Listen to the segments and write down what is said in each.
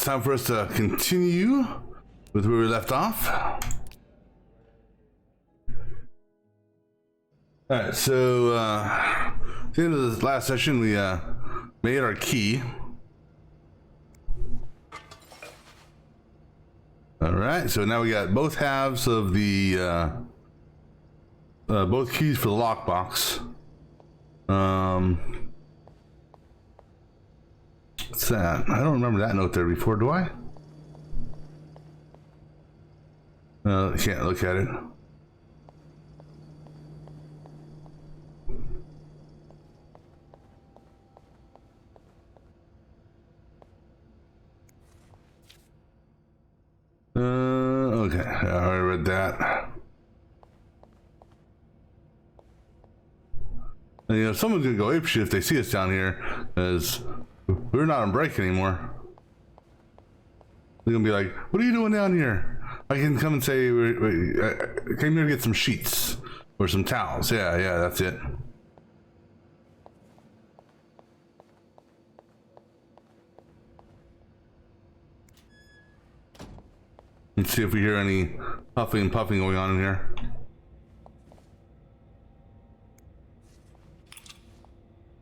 time for us to continue with where we left off. Alright, so at the end of this last session, we made our key. Alright, so now we got both halves of the both keys for the lockbox. What's that? I don't remember that note there before, do I? I can't look at it. Okay, I already read that. And, you know, someone's gonna go apeshit if they see us down here, because we're not on break anymore. They're gonna be like, "What are you doing down here?" I can come and say, I came here to get some sheets or some towels. Yeah, that's it. Let's see if we hear any huffing and puffing going on in here.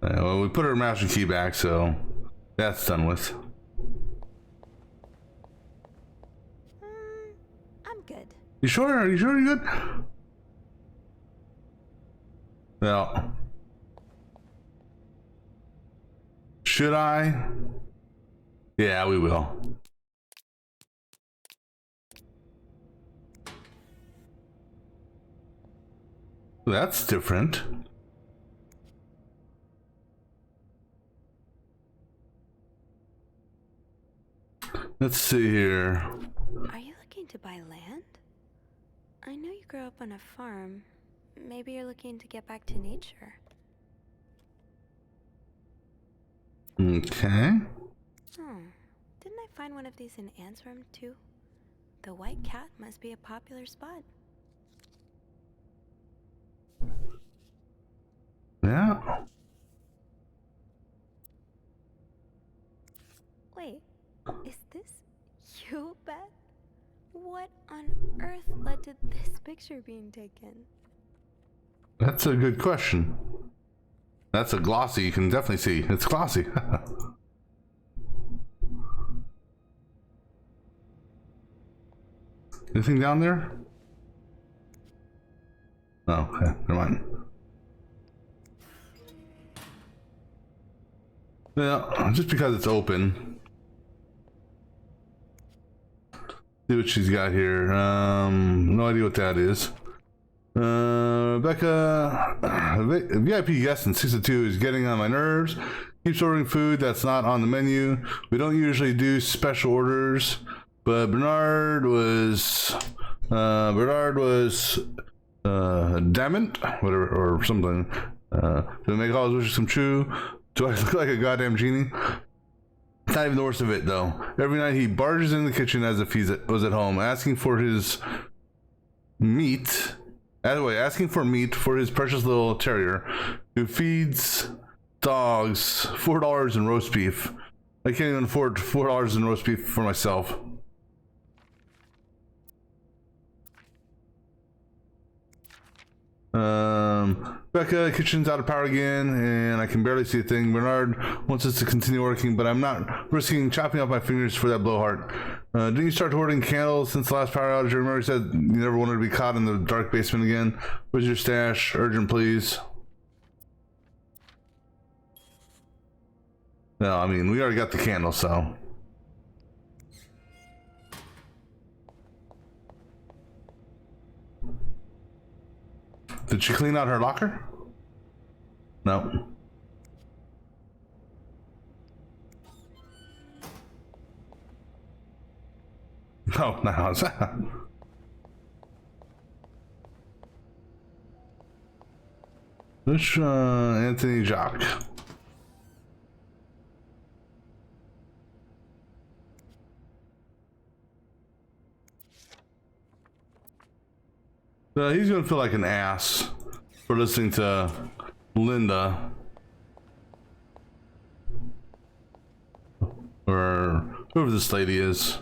Well, we put our master key back, so that's done with. I'm good. You sure? Are you sure you're good? Well, should I? Yeah, we will. That's different. Let's see here. Are you looking to buy land? I know you grew up on a farm. Maybe you're looking to get back to nature. Okay. Didn't I find one of these in Anne's room too? The White Cat must be a popular spot. Yeah. Wait, is this you, Beth? What on earth led to this picture being taken? That's a good question. That's a glossy, you can definitely see. It's glossy. Anything down there? Oh, okay, never mind. Yeah, just because it's open. See what she's got here. No idea what that is. Rebecca, VIP guest in 62 is getting on my nerves. Keeps ordering food that's not on the menu. We don't usually do special orders, but Bernard was adamant, whatever, or something. To make all his wishes come true. Do I look like a goddamn genie? It's not even the worst of it, though. Every night he barges in the kitchen as if he was at home, asking for his meat. Asking for meat for his precious little terrier, who feeds dogs $4 in roast beef. I can't even afford $4 in roast beef for myself. Becca, kitchen's out of power again, and I can barely see a thing. Bernard wants us to continue working, but I'm not risking chopping off my fingers for that blowhard. Didn't you start hoarding candles since the last power outage? I remember you said you never wanted to be caught in the dark basement again. Where's your stash? Urgent, please. No, I mean, we already got the candle, so. Did she clean out her locker? No. Oh, no, how's that? Which, Anthony Jacques. He's gonna feel like an ass for listening to Linda. Or Whoever this lady is.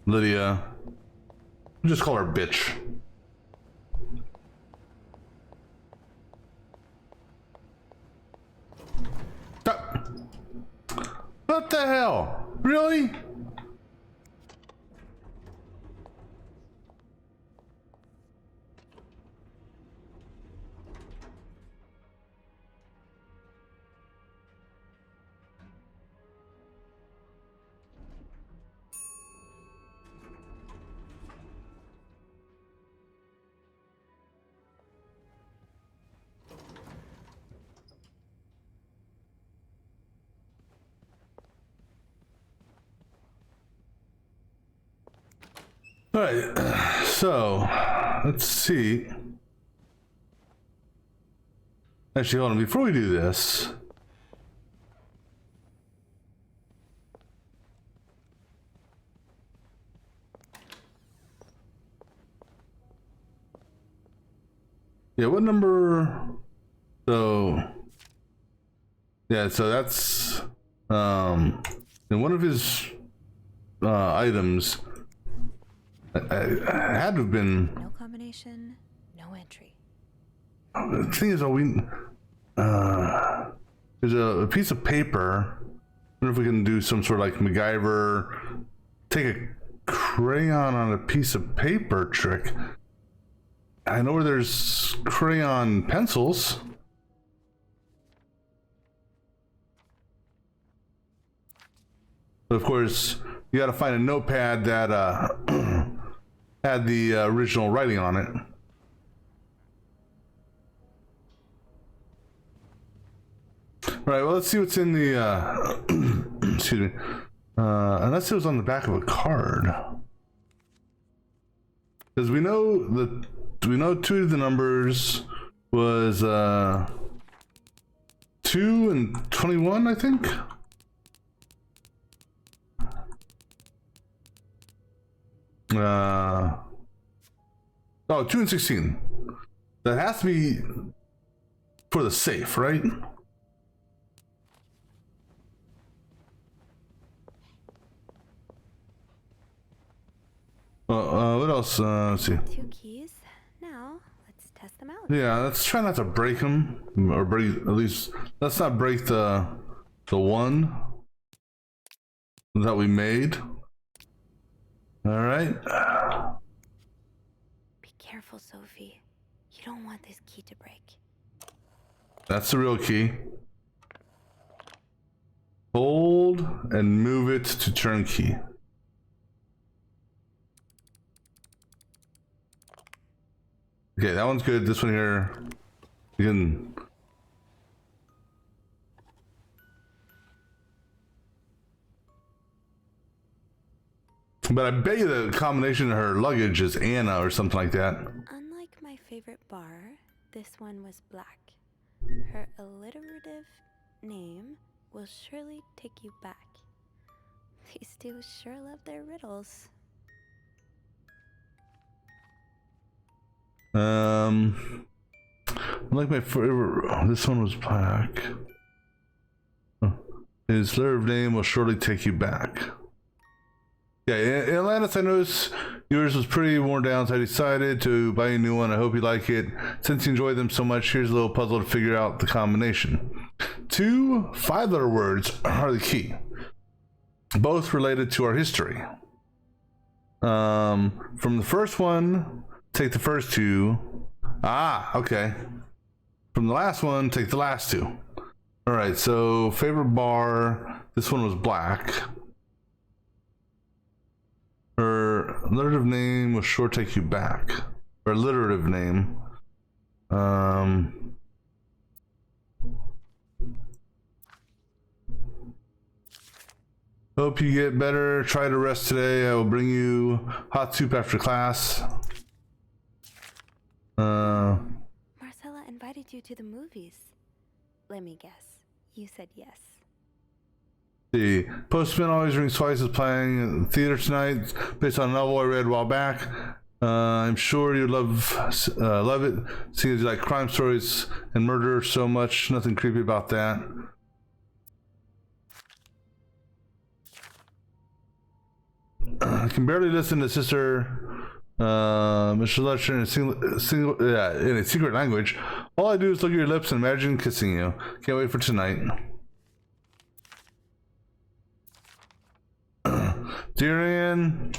Lydia. We'll just call her bitch. What the hell? Really? All right, so let's see. Actually, hold on. Before we do this, yeah, what number? So, yeah, so that's in one of his items. I had to have been. No combination, no entry. The thing is, there's a piece of paper. I wonder if we can do some sort of like MacGyver, take a crayon on a piece of paper trick. I know where there's crayon pencils. But of course, you got to find a notepad that had the original writing on it. Right, well, let's see what's in the, excuse me, unless it was on the back of a card. Because we know two of the numbers was 2 and 21, I think. Oh, 2 and 16. That has to be for the safe, right? What else? Let's see. 2 keys. Now, let's test them out. Yeah, let's try not to break them, or break, at least, let's not break the one that we made. All right. Be careful, Sophie. You don't want this key to break. That's the real key. Hold and move it to turnkey. Okay, that one's good. This one here, you can. But I bet you the combination of her luggage is Anna or something like that. Unlike my favorite bar, this one was black. Her alliterative name will surely take you back. These two sure love their riddles. Like my favorite. This one was black. His letter of name will surely take you back. Yeah, in Atlantis, I noticed yours was pretty worn down, so I decided to buy a new one. I hope you like it. Since you enjoy them so much, here's a little puzzle to figure out the combination. 2 5-letter words are the key, both related to our history. From the first one, take the first 2. Ah, okay. From the last one, take the last 2. All right, so favorite bar, this one was black. Her alliterative name will sure take you back. Her alliterative name. Hope you get better. Try to rest today. I will bring you hot soup after class. Marcella invited you to the movies. Let me guess. You said yes. The Postman always rings twice is playing in the theater tonight, based on a novel I read a while back. I'm sure you love it, seeing as you like crime stories and murder so much. Nothing creepy about that. I can barely listen to Sister Mr. Lecture in in a secret language. All I do is look at your lips and imagine kissing you. Can't wait for tonight. Dear Anne,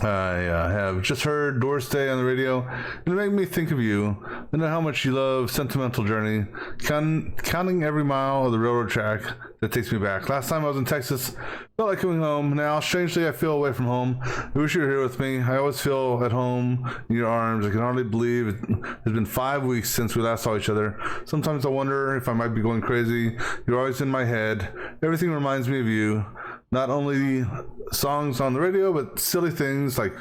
I have just heard Doris Day on the radio, and it made me think of you. I know how much you love Sentimental Journey, counting every mile of the railroad track that takes me back. Last time I was in Texas, felt like coming home. Now, strangely, I feel away from home. I wish you were here with me. I always feel at home in your arms. I can hardly believe it has been 5 weeks since we last saw each other. Sometimes I wonder if I might be going crazy. You're always in my head. Everything reminds me of you. Not only songs on the radio, but silly things like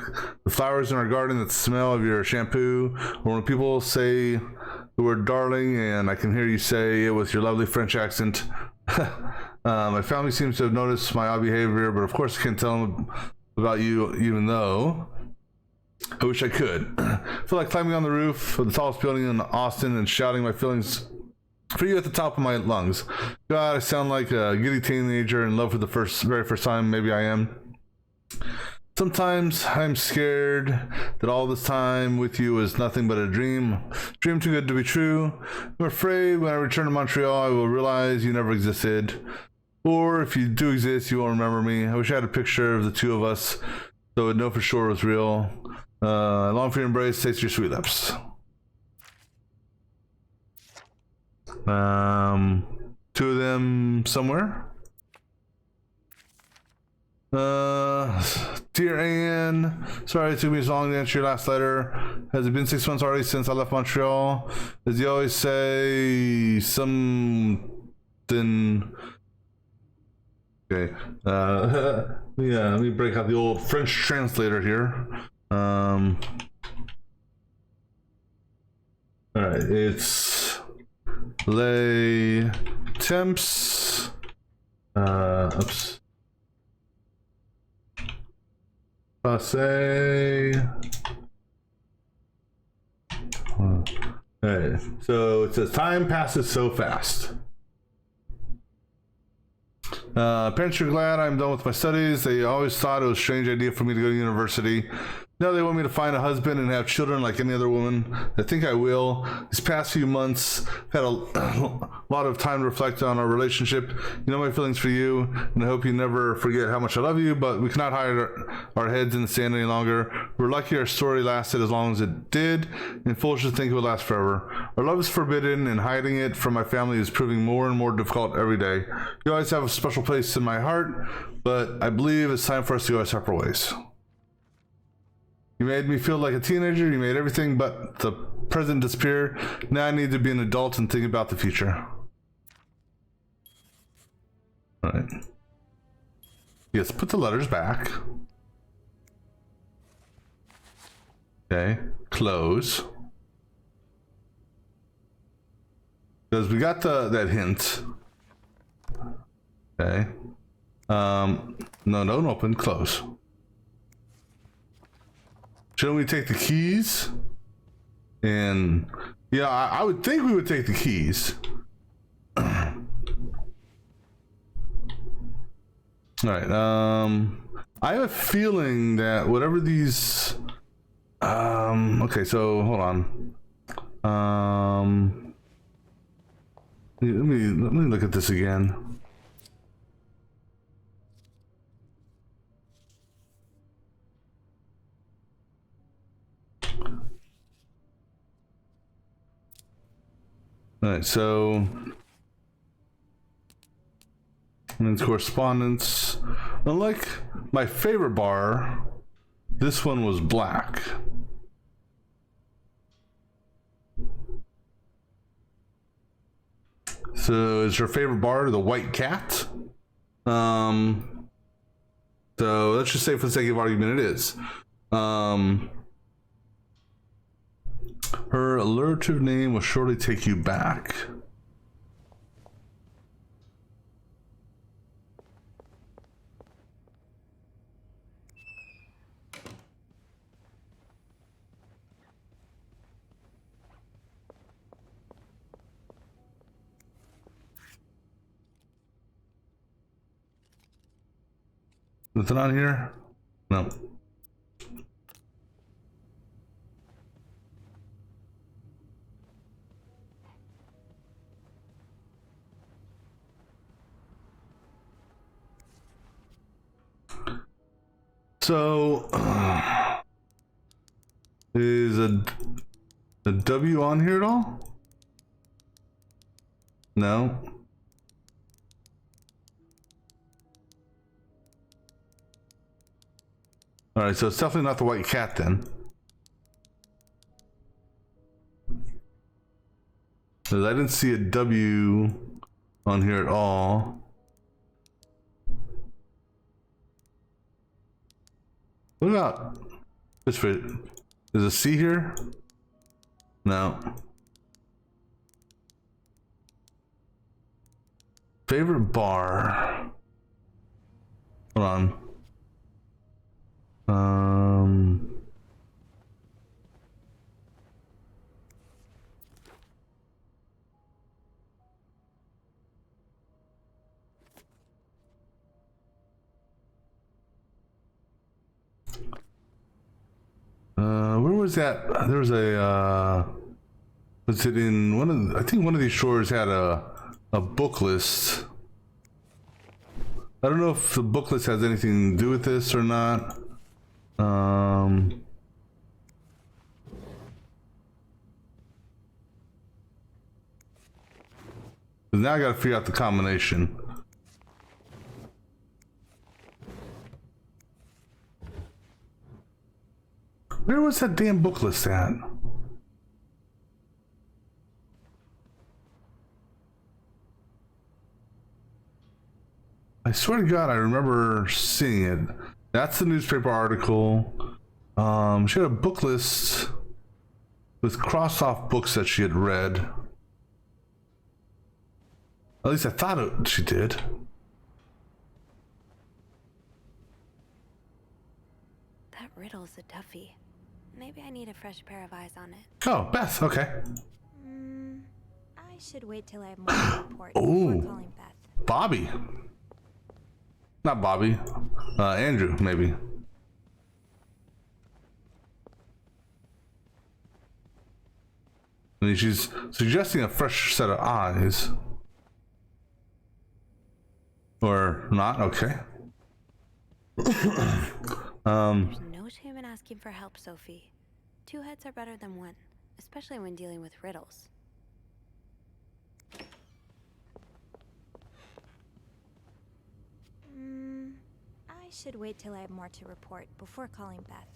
the flowers in our garden that smell of your shampoo, or when people say the word darling and I can hear you say it with your lovely French accent. My family seems to have noticed my odd behavior, but of course I can't tell them about you, even though I wish I could. I feel like climbing on the roof of the tallest building in Austin and shouting my feelings for you at the top of my lungs. God, I sound like a giddy teenager in love for the very first time. Maybe I am. Sometimes I'm scared that all this time with you is nothing but a dream too good to be true. I'm afraid when I return to Montreal, I will realize you never existed. Or if you do exist, you won't remember me. I wish I had a picture of the two of us so I'd know for sure it was real. I long for your embrace, taste your sweet lips. Two of them somewhere. Dear Anne, sorry it took me so long to answer your last letter. Has it been 6 months already since I left Montreal? As you always say, something. Okay. Let me break out the old French translator here. All right, it's les temps. Oops. Passé. Alright, so it says time passes so fast. Parents are glad I'm done with my studies. They always thought it was a strange idea for me to go to university. Now they want me to find a husband and have children like any other woman. I think I will. These past few months, I've had a lot of time to reflect on our relationship. You know my feelings for you, and I hope you never forget how much I love you, but we cannot hide our heads in the sand any longer. We're lucky our story lasted as long as it did, and foolish to think it would last forever. Our love is forbidden, and hiding it from my family is proving more and more difficult every day. You always have a special place in my heart, but I believe it's time for us to go our separate ways. You made me feel like a teenager. You made everything but the present disappear. Now I need to be an adult and think about the future. All right. Yes, put the letters back. Okay, close. Because we got that hint. Okay. No, don't open, close. Shouldn't we take the keys? And yeah, I would think we would take the keys. All right. I have a feeling that whatever these. Okay, so hold on. Let me look at this again. All right, so and correspondence. Unlike my favorite bar, this one was black. So is your favorite bar the White Cat? So let's just say for the sake of argument it is. Her alliterative name will surely take you back. Nothing on here? No. So, is a W on here at all? No. All right, so it's definitely not the white cat then. Because I didn't see a W on here at all. What about this? Is a C here? No. Favorite bar. Hold on. Where was that? There was a was it in one of I think one of these stores had a book list. I don't know if the book list has anything to do with this or not. Now I gotta figure out the combination. Where was that damn book list at? I swear to God, I remember seeing it. That's the newspaper article. She had a book list with crossed off books that she had read. At least I thought she did. That riddle's a toughie. Maybe I need a fresh pair of eyes on it. Oh, Beth, okay. I should wait till I have more to report before calling Beth. Bobby. Not Bobby. Andrew, maybe. I mean, she's suggesting a fresh set of eyes. Or not, okay. There's no shame in asking for help, Sophie. Two heads are better than one, especially when dealing with riddles. I should wait till I have more to report before calling Beth.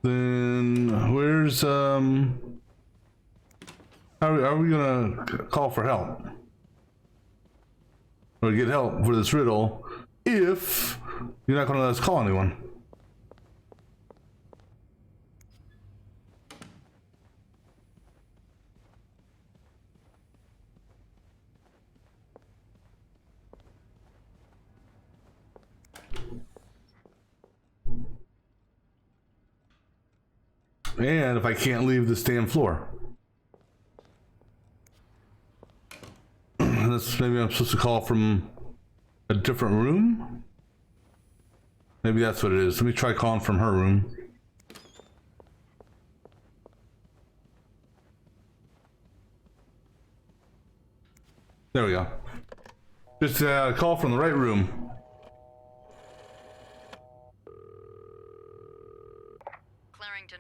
Then where's are we gonna call for help? Or get help for this riddle if you're not gonna let us call anyone? And if I can't leave this damn floor. That's maybe I'm supposed to call from a different room? Maybe that's what it is. Let me try calling from her room. There we go. Just call from the right room.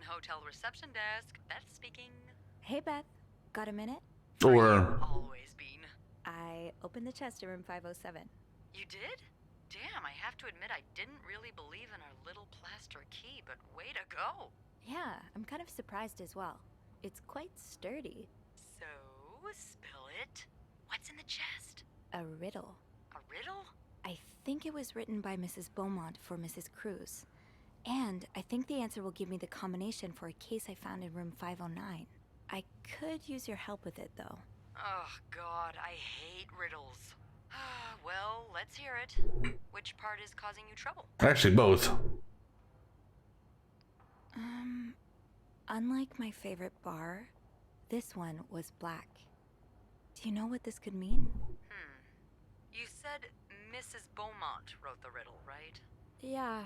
Hotel reception desk. Beth speaking. Hey, Beth. Got a minute? Or Always been. I opened the chest in room 507. You did? Damn, I have to admit I didn't really believe in our little plaster key, but way to go. Yeah, I'm kind of surprised as well. It's quite sturdy. So, spill it. What's in the chest? A riddle. A riddle? I think it was written by Mrs. Beaumont for Mrs. Cruz. And I think the answer will give me the combination for a case I found in room 509. I could use your help with it, though. Oh, God, I hate riddles. Well, let's hear it. Which part is causing you trouble? actually both. Unlike my favorite bar, this one was black. Do you know what this could mean? You said Mrs. Beaumont wrote the riddle, right? Yeah,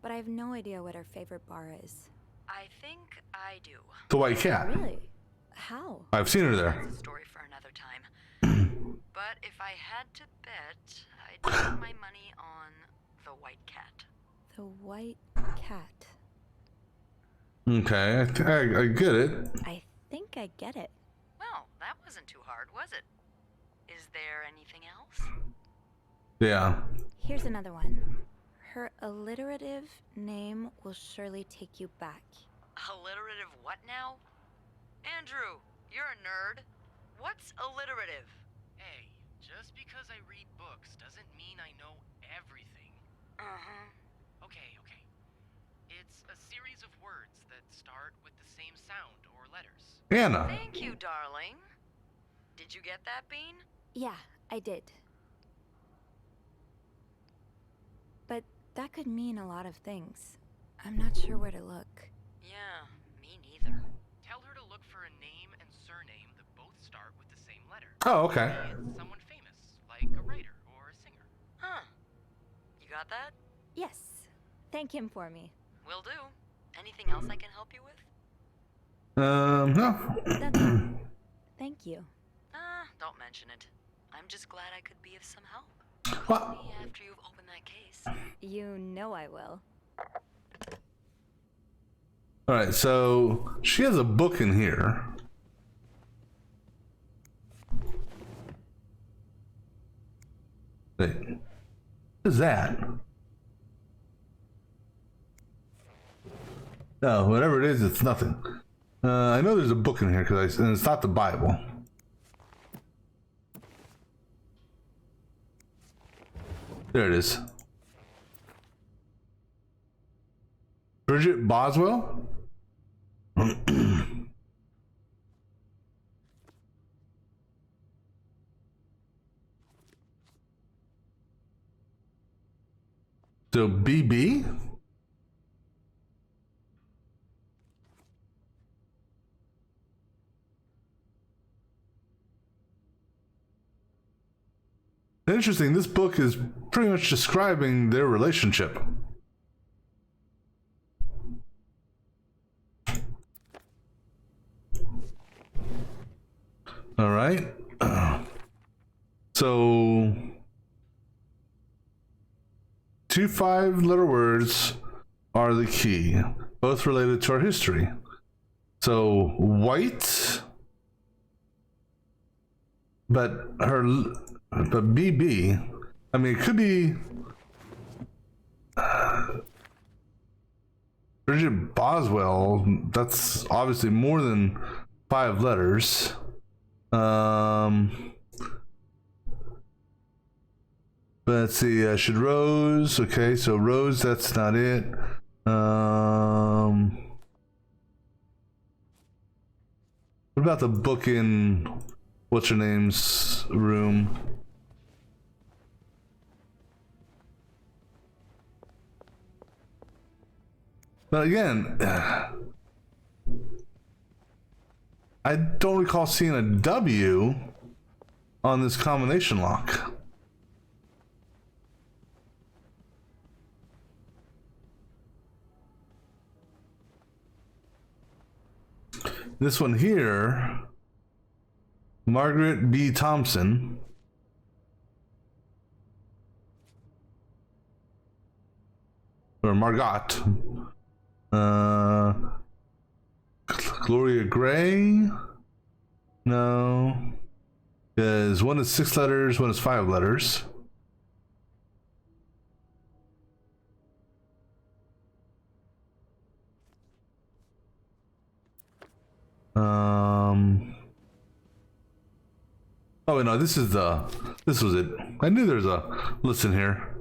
but I have no idea what her favorite bar is. I think I do. The white cat. Really? How? I've seen her there. That's a story for another time. But if I had to bet, I'd put my money on the white cat. The white cat. Okay, I get it. I think I get it. Well, that wasn't too hard, was it? Is there anything else? Yeah. Here's another one. Her alliterative name will surely take you back. Alliterative what now? Andrew, you're a nerd. What's alliterative? Hey, just because I read books doesn't mean I know everything. Uh-huh. Okay. It's a series of words that start with the same sound or letters. Anna. Thank you, darling. Did you get that, Bean? Yeah, I did. But that could mean a lot of things. I'm not sure where to look. Yeah, me neither. Tell her to look for a name and surname that both start with the same letter. Oh, okay. Maybe it's someone famous, like a writer or a singer. Huh. You got that? Yes. Thank him for me. Will do. Anything else I can help you with? No. That's all. Thank you. Don't mention it. I'm just glad I could be of some help. What? Call me after you've opened that case. You know I will. All right, so she has a book in here. Wait, what is that? No, whatever it is, it's nothing. I know there's a book in here and it's not the Bible. There it is. Bridget Boswell? So BB? Interesting, this book is pretty much describing their relationship. All right. So, 2 5-letter words are the key, both related to our history. So, white, but BB, I mean, it could be Bridget Boswell. That's obviously more than 5 letters. Let's see, should Rose, okay, so Rose, that's not it. What about the book in what's her name's room? But again, I don't recall seeing a W on this combination lock. This one here, Margaret B. Thompson. Or Margot. Gloria Gray? No. Because one is 6 letters, one is 5 letters. Oh no, this was it. I knew there's a list in here.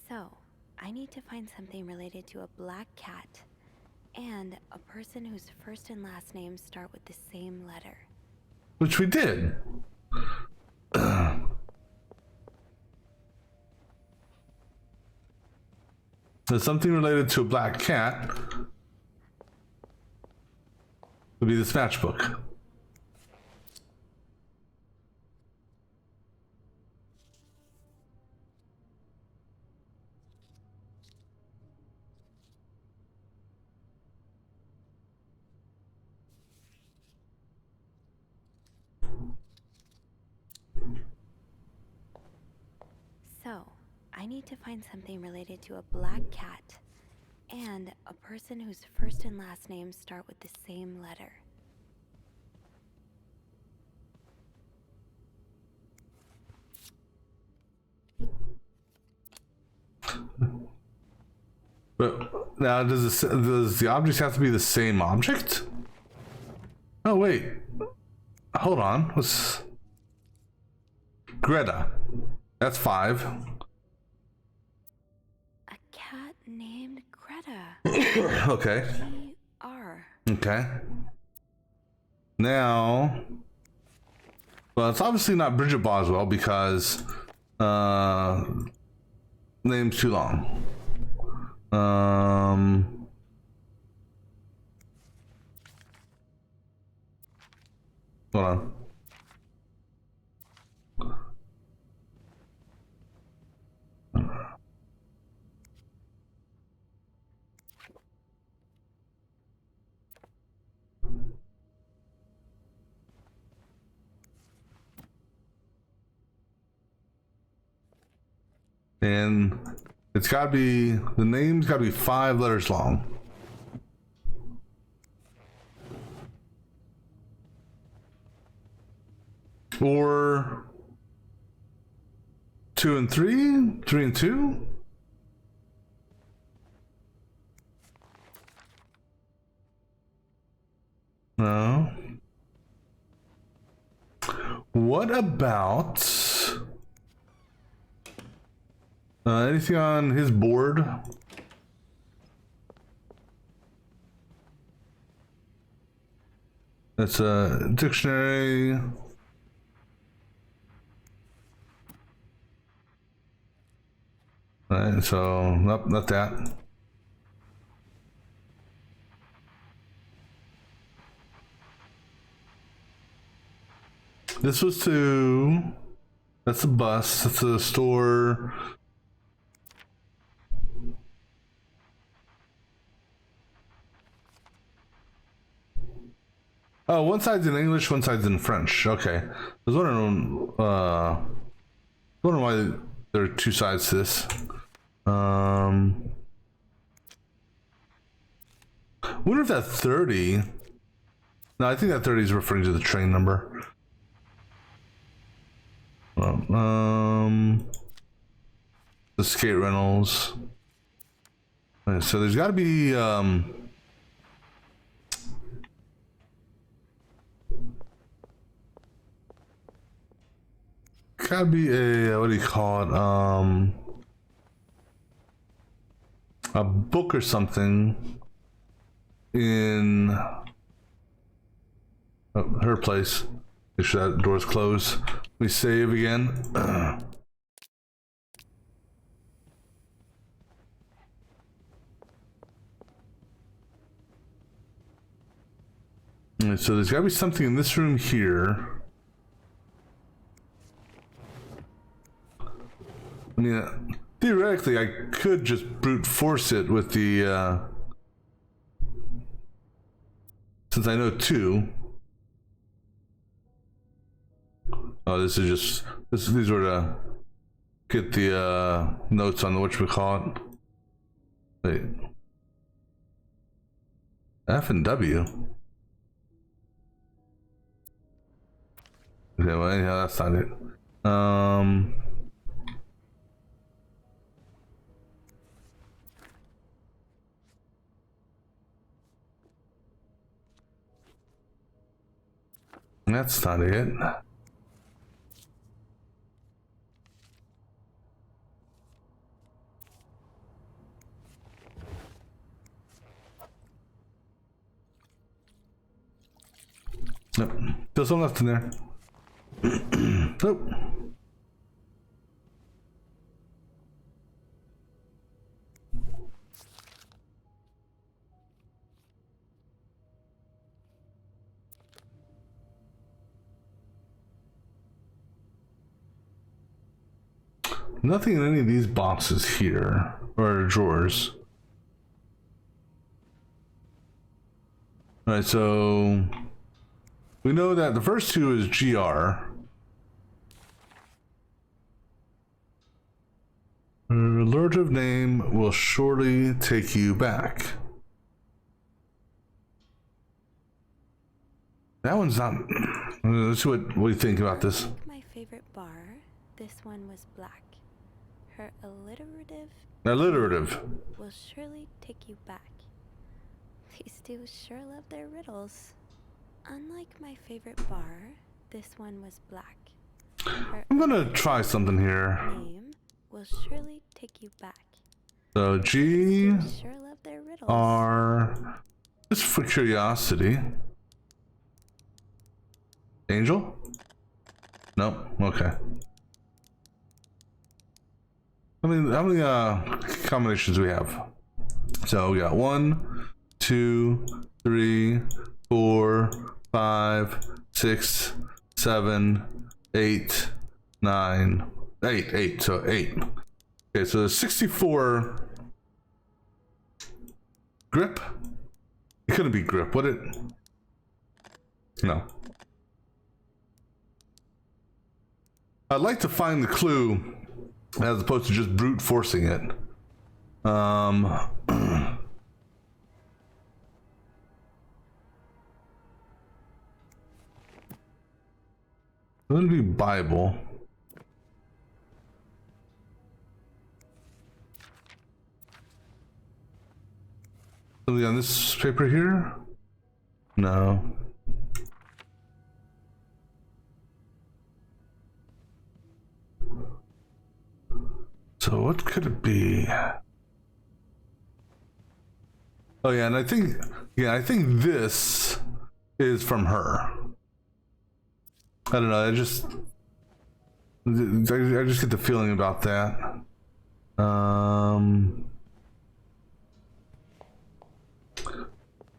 So, I need to find something related to a black cat and a person whose first and last names start with the same letter. Which we did. There's something related to a black cat. Would be this matchbook. need to find something related to a black cat and a person whose first and last names start with the same letter. But now, does the objects have to be the same object? Oh wait, hold on. What's Greta? That's 5. A cat named Greta. Okay. G-R. Okay. Now, well, it's obviously not Bridget Boswell because name's too long. Hold on. And it's got to be, the name's got to be 5 letters long. Or 2 and 3? 3 and 2? No. What about anything on his board? That's a dictionary. Alright, so nope, not that. This was to, that's a bus, that's a store. Oh, one side's in English, one side's in French. Okay. I was wondering why there are 2 sides to this. Wonder if that 30. No, I think that 30 is referring to the train number. The skate rentals. Okay, so there's got to be gotta be a, what do you call it, a book or something in her place. Make sure that door's closed. We save again. Alright, so there's gotta be something in this room here. I mean, theoretically, I could just brute force it with the, since I know 2. Oh, this is just, these were to get the, notes on the whatchamacallit. Wait. F and W? Okay, well, anyhow, that's not it. That's not it. Nope. There's some left in there. Nope. Nothing in any of these boxes here, or drawers. Alright, so we know that the first 2 is GR. alliterative name will surely take you back. That one's not. Let's see what we think about this. Like my favorite bar, this one was black. Her alliterative will surely take you back. These two sure love their riddles. Unlike my favorite bar, this one was black. Her I'm gonna try something here. name will surely take you back. So G Sure love their riddles. R, just for curiosity. Angel? No. Okay. How many combinations do we have? So we got 1, 2, 3, 4, 5, 6, 7, 8, 9, 8. So 8. Okay, so there's 64 grip. It couldn't be grip, would it? No. I'd like to find the clue as opposed to just brute forcing it. It wouldn't be Bible. Something on this paper here? No. So what could it be? Oh yeah, and I think this is from her. I don't know. I just get the feeling about that.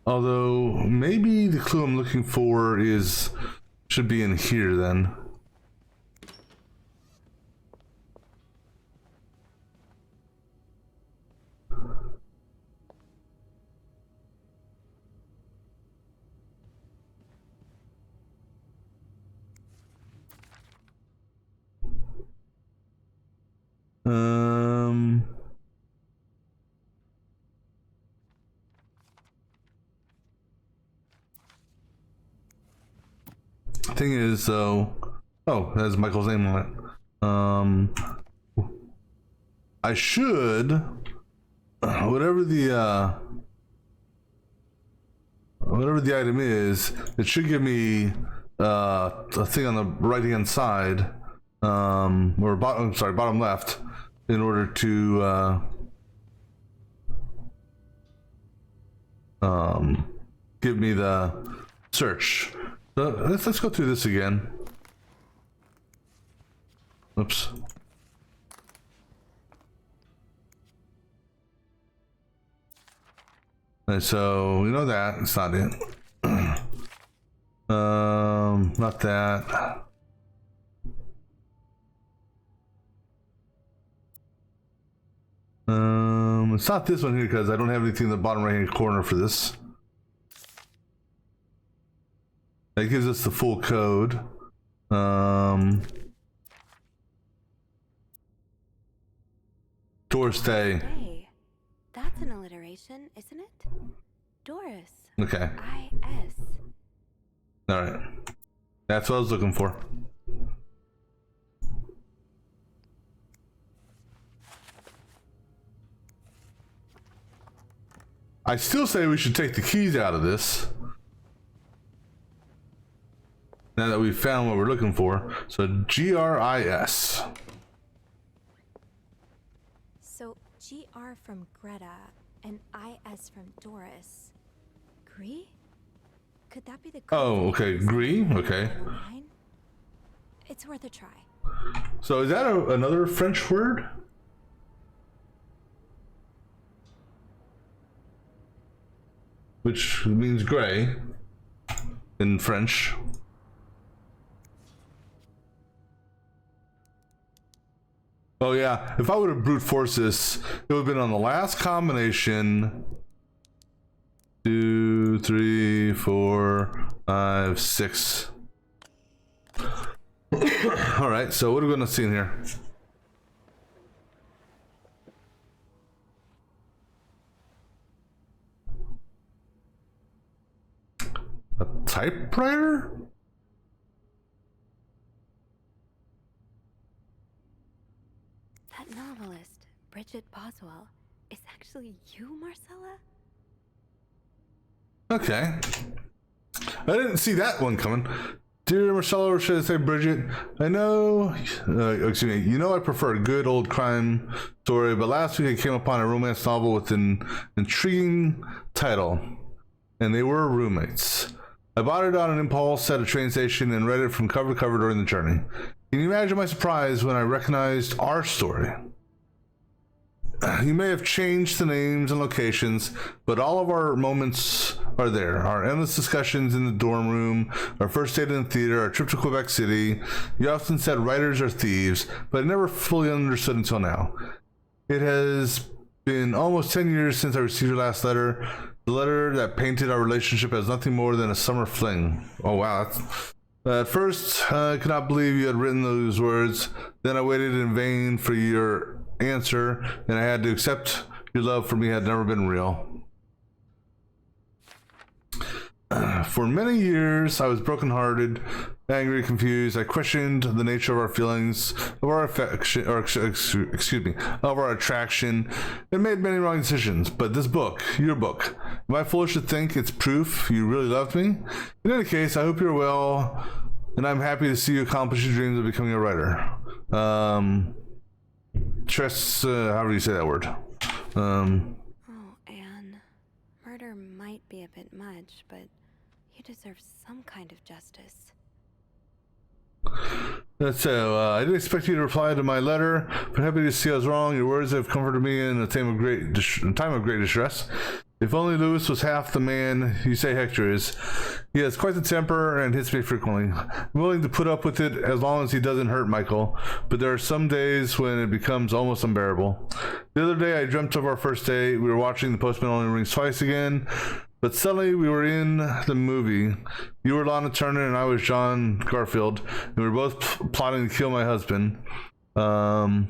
Although maybe the clue I'm looking for should be in here then. Thing is though, oh, that's Michael's name on it. I should, whatever the item is, it should give me a thing on the right hand side, or bottom left, in order to give me the search. So let's go through this again. Oops. And so we know that it's not it. Not that. It's not this one here because I don't have anything in the bottom right hand corner for this. That gives us the full code. Doris Day. Hey, that's an alliteration, isn't it? Doris. Okay. I-S. All right. That's what I was looking for. I still say we should take the keys out of this. Now that we've found what we're looking for. So GRIS. So G-R from Greta and I-S from Doris. Gree? Could that be the Oh, okay. Gree? Okay. line? It's worth a try. So is that another French word? Which means gray in French. Oh yeah, if I would have brute forced this, it would have been on the last combination. 2, 3, 4, 5, 6. All right, so what are we gonna see in here? typewriter? That novelist, Bridget Boswell, is actually you, Marcella? Okay. I didn't see that one coming. Dear Marcella, or should I say Bridget, I know, excuse me, you know I prefer a good old crime story, but last week I came upon a romance novel with an intriguing title, and they were roommates. I bought it on an impulse at a train station and read it from cover to cover during the journey. Can you imagine my surprise when I recognized our story? You may have changed the names and locations, but all of our moments are there. Our endless discussions in the dorm room, our first date in the theater, our trip to Quebec City. You often said writers are thieves, but I never fully understood until now. It has been almost 10 years since I received your last letter. The letter that painted our relationship as nothing more than a summer fling. Oh wow, at first, I could not believe you had written those words. Then I waited in vain for your answer, and I had to accept your love for me had never been real. For many years, I was brokenhearted, angry, confused. I questioned the nature of our feelings, of our affection, or excuse me, of our attraction, and made many wrong decisions. But this book, your book, am I foolish to think it's proof you really loved me? In any case, I hope you're well, and I'm happy to see you accomplish your dreams of becoming a writer. However you say that word. Oh, Anne. Murder might be a bit much, but you deserve some kind of justice. So, I didn't expect you to reply to my letter, but happy to see I was wrong. Your words have comforted me in a time of great distress. If only Lewis was half the man you say Hector is. He has quite the temper and hits me frequently. I'm willing to put up with it as long as he doesn't hurt Michael, but there are some days when it becomes almost unbearable. The other day I dreamt of our first date. We were watching The Postman Only Rings Twice again, but suddenly we were in the movie. You were Lana Turner and I was John Garfield, and we were both plotting to kill my husband. I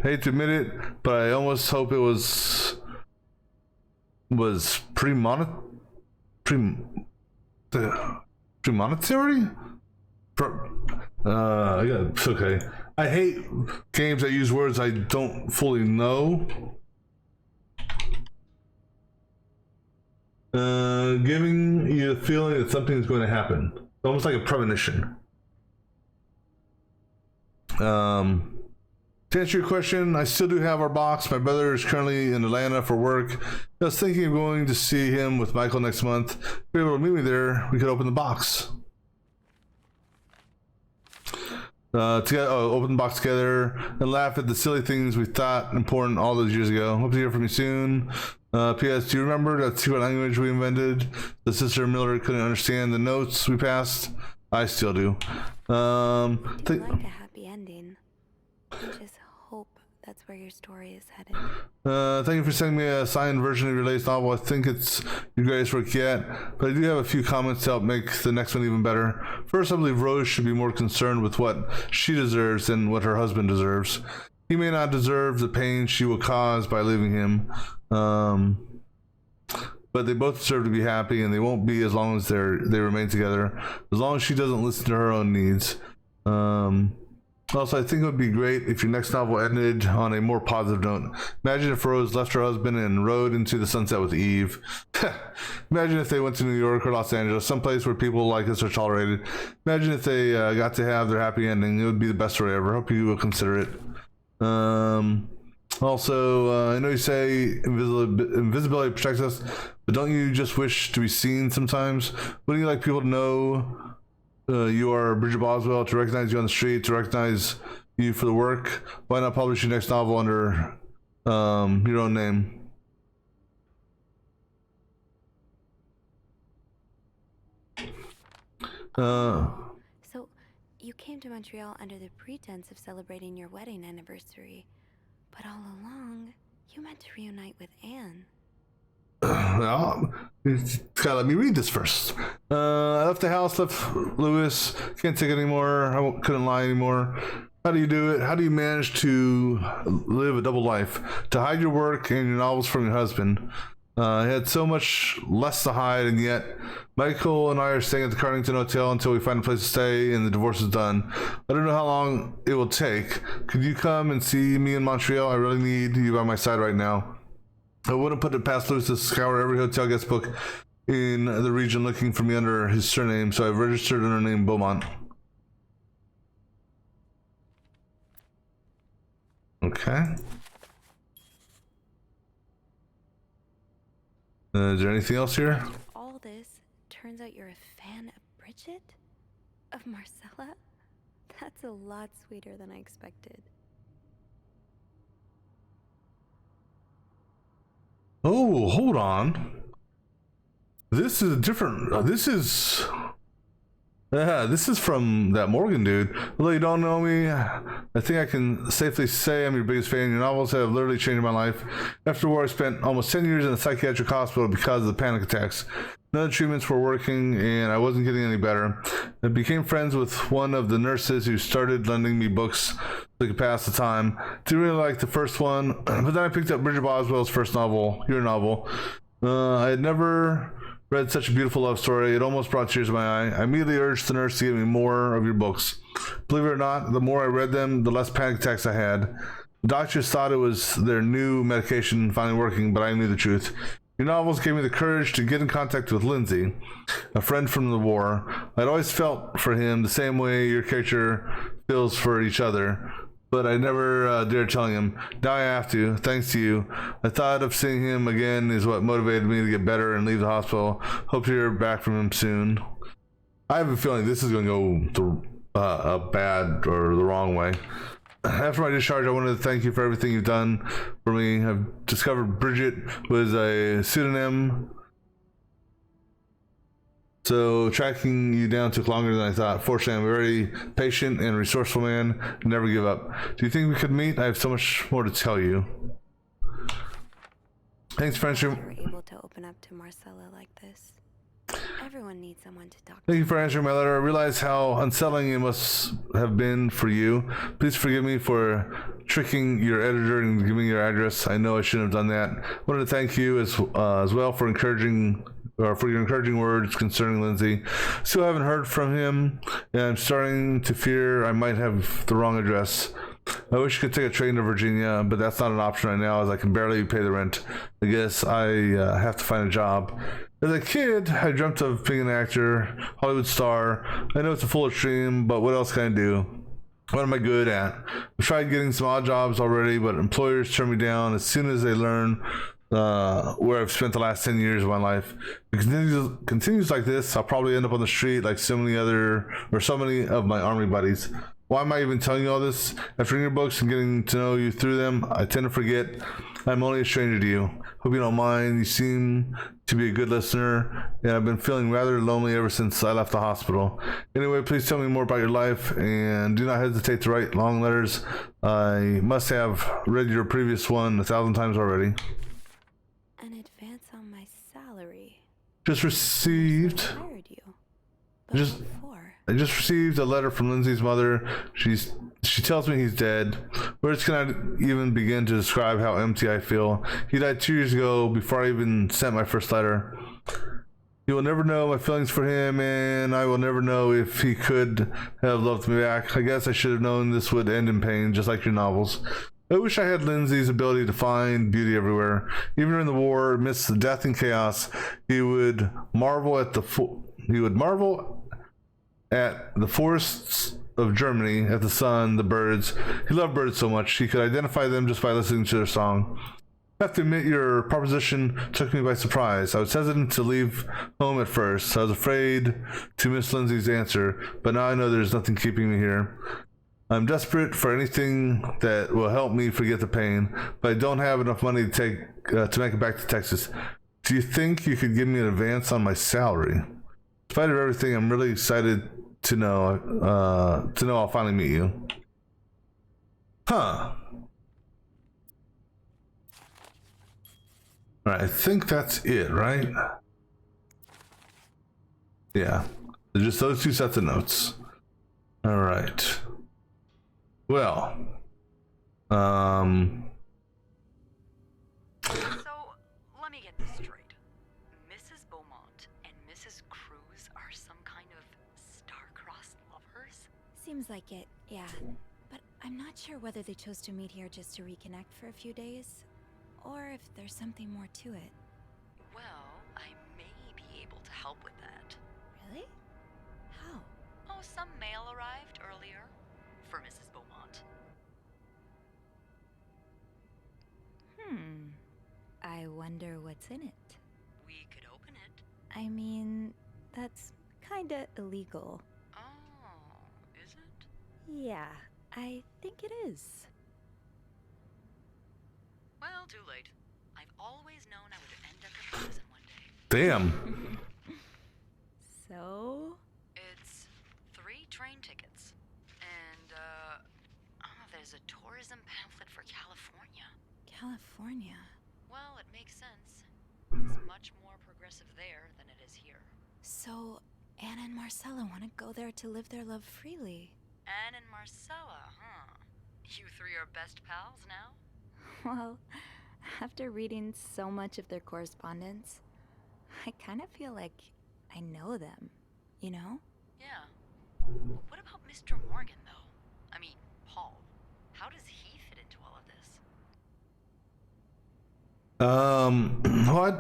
hate to admit it, but I almost hope it was premonitory? Okay. I hate games that use words I don't fully know. Giving you the feeling that something is going to happen. Almost like a premonition. To answer your question, I still do have our box. My brother is currently in Atlanta for work. I was thinking of going to see him with Michael next month. If you're able to meet me there, we could open the box. Open the box together and laugh at the silly things we thought important all those years ago. Hope to hear from you soon. P.S. Do you remember that secret language we invented? The sister Miller couldn't understand the notes we passed. I still do. I'd like a happy ending. I just hope that's where your story is headed. Thank you for sending me a signed version of your latest novel. I think it's your greatest work yet, but I do have a few comments to help make the next one even better. First, I believe Rose should be more concerned with what she deserves than what her husband deserves. He may not deserve the pain she will cause by leaving him, but they both deserve to be happy, and they won't be as long as they remain together, as long as she doesn't listen to her own needs. Also, I think it would be great if your next novel ended on a more positive note. Imagine if Rose left her husband and rode into the sunset with Eve. Imagine if they went to New York or Los Angeles, someplace where people like us are tolerated. Imagine if they got to have their happy ending. It would be the best story ever. Hope you will consider it. Also, I know you say invisibility protects us, but don't you just wish to be seen sometimes? Wouldn't you like people to know you are Bridget Boswell, to recognize you on the street, to recognize you for the work? Why not publish your next novel under your own name? So, you came to Montreal under the pretense of celebrating your wedding anniversary, but all along, you meant to reunite with Anne. Well, you gotta let me read this first. I left the house, left Lewis. Can't take it anymore. Couldn't lie anymore. How do you do it? How do you manage to live a double life? To hide your work and your novels from your husband? He had so much less to hide, and yet Michael and I are staying at the Cardington Hotel until we find a place to stay and the divorce is done. I don't know how long it will take. Could you come and see me in Montreal? I really need you by my side right now. I wouldn't put it past Louis to scour every hotel guest book in the region looking for me under his surname, so I've registered under the name Beaumont. Okay. Is there anything else here? All this, turns out you're a fan of Bridget? Of Marcella? That's a lot sweeter than I expected. Oh, hold on. This is different. This is from that Morgan dude. Although you don't know me, I think I can safely say I'm your biggest fan. Your novels have literally changed my life. After the war, I spent almost 10 years in a psychiatric hospital because of the panic attacks. None of the treatments were working, and I wasn't getting any better. I became friends with one of the nurses who started lending me books so I could pass the time. Didn't really like the first one, but then I picked up Bridget Boswell's first novel, your novel. I had never read such a beautiful love story. It almost brought tears to my eye. I immediately urged the nurse to give me more of your books. Believe it or not, the more I read them, the less panic attacks I had. The doctors thought it was their new medication finally working, but I knew the truth. Your novels gave me the courage to get in contact with Lindsay, a friend from the war. I'd always felt for him the same way your character feels for each other, but I never dared telling him. Now I have to, thanks to you. I thought of seeing him again is what motivated me to get better and leave the hospital. Hope to hear back from him soon. I have a feeling this is going to go a bad or the wrong way. After my discharge, I wanted to thank you for everything you've done for me. I've discovered Bridget was a pseudonym, so tracking you down took longer than I thought. Fortunately, I'm a very patient and resourceful man. Never give up. Do you think we could meet? I have so much more to tell you. Thanks, friendship. You were able to open up to Marcella like this. Everyone needs someone to talk to. Thank you for answering my letter. I realize how unsettling it must have been for you. Please forgive me for tricking your editor and giving your address. I know I shouldn't have done that. I wanted to thank you as well for your encouraging words concerning Lindsay. Still haven't heard from him, and I'm starting to fear I might have the wrong address. I wish I could take a train to Virginia, but that's not an option right now as I can barely pay the rent. I guess I have to find a job. As a kid, I dreamt of being an actor, Hollywood star. I know it's a foolish dream, but what else can I do? What am I good at? I've tried getting some odd jobs already, but employers turn me down as soon as they learn where I've spent the last 10 years of my life. If it continues like this, I'll probably end up on the street like so many of my army buddies. Why am I even telling you all this? After reading your books and getting to know you through them, I tend to forget I'm only a stranger to you. Hope you don't mind. You seem to be a good listener, and I've been feeling rather lonely ever since I left the hospital. Anyway, please tell me more about your life, and do not hesitate to write long letters. I must have read your previous one 1,000 times already. An advance on my salary. Just received. Hired you. But Just. before. I just received a letter from Lindsay's mother. She tells me he's dead. Words cannot even begin to describe how empty I feel. He died 2 years ago before I even sent my first letter. You will never know my feelings for him, and I will never know if he could have loved me back. I guess I should have known this would end in pain, just like your novels. I wish I had Lindsay's ability to find beauty everywhere. Even during the war, amidst the death and chaos, he would marvel at the forests of Germany, at the sun, the birds. He loved birds so much he could identify them just by listening to their song. I have to admit, your proposition took me by surprise. I was hesitant to leave home at first. I was afraid to miss Lindsay's answer, but now I know there's nothing keeping me here. I'm desperate for anything that will help me forget the pain, but I don't have enough money to make it back to Texas. Do you think you could give me an advance on my salary? In spite of everything, I'm really excited to know I'll finally meet you. Huh. Alright, I think that's it, right? Yeah. They're just those two sets of notes. Alright. Well. So, let me get this straight. Seems like it, yeah. But I'm not sure whether they chose to meet here just to reconnect for a few days, or if there's something more to it. Well, I may be able to help with that. Really? How? Oh, some mail arrived earlier for Mrs. Beaumont. I wonder what's in it. We could open it. I mean, that's kinda illegal. Oh, is it? Yeah, I think it is. Well, too late. I've always known I would end up in prison one day. Damn. So? It's 3 train tickets. And, there's a tourism pamphlet for California. California. Well, it makes sense. It's much more progressive there than it is here. So, Anna and Marcella want to go there to live their love freely. Anne and Marcella, huh? You 3 are best pals now? Well, after reading so much of their correspondence, I kind of feel like I know them, you know? Yeah. But what about Mr. Morgan, though? I mean, Paul. How does he fit into all of this? What?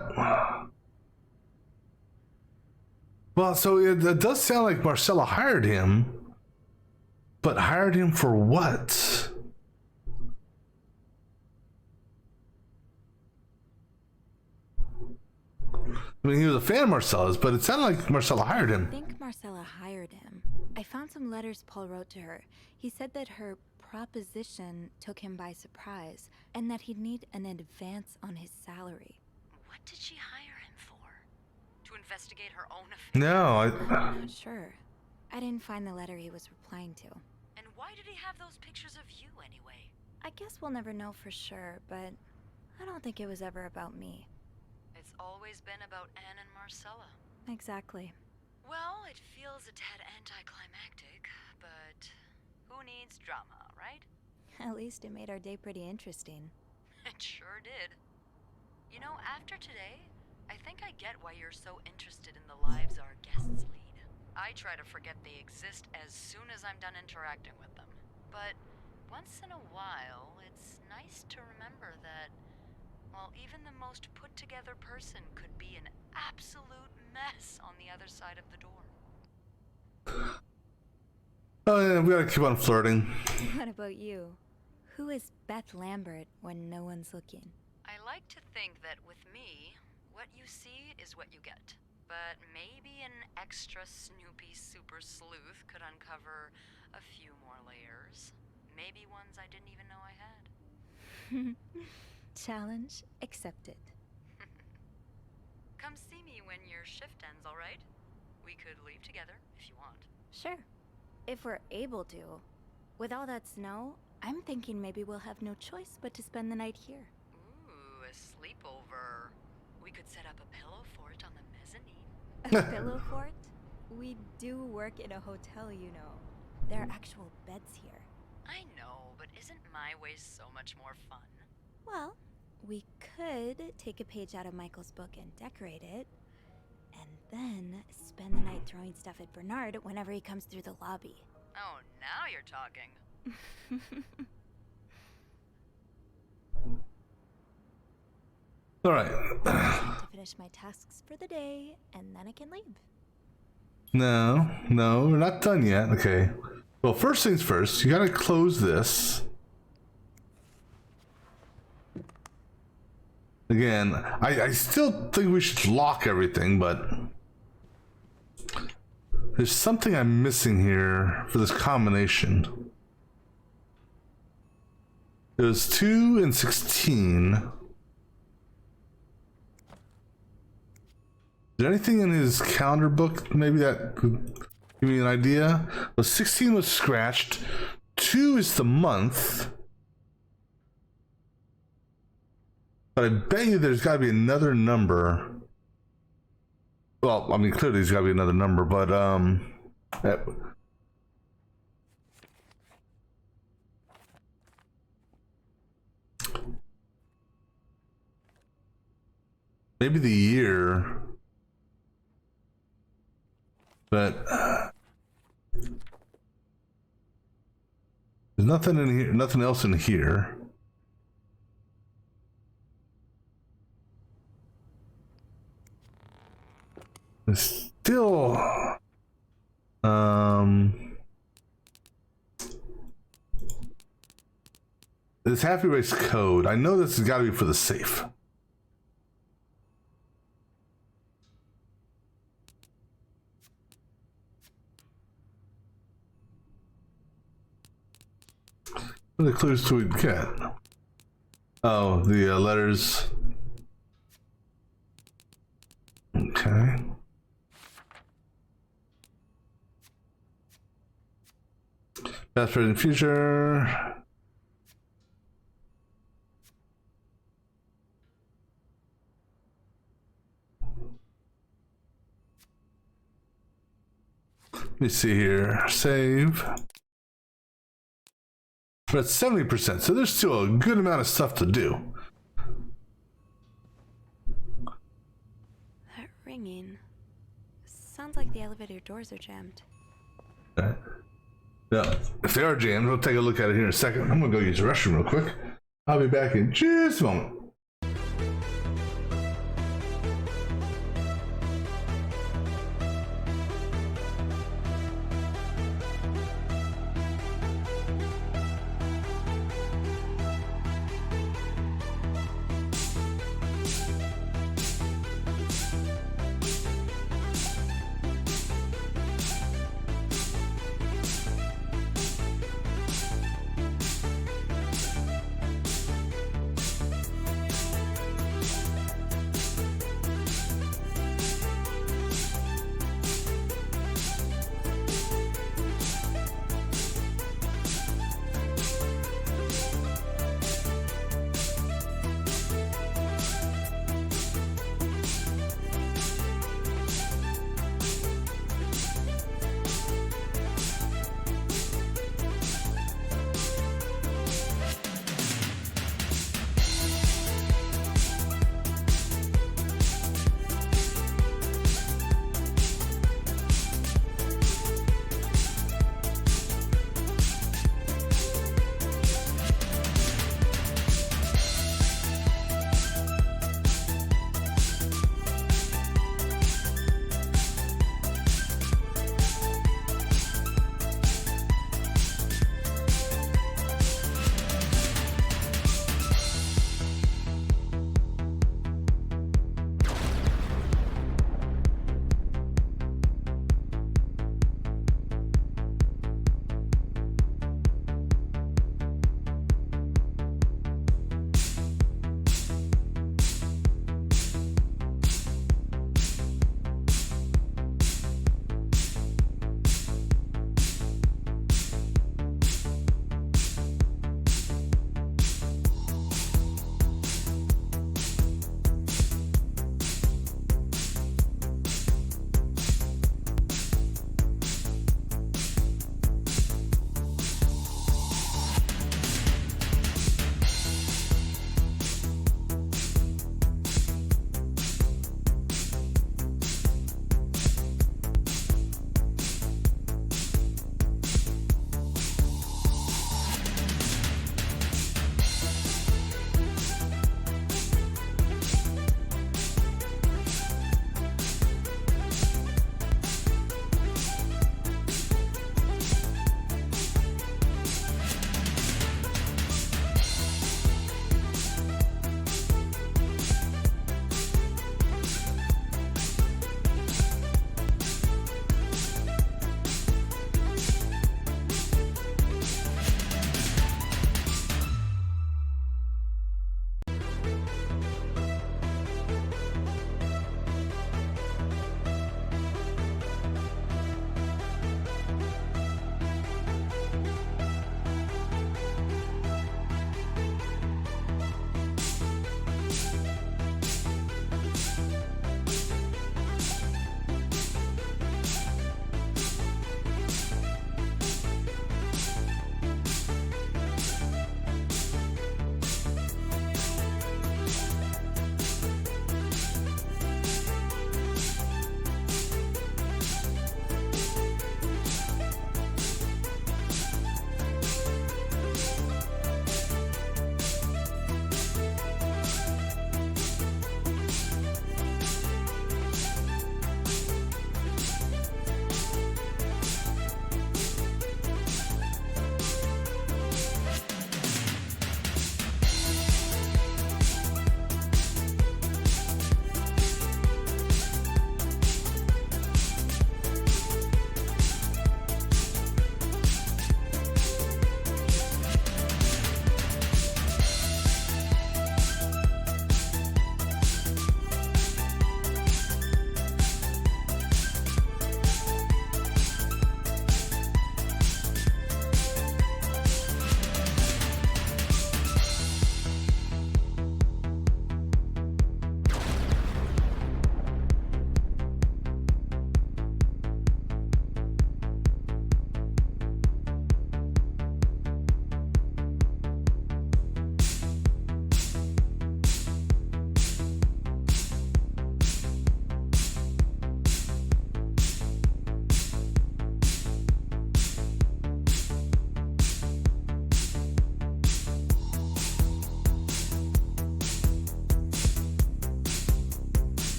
Well, so it does sound like Marcella hired him, but hired him for what? I mean, he was a fan of Marcella's, but it sounded like Marcella hired I him. think Marcella hired him. I found some letters Paul wrote to her. He said that her proposition took him by surprise, and that he'd need an advance on his salary. What did she hire him for? To investigate her own affairs? No, I'm not sure. I didn't find the letter he was replying to. And why did he have those pictures of you anyway? I guess we'll never know for sure, but I don't think it was ever about me. It's always been about Anne and Marcella. Exactly. Well, it feels a tad anticlimactic, but who needs drama, right? At least it made our day pretty interesting. It sure did. You know, after today, I think I get why you're so interested in the lives our guests lead. I try to forget they exist as soon as I'm done interacting with them. But once in a while, it's nice to remember that, well, even the most put-together person could be an absolute mess on the other side of the door. oh yeah, we gotta keep on flirting. What about you? Who is Beth Lambert when no one's looking? I like to think that with me, what you see is what you get. But maybe an extra Snoopy super sleuth could uncover a few more layers. Maybe ones I didn't even know I had. Challenge accepted. Come see me when your shift ends, all right? We could leave together if you want. Sure. If we're able to. With all that snow, I'm thinking maybe we'll have no choice but to spend the night here. Ooh, a sleepover. We could set up a pillow fort on the mezzanine. A pillow fort? We do work in a hotel, you know. There are actual beds here. I know, but isn't my way so much more fun? Well, we could take a page out of Michael's book and decorate it, and then spend the night throwing stuff at Bernard whenever he comes through the lobby. Oh, now you're talking. All right. To finish my tasks for the day, and then I can leave. No, we're not done yet. Okay. Well, first things first, you gotta close this. Again, I still think we should lock everything, but there's something I'm missing here for this combination. It was 2 and 16. Is there anything in his calendar book maybe that could give me an idea? Well, 16 was scratched. 2 is the month. But I bet you there's got to be another number. Well, I mean, clearly there's got to be another number, but maybe the year. But There's nothing in here, nothing else in here. There's still this Happy Race code. I know this has got to be for the safe. What are the clues do we get? Oh, the letters. Okay. Past, present, future. Let me see here. Save. We're at 70%, so there's still a good amount of stuff to do. That ringing. Sounds like the elevator doors are jammed. Okay. Yeah, if they are jammed, we'll take a look at it here in a second. I'm gonna go use the restroom real quick. I'll be back in just a moment.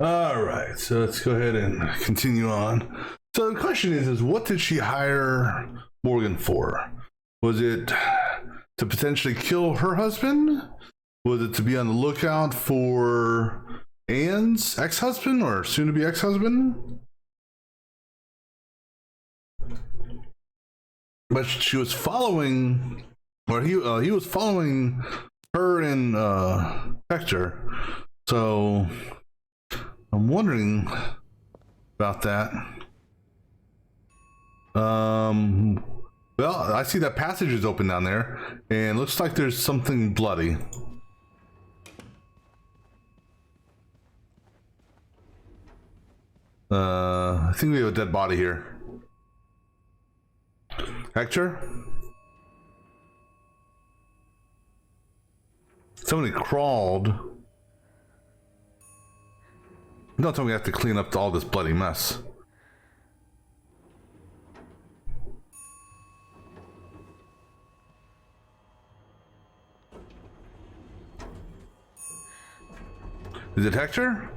All right, so let's go ahead and continue on. So the question is what did she hire Morgan for? Was it to potentially kill her husband? Was it to be on the lookout for Anne's ex-husband or soon-to-be ex-husband? But she was following, or he was following her and Hector. So I'm wondering about that. Well, I see that passage is open down there, and looks like there's something bloody. I think we have a dead body here. Hector? Somebody crawled. Don't tell me we have to clean up all this bloody mess. Is it Hector?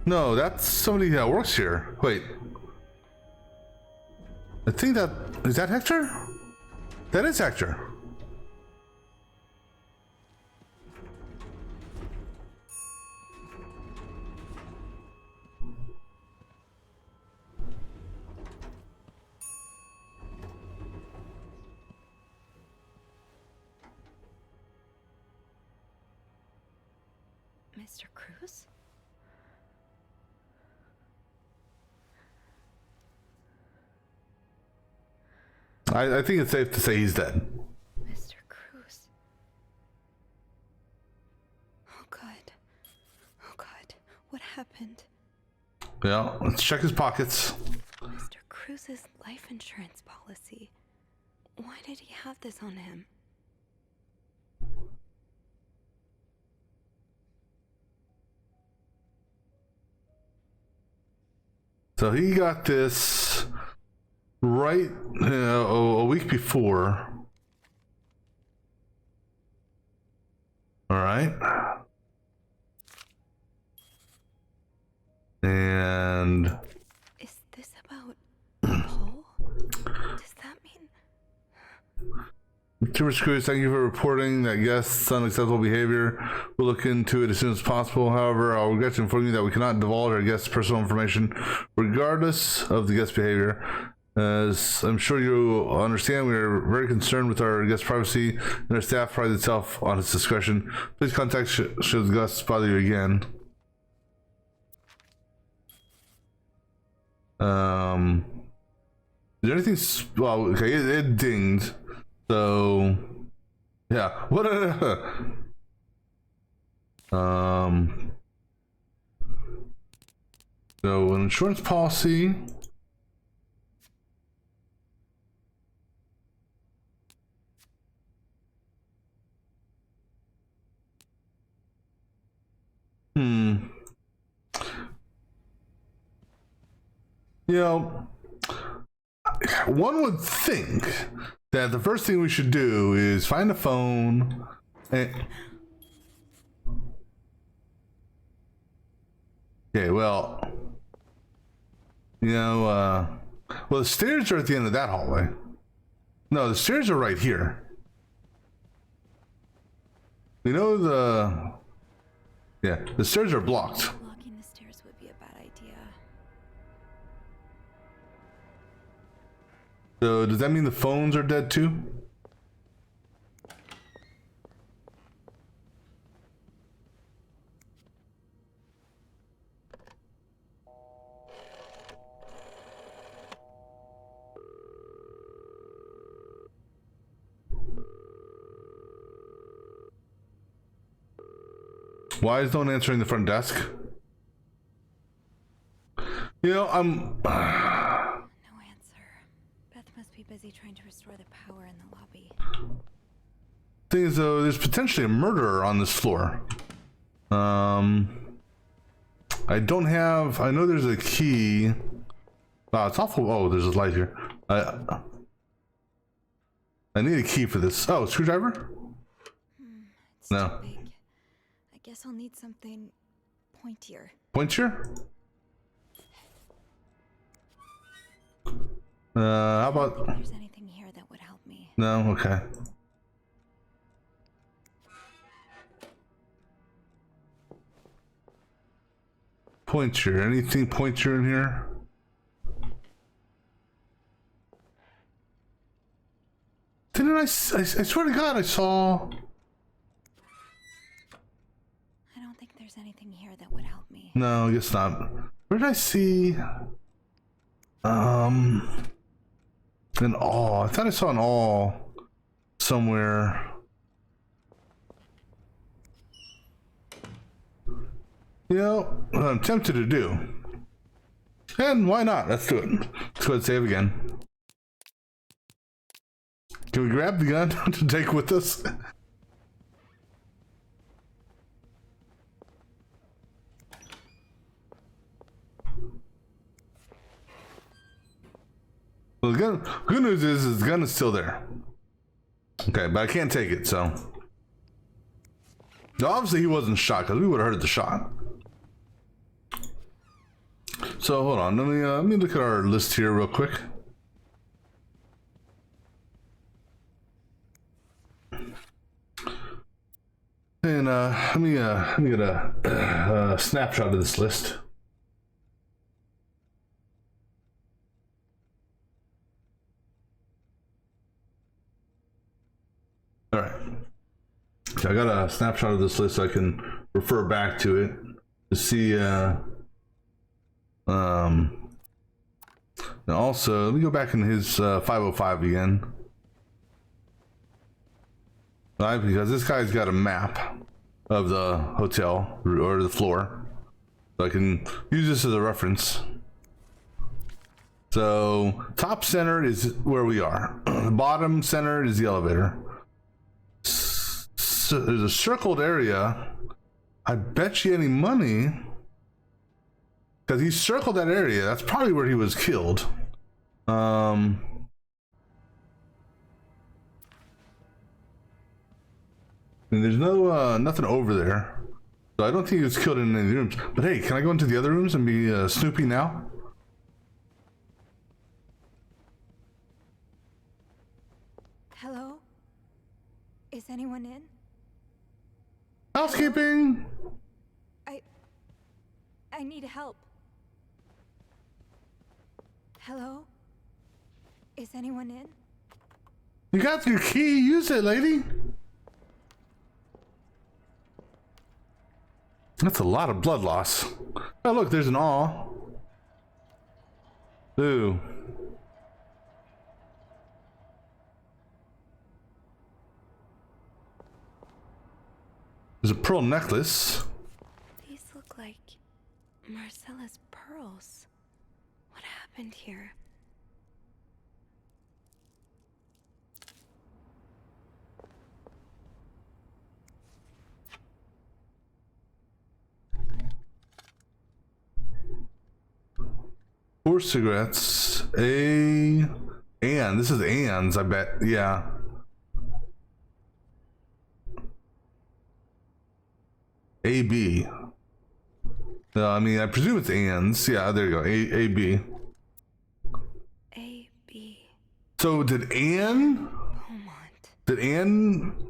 No, that's somebody that works here. Wait. I think that... Is that Hector? That is Hector. Mr. Cruz? I think it's safe to say he's dead. Mr. Cruz. Oh God. Oh God. What happened? Yeah, let's check his pockets. Mr. Cruz's life insurance policy. Why did he have this on him? So he got this right a week before. All right. And Is this about Paul? Does that mean... Timber Screws, thank you for reporting that guests' unacceptable behavior. We'll look into it as soon as possible. However, I'll regret to inform you that we cannot divulge our guests' personal information regardless of the guest behavior. As I'm sure you understand, we are very concerned with our guest privacy, and our staff prides itself on its discretion. Please contact should the guests bother you again. Is there anything? Well, okay, it dinged. So, yeah. What? So an insurance policy. You know, one would think that the first thing we should do is find a phone and... Okay, well, you know, well, the stairs are at the end of that hallway. No, the stairs are right here. You know, the stairs are blocked. Locking the stairs would be a bad idea. So does that mean the phones are dead too? Why is no one answering the front desk? You know, I'm... No answer. Beth must be busy trying to restore the power in the lobby. Thing is, though, there's potentially a murderer on this floor. I don't have... I know there's a key. Wow, it's awful. Oh, there's a light here. I need a key for this. Oh, screwdriver? It It's No. too big. I guess I'll need something pointier. Pointer? How I don't about... think there's anything here that would help me. No? Okay. Pointer. Anything pointer in here? Didn't I swear to God, I saw... I don't think there's anything here that would help me. No, I guess not. Where did I see... An awl. I thought I saw an awl somewhere. You know, what I'm tempted to do. And why not? Let's do it. Let's go ahead and save again. Can we grab the gun to take with us? Well, the gun, good news is the gun is still there. Okay, but I can't take it, so. Now, obviously he wasn't shot, because we would have heard the shot. So hold on, let me look at our list here real quick. And let me get a snapshot of this list. All right. So I got a snapshot of this list so I can refer back to it to see. Now also, let me go back in his 505 again. Right, because this guy's got a map of the hotel or the floor, so I can use this as a reference. So top center is where we are. Bottom center is the elevator. So there's a circled area. I bet you any money, because he circled that area. That's probably where he was killed. And there's no nothing over there, so I don't think he was killed in any of the rooms. But hey, can I go into the other rooms and be Snoopy now? Hello? Is anyone in? Housekeeping. I need help. Hello? Is anyone in? You got your key. Use it, lady. That's a lot of blood loss. Oh, look, there's an awl. Ooh. There's a pearl necklace. These look like Marcella's pearls. What happened here? Four cigarettes. Anne. This is Anne's, I bet. Yeah. AB. No, I mean, I presume it's Anne's. Yeah, there you go. AB. A, B, So did Anne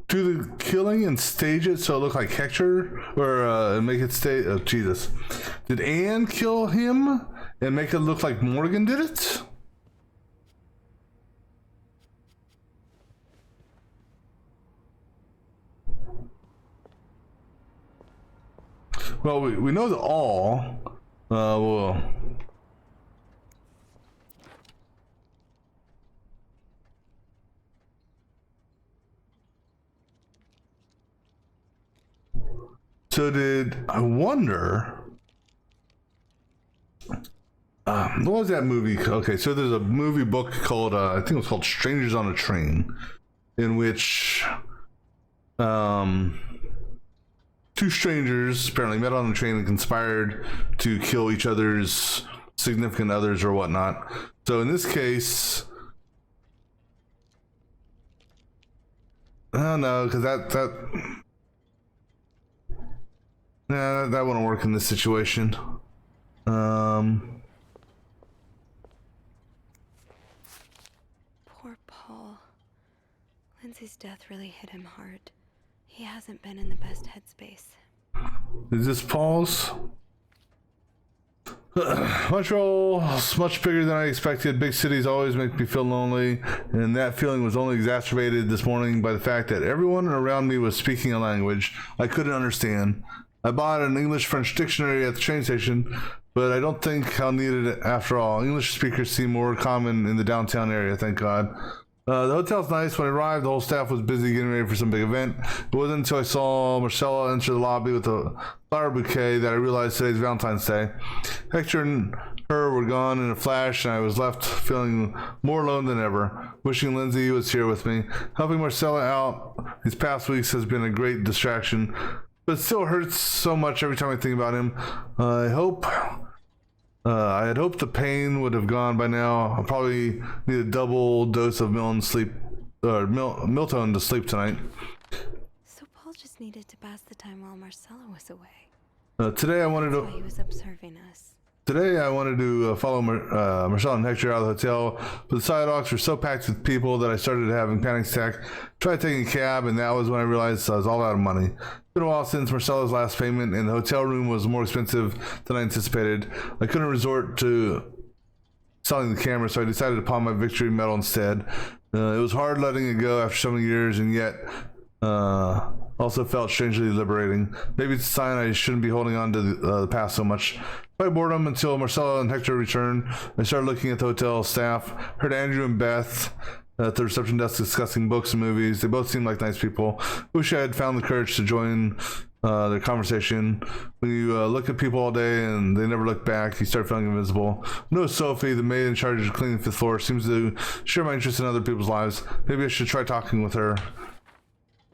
do the killing and stage it so it looked like Hector? Or make it stay... Oh, Jesus. Did Anne kill him and make it look like Morgan did it? Well, we know the all. Well... So I wonder, what was that movie? Okay, so there's a movie book called, I think it was called Strangers on a Train, in which two strangers apparently met on a train and conspired to kill each other's significant others or whatnot. So in this case, I don't know, because that Nah, that wouldn't work in this situation. Poor Paul. Lindsay's death really hit him hard. He hasn't been in the best headspace. Is this Paul's? Montreal's much bigger than I expected. Big cities always make me feel lonely, and that feeling was only exacerbated this morning by the fact that everyone around me was speaking a language I couldn't understand. I bought an English-French dictionary at the train station, but I don't think I'll need it after all. English speakers seem more common in the downtown area, thank God. The hotel's nice. When I arrived, the whole staff was busy getting ready for some big event. It wasn't until I saw Marcella enter the lobby with a flower bouquet that I realized today's Valentine's Day. Hector and her were gone in a flash, and I was left feeling more alone than ever, wishing Lindsay was here with me. Helping Marcella out these past weeks has been a great distraction, but it still hurts so much every time I think about him. I had hoped the pain would have gone by now. I'll probably need a double dose of Milton to sleep tonight. So Paul just needed to pass the time while Marcella was away. Today I wanted That's why he was observing us. to follow Marcella and Hector out of the hotel, but the sidewalks were so packed with people that I started having panic attack. Tried taking a cab, and that was when I realized I was all out of money. It's been a while since Marcella's last payment, and the hotel room was more expensive than I anticipated. I couldn't resort to selling the camera, so I decided to pawn my victory medal instead. It was hard letting it go after so many years, and yet also felt strangely liberating. Maybe it's a sign I shouldn't be holding on to the past so much. By boredom until Marcella and Hector returned, I started looking at the hotel staff, heard Andrew and Beth at the reception desk discussing books and movies. They both seemed like nice people. Wish I had found the courage to join their conversation. When you look at people all day and they never look back, you start feeling invisible. No, Sophie, the maid in charge of cleaning the fifth floor, seems to share my interest in other people's lives. Maybe I should try talking with her.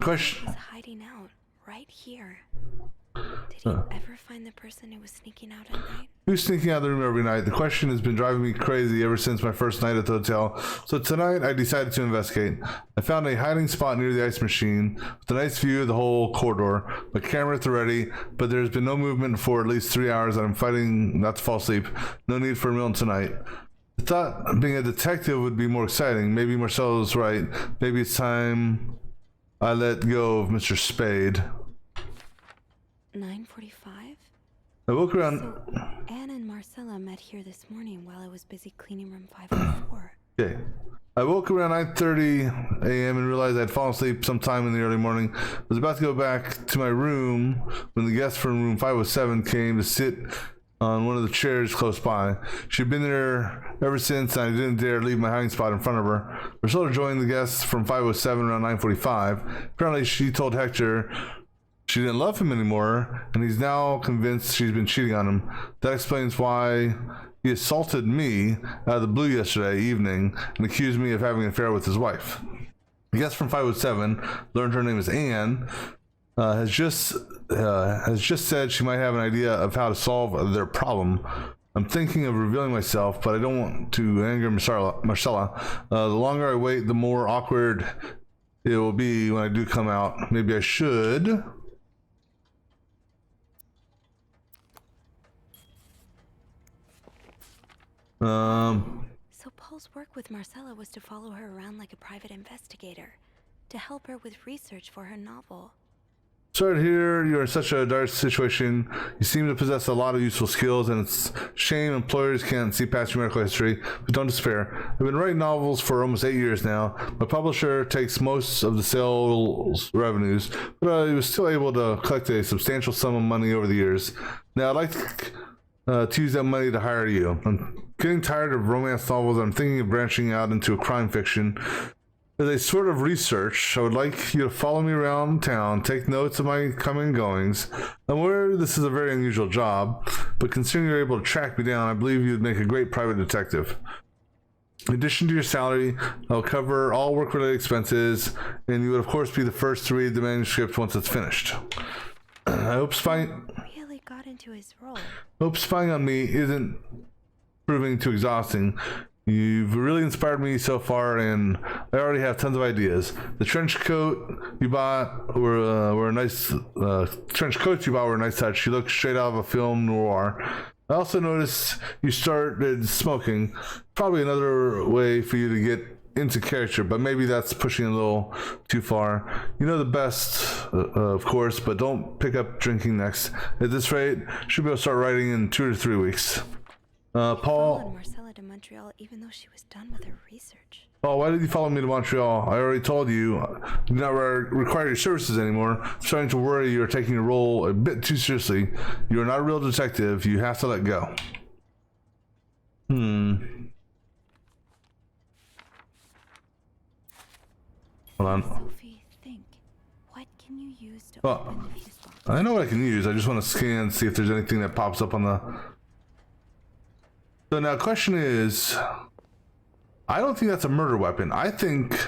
Question. He's hiding out right here. Did he ever find the person who was sneaking out at night? Who's sneaking out of the room every night? The question has been driving me crazy ever since my first night at the hotel. So tonight I decided to investigate. I found a hiding spot near the ice machine with a nice view of the whole corridor. My camera at the ready, but there's been no movement for at least 3 hours and I'm fighting not to fall asleep. No need for a meal tonight. I thought being a detective would be more exciting. Maybe Marcelo's right. Maybe it's time I let go of Mr. Spade. 9:45? I woke around... So, Anne and Marcella met here this morning while I was busy cleaning room 504. Okay. I woke around 9:30 a.m. and realized I'd fallen asleep sometime in the early morning. I was about to go back to my room when the guest from room 507 came to sit on one of the chairs close by. She'd been there ever since, and I didn't dare leave my hiding spot in front of her. Marcella joined the guests from 507 around 9:45. Apparently, she told Hector she didn't love him anymore, and he's now convinced she's been cheating on him. That explains why he assaulted me out of the blue yesterday evening and accused me of having an affair with his wife. The guest from 507 learned her name is Anne. Has just said she might have an idea of how to solve their problem. I'm thinking of revealing myself, but I don't want to anger Marcella. The longer I wait, the more awkward it will be when I do come out. Maybe I should. So Paul's work with Marcella was to follow her around like a private investigator, to help her with research for her novel. Sorry to hear you're in such a dire situation. You seem to possess a lot of useful skills, and it's a shame employers can't see past your medical history, but don't despair. I've been writing novels for almost 8 years now. My publisher takes most of the sales revenues, but I was still able to collect a substantial sum of money over the years. Now I'd like to use that money to hire you. I'm getting tired of romance novels. I'm thinking of branching out into a crime fiction. As a sort of research, I would like you to follow me around town, take notes of my coming and goings. I'm aware this is a very unusual job, but considering you're able to track me down, I believe you'd make a great private detective. In addition to your salary, I'll cover all work-related expenses, and you would of course be the first to read the manuscript once it's finished. I hope spying Got into his role. on me isn't proving too exhausting. You've really inspired me so far, and I already have tons of ideas. The trench coat you bought were a nice trench coats you bought were a nice touch. You look straight out of a film noir. I also noticed you started smoking. Probably another way for you to get into character, but maybe that's pushing a little too far. You know the best, of course, but don't pick up drinking next. At this rate, should be able to start writing in 2 to 3 weeks. Followed Paul, Marcella to Montreal even though she was done with her research. Paul, why did you follow me to Montreal? I already told you, I do not require your services anymore. I'm starting to worry you're taking your role a bit too seriously. You are not a real detective. You have to let go. Hold on. Sophie, think. What can you use to Well, open the fuse box? I know what I can use. I just want to scan, see if there's anything that pops up on the... So now question is, I don't think that's a murder weapon. I think...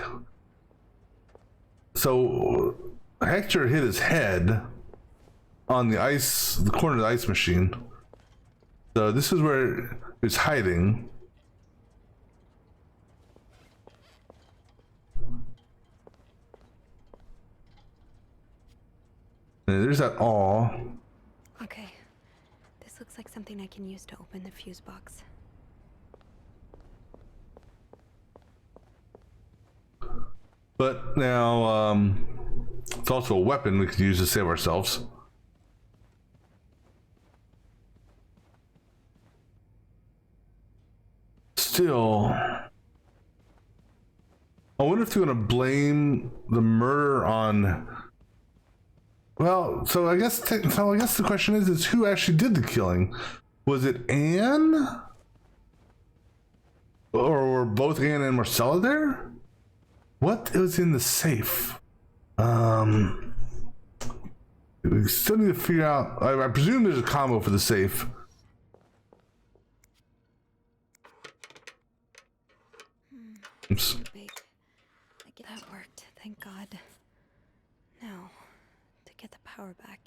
So Hector hit his head on the ice, the corner of the ice machine. So this is where it's hiding. And there's that awl. Okay. This looks like something I can use to open the fuse box. But now, it's also a weapon we could use to save ourselves. Still, I wonder if they're gonna blame the murder on. Well, so I guess the question is who actually did the killing? Was it Anne? Or were both Anne and Marcella there? What was in the safe? We still need to figure out. I presume there's a combo for the safe. Oops. Wait. That worked, thank God. Now, to get the power back.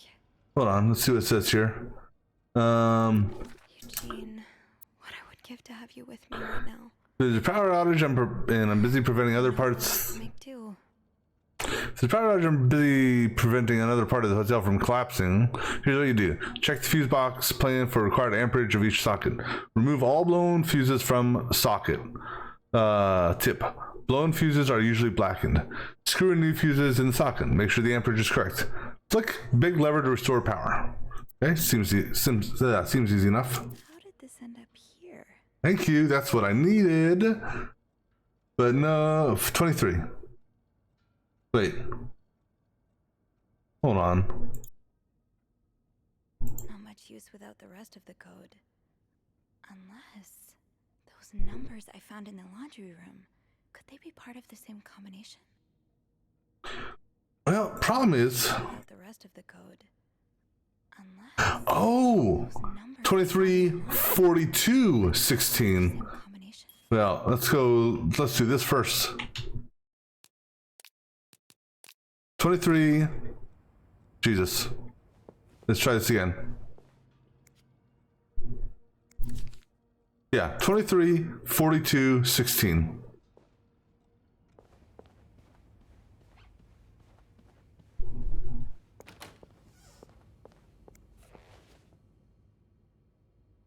Hold on, let's see what it says here. Eugene, what I would give to have you with me right now. There's a power outage, and I'm busy preventing other parts. Make do. There's a power outage, I'm busy preventing another part of the hotel from collapsing. Here's what you do. Check the fuse box, plan for required amperage of each socket. Remove all blown fuses from socket. Tip. Blown fuses are usually blackened. Screw in new fuses in the socket. Make sure the amperage is correct. Flick big lever to restore power. Okay, seems easy enough. How did this end up here? Thank you. That's what I needed. But no, 23. Wait. Hold on. Not much use without the rest of the code. Unless those numbers I found in the laundry room, could they be part of the same combination? Well, problem is, Without the rest of the code. Unless oh, those numbers 23, 42, 16. same combination. Well, let's do this first. 23, Jesus. Let's try this again. Yeah, 23, 42, 16.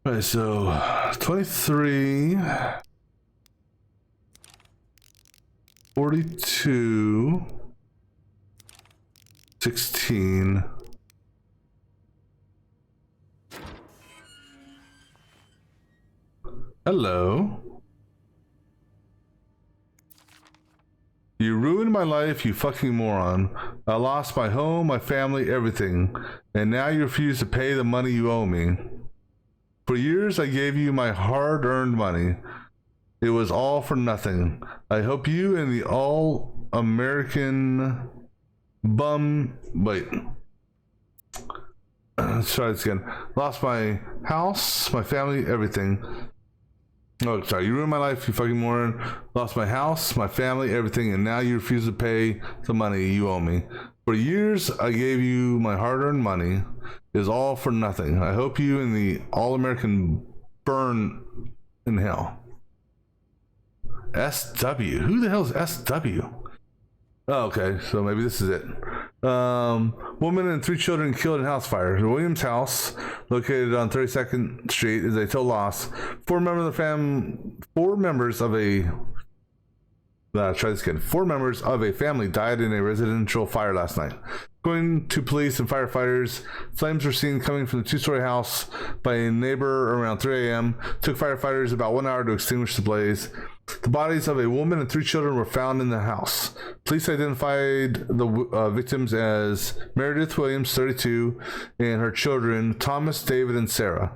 All right, so 23, 42, 16. Hello. You ruined my life, you fucking moron. I lost my home, my family, everything. And now you refuse to pay the money you owe me. For years I gave you my hard-earned money. It was all for nothing. I hope you and the all-American bum... Wait. Let's try this again. Lost my house, my family, everything. Oh, sorry. You ruined my life, you fucking moron. Lost my house, my family, everything, and now you refuse to pay the money you owe me. For years, I gave you my hard-earned money. It was all for nothing. I hope you and the all-American burn in hell. SW. Who the hell is SW? Oh, okay, so maybe this is it. Woman and 3 children killed in house fire. The Williams house, located on 32nd Street, is a total loss. 4 members of a family died in a residential fire last night. According to police and firefighters, flames were seen coming from the 2-story house by a neighbor around 3 a.m. Took firefighters about 1 hour to extinguish the blaze. The bodies of a woman and 3 children were found in the house. Police identified the victims as Meredith Williams, 32, and her children, Thomas, David, and Sarah.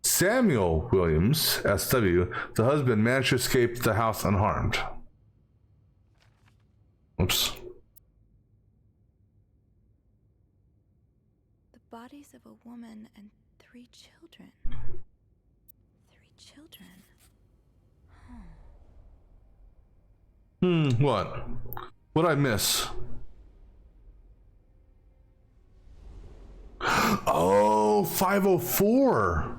Samuel Williams, SW, the husband, managed to escape the house unharmed. Oops. The bodies of a woman and 3 children. 3 children. What? What'd I miss? Oh, 504.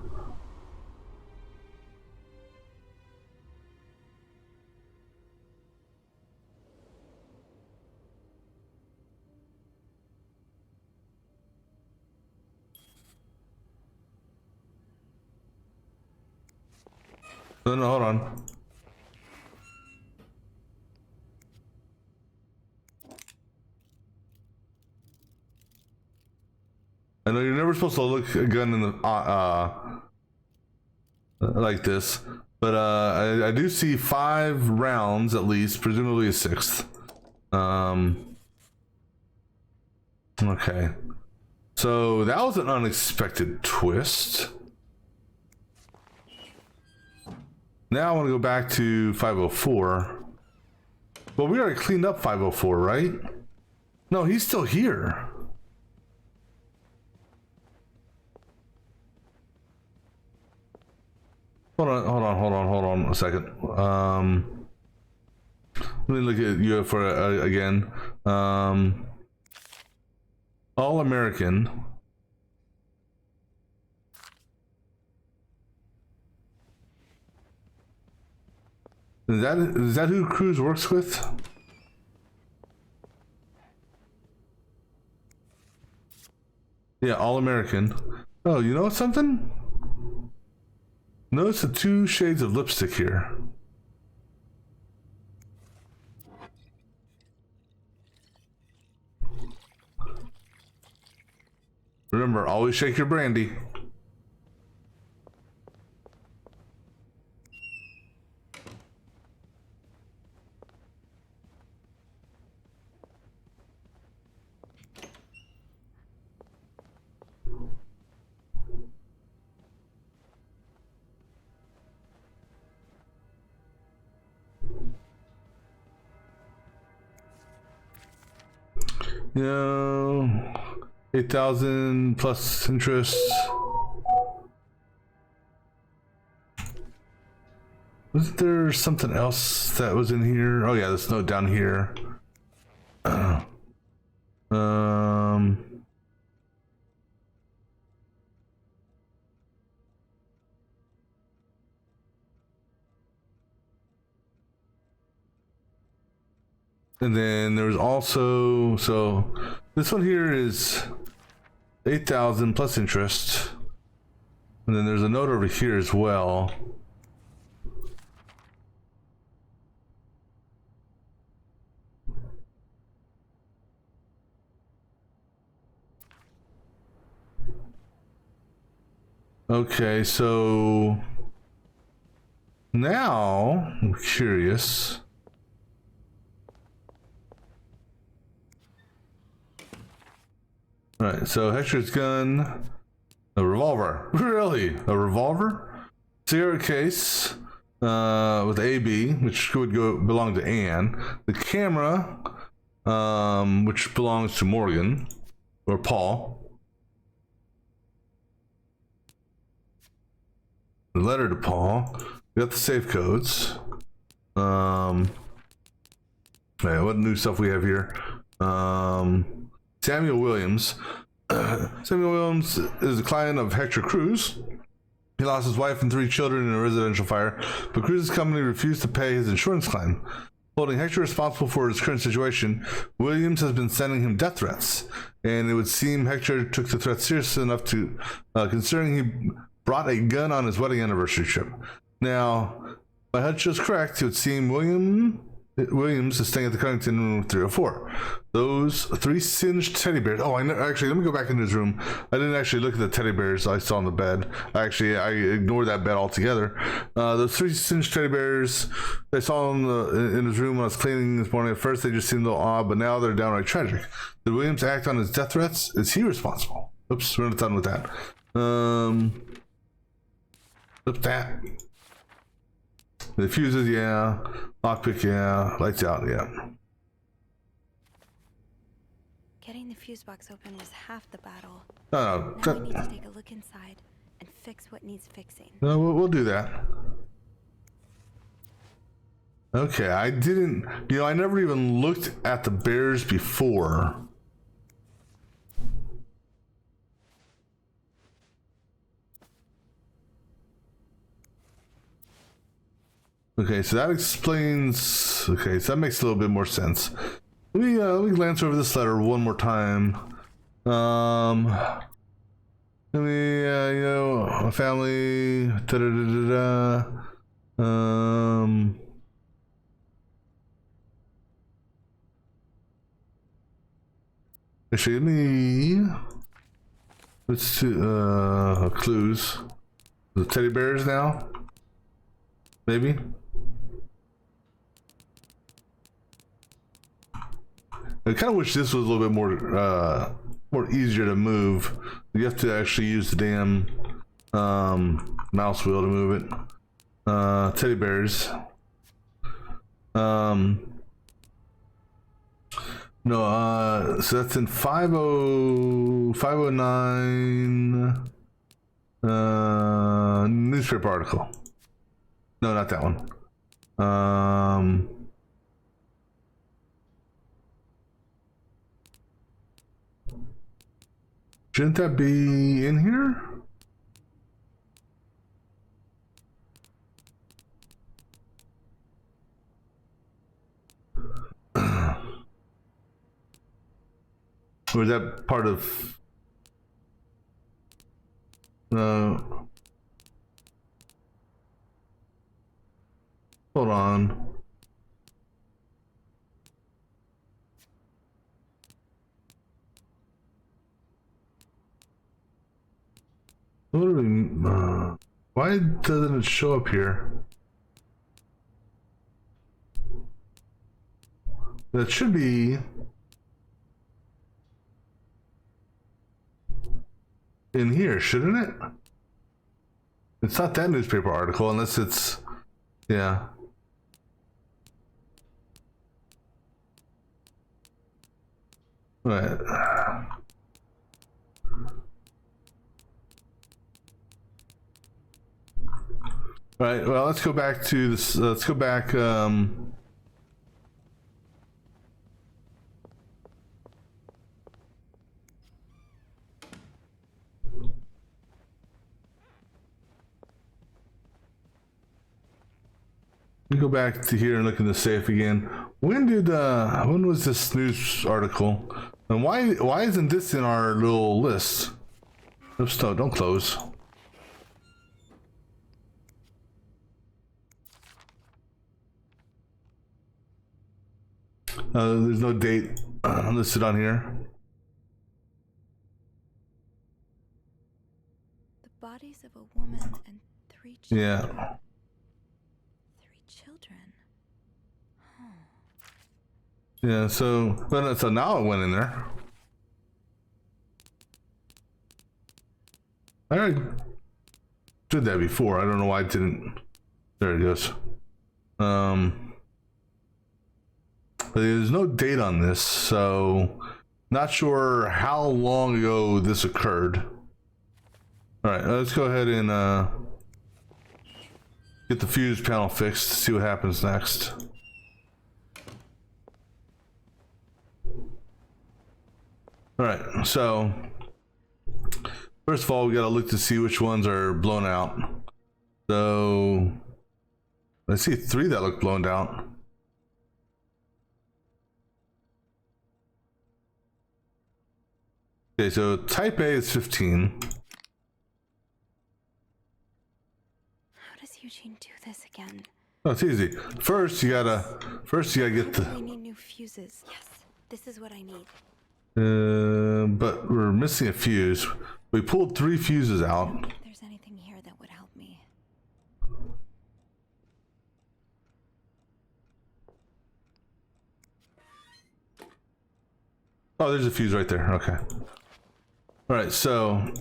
No, hold on. I know you're never supposed to look a gun in the like this, but I do see 5 rounds at least, presumably a 6th. Okay, so that was an unexpected twist. Now I want to go back to 504. Well, we already cleaned up 504, right? No, he's still here. Hold on a second. Let me look at you for again. All American. Is that who Cruz works with? Yeah, All American. Oh, you know something? Notice the 2 shades of lipstick here. Remember, always shake your brandy. No, 8,000 plus interest. Wasn't there something else that was in here? Oh yeah, this note down here. And then there's also, so this one here is 8,000 plus interest. And then there's a note over here as well. Okay, so now I'm curious. All right, so Hector's gun, a revolver. Really? A revolver? Cigarette case with AB, which would belong to Anne. The camera, which belongs to Morgan or Paul. The letter to Paul. We got the safe codes. Man, what new stuff we have here? Samuel Williams. Samuel Williams is a client of Hector Cruz. He lost his wife and 3 children in a residential fire, but Cruz's company refused to pay his insurance claim. Holding Hector responsible for his current situation, Williams has been sending him death threats, and it would seem Hector took the threat seriously enough to, considering he brought a gun on his wedding anniversary trip. Now, my hunch is correct. It would seem Williams is staying at the Connington room 304. Those 3 singed teddy bears. Oh, actually, let me go back into his room. I didn't actually look at the teddy bears I saw on the bed. I ignored that bed altogether. Those 3 singed teddy bears I saw in his room when I was cleaning this morning. At first, they just seemed a little odd, but now they're downright tragic. Did Williams act on his death threats? Is he responsible? Oops, we're not done with that. Flip that. The fuses, yeah. Lockpick, yeah. Lights out, yeah. Getting the fuse box open was half the battle. No. Now we need to take a look inside and fix what needs fixing. No, we'll do that. Okay, I didn't... I never even looked at the bears before. Okay, so that explains... Okay, so that makes a little bit more sense. Let me glance over this letter one more time. Let me, a family... Actually, let me... Let's see, clues. The teddy bears now? Maybe? I kind of wish this was a little bit more easier to move. You have to actually use the damn mouse wheel to move it. Teddy bears. No, so that's in 509 newspaper article. No, not that one. Shouldn't that be in here? Or is that part of... Hold on. What do we... why doesn't it show up here? That should be... in here, shouldn't it? It's not that newspaper article unless it's... yeah. Right. Right, well, let's go back to this, let's go back, we go back to here and look in the safe again. When was this news article? And why isn't this in our little list? Oops, no, don't close. There's no date listed on here. The bodies of a woman and 3 children. Yeah. 3 children. Yeah, so now it went in there. I already did that before. I don't know why it didn't. There it goes. But there's no date on this, so not sure how long ago this occurred. All right, let's go ahead and get the fuse panel fixed, see what happens next. All right, so first of all, we gotta look to see which ones are blown out. So I see 3 that look blown down. Okay, so type A is 15. How does Eugene do this again? Oh, it's easy. First you gotta get We the need new fuses. Yes, this is what I need. but we're missing a fuse. We pulled 3 fuses out. If there's anything here that would help me. Oh, there's a fuse right there. Okay. All right, so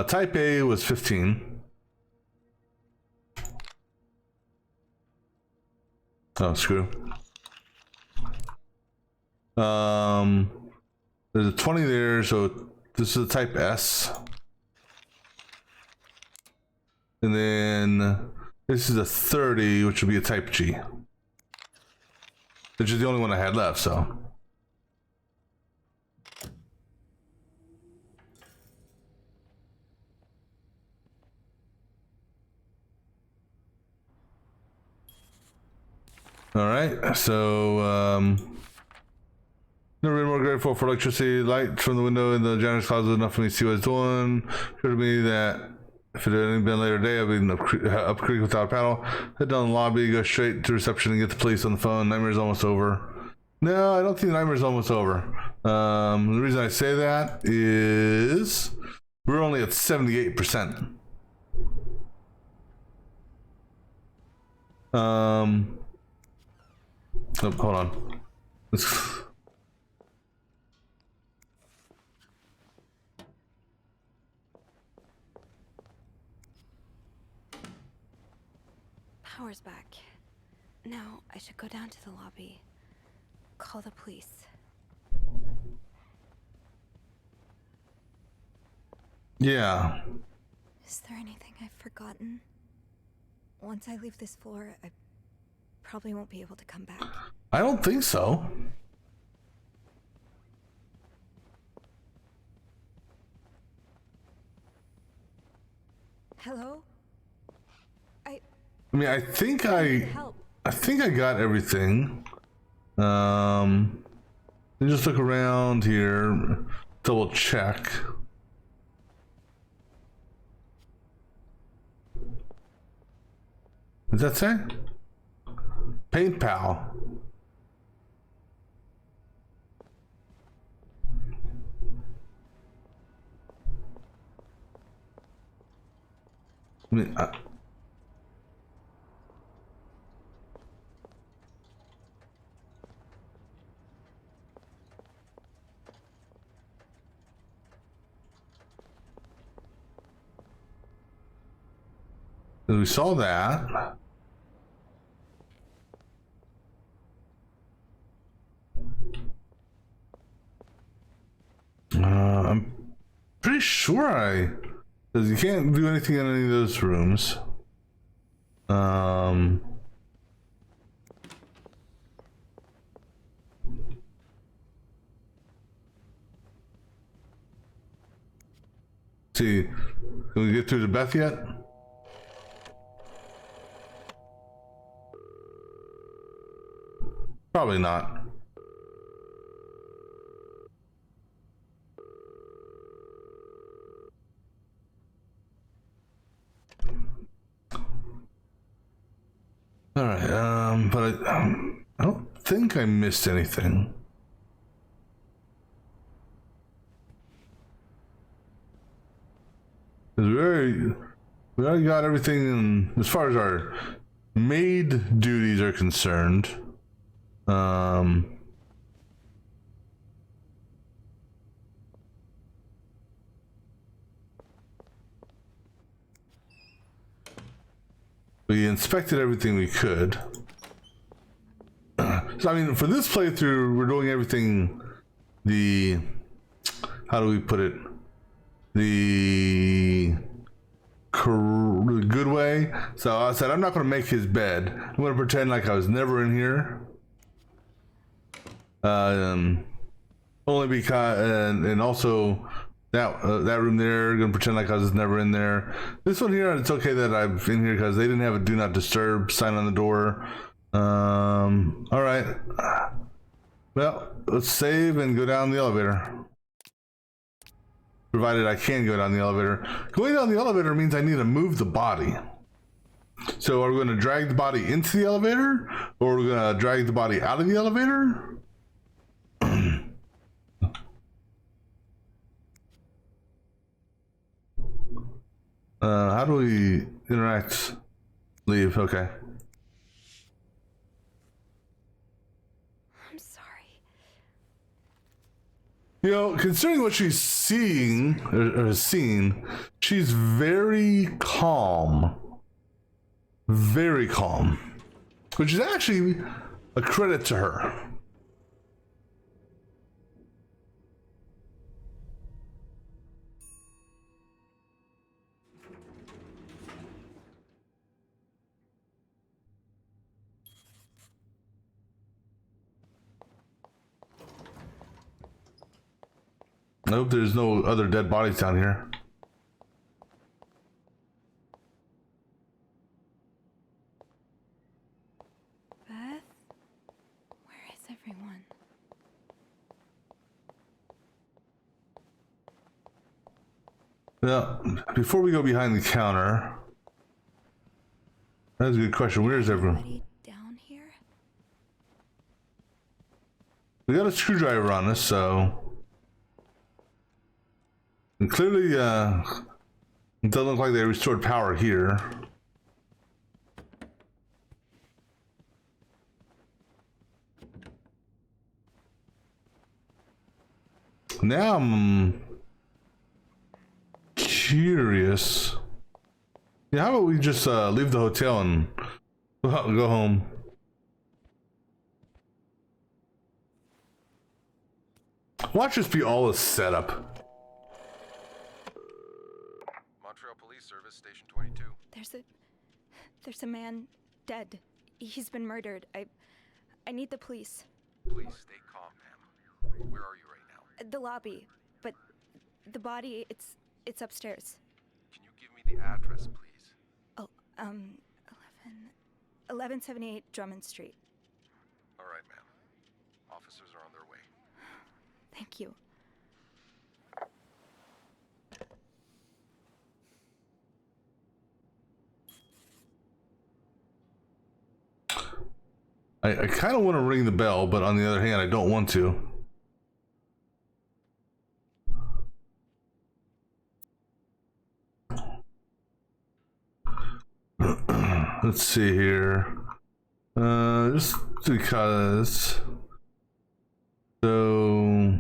type A was 15. Oh, screw. There's a 20 there, so this is a type S. And then this is a 30, which would be a type G. Which is the only one I had left, so. All right, so never been more grateful for electricity. Light from the window in the janitor's closet was enough for me to see what it's doing. Sure to me that if it had been a later day, I'd be up creek without a paddle. Head down the lobby, go straight to reception and get the police on the phone. Nightmare's almost over. No, I don't think the nightmare's almost over. The reason I say that is we're only at 78%. Oh, hold on. Power's back. Now I should go down to the lobby. Call the police. Yeah. Is there anything I've forgotten? Once I leave this floor, I probably won't be able to come back. I don't think so. Hello? I mean, I think I got everything. Let me just look around here, double check. Does that say? Paint Pal. I mean, we saw that. I'm pretty sure because you can't do anything in any of those rooms. See, can we get through to Beth yet? Probably not. All right, but I don't think I missed anything. We already got everything in, as far as our maid duties are concerned. We inspected everything we could. So I mean, for this playthrough, we're doing everything how do we put it? The good way. So I said, I'm not going to make his bed. I'm going to pretend like I was never in here. Only because, and also that room there. Gonna pretend like I was never in there. This one here, it's okay that I'm in here because they didn't have a do not disturb sign on the door. All right. Well, let's save and go down the elevator. Provided I can go down the elevator. Going down the elevator means I need to move the body. So are we going to drag the body into the elevator, or are we going to drag the body out of the elevator? How do we interact? Leave, okay. I'm sorry. You know, considering what she's seeing, or seen, she's very calm. Very calm. Which is actually a credit to her. I hope there's no other dead bodies down here. Beth? Where is everyone? Now, before we go behind the counter, that's a good question. Where is everyone? Anybody down here? We got a screwdriver on us, so. And clearly, it doesn't look like they restored power here. Now I'm curious. Yeah, how about we just leave the hotel and go home? Watch this be all a setup. Montreal Police Service, Station 22. There's a man dead. He's been murdered. I need the police. Please stay calm, ma'am. Where are you right now? The lobby, but the body, it's upstairs. Can you give me the address, please? Oh, 1178 Drummond Street. All right, ma'am. Officers are on their way. Thank you. I kind of want to ring the bell, but on the other hand, I don't want to. Let's see here. Just because. So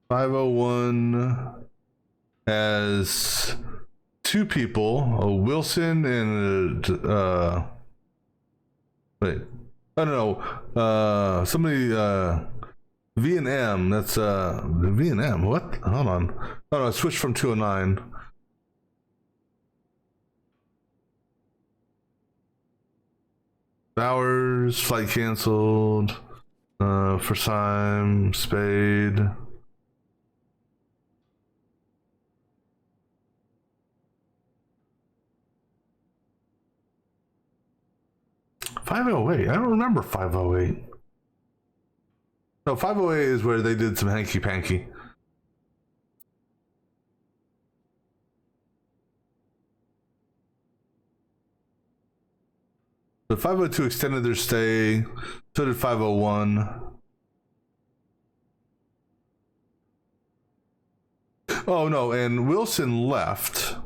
501 has two people, a Wilson and wait. I don't know. Somebody V and M. That's V and M. What? Hold on. Oh no, I switched from 209. Bowers, flight canceled. First time, Spade. .508. I don't remember 508. No, 508 is where they did some hanky panky. The 502 extended their stay. So did 501. Oh no, and Wilson left.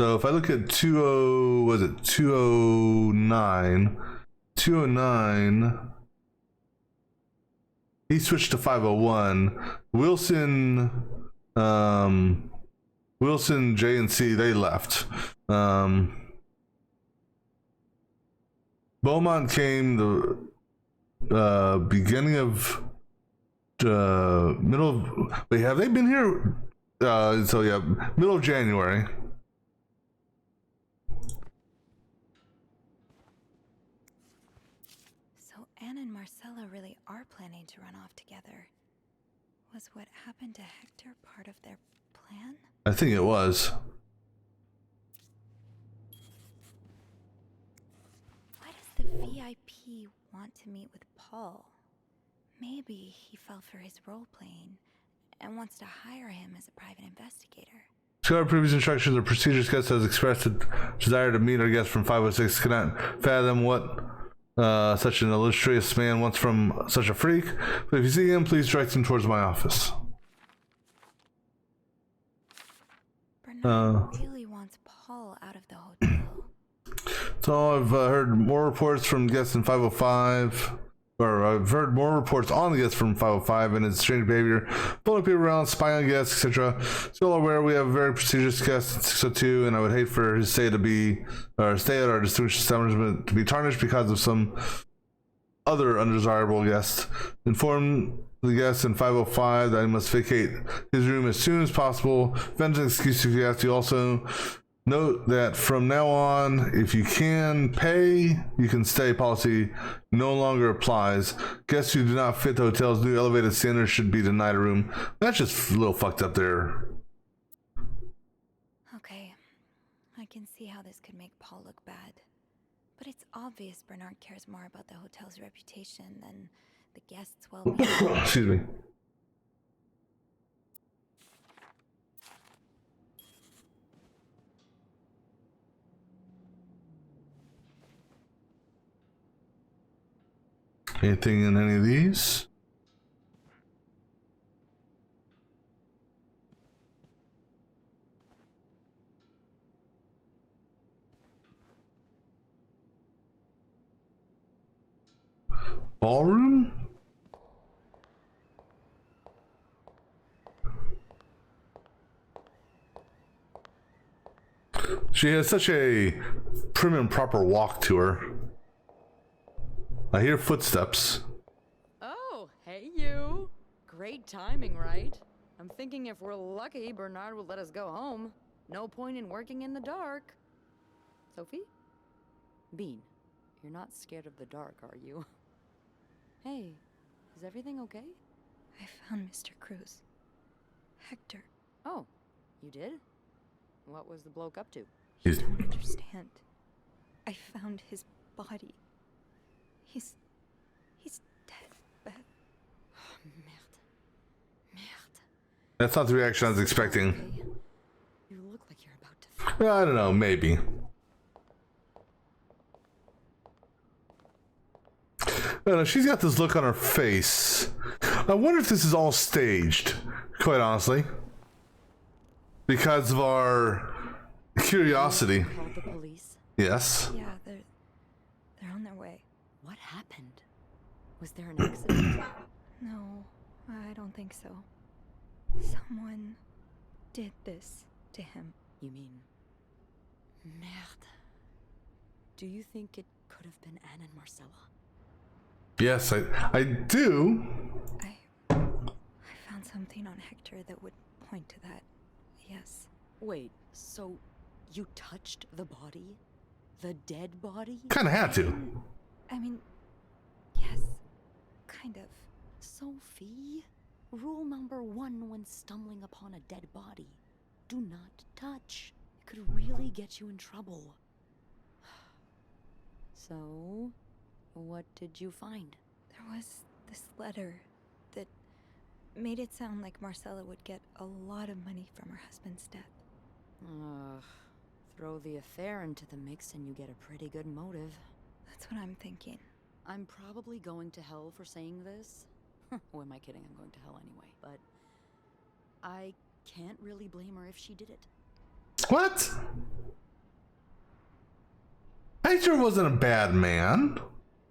So if I look at 209, 209, he switched to 501. Wilson, Wilson, J and C, they left. Beaumont came the beginning of middle of, wait, have they been here? So yeah, middle of January. So Anne and Marcella really are planning to run off together. Was what happened to Hector part of their plan? I think it was. Why does the VIP want to meet with Paul? Maybe he fell for his role playing and wants to hire him as a private investigator. To our previous instructions, the procedures guest has expressed a desire to meet our guest from 506. Cannot fathom what such an illustrious man wants from such a freak. But if you see him, please direct him towards my office. Bernard really wants Paul out of the hotel. So I've heard more reports from guests in 505. Or I've heard more reports on the guests from 505 and his strange behavior, following people around, spying on guests, etc. Still aware we have a very prestigious guest in 602, and I would hate for his stay at our distinguished establishment to be tarnished because of some other undesirable guest. Inform the guest in 505 that he must vacate his room as soon as possible. Vent an excuse if you have to. Also, note that from now on, if you can pay, you can stay policy no longer applies. Guests who do not fit the hotel's new elevated standards should be denied a room. That's just a little fucked up there. Okay, I can see how this could make Paul look bad. But it's obvious Bernard cares more about the hotel's reputation than the guests' well-being. Excuse me. Anything in any of these? Ballroom? She has such a prim and proper walk to her. I hear footsteps. Oh, hey you. Great timing, right? I'm thinking if we're lucky, Bernard will let us go home. No point in working in the dark. Sophie? Bean, you're not scared of the dark, are you? Hey, is everything okay? I found Mr. Cruz. Hector. Oh, you did? What was the bloke up to? You don't understand. I found his body. He's dead, Beth. Merde. Merde. That's not the reaction I was expecting. Okay. You look like you're about to... Well, I don't know, maybe. I don't know, she's got this look on her face. I wonder if this is all staged, quite honestly. Because of our curiosity. Called the police? Yes. Yeah, they're on their way. What happened? Was there an accident? No, I don't think so. Someone did this to him. You mean... Merde. Do you think it could have been Anne and Marcella? Yes, I do. I found something on Hector that would point to that. Yes. Wait, so you touched the body? The dead body? Kind of had to. I mean, yes, kind of. Sophie, rule number 1 when stumbling upon a dead body. Do not touch. It could really get you in trouble. So, what did you find? There was this letter that made it sound like Marcella would get a lot of money from her husband's death. Ugh. Throw the affair into the mix and you get a pretty good motive. That's what I'm thinking. I'm probably going to hell for saying this. Who am I kidding? I'm going to hell anyway. But I can't really blame her if she did it. What? Hector wasn't a bad man.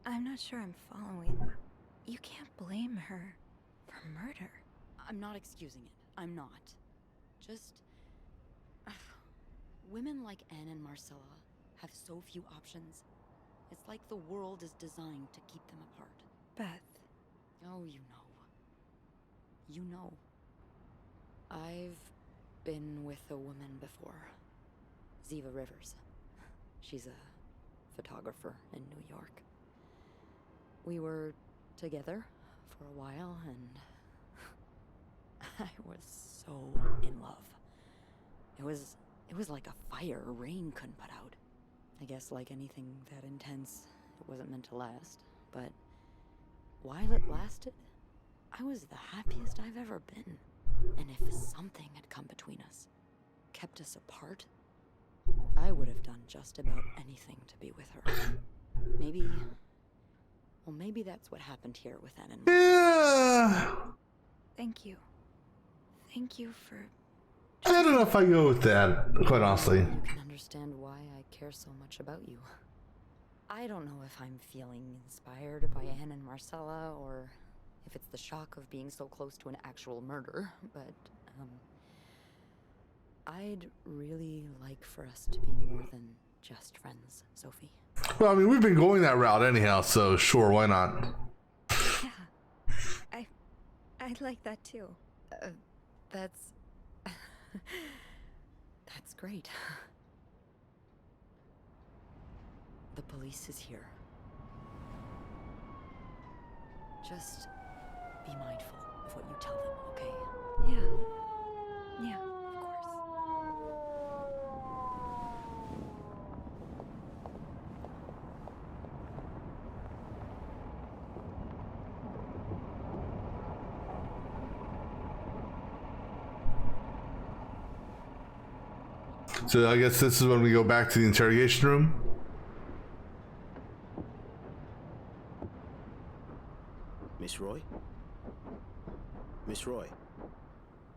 I'm not sure I'm following. You can't blame her for murder. I'm not excusing it. I'm not. Just... women like Anne and Marcella have so few options. It's like the world is designed to keep them apart. Beth. Oh, you know. You know. I've been with a woman before. Ziva Rivers. She's a photographer in New York. We were together for a while, and I was so in love. It was like a fire rain couldn't put out. I guess like anything that intense, it wasn't meant to last. But while it lasted, I was the happiest I've ever been. And if something had come between us, kept us apart, I would have done just about anything to be with her. Maybe that's what happened here with Anne and Marcella. Yeah. Thank you. Thank you for... I don't know if I go with that, quite honestly. You can understand why I care so much about you. I don't know if I'm feeling inspired by Anne and Marcella, or if it's the shock of being so close to an actual murder, but, I'd really like for us to be more than just friends, Sophie. Well, I mean, we've been going that route anyhow, so sure, why not? Yeah. I'd like that too. That's... That's great. The police is here. Just be mindful of what you tell them, okay? Yeah. Yeah, of course. So I guess this is when we go back to the interrogation room. Miss Roy? Miss Roy?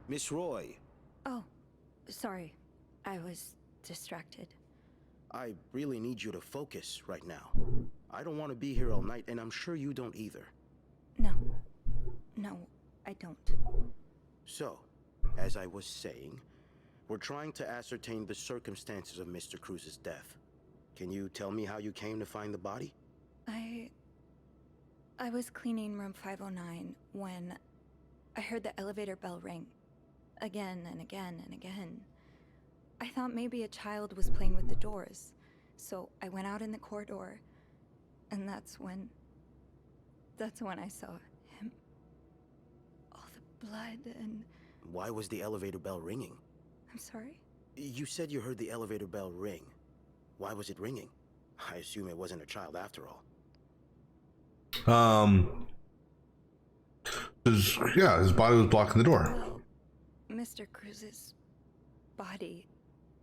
Miss Roy! Oh, sorry. I was distracted. I really need you to focus right now. I don't want to be here all night, and I'm sure you don't either. No. No, I don't. So, as I was saying, we're trying to ascertain the circumstances of Mr. Cruz's death. Can you tell me how you came to find the body? I was cleaning room 509 when I heard the elevator bell ring. Again and again and again. I thought maybe a child was playing with the doors, so I went out in the corridor, and that's when I saw him. All the blood and... Why was the elevator bell ringing? I'm sorry? You said you heard the elevator bell ring. Why was it ringing? I assume it wasn't a child after all. His body was blocking the door. Well, Mr. Cruz's body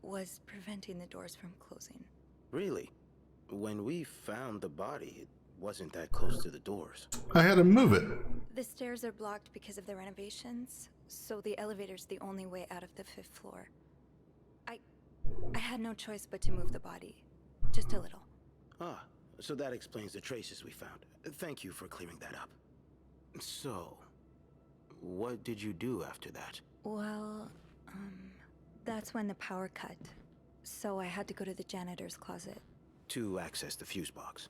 was preventing the doors from closing. Really? When we found the body, it wasn't that close to the doors. I had to move it. The stairs are blocked because of the renovations, so the elevator's the only way out of the 5th floor. I had no choice but to move the body. Just a little. Ah, so that explains the traces we found. Thank you for clearing that up. So, what did you do after that? Well, that's when the power cut. So I had to go to the janitor's closet. To access the fuse box.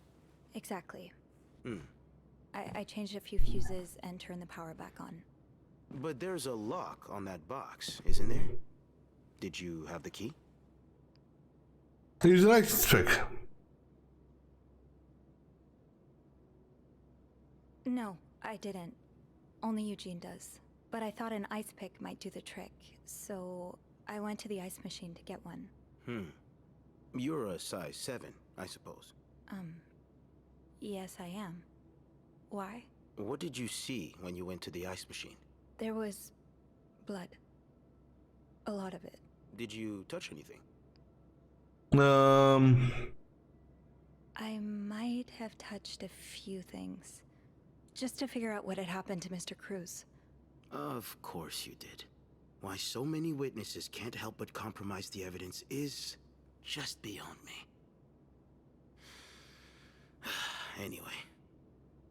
Exactly. Hmm. I changed a few fuses and turned the power back on. But there's a lock on that box, isn't there? Did you have the key? Use an ice pick. No, I didn't. Only Eugene does. But I thought an ice pick might do the trick, so I went to the ice machine to get one. You're a size 7, I suppose. Yes, I am. Why? What did you see when you went to the ice machine? There was blood. A lot of it. Did you touch anything? I might have touched a few things. Just to figure out what had happened to Mr. Cruz. Of course you did. Why so many witnesses can't help but compromise the evidence is just beyond me. Anyway,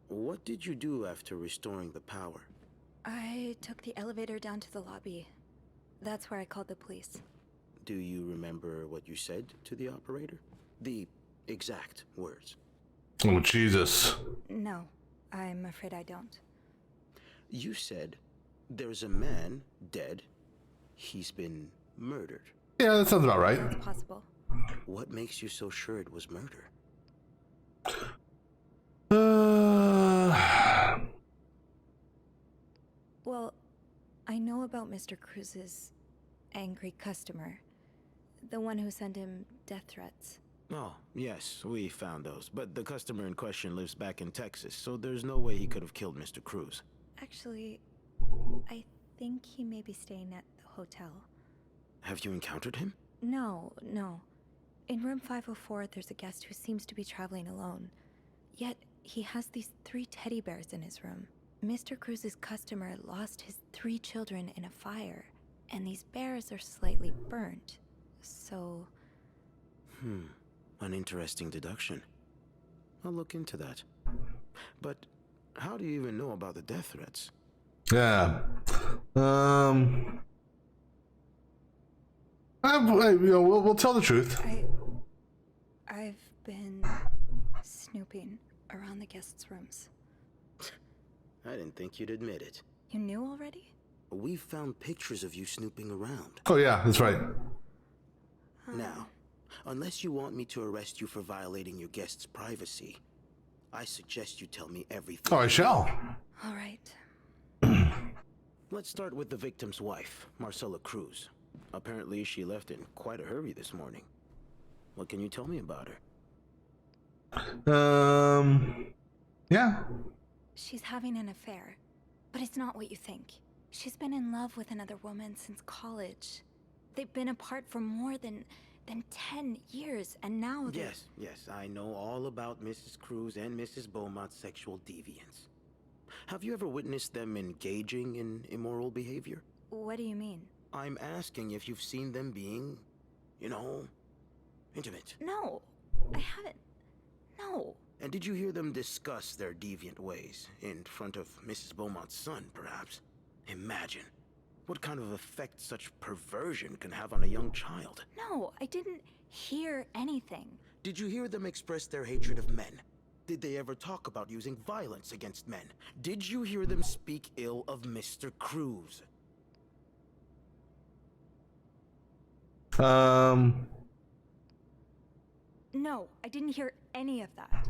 what did you do after restoring the power? I took the elevator down to the lobby. That's where I called the police. Do you remember what you said to the operator? The exact words. Oh, Jesus. No, I'm afraid I don't. You said, there's a man dead. He's been murdered. Yeah, that sounds about right. It's possible. What makes you so sure it was murder? Well, I know about Mr. Cruz's angry customer. The one who sent him death threats. Oh, yes, we found those. But the customer in question lives back in Texas, so there's no way he could have killed Mr. Cruz. Actually, I think he may be staying at the hotel. Have you encountered him? No. In room 504, there's a guest who seems to be traveling alone. Yet, he has these 3 teddy bears in his room. Mr. Cruz's customer lost his 3 children in a fire, and these bears are slightly burnt. So... An interesting deduction. I'll look into that. But how do you even know about the death threats? Yeah. We'll tell the truth. I've been snooping around the guests' rooms. I didn't think you'd admit it. You knew already? We found pictures of you snooping around. Oh yeah, that's right. Now, unless you want me to arrest you for violating your guest's privacy, I suggest you tell me everything. Oh, I shall. All right. Let's start with the victim's wife, Marcela Cruz. Apparently, she left in quite a hurry this morning. What can you tell me about her? Yeah. She's having an affair, but it's not what you think. She's been in love with another woman since college. They've been apart for more than 10 years, and now they're... Yes, I know all about Mrs. Cruz and Mrs. Beaumont's sexual deviance. Have you ever witnessed them engaging in immoral behavior? What do you mean? I'm asking if you've seen them being, intimate. No, I haven't. No. And did you hear them discuss their deviant ways in front of Mrs. Beaumont's son, perhaps? Imagine what kind of effect such perversion can have on a young child. No, I didn't hear anything. Did you hear them express their hatred of men? Did they ever talk about using violence against men? Did you hear them speak ill of Mr. Cruz? No, I didn't hear any of that.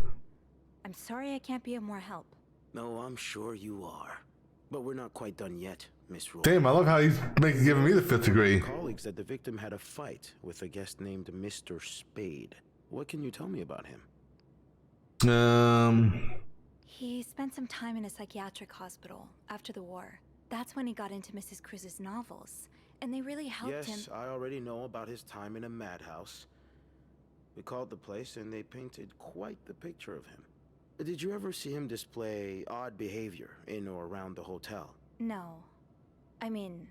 I'm sorry I can't be of more help. No, I'm sure you are. But we're not quite done yet, Miss Roy. Damn, I love how he's giving me the 5th degree. Colleagues said the victim had a fight with a guest named Mr. Spade. What can you tell me about him? He spent some time in a psychiatric hospital after the war. That's when he got into Mrs. Cruz's novels, and they really helped him. Yes, I already know about his time in a madhouse. We called the place and they painted quite the picture of him. Did you ever see him display odd behavior in or around the hotel? No. I mean,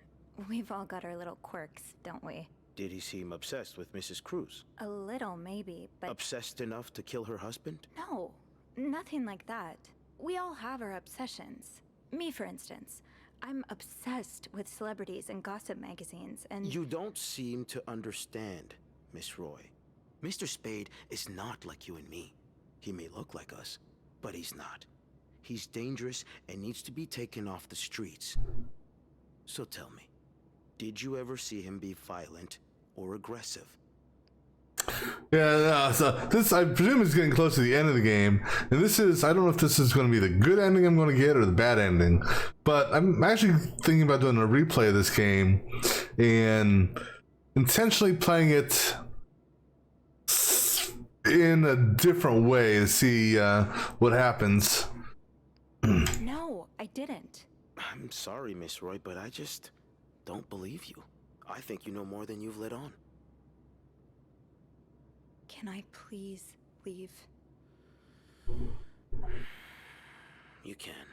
we've all got our little quirks, don't we? Did he seem obsessed with Mrs. Cruz? A little, maybe, but... Obsessed enough to kill her husband? No, nothing like that. We all have our obsessions. Me, for instance. I'm obsessed with celebrities and gossip magazines, and... You don't seem to understand, Miss Roy. Mr. Spade is not like you and me. He may look like us, but he's not. He's dangerous and needs to be taken off the streets. So tell me, did you ever see him be violent or aggressive? Yeah, so this, I presume, is getting close to the end of the game. And this is, I don't know if this is going to be the good ending I'm going to get or the bad ending. But I'm actually thinking about doing a replay of this game and intentionally playing it in a different way to see what happens. No, I didn't. I'm sorry, Miss Roy, but I just don't believe you. I think you know more than you've let on. Can I please leave? You can.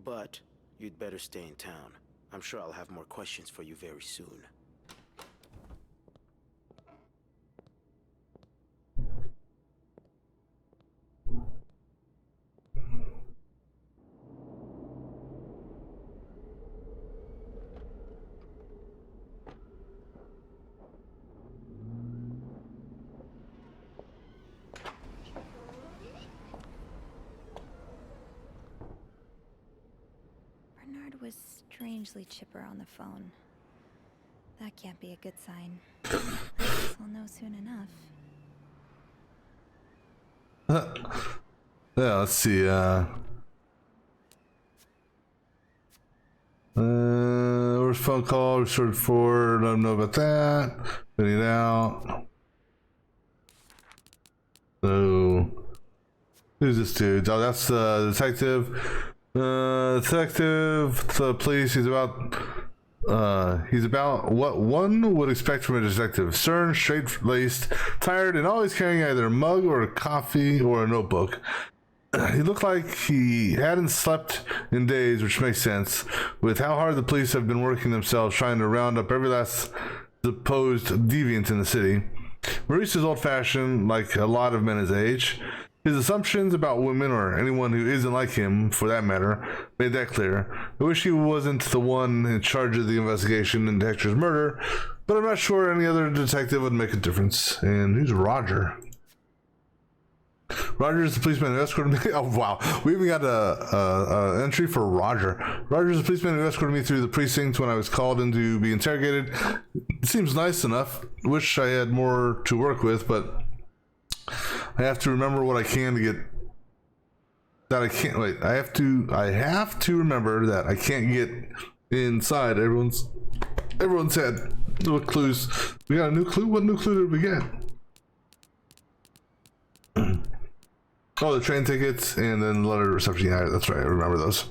But you'd better stay in town. I'm sure I'll have more questions for you very soon. Bernard was strangely chipper on the phone. That can't be a good sign. We'll know soon enough. Yeah, let's see. Where's phone call? Restored for. Let them know about that. Fitting it out. So, who's this dude? Oh, that's the detective. Detective. The police. He's about what one would expect from a detective: stern, straight-laced, tired, and always carrying either a mug or a coffee or a notebook. He looked like he hadn't slept in days, which makes sense, with how hard the police have been working themselves trying to round up every last supposed deviant in the city. Maurice is old-fashioned, like a lot of men his age. His assumptions about women, or anyone who isn't like him, for that matter, made that clear. I wish he wasn't the one in charge of the investigation into Hector's murder, but I'm not sure any other detective would make a difference. And who's Roger? Roger is the policeman who escorted me. Oh wow, we even got a entry for Roger. Roger is the policeman who escorted me through the precinct when I was called in to be interrogated. It seems nice enough. Wish I had more to work with, but I have to remember what I can to get. That I can't wait. I have to remember that I can't get inside everyone's head. What clues? We got a new clue. What new clue did we get? Oh, the train tickets and then the letter to reception. Yeah, that's right. I remember those.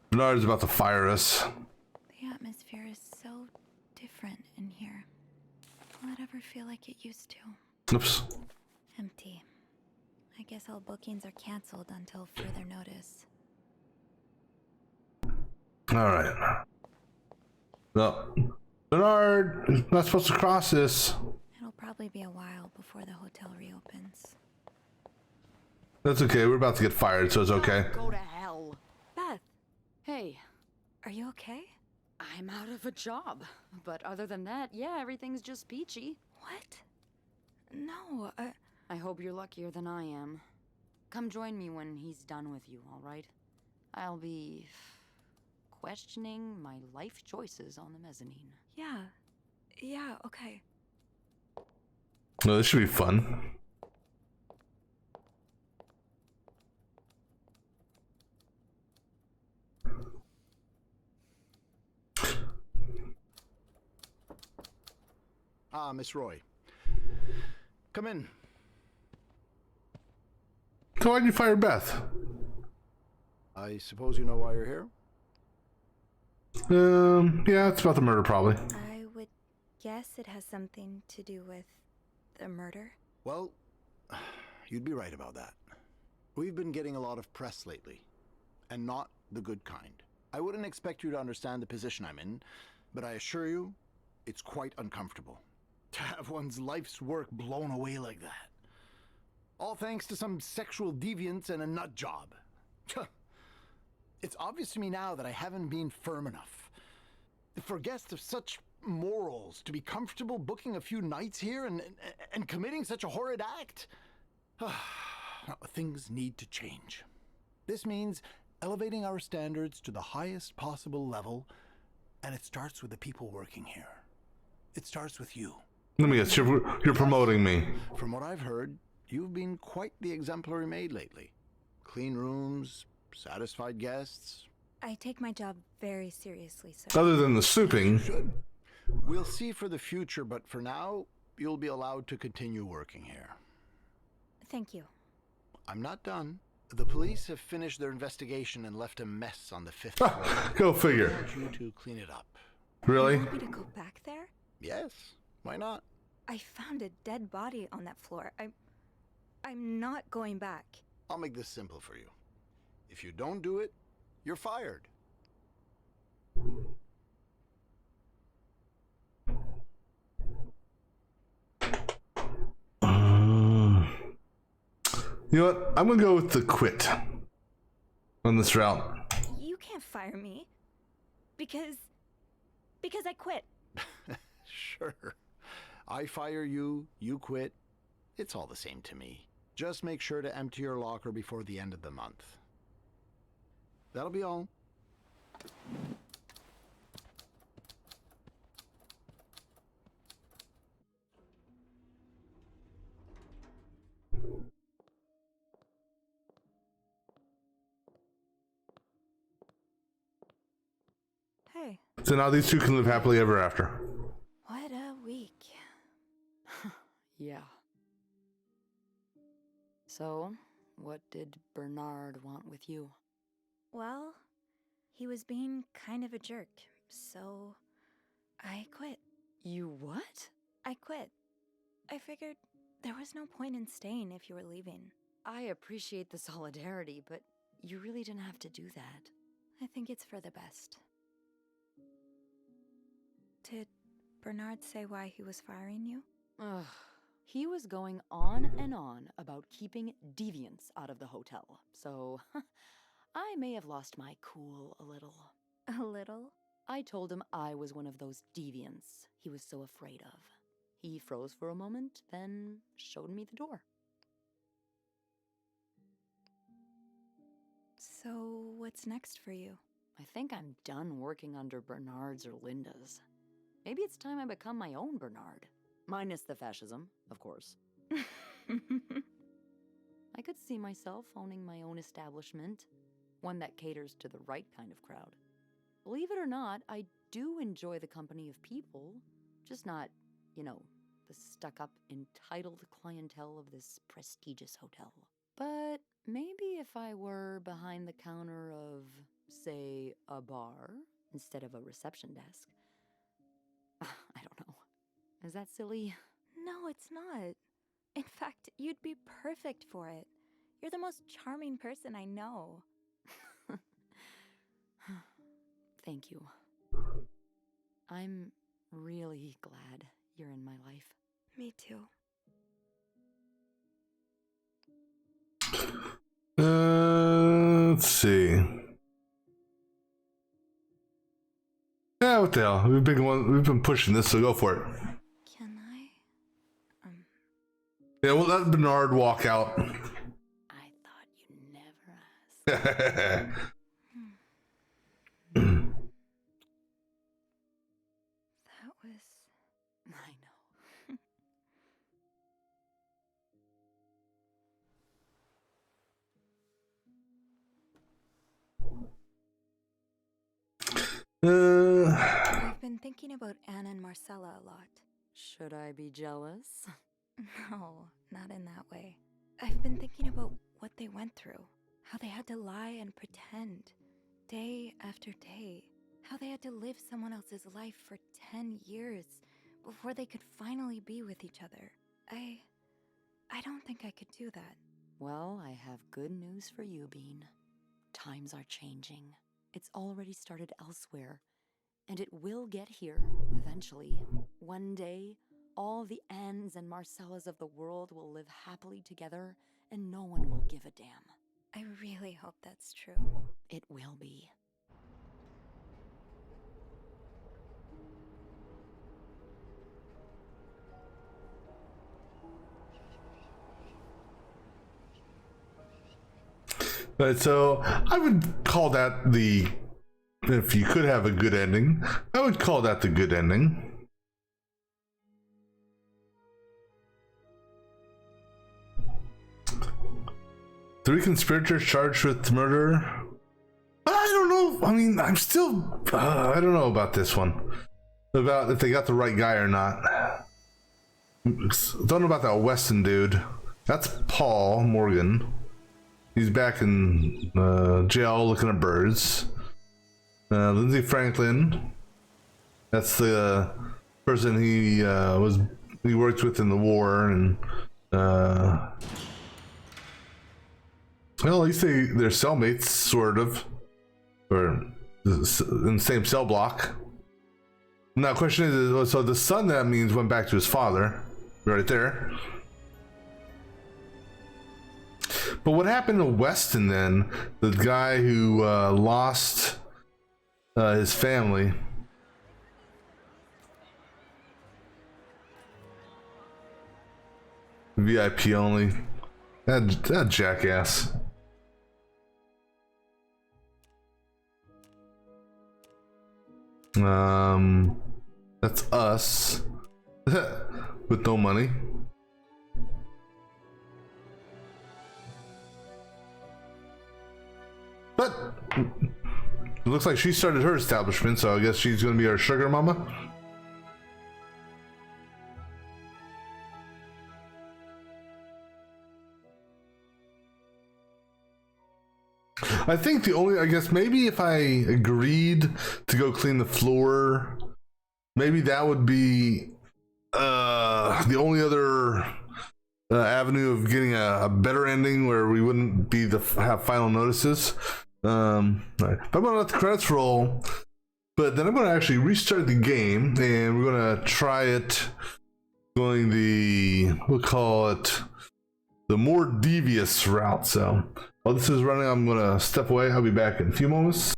Bernard's about to fire us. The atmosphere is so different in here. Will it ever feel like it used to? Oops. Empty. I guess all bookings are canceled until further notice. All right. Well, Bernard is not supposed to cross this. It'll probably be a while before the hotel reopens. That's okay. We're about to get fired, so it's okay. Go to hell. Beth, Hey, are you okay? I'm out of a job. But other than that, yeah, everything's just peachy. What? No, I hope you're luckier than I am. Come join me when he's done with you, all right? I'll be questioning my life choices on the mezzanine. yeah, okay. No, this should be fun. Ah, Miss Roy. Come in. So why'd you fire Beth? I suppose you know why you're here? Yeah, it's about the murder, probably. I would guess it has something to do with the murder. Well, you'd be right about that. We've been getting a lot of press lately, and not the good kind. I wouldn't expect you to understand the position I'm in, but I assure you, it's quite uncomfortable. To have one's life's work blown away like that. All thanks to some sexual deviance and a nut job. It's obvious to me now that I haven't been firm enough. For guests of such morals to be comfortable booking a few nights here and committing such a horrid act. Things need to change. This means elevating our standards to the highest possible level, and it starts with the people working here. It starts with you. Let me guess, you're promoting me. From what I've heard, you've been quite the exemplary maid lately. Clean rooms, satisfied guests. I take my job very seriously, sir. Other than the snooping. Should. We'll see for the future, but for now, you'll be allowed to continue working here. Thank you. I'm not done. The police have finished their investigation and left a mess on the 5th floor. Go I figure. want you to clean it up. Really? You want me to go back there? Yes, why not? I found a dead body on that floor. I'm not going back. I'll make this simple for you. If you don't do it, you're fired. You know what? I'm gonna go with the quit on this route. You can't fire me. Because I quit. Sure. I fire you, you quit. It's all the same to me. Just make sure to empty your locker before the end of the month. That'll be all. So now these two can live happily ever after. What a week. Yeah. So, what did Bernard want with you? Well, he was being kind of a jerk, so I quit. You what? I quit. I figured there was no point in staying if you were leaving. I appreciate the solidarity, but you really didn't have to do that. I think it's for the best. Did Bernard say why he was firing you? Ugh. He was going on and on about keeping deviants out of the hotel, so I may have lost my cool a little. A little? I told him I was one of those deviants he was so afraid of. He froze for a moment, then showed me the door. So, what's next for you? I think I'm done working under Bernard's or Linda's. Maybe it's time I become my own Bernard. Minus the fascism, of course. I could see myself owning my own establishment, one that caters to the right kind of crowd. Believe it or not, I do enjoy the company of people, just not, the stuck-up, entitled clientele of this prestigious hotel. But maybe if I were behind the counter of, say, a bar, instead of a reception desk. I don't know. Is that silly? No, it's not. In fact, you'd be perfect for it. You're the most charming person I know. Thank you. I'm really glad you're in my life. Me too. Let's see. Yeah, what the hell? We've been pushing this, so go for it. Can I? Yeah, we'll let Bernard walk out. I thought you'd never ask. That was... I know. I've been thinking about Anna and Marcella a lot. Should I be jealous? No, not in that way. I've been thinking about what they went through. How they had to lie and pretend. Day after day. How they had to live someone else's life for 10 years before they could finally be with each other. I don't think I could do that. Well, I have good news for you, Bean. Times are changing. It's already started elsewhere, and it will get here eventually. One day, all the Annes and Marcellas of the world will live happily together, and no one will give a damn. I really hope that's true. It will be. But so I would call that if you could have a good ending, I would call that the good ending. Three conspirators charged with murder. I don't know. I mean, I'm still, I don't know about this one. About if they got the right guy or not. Don't know about that Weston dude. That's Paul Morgan. He's back in jail looking at birds. Lindsay Franklin. That's the person he worked with in the war, and well, at least they're cellmates, sort of, or in the same cell block. Now, the question is, so the son, that means, went back to his father, right there. But what happened to Weston then? The guy who lost his family. VIP only. That jackass. That's us. With no money. But It looks like she started her establishment, so I guess she's gonna be our sugar mama. I think I guess maybe if I agreed to go clean the floor, maybe that would be the only other avenue of getting a better ending where we wouldn't be have final notices. I'm gonna let the credits roll, but then I'm gonna actually restart the game and we're gonna try it going we'll call it the more devious route. So while this is running, I'm gonna step away. I'll be back in a few moments.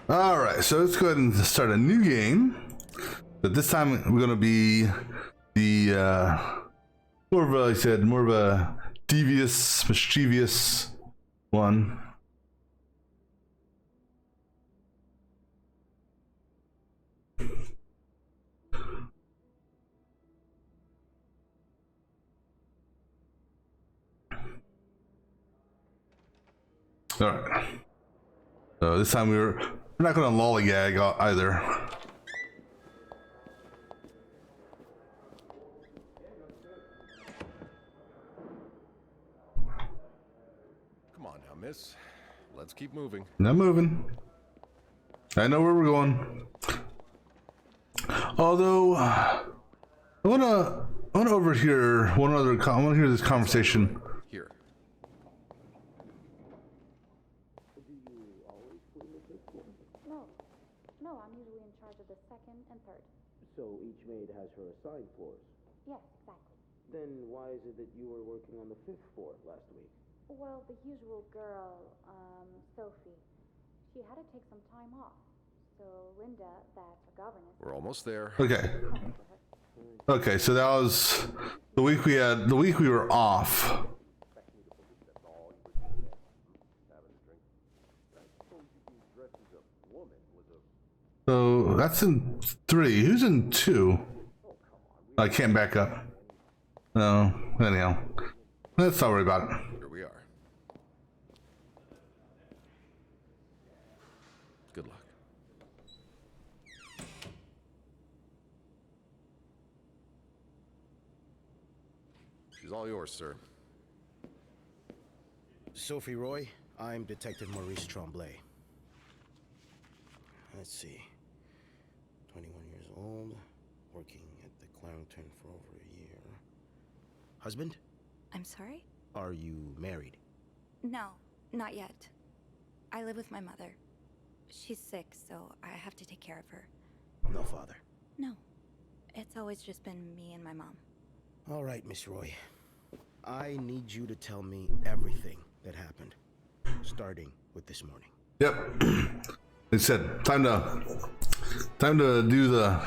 All right, so let's go ahead and start a new game. But this time we're going to be the more of a, like I said, more of a devious, mischievous one. All right. So this time we're not going to lollygag either. Come on now, miss. Let's keep moving. Not moving. I know where we're going. Although, I wanna overhear one other. I wanna hear this conversation. Here. No, I'm usually in charge of the second and third. So each maid has her assigned floors. Yes, exactly. Then why is it that you were working on the 5th floor last week? Well, the usual girl, Sophie. She had to take some time off. So Linda, that's her governess. We're almost there. Okay. Okay, so that was the week we were off. So that's in 3. Who's in 2? I can't back up. No, anyhow. Let's not worry about it. Here we are. Good luck. She's all yours, sir. Sophie Roy, I'm Detective Maurice Tremblay. Let's see. 21 years old, working at the Clarendon for over a year. Husband? I'm sorry? Are you married? No, not yet. I live with my mother. She's sick, so I have to take care of her. No father. No. It's always just been me and my mom. All right, Miss Roy. I need you to tell me everything that happened, starting with this morning. Yep. They said time to do the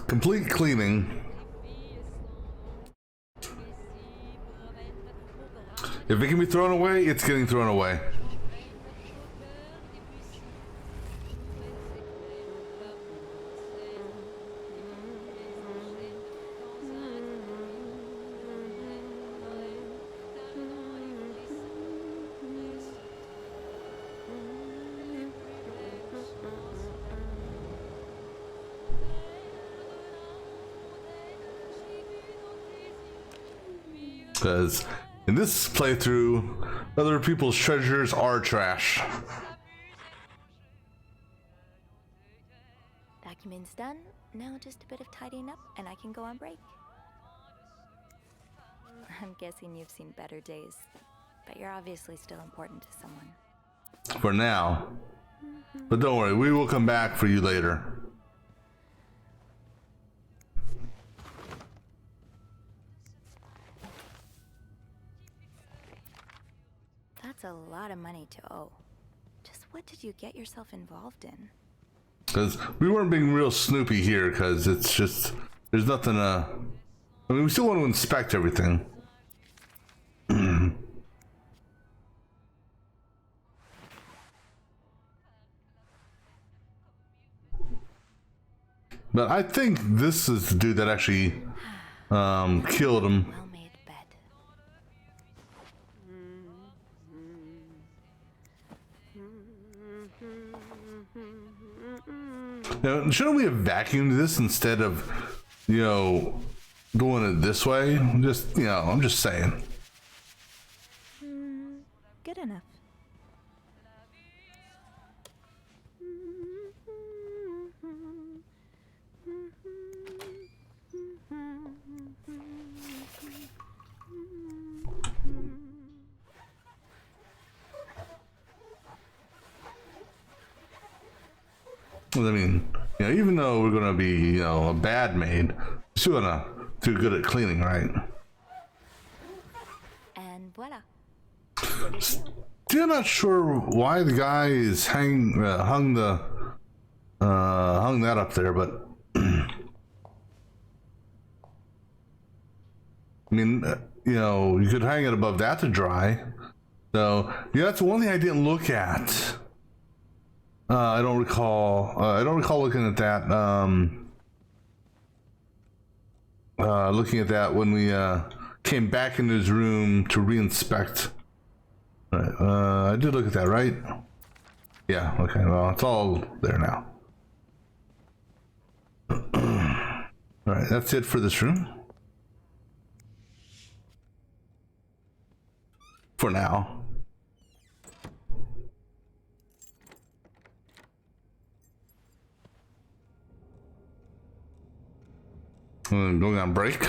complete cleaning. If it can be thrown away, it's getting thrown away. Because in this playthrough, other people's treasures are trash. Documents done. Now just a bit of tidying up and I can go on break. I'm guessing you've seen better days, but you're obviously still important to someone. For now. But don't worry, we will come back for you later. That's a lot of money to owe. Just what did you get yourself involved in? Because we weren't being real snoopy here, because it's just, there's nothing I mean, we still want to inspect everything. But I think this is the dude that actually killed him. Well-made bed. Now, shouldn't we have vacuumed this instead of, you know, doing it this way? Just, you know, I'm just saying. Good enough. I mean, you know, even though we're gonna be, you know, a bad maid, we're still gonna do good at cleaning, right? And voila. Still not sure why the guy is hung that up there, but I mean, you know, you could hang it above that to dry. So yeah, that's the one thing I didn't look at. I don't recall looking at that. Looking at that when we came back into his room to reinspect. Right, I did look at that, right? Yeah. Okay. Well, it's all there now. All right. That's it for this room. For now. Going on break.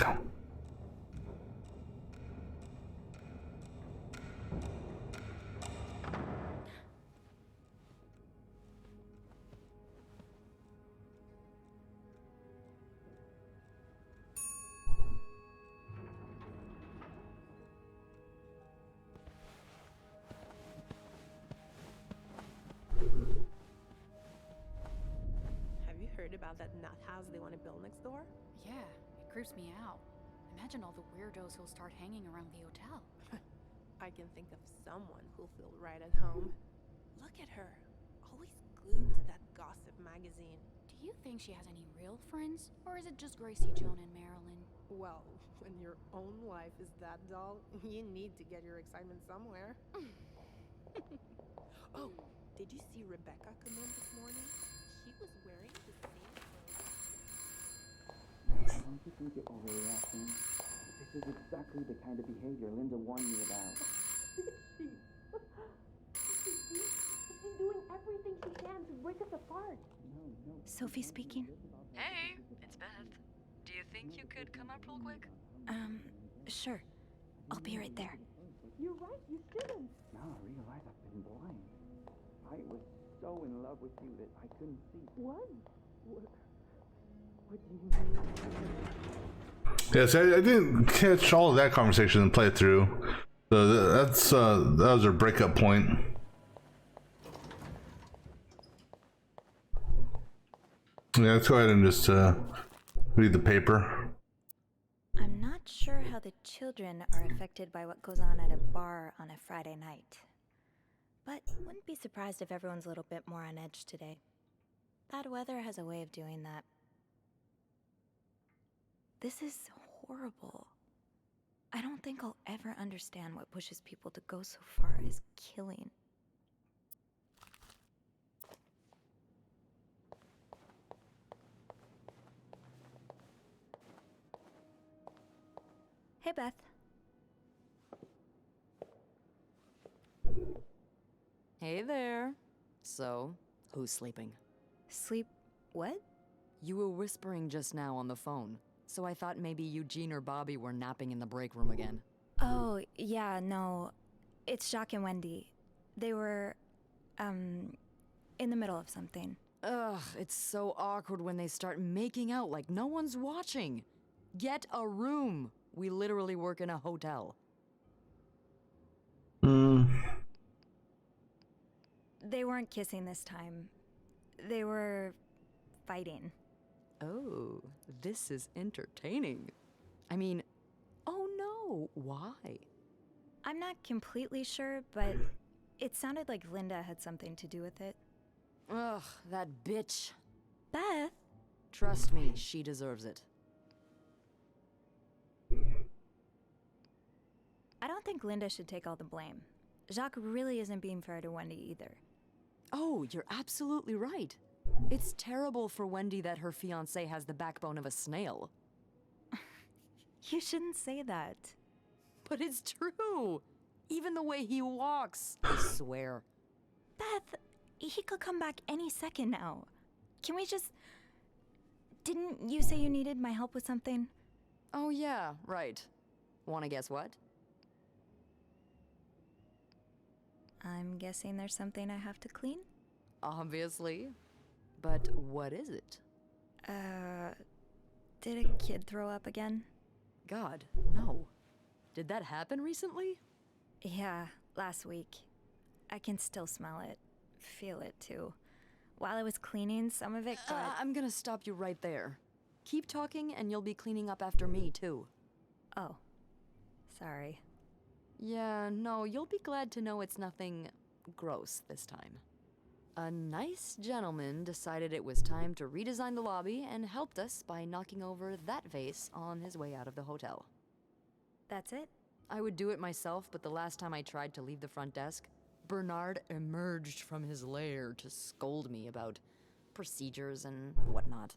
about that nut house they want to build next door? Yeah, it creeps me out. Imagine all the weirdos who'll start hanging around the hotel. I can think of someone who'll feel right at home. Look at her, always glued to that gossip magazine. Do you think she has any real friends? Or is it just Gracie, Joan, and Marilyn? Well, when your own life is that dull, you need to get your excitement somewhere. Oh, did you see Rebecca come in this morning? She was wearing the same clothes. Don't you think you're overreacting? This is exactly the kind of behavior Linda warned me about. She's doing everything she can to break us apart. Sophie speaking. Hey, it's Beth. Do you think you could come up real quick? Sure. I'll be right there. You're right, you shouldn't. Now I realize I've been blind. I was so in love with you that I couldn't see. What? What do you mean? Yes, I didn't catch all of that conversation and play it through. So that was our breakup point. Yeah, let's go ahead and just read the paper. I'm not sure how the children are affected by what goes on at a bar on a Friday night. But wouldn't be surprised if everyone's a little bit more on edge today. Bad weather has a way of doing that. This is horrible. I don't think I'll ever understand what pushes people to go so far as killing. Hey, Beth. Hey there. So, who's sleeping? Sleep what? You were whispering just now on the phone, so I thought maybe Eugene or Bobby were napping in the break room again. Oh, yeah, no. It's Jacques and Wendy. They were, in the middle of something. Ugh, it's so awkward when they start making out like no one's watching. Get a room. We literally work in a hotel. They weren't kissing this time. They were fighting. Oh, this is entertaining. I mean, oh no, why? I'm not completely sure, but it sounded like Linda had something to do with it. Ugh, that bitch. Beth? Trust me, she deserves it. I don't think Linda should take all the blame. Jacques really isn't being fair to Wendy either. Oh, you're absolutely right. It's terrible for Wendy that her fiancé has the backbone of a snail. You shouldn't say that. But it's true. Even the way he walks, I swear. Beth, he could come back any second now. Can we just... Didn't you say you needed my help with something? Oh yeah, right. Wanna guess what? I'm guessing there's something I have to clean? Obviously. But what is it? Did a kid throw up again? God, no. Did that happen recently? Yeah, last week. I can still smell it. Feel it, too. While I was cleaning, some of it got... I'm gonna stop you right there. Keep talking and you'll be cleaning up after me, too. Oh. Sorry. Yeah, no, you'll be glad to know it's nothing gross this time. A nice gentleman decided it was time to redesign the lobby and helped us by knocking over that vase on his way out of the hotel. That's it? I would do it myself, but the last time I tried to leave the front desk, Bernard emerged from his lair to scold me about procedures and whatnot.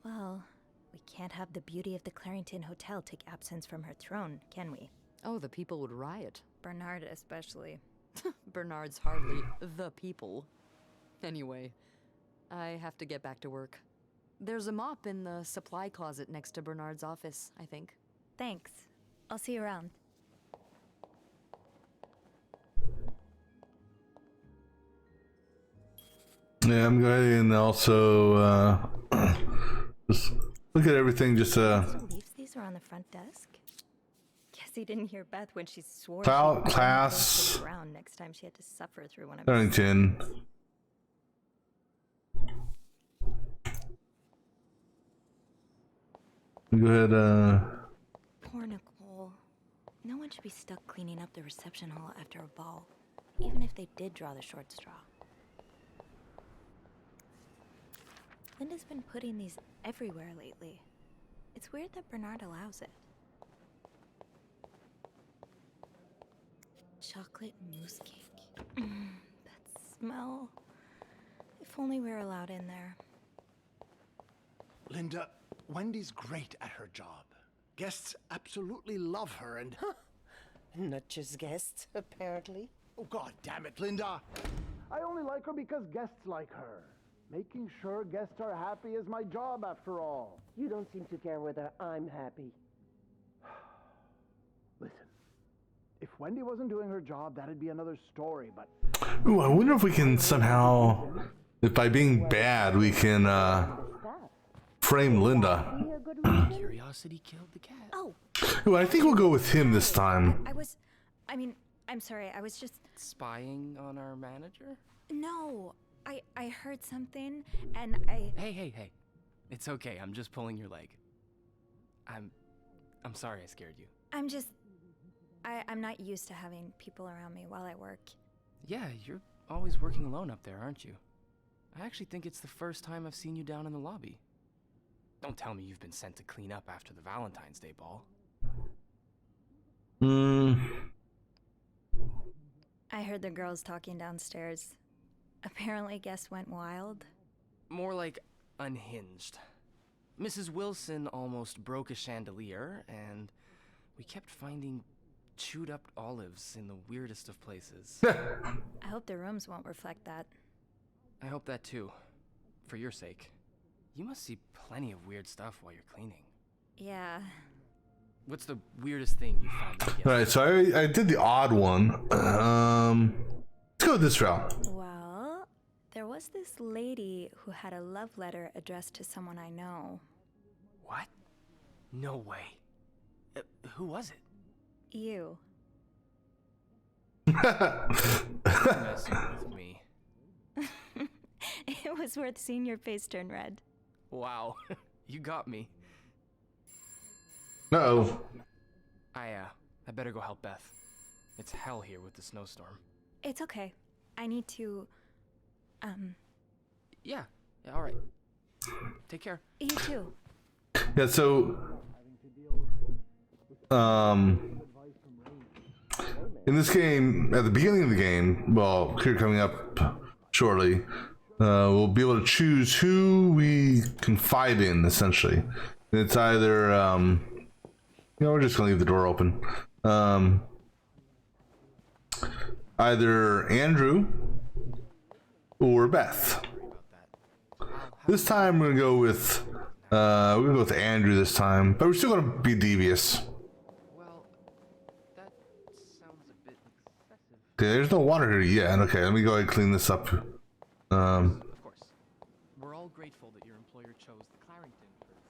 Well, we can't have the beauty of the Clarington Hotel take absence from her throne, can we? Oh, the people would riot. Bernard especially. Bernard's hardly the people. Anyway, I have to get back to work. There's a mop in the supply closet next to Bernard's office, I think. Thanks. I'll see you around. Yeah, I'm going and also just look at everything. Just Beliefs these are on the front desk. Guess he didn't hear Beth when she swore. class. Around next time she had to suffer through one of. Clarington. Go ahead. Poor Nicole. No one should be stuck cleaning up the reception hall after a ball, even if they did draw the short straw. Linda's been putting these everywhere lately. It's weird that Bernard allows it. Chocolate mousse cake. That smell. If only we were allowed in there. Linda, Wendy's great at her job. Guests absolutely love her and... Not just guests, apparently. Oh, God damn it, Linda! I only like her because guests like her. Making sure guests are happy is my job, after all. You don't seem to care whether I'm happy. Listen, if Wendy wasn't doing her job, that'd be another story, but... Ooh, I wonder if we can somehow, if by being bad, we can frame Linda. Curiosity killed the cat. Oh. Ooh, I think we'll go with him this time. I'm sorry, I was just... Spying on our manager? No, I heard something, and I... Hey. It's okay, I'm just pulling your leg. I'm sorry I scared you. I'm not used to having people around me while I work. Yeah, you're always working alone up there, aren't you? I actually think it's the first time I've seen you down in the lobby. Don't tell me you've been sent to clean up after the Valentine's Day ball. I heard the girls talking downstairs. Apparently guests went wild. More like unhinged. Mrs. Wilson almost broke a chandelier, and we kept finding chewed up olives in the weirdest of places. I hope the rooms won't reflect that. I hope that too. For your sake. You must see plenty of weird stuff while you're cleaning. Yeah. What's the weirdest thing you found? Alright, so I did the odd one. Let's go with this route. Well, there was this lady who had a love letter addressed to someone I know. What? No way. Who was it? You. Messing with me. It was worth seeing your face turn red. Wow. You got me. Uh-oh. I better go help Beth. It's hell here with the snowstorm. It's okay. I need to, Yeah, alright. Take care. You too. Yeah, so... in this game, at the beginning of the game, well, here coming up shortly, we'll be able to choose who we confide in, essentially. It's either, we're just gonna leave the door open. Either Andrew or Beth. This time we're gonna go with Andrew this time, but we're still gonna be devious. Okay, there's no water here yet. Okay, let me go ahead and clean this up. Of course. We're all grateful that your employer chose the Clarington for the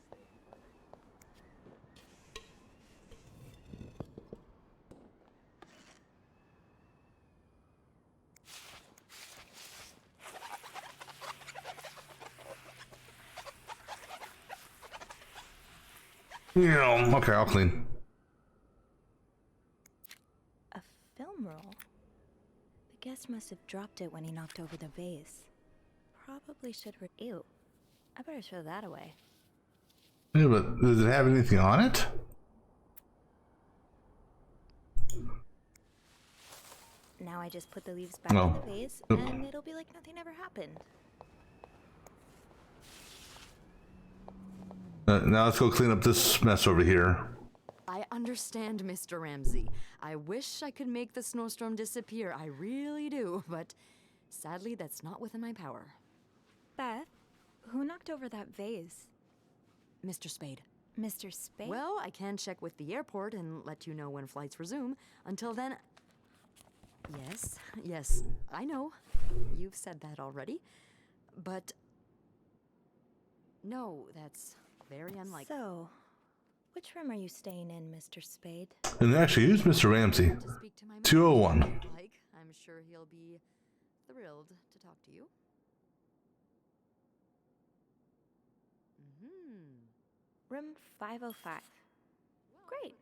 stay. Yeah, okay, I'll clean. A film roll? The guest must have dropped it when he knocked over the vase. Probably should ew. I better throw that away. Yeah, but does it have anything on it? Now I just put the leaves back in the vase, and it'll be like nothing ever happened. Now let's go clean up this mess over here. I understand, Mr. Ramsey. I wish I could make the snowstorm disappear. I really do, but sadly that's not within my power. Beth, who knocked over that vase? Mr. Spade. Mr. Spade? Well, I can check with the airport and let you know when flights resume. Until then... Yes, I know. You've said that already. But... no, that's very unlikely. So, which room are you staying in, Mr. Spade? And actually, who's Mr. Ramsey? 201. I'm sure he'll be thrilled to talk to you. Room 505. Great.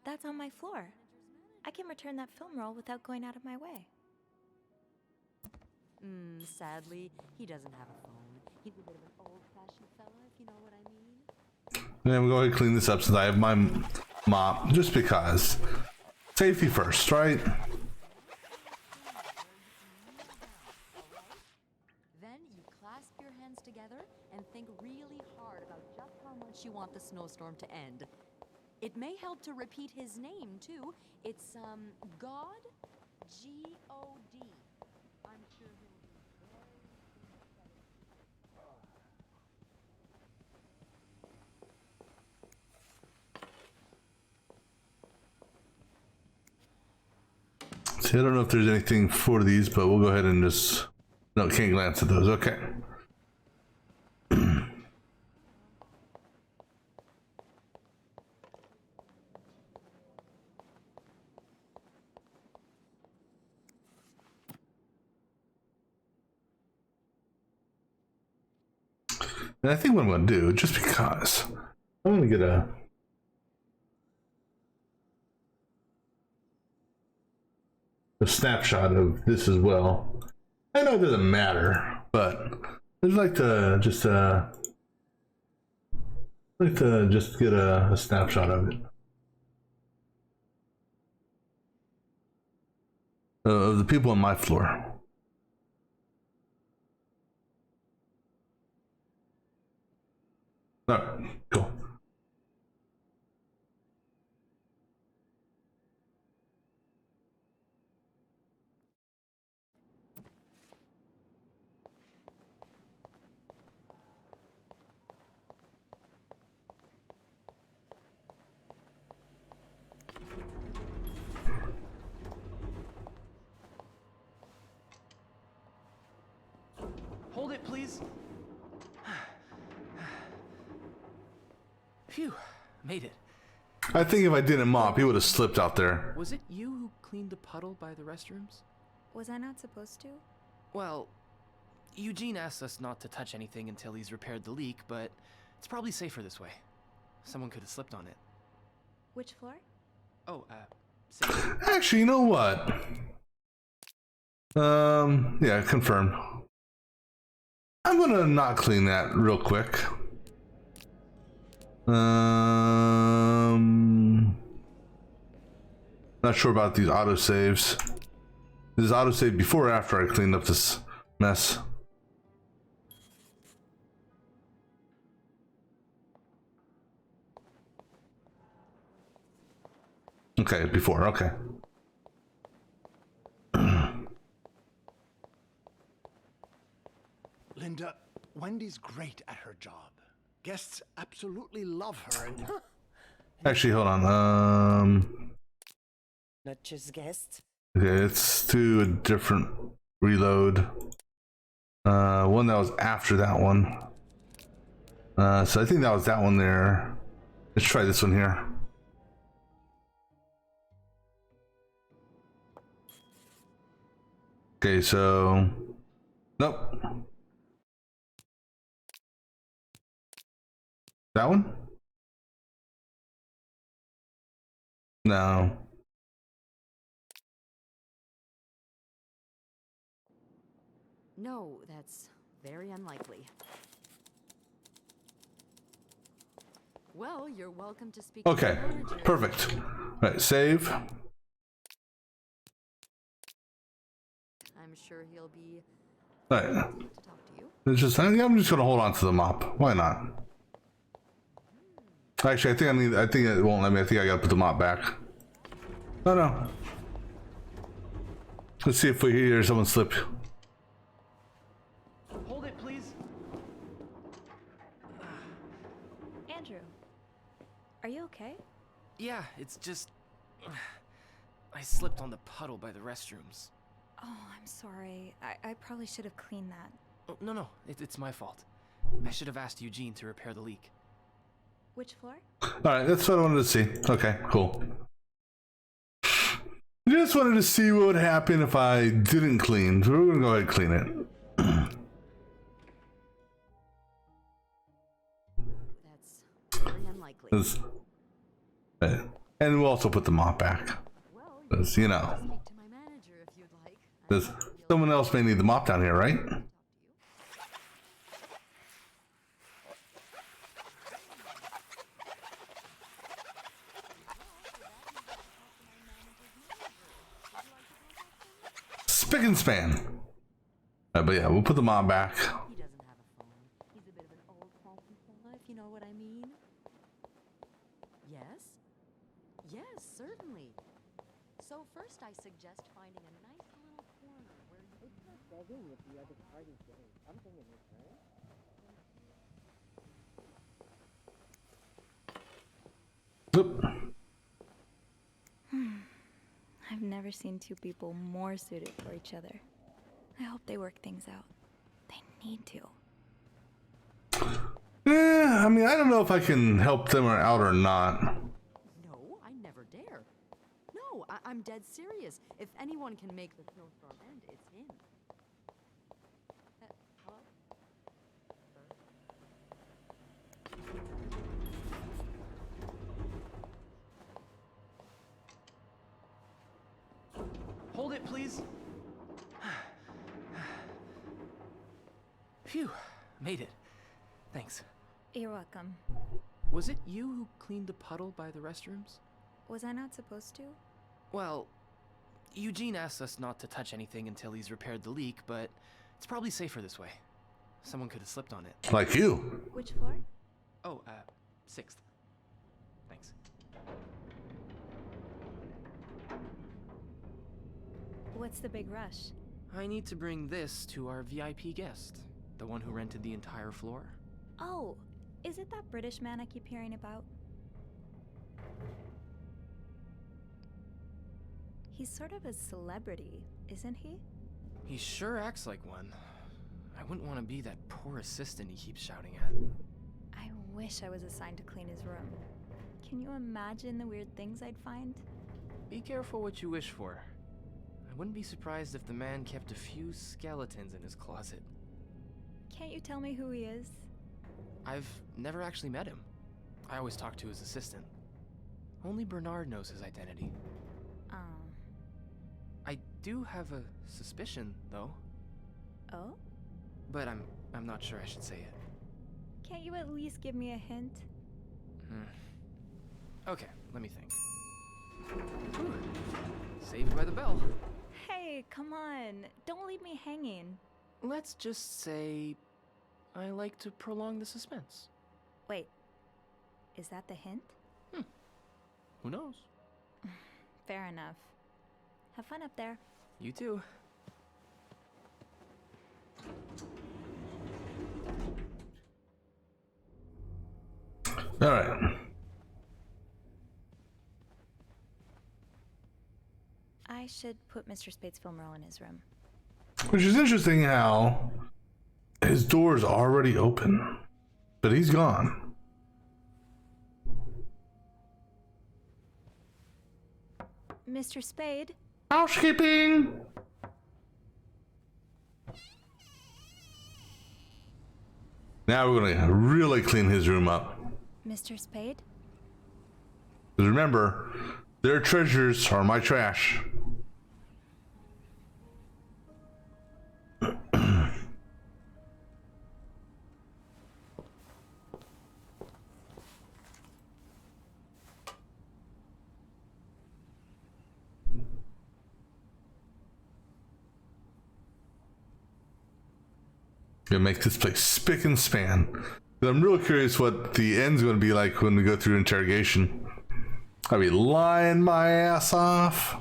That's on my floor. I can return that film roll without going out of my way. Sadly, he doesn't have a phone. He's a bit of an old-fashioned fella, if you know what I mean. Yeah, I'm going to clean this up since I have my mop, just because. Safety first, right? Then you clasp your hands together and think really hard about just how much you want the snowstorm to end. It may help to repeat his name, too. It's, God? G-O-D. I'm sure he'll be very See, I don't know if there's anything for these, but we'll go ahead and just... No, can't glance at those. Okay. And I think what I'm going to do, just because, I'm going to get a snapshot of this as well. I know it doesn't matter, but I'd like to just get a snapshot of it. Of the people on my floor. All right, cool. Hold it, please. Phew, made it. I think if I didn't mop, he would have slipped out there. Was it you who cleaned the puddle by the restrooms? Was I not supposed to? Well, Eugene asked us not to touch anything until he's repaired the leak, but it's probably safer this way. Someone could have slipped on it. Which floor? Oh, Actually, you know what? Yeah, confirmed. I'm gonna not clean that real quick. Not sure about these autosaves. This is autosave before or after I cleaned up this mess? Okay, before, okay. Linda, Wendy's great at her job. Guests absolutely love her and... Actually, hold on. Not just guests. Okay, let's do a different reload. One that was after that one. So I think that was that one there. Let's try this one here. Okay, so nope. That one? No. No, that's very unlikely. Well, you're welcome to speak. Okay, to the manager. perfect. All right, save. I'm sure he'll be All right. to talk to you. It's just, I'm just gonna hold on to the mop. Why not? Actually, I think it won't let me. I think I gotta put the mop back. Oh no. Let's see if we hear someone slip. Hold it, please. Andrew, are you okay? Yeah, it's just... I slipped on the puddle by the restrooms. Oh, I'm sorry. I probably should have cleaned that. Oh, no, it's my fault. I should have asked Eugene to repair the leak. Which floor? Alright, that's what I wanted to see. Okay, cool. Just wanted to see what would happen if I didn't clean. So we're gonna go ahead and clean it. That's very unlikely. And we'll also put the mop back. Because, you know. Because someone else may need the mop down here, right? Spick and span. But yeah, we'll put the mop back. He doesn't have a phone. He's a bit of an old-fashioned fella, if you know what I mean. Yes? Yes, certainly. So first I suggest finding a nice little corner where it's not begging if the other party's getting something in return. I've never seen two people more suited for each other. I hope they work things out. They need to. I mean, I don't know if I can help them out or not. No, I never dare. No, I'm dead serious. If anyone can make the snowstorm end, it's him. Hello? Hold it, please. Phew, made it. Thanks. You're welcome. Was it you who cleaned the puddle by the restrooms? Was I not supposed to? Well, Eugene asked us not to touch anything until he's repaired the leak, but it's probably safer this way. Someone could have slipped on it. Like you. Which floor? Oh, 6th. Thanks. What's the big rush? I need to bring this to our VIP guest, the one who rented the entire floor. Oh, is it that British man I keep hearing about? He's sort of a celebrity, isn't he? He sure acts like one. I wouldn't want to be that poor assistant he keeps shouting at. I wish I was assigned to clean his room. Can you imagine the weird things I'd find? Be careful what you wish for. I wouldn't be surprised if the man kept a few skeletons in his closet. Can't you tell me who he is? I've never actually met him. I always talk to his assistant. Only Bernard knows his identity. I do have a suspicion, though. Oh? But I'm not sure I should say it. Can't you at least give me a hint? Okay, let me think. Whew. Saved by the bell. Hey, come on. Don't leave me hanging. Let's just say I like to prolong the suspense. Wait. Is that the hint? Who knows? Fair enough. Have fun up there. You too. All right. I should put Mr. Spade's film roll in his room. Which is interesting how his door is already open, but he's gone. Mr. Spade? Housekeeping! Now we're gonna really clean his room up. Mr. Spade? Because remember, their treasures are my trash. Gonna make this place spick and span. I'm real curious what the end's gonna be like when we go through interrogation. I'll be lying my ass off.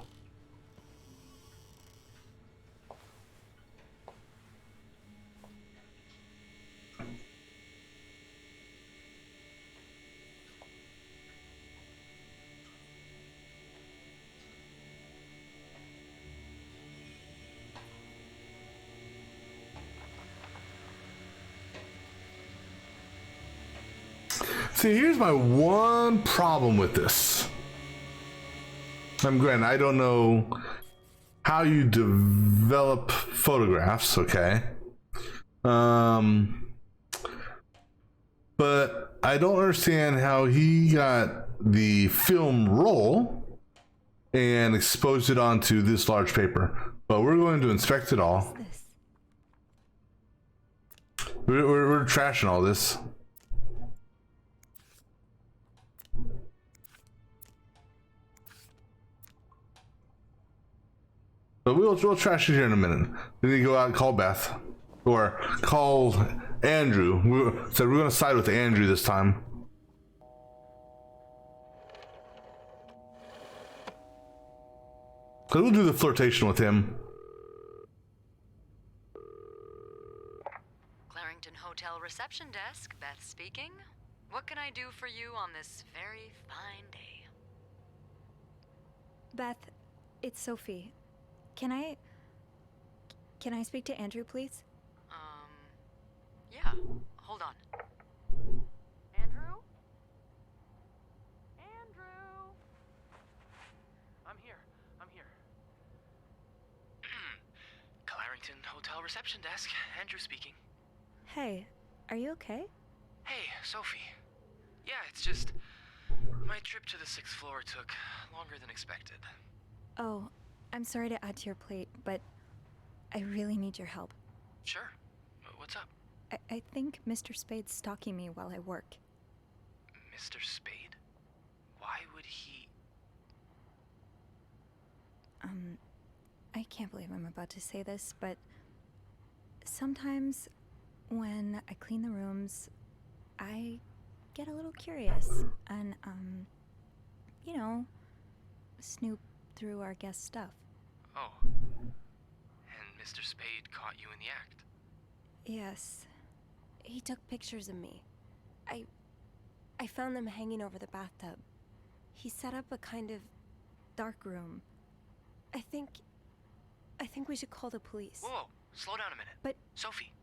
See, here's my one problem with this. Granted, I don't know how you develop photographs, okay? but I don't understand how he got the film roll and exposed it onto this large paper. But we're going to inspect it all. We're trashing all this. But we'll trash it here in a minute. We need to go out and call Beth. Or call Andrew. We're going to side with Andrew this time. So we'll do the flirtation with him. Clarington Hotel reception desk, Beth speaking. What can I do for you on this very fine day? Beth, it's Sophie. Can I speak to Andrew, please? Yeah. Hold on. Andrew? Andrew? I'm here. Clarington Hotel reception desk. Andrew speaking. Hey, are you okay? Hey, Sophie. Yeah, it's just... my trip to the 6th floor took longer than expected. Oh, I'm sorry to add to your plate, but I really need your help. Sure. What's up? I think Mr. Spade's stalking me while I work. Mr. Spade? Why would he... I can't believe I'm about to say this, but sometimes when I clean the rooms, I get a little curious and, you know, snoop through our guest stuff. Oh. And Mr. Spade caught you in the act? Yes. He took pictures of me. I found them hanging over the bathtub. He set up a kind of dark room. I think we should call the police. Whoa, slow down a minute. But... Sophie,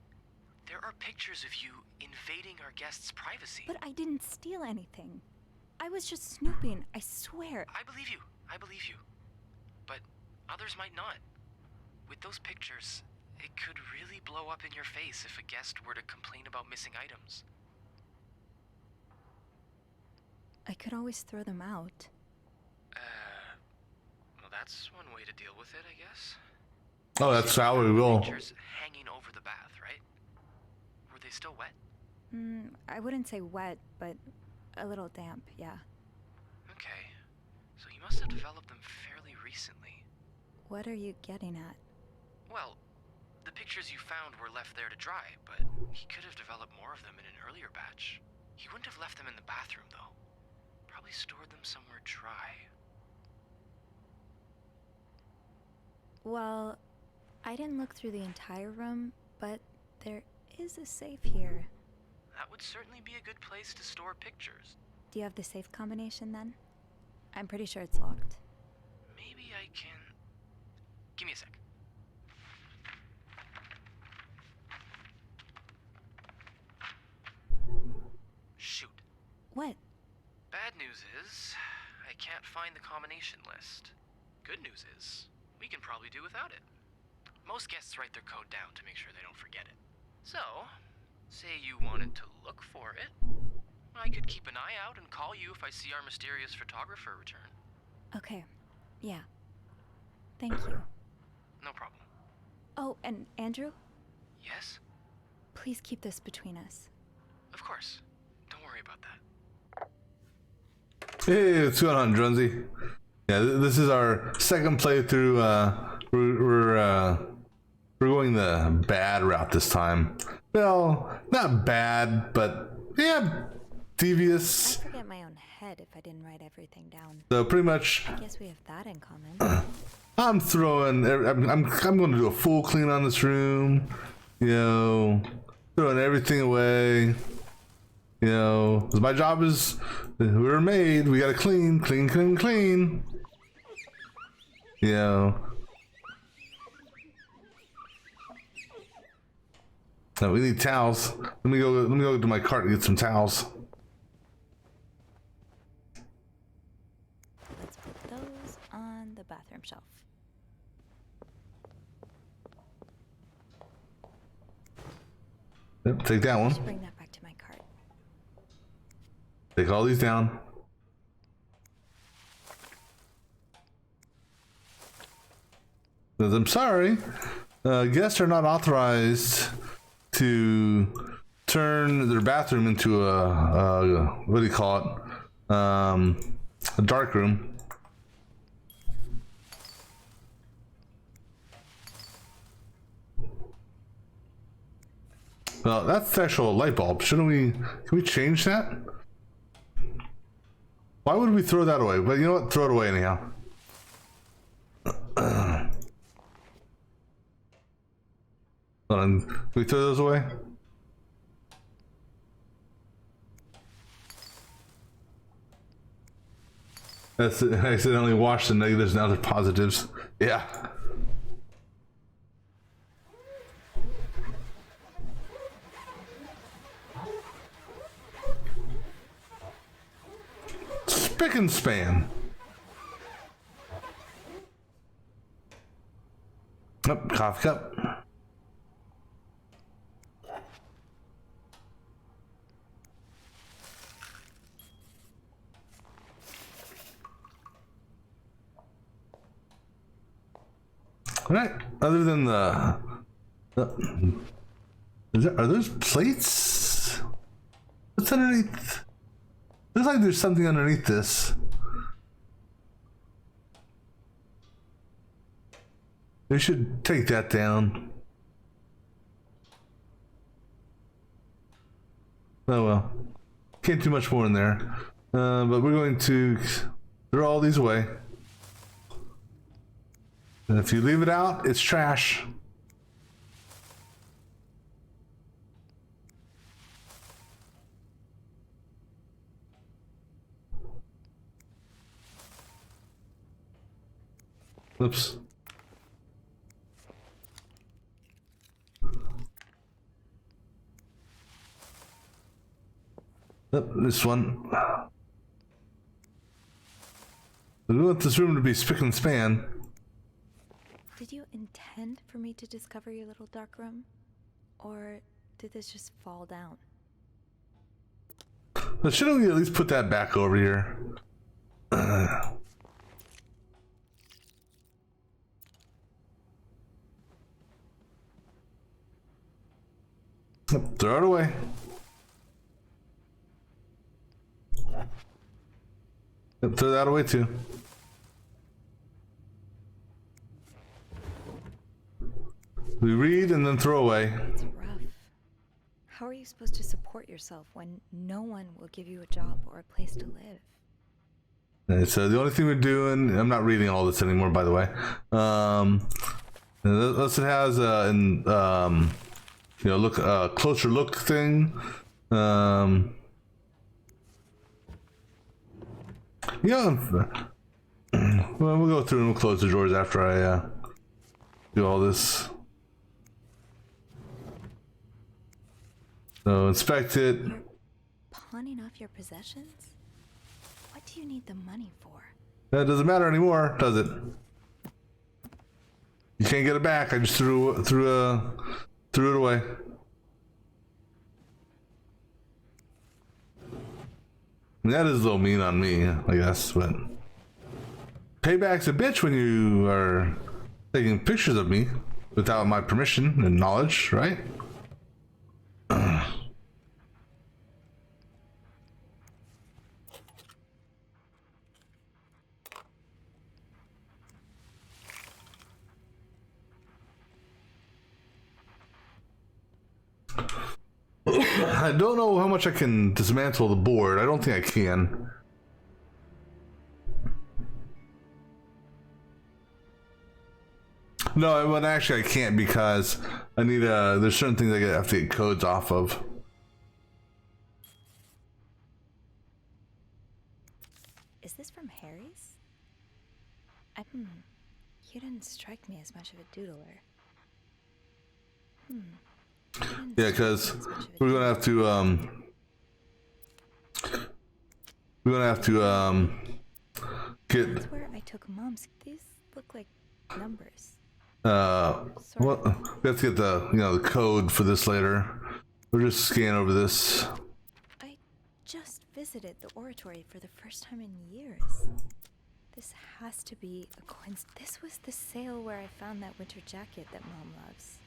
there are pictures of you invading our guests' privacy. But I didn't steal anything. I was just snooping, I swear. I believe you. But others might not. With those pictures, it could really blow up in your face if a guest were to complain about missing items. I could always throw them out. Well, that's one way to deal with it, I guess. Oh, that's how we will. Pictures hanging over the bath, right? Were they still wet? I wouldn't say wet, but a little damp, yeah. Okay. So you must have developed them fairly recently. What are you getting at? Well, the pictures you found were left there to dry, but he could have developed more of them in an earlier batch. He wouldn't have left them in the bathroom, though. Probably stored them somewhere dry. Well, I didn't look through the entire room, but there is a safe here. That would certainly be a good place to store pictures. Do you have the safe combination then? I'm pretty sure it's locked. Maybe I can... Give me a sec. Shoot. What? Bad news is, I can't find the combination list. Good news is, we can probably do without it. Most guests write their code down to make sure they don't forget it. So, say you wanted to look for it, I could keep an eye out and call you if I see our mysterious photographer return. Okay, yeah. Thank you. No problem. Oh, and Andrew? Yes? Please keep this between us. Of course. Don't worry about that. Hey, what's going on, Drunzy? Yeah, this is our second playthrough. We're going the bad route this time. Well, not bad, but yeah, devious. I'd forget my own head if I didn't write everything down. So pretty much, I guess we have that in common. I'm going to do a full clean on this room. You know, throwing everything away. You know, 'cause my job is, we were made. We gotta clean. You know. No, we need towels. Let me go to my cart and get some towels. Let's put those on the bathroom shelf. Yep, take that one. Bring that back to my cart. Take all these down. Because I'm sorry, guests are not authorized to turn their bathroom into a what do you call it? A dark room. Well, that's the actual light bulb. Shouldn't we? Can we change that? Why would we throw that away? But you know what? Throw it away anyhow. Hold on. Can we throw those away? That's it. I accidentally washed the negatives, now they're positives. Yeah. Spick and span. Oh, coffee cup. All right. Other than are those plates? What's underneath? Looks like there's something underneath this. We should take that down. Oh well. Can't do much more in there. But we're going to throw all these away. And if you leave it out, it's trash. Oops. Yep, this one. We want this room to be spick and span. Did you intend for me to discover your little dark room? Or did this just fall down? But shouldn't we at least put that back over here? Throw it away. Throw that away too. We read and then throw away. It's rough. How are you supposed to support yourself when no one will give you a job or a place to live? And so the only thing we're doing, I'm not reading all this anymore, by the way. Unless it has you know, look, closer look thing. Yeah. Well, we'll go through and we'll close the drawers after I do all this. So inspect it. You're pawning off your possessions? What do you need the money for? That doesn't matter anymore, does it? You can't get it back. I just threw it away. And that is a little mean on me, I guess, but payback's a bitch when you are taking pictures of me without my permission and knowledge, right? I don't know how much I can dismantle the board. I don't think I can. No, but actually I can't because I need there's certain things I have to get codes off of. Is this from Harry's? You didn't strike me as much of a doodler. Yeah, because we're gonna have to get. That's where I took Mom's. These look like numbers. Well, we have to get the the code for this later. We'll just scan over this. I just visited the oratory for the first time in years. This has to be a coincidence. This was the sale where I found that winter jacket that Mom loves.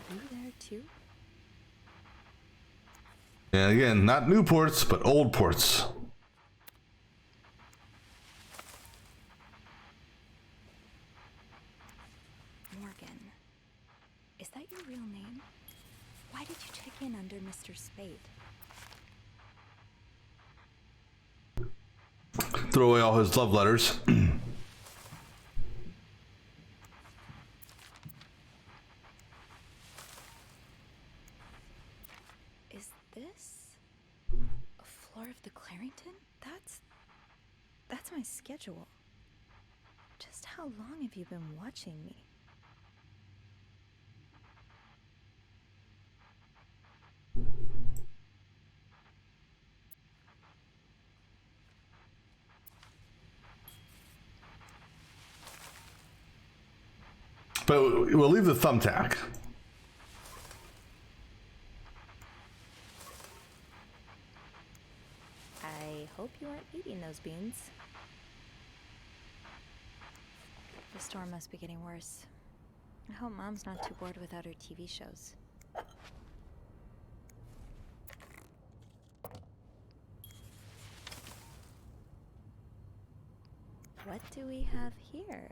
Were you there too? And again, not new ports, but old ports. Morgan. Is that your real name? Why did you check in under Mr. Spade? Throw away all his love letters. Is this a floor of the Clarington? That's my schedule. Just how long have you been watching me? But we'll leave the thumbtack. I hope you aren't eating those beans. The storm must be getting worse. I hope Mom's not too bored without her TV shows. What do we have here?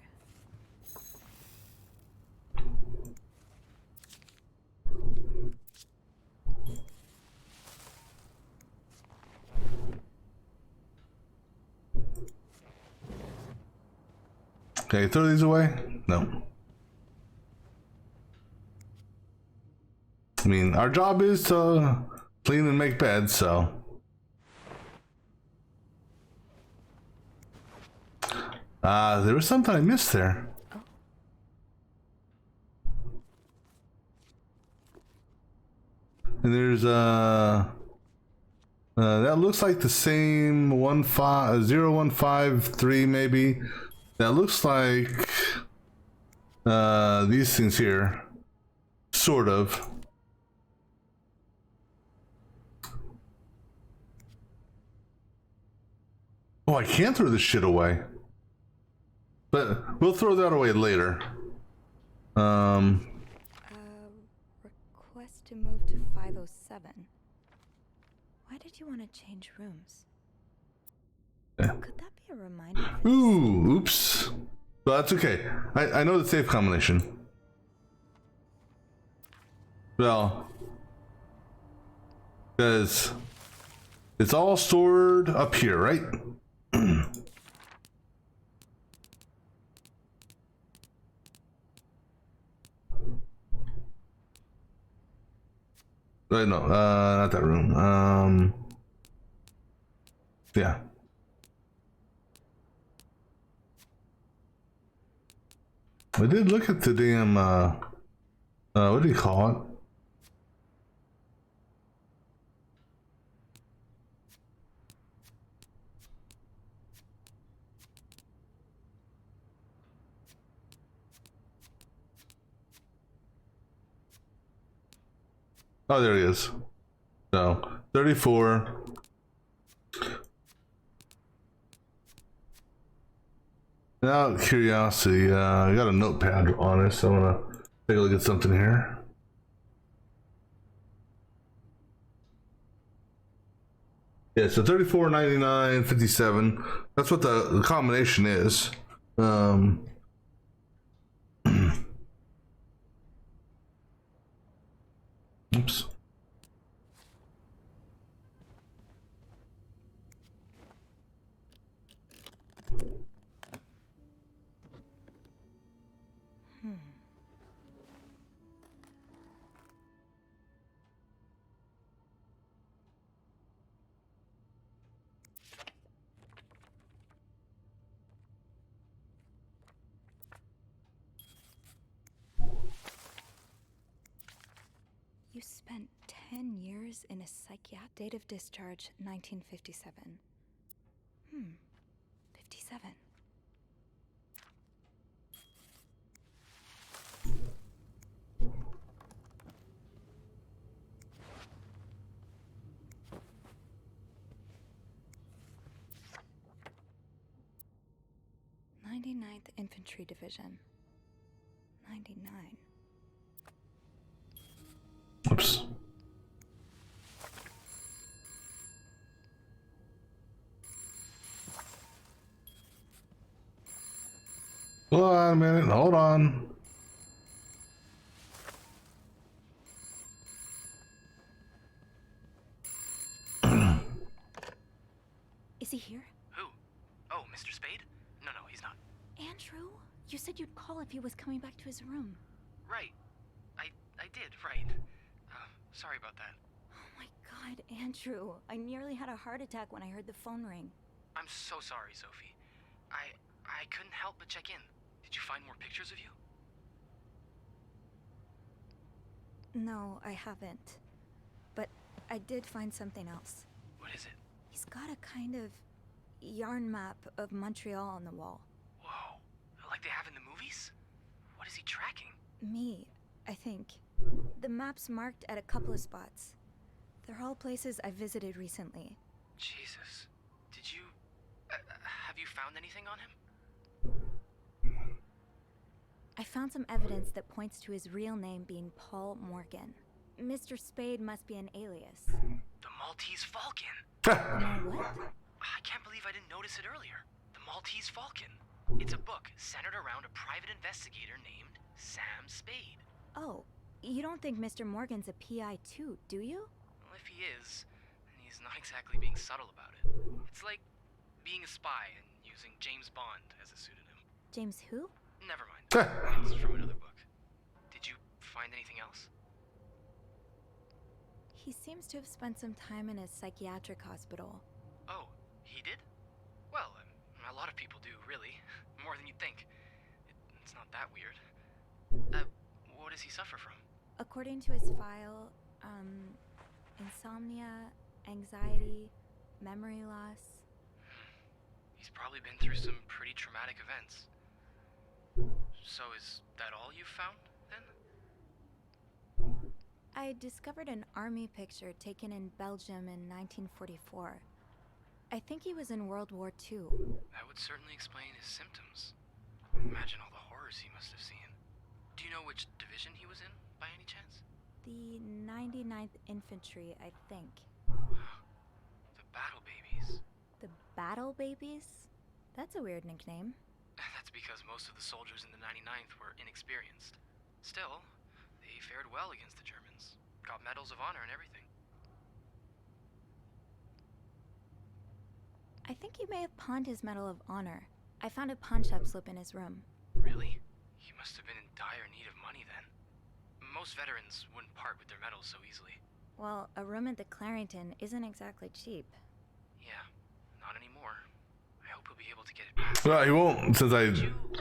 Okay, throw these away? No. I mean, our job is to clean and make beds, so. There was something I missed there. And there's that looks like the same 0153 maybe. That looks like these things here, sort of. Oh, I can't throw this shit away. But we'll throw that away later. Request to move to 507. Why did you want to change rooms? Yeah. Could that be a reminder? Ooh, oops. Well, that's okay. I know the safe combination. Well, because it's all stored up here, right? Right, no, not that room. Yeah. I did look at the damn, what do you call it? Oh, there he is. So, 34. Out of curiosity, I got a notepad on it, so I'm gonna take a look at something here. Yeah, so 34, 99, 57. That's what the combination is. Oops. You spent 10 years in a psychiatric. Date of discharge, 1957. 57. 99th Infantry Division. 99. Oops. Hold on a minute. Hold on. Is he here? Who? Oh, Mr. Spade? No, he's not. Andrew? You said you'd call if he was coming back to his room. Right. I did, right. Sorry about that. Oh my god, Andrew. I nearly had a heart attack when I heard the phone ring. I'm so sorry, Sophie. I couldn't help but check in. Did you find more pictures of you? No, I haven't. But I did find something else. What is it? He's got a kind of yarn map of Montreal on the wall. Whoa. Like they have in the movies? What is he tracking? Me, I think. The map's marked at a couple of spots. They're all places I visited recently. Jesus. Did you... have you found anything on him? I found some evidence that points to his real name being Paul Morgan. Mr. Spade must be an alias. The Maltese Falcon. What? I can't believe I didn't notice it earlier. The Maltese Falcon. It's a book centered around a private investigator named Sam Spade. Oh, you don't think Mr. Morgan's a PI too, do you? Well, if he is, then he's not exactly being subtle about it. It's like being a spy and using James Bond as a pseudonym. James who? Never mind. It's from another book. Did you find anything else? He seems to have spent some time in a psychiatric hospital. Oh, he did? Well, a lot of people do, really. More than you'd think. It's not that weird. What does he suffer from? According to his file, insomnia, anxiety, memory loss. He's probably been through some pretty traumatic events. So is that all you've found, then? I discovered an army picture taken in Belgium in 1944. I think he was in World War II. That would certainly explain his symptoms. Imagine all the horrors he must have seen. Do you know which division he was in, by any chance? The 99th Infantry, I think. The Battle Babies. The Battle Babies? That's a weird nickname. That's because most of the soldiers in the 99th were inexperienced. Still, they fared well against the Germans. Got medals of honor and everything. I think he may have pawned his Medal of Honor. I found a pawn shop slip in his room. Really? He must have been in dire need of money then. Most veterans wouldn't part with their medals so easily. Well, a room at the Clarington isn't exactly cheap. Yeah, not anymore. I hope he'll be able to get it back. Well, he won't, since I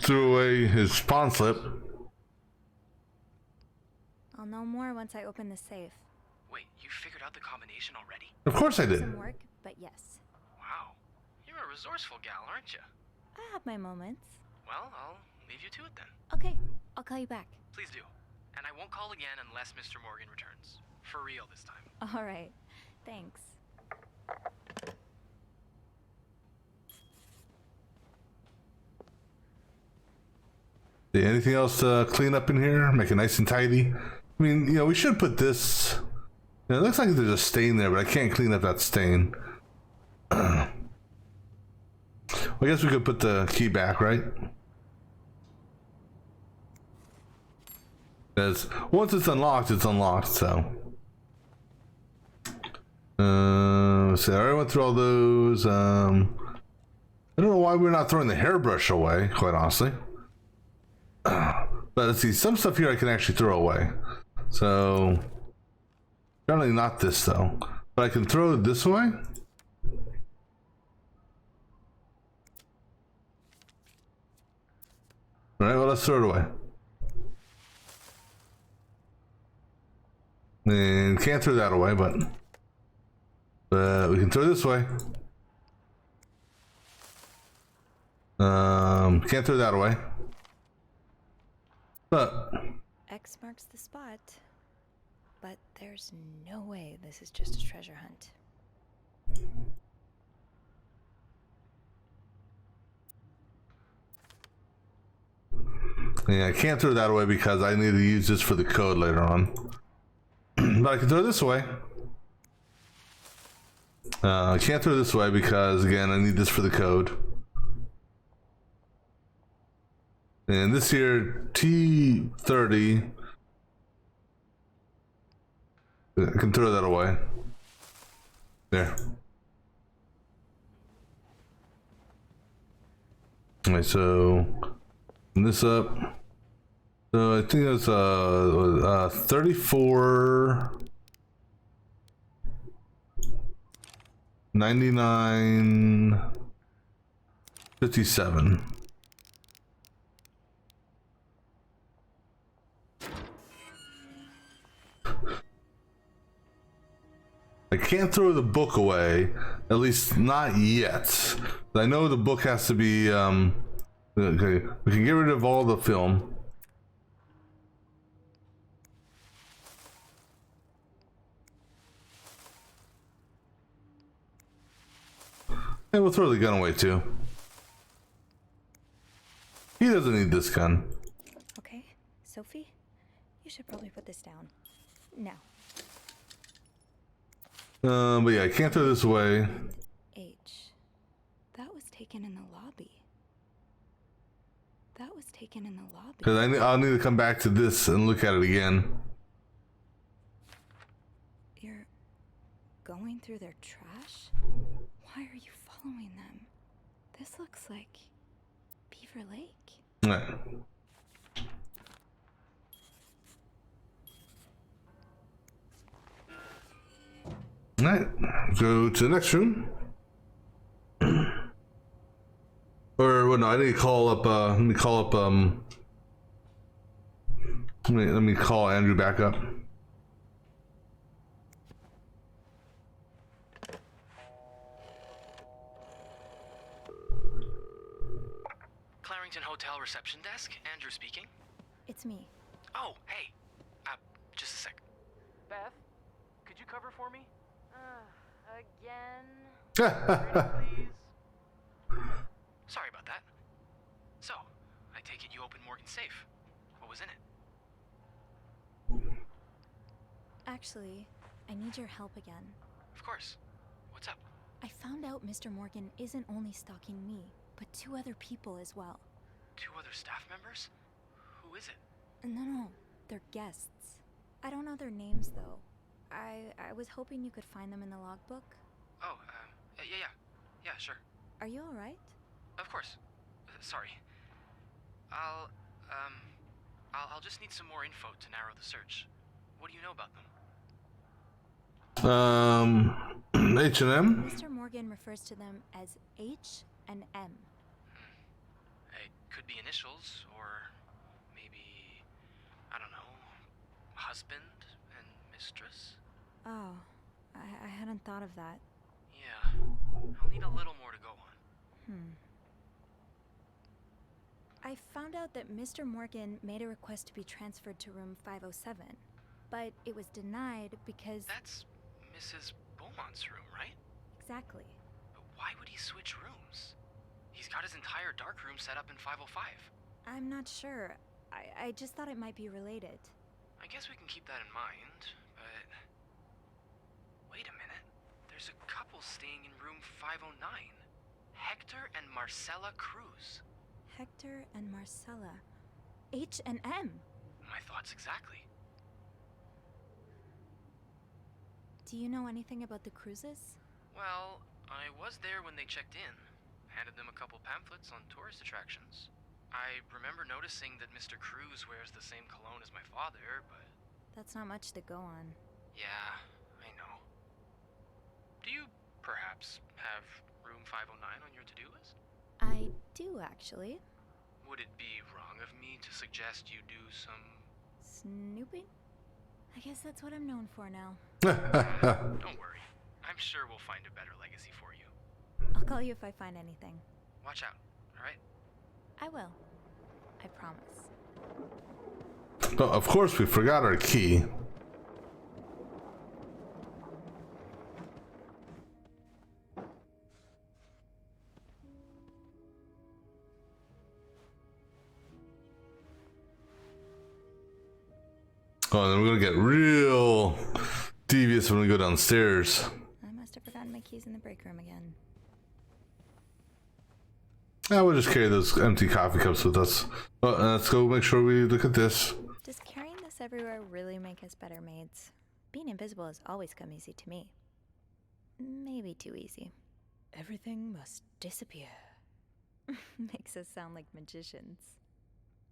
threw away his pawn slip. I'll know more once I open the safe. Wait, you figured out the combination already? Of course I did. Some work, but yes. Wow. You're a resourceful gal, aren't you? I have my moments. Well, I'll leave you to it then. Okay, I'll call you back. Please do. And I won't call again unless Mr. Morgan returns. For real this time. All right. Thanks. Anything else to clean up in here? Make it nice and tidy? I mean, you know, we should put this... You know, it looks like there's a stain there, but I can't clean up that stain. I guess we could put the key back, right? Because once it's unlocked, so... Let's see, I already went through all those. I don't know why we're not throwing the hairbrush away, quite honestly. But let's see, some stuff here I can actually throw away. So, generally not this though. But I can throw it this way. Alright, well, let's throw it away. And can't throw that away, but we can throw this way. Can't throw that away. But X marks the spot. But there's no way this is just a treasure hunt. Yeah, I can't throw that away because I need to use this for the code later on. But I can throw this away. I can't throw this away because, again, I need this for the code. And this here, T30. I can throw that away. There. Alright, so this up. So I think that's 34 99 57. I can't throw the book away, at least not yet. I know the book has to be okay, we can get rid of all the film. And we'll throw the gun away too. He doesn't need this gun. Okay, Sophie, you should probably put this down. Now. But yeah, I can't throw this away. H. That was taken in the lobby. That was taken in the lobby. Because I'll need to come back to this and look at it again. You're going through their trash? Why are you following them? This looks like Beaver Lake. Right. Alright, go to the next room. Or well, no, I need to call up. Let me call up. Let me call Andrew back up. Clarington Hotel reception desk. Andrew speaking. It's me. Oh, hey. Just a sec. Beth, could you cover for me? Again? Please. Sorry about that. So, I take it you opened Morgan's safe. What was in it? Actually, I need your help again. Of course. What's up? I found out Mr. Morgan isn't only stalking me, but 2 other people as well. 2 other staff members? Who is it? No, they're guests. I don't know their names though. I was hoping you could find them in the logbook. Oh, yeah, sure. Are you alright? Of course. Sorry. I'll just need some more info to narrow the search. What do you know about them? H&M? Mr. Morgan refers to them as H and M. It could be initials, or maybe, I don't know, husband and mistress? Oh, I hadn't thought of that. Yeah, I'll need a little more to go on. I found out that Mr. Morgan made a request to be transferred to room 507, but it was denied because... That's Mrs. Beaumont's room, right? Exactly. But why would he switch rooms? He's got his entire dark room set up in 505. I'm not sure. I just thought it might be related. I guess we can keep that in mind, but... Wait a minute. There's a couple staying in room 509. Hector and Marcella Cruz. Hector and Marcella. H and M. My thoughts exactly. Do you know anything about the Cruzes? Well, I was there when they checked in. Handed them a couple pamphlets on tourist attractions. I remember noticing that Mr. Cruz wears the same cologne as my father, but... That's not much to go on. Yeah, I know. Do you, perhaps, have room 509 on your to-do list? I do, actually. Would it be wrong of me to suggest you do some... Snooping? I guess that's what I'm known for now. Don't worry. I'm sure we'll find a better legacy for you. I'll call you if I find anything. Watch out, alright? I will. I promise. Oh, of course, we forgot our key. Oh, then we're gonna get real devious when we go downstairs. I must have forgotten my keys in the break room again. Yeah, we'll just carry those empty coffee cups with us. Well, let's go make sure we look at this. Does carrying this everywhere really make us better maids? Being invisible has always come easy to me. Maybe too easy. Everything must disappear. Makes us sound like magicians.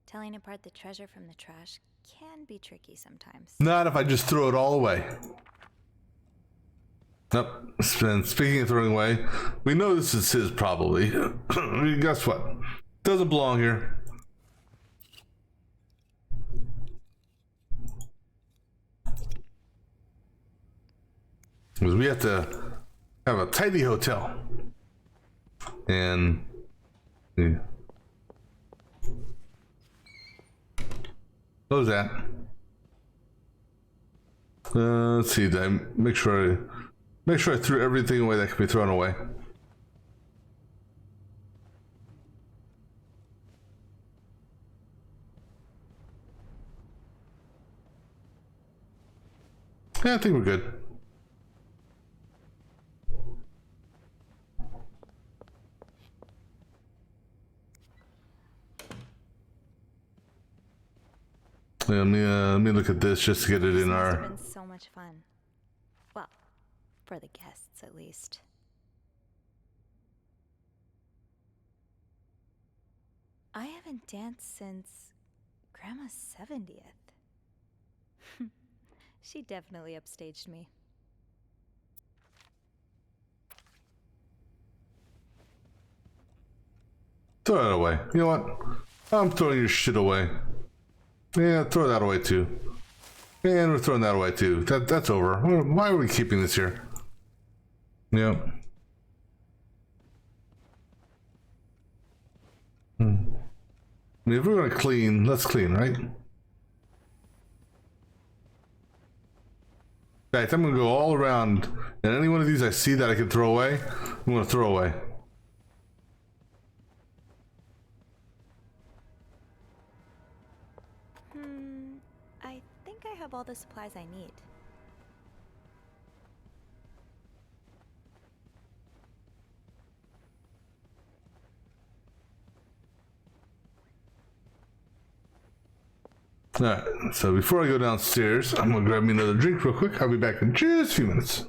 Telling apart the treasure from the trash can be tricky sometimes. Not if I just throw it all away. Nope. And speaking of throwing away, we know this is his probably. Guess what? Doesn't belong here. Because we have to have a tidy hotel. And yeah. Close that. Let's see. Did I make sure I threw everything away that could be thrown away? Yeah, I think we're good. Yeah, let me look at this just to get it in our. It's been so much fun. Well, for the guests at least. I haven't danced since Grandma's 70th. She definitely upstaged me. Throw that away. You know what? I'm throwing your shit away. Yeah, throw that away too. And we're throwing that away too. That's over. Why are we keeping this here? Yep. I mean, if we're gonna clean, let's clean, right? In fact, I'm gonna go all around, and any one of these I see that I can throw away, I'm gonna throw away. I think I have all the supplies I need. Alright, so before I go downstairs, I'm gonna grab me another drink real quick. I'll be back in just a few minutes.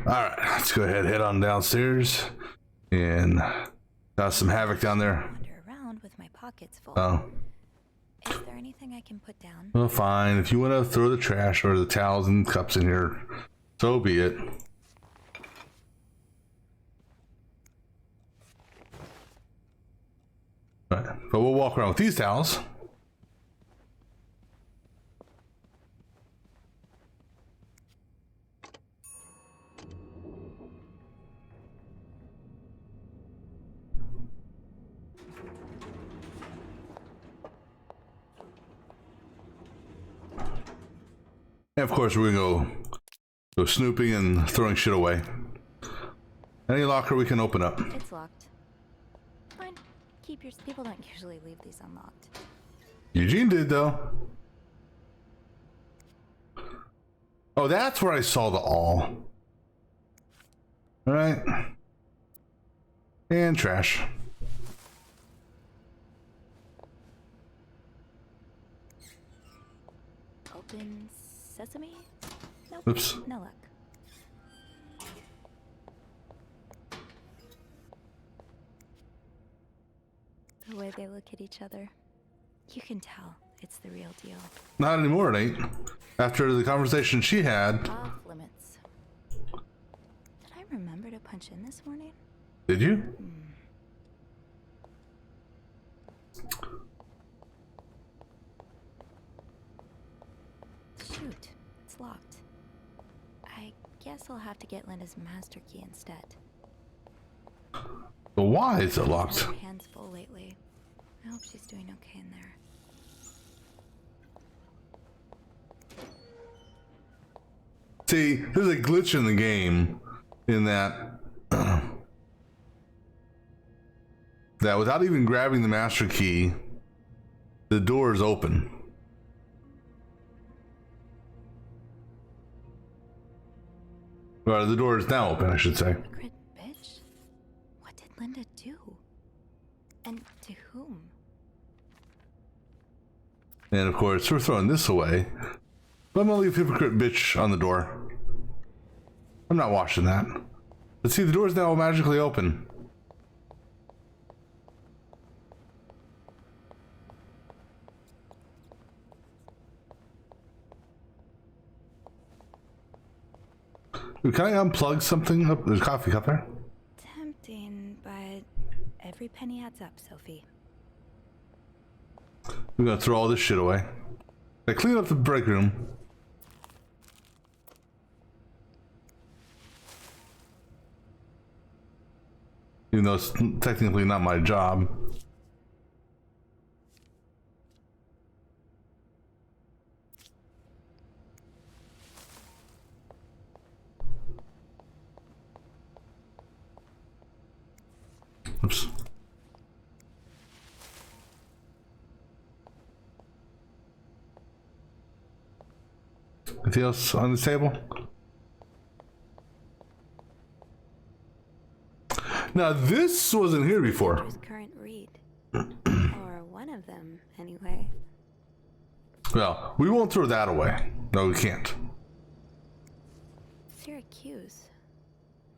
Alright, let's go ahead and head on downstairs. And got some havoc down there. Wander around with my pockets full. Oh. Is there anything I can put down? Well, fine. If you want to throw the trash or the towels and cups in here, so be it. Right. But we'll walk around with these towels. And of course, we're gonna go snooping and throwing shit away. Any locker we can open up. It's locked. Fine. Keep your. People don't usually leave these unlocked. Eugene did, though. Oh, that's where I saw the all. All right. And trash. Open sesame? Nope. Oops. No luck. The way they look at each other. You can tell it's the real deal. Not anymore, it ain't. After the conversation she had. Off limits. Did I remember to punch in this morning? Did you? Shoot, it's locked. I guess I'll have to get Linda's master key instead. But why is it locked? Her hands full lately. I hope she's doing okay in there. See, there's a glitch in the game in that that without even grabbing the master key, the door is open. Or the door is now open, I should say. Hypocrite bitch? What did Linda do? And to whom? And of course, we're throwing this away. But I'm gonna leave hypocrite bitch on the door. I'm not washing that. But see, the door's now magically open. Can I unplug something? Oh, there's a coffee cup there. Tempting, but every penny adds up, Sophie. We're gonna throw all this shit away. I clean up the break room. Even though it's technically not my job. Oops. Anything else on the table? Now this wasn't here before. Sandra's current read. Or one of them, anyway. Well, we won't throw that away. No, we can't. Syracuse.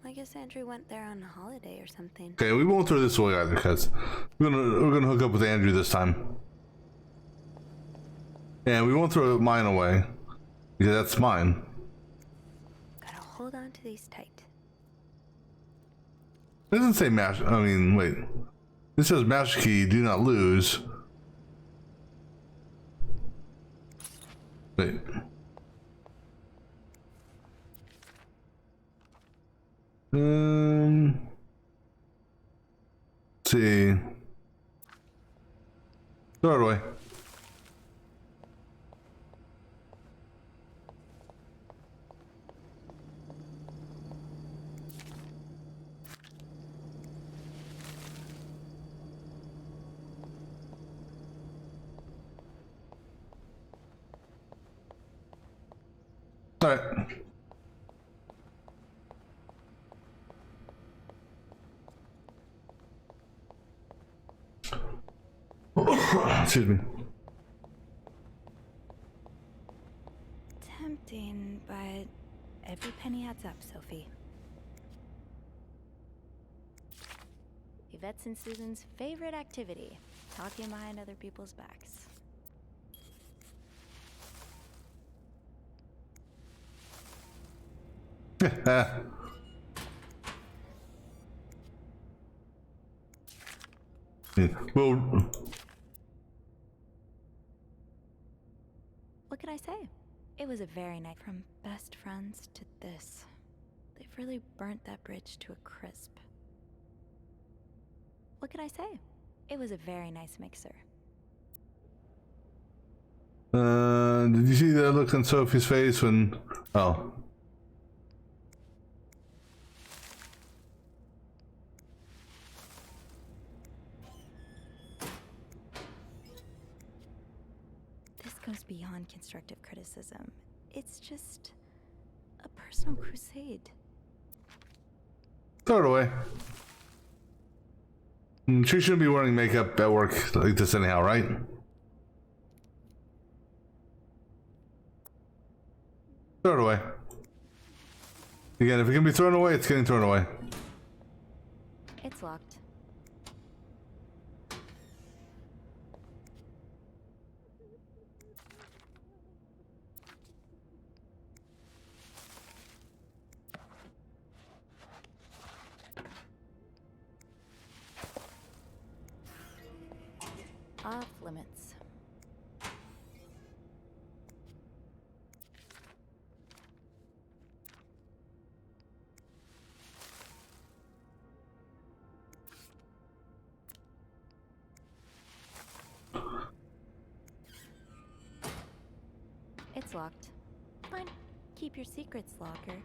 I guess Andrew went there on a holiday or something. Okay, we won't throw this away either because we're gonna hook up with Andrew this time. And we won't throw mine away because that's mine. Gotta hold on to these tight. It doesn't say master. I mean, wait. This says master key. Do not lose. Wait. Let's see. Throw it away. All right. Excuse me. Tempting, but every penny adds up, Sophie. Yvette's and Susan's favorite activity, talking behind other people's backs. Well, What could I say? It was a very nice. From best friends to this. They've really burnt that bridge to a crisp. What could I say? It was a very nice mixer. did you see that look on Sophie's face when? Oh. This goes beyond constructive criticism. It's just a personal crusade. Throw it away. She shouldn't be wearing makeup at work like this anyhow, right? Throw it away. Again, if it can be thrown away, it's getting thrown away. It's locked. Off limits. It's locked. Fine. Keep your secrets, locker.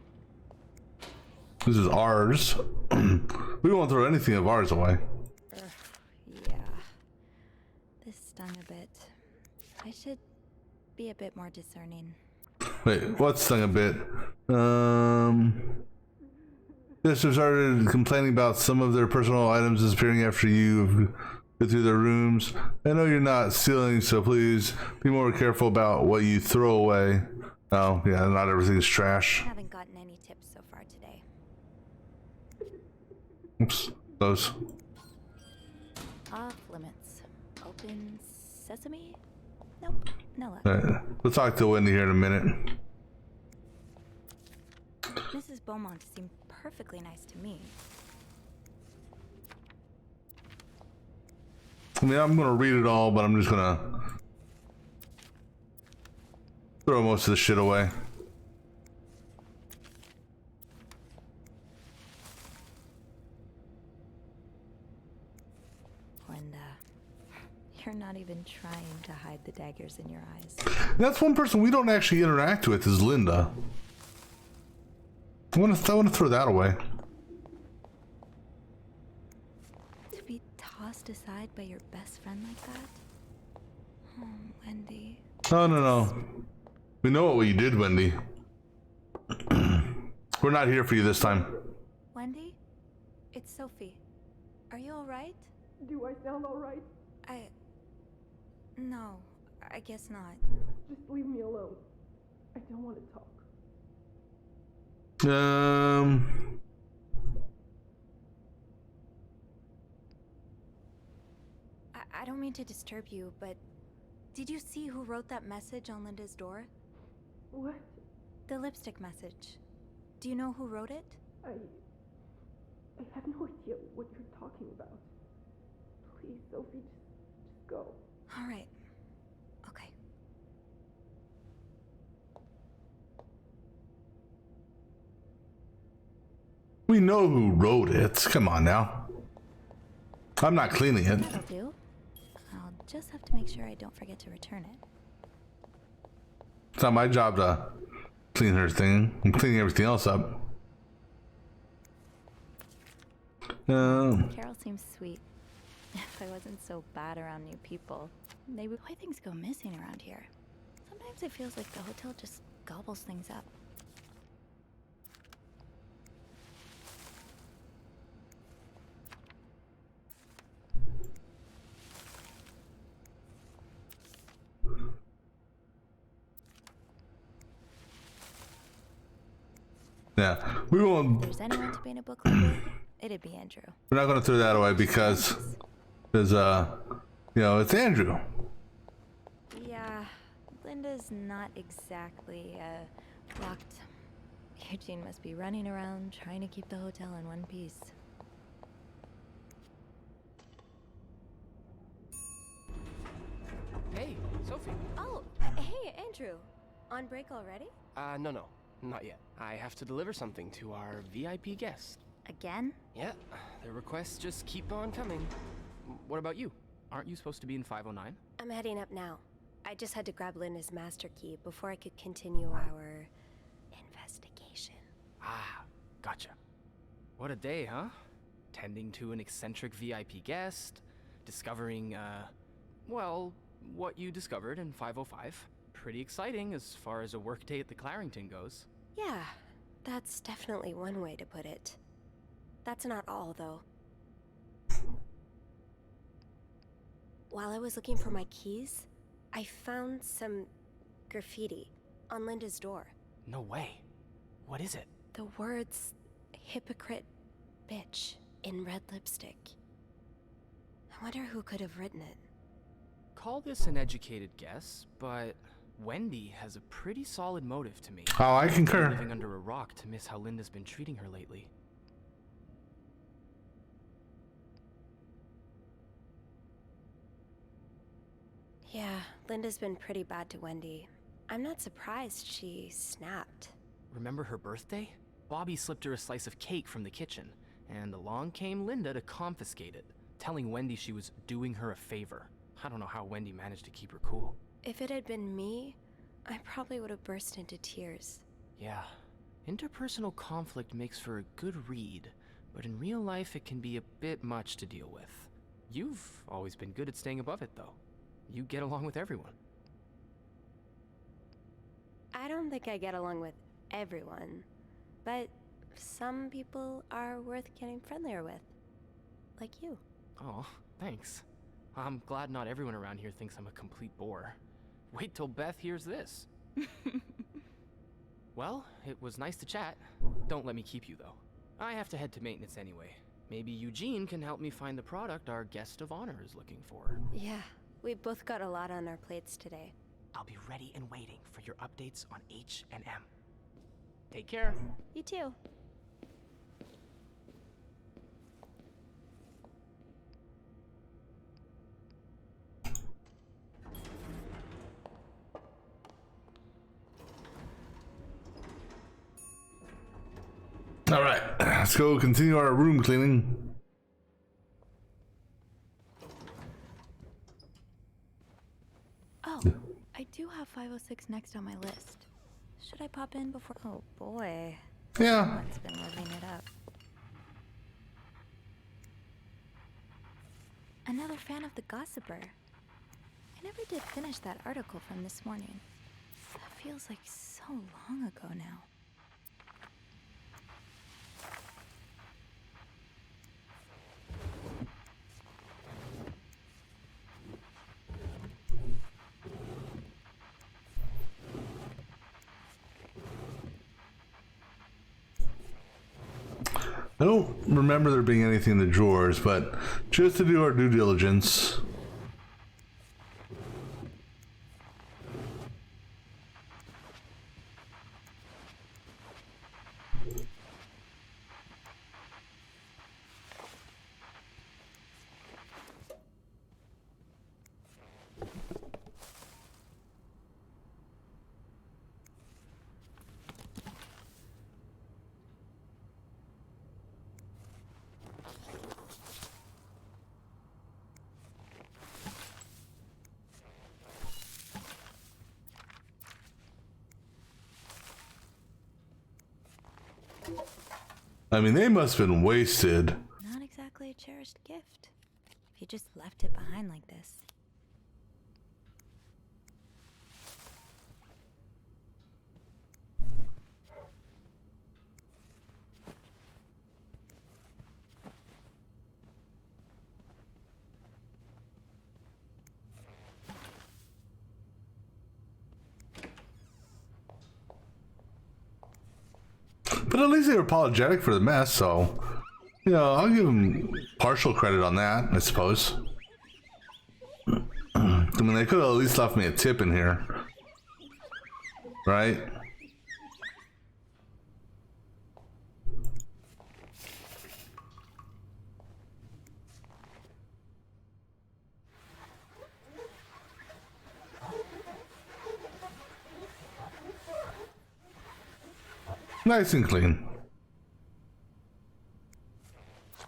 This is ours. We won't throw anything of ours away. Yeah. This stung a bit. I should be a bit more discerning. Wait, what stung a bit? Just started complaining about some of their personal items disappearing after you go through their rooms. I know you're not stealing, so please be more careful about what you throw away. Oh, yeah, not everything's trash. I haven't gotten any tips so far today. Oops, those. Off limits. Open sesame? Nope, no luck. Alright, we'll talk to Wendy here in a minute. Mrs. Beaumont seemed perfectly nice to me. I mean, I'm gonna read it all, but I'm just gonna throw most of the shit away. Linda, you're not even trying to hide the daggers in your eyes. That's one person we don't actually interact with is Linda. I want to throw that away. To be tossed aside by your best friend like that? Oh, Wendy. No, no, no. We know what you did, Wendy. We're not here for you this time. Wendy? It's Sophie. Are you alright? Do I sound alright? No, I guess not. Just leave me alone. I don't want to talk. I don't mean to disturb you, but did you see who wrote that message on Linda's door? What? The lipstick message. Do you know who wrote it? I have no idea what you're talking about. Please, Sophie, just go. All right. Okay. We know who wrote it. Come on now. I'm not cleaning it. That'll do. I'll just have to make sure I don't forget to return it. It's not my job to clean her thing. I'm cleaning everything else up. Carol seems sweet. If I wasn't so bad around new people, maybe why things go missing around here. Sometimes it feels like the hotel just gobbles things up. Yeah, we won't. If there's anyone to paint a book like it, It'd be Andrew. We're not gonna throw that away because you know, it's Andrew. Yeah, Linda's not exactly locked. Eugene must be running around trying to keep the hotel in one piece. Hey, Sophie. Oh, hey, Andrew. On break already? No, not yet. I have to deliver something to our VIP guest. Again? Yeah, the requests just keep on coming. What about you? Aren't you supposed to be in 509? I'm heading up now. I just had to grab Linda's master key before I could continue our investigation. Ah, gotcha. What a day, huh? Tending to an eccentric VIP guest, discovering, well, what you discovered in 505. Pretty exciting as far as a workday at the Clarington goes. Yeah, that's definitely one way to put it. That's not all, though. While I was looking for my keys, I found some graffiti on Linda's door. No way. What is it? The words, hypocrite bitch, in red lipstick. I wonder who could have written it. Call this an educated guess, but Wendy has a pretty solid motive to me. Oh, I concur. Living under a rock to miss how Linda's been treating her lately. Yeah, Linda's been pretty bad to Wendy. I'm not surprised she snapped. Remember her birthday? Bobby slipped her a slice of cake from the kitchen, and along came Linda to confiscate it, telling Wendy she was doing her a favor. I don't know how Wendy managed to keep her cool. If it had been me, I probably would have burst into tears. Yeah, interpersonal conflict makes for a good read, but in real life it can be a bit much to deal with. You've always been good at staying above it, though. You get along with everyone. I don't think I get along with everyone, but some people are worth getting friendlier with. Like you. Oh, thanks. I'm glad not everyone around here thinks I'm a complete bore. Wait till Beth hears this. Well, it was nice to chat. Don't let me keep you, though. I have to head to maintenance anyway. Maybe Eugene can help me find the product our guest of honor is looking for. Yeah, we've both got a lot on our plates today. I'll be ready and waiting for your updates on H&M. Take care. You too. All right, let's go continue our room cleaning. Oh, I do have 506 next on my list. Should I pop in before? Oh boy. Yeah. Someone's been living it up. Another fan of The Gossiper. I never did finish that article from this morning. That feels like so long ago now. I don't remember there being anything in the drawers, but just to do our due diligence. I mean, they must have been wasted. Not exactly a cherished gift. If you just left it behind like this. But at least they were apologetic for the mess, so, You know, I'll give him partial credit on that, I suppose. I mean, they could have at least left me a tip in here. Right? Nice and clean.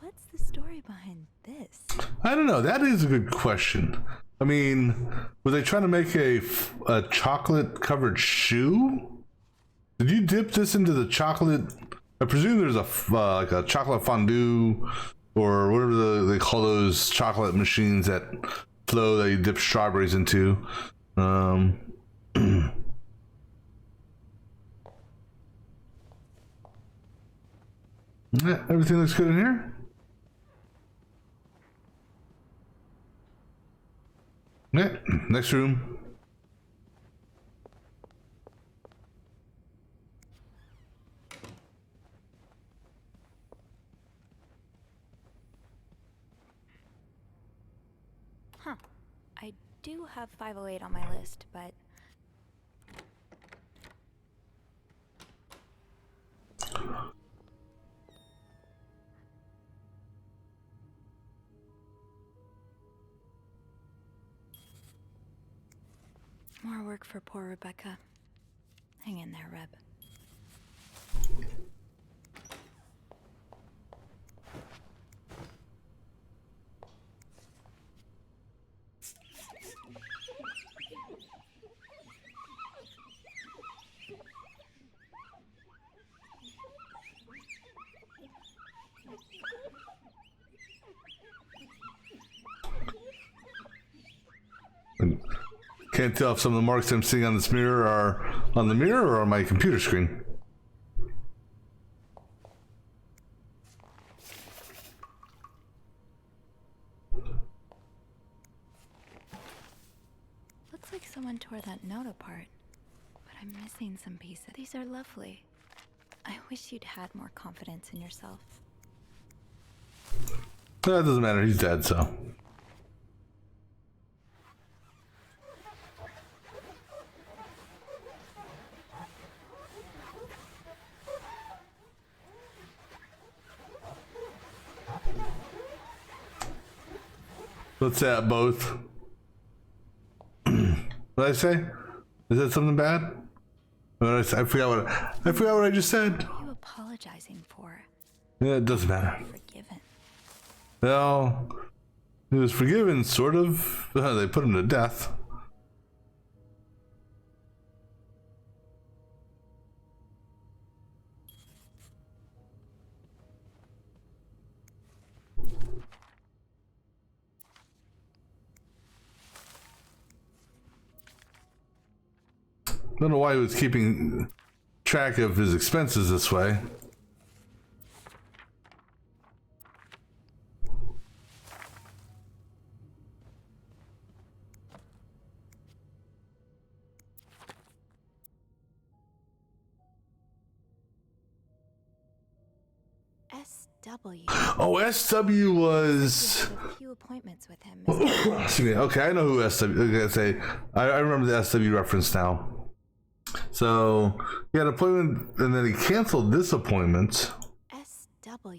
What's the story behind this? I don't know. That is a good question. I mean, were they trying to make a chocolate-covered shoe? Did you dip this into the chocolate? I presume there's a like a chocolate fondue or whatever they call those chocolate machines that flow that you dip strawberries into. Yeah, everything looks good in here. Yeah, next room. Huh. I do have 508 on my list, but more work for poor Rebecca. Hang in there, Reb. Can't tell if some of the marks I'm seeing on this mirror are on the mirror or on my computer screen. Looks like someone tore that note apart, but I'm missing some pieces. These are lovely. I wish you'd had more confidence in yourself. That doesn't matter, he's dead, so. Let's say that both. What did I say? Is that something bad? What did I forgot what I just said. What are you apologizing for? Yeah, it doesn't matter. Forgiven. Well, he was forgiven, sort of. They put him to death. I don't know why he was keeping track of his expenses this way. SW. Oh, SW was. You have a few appointments with him. Excuse me. Okay, I know who SW. I remember the SW reference now. So he had an appointment, and then he canceled this appointment. SW.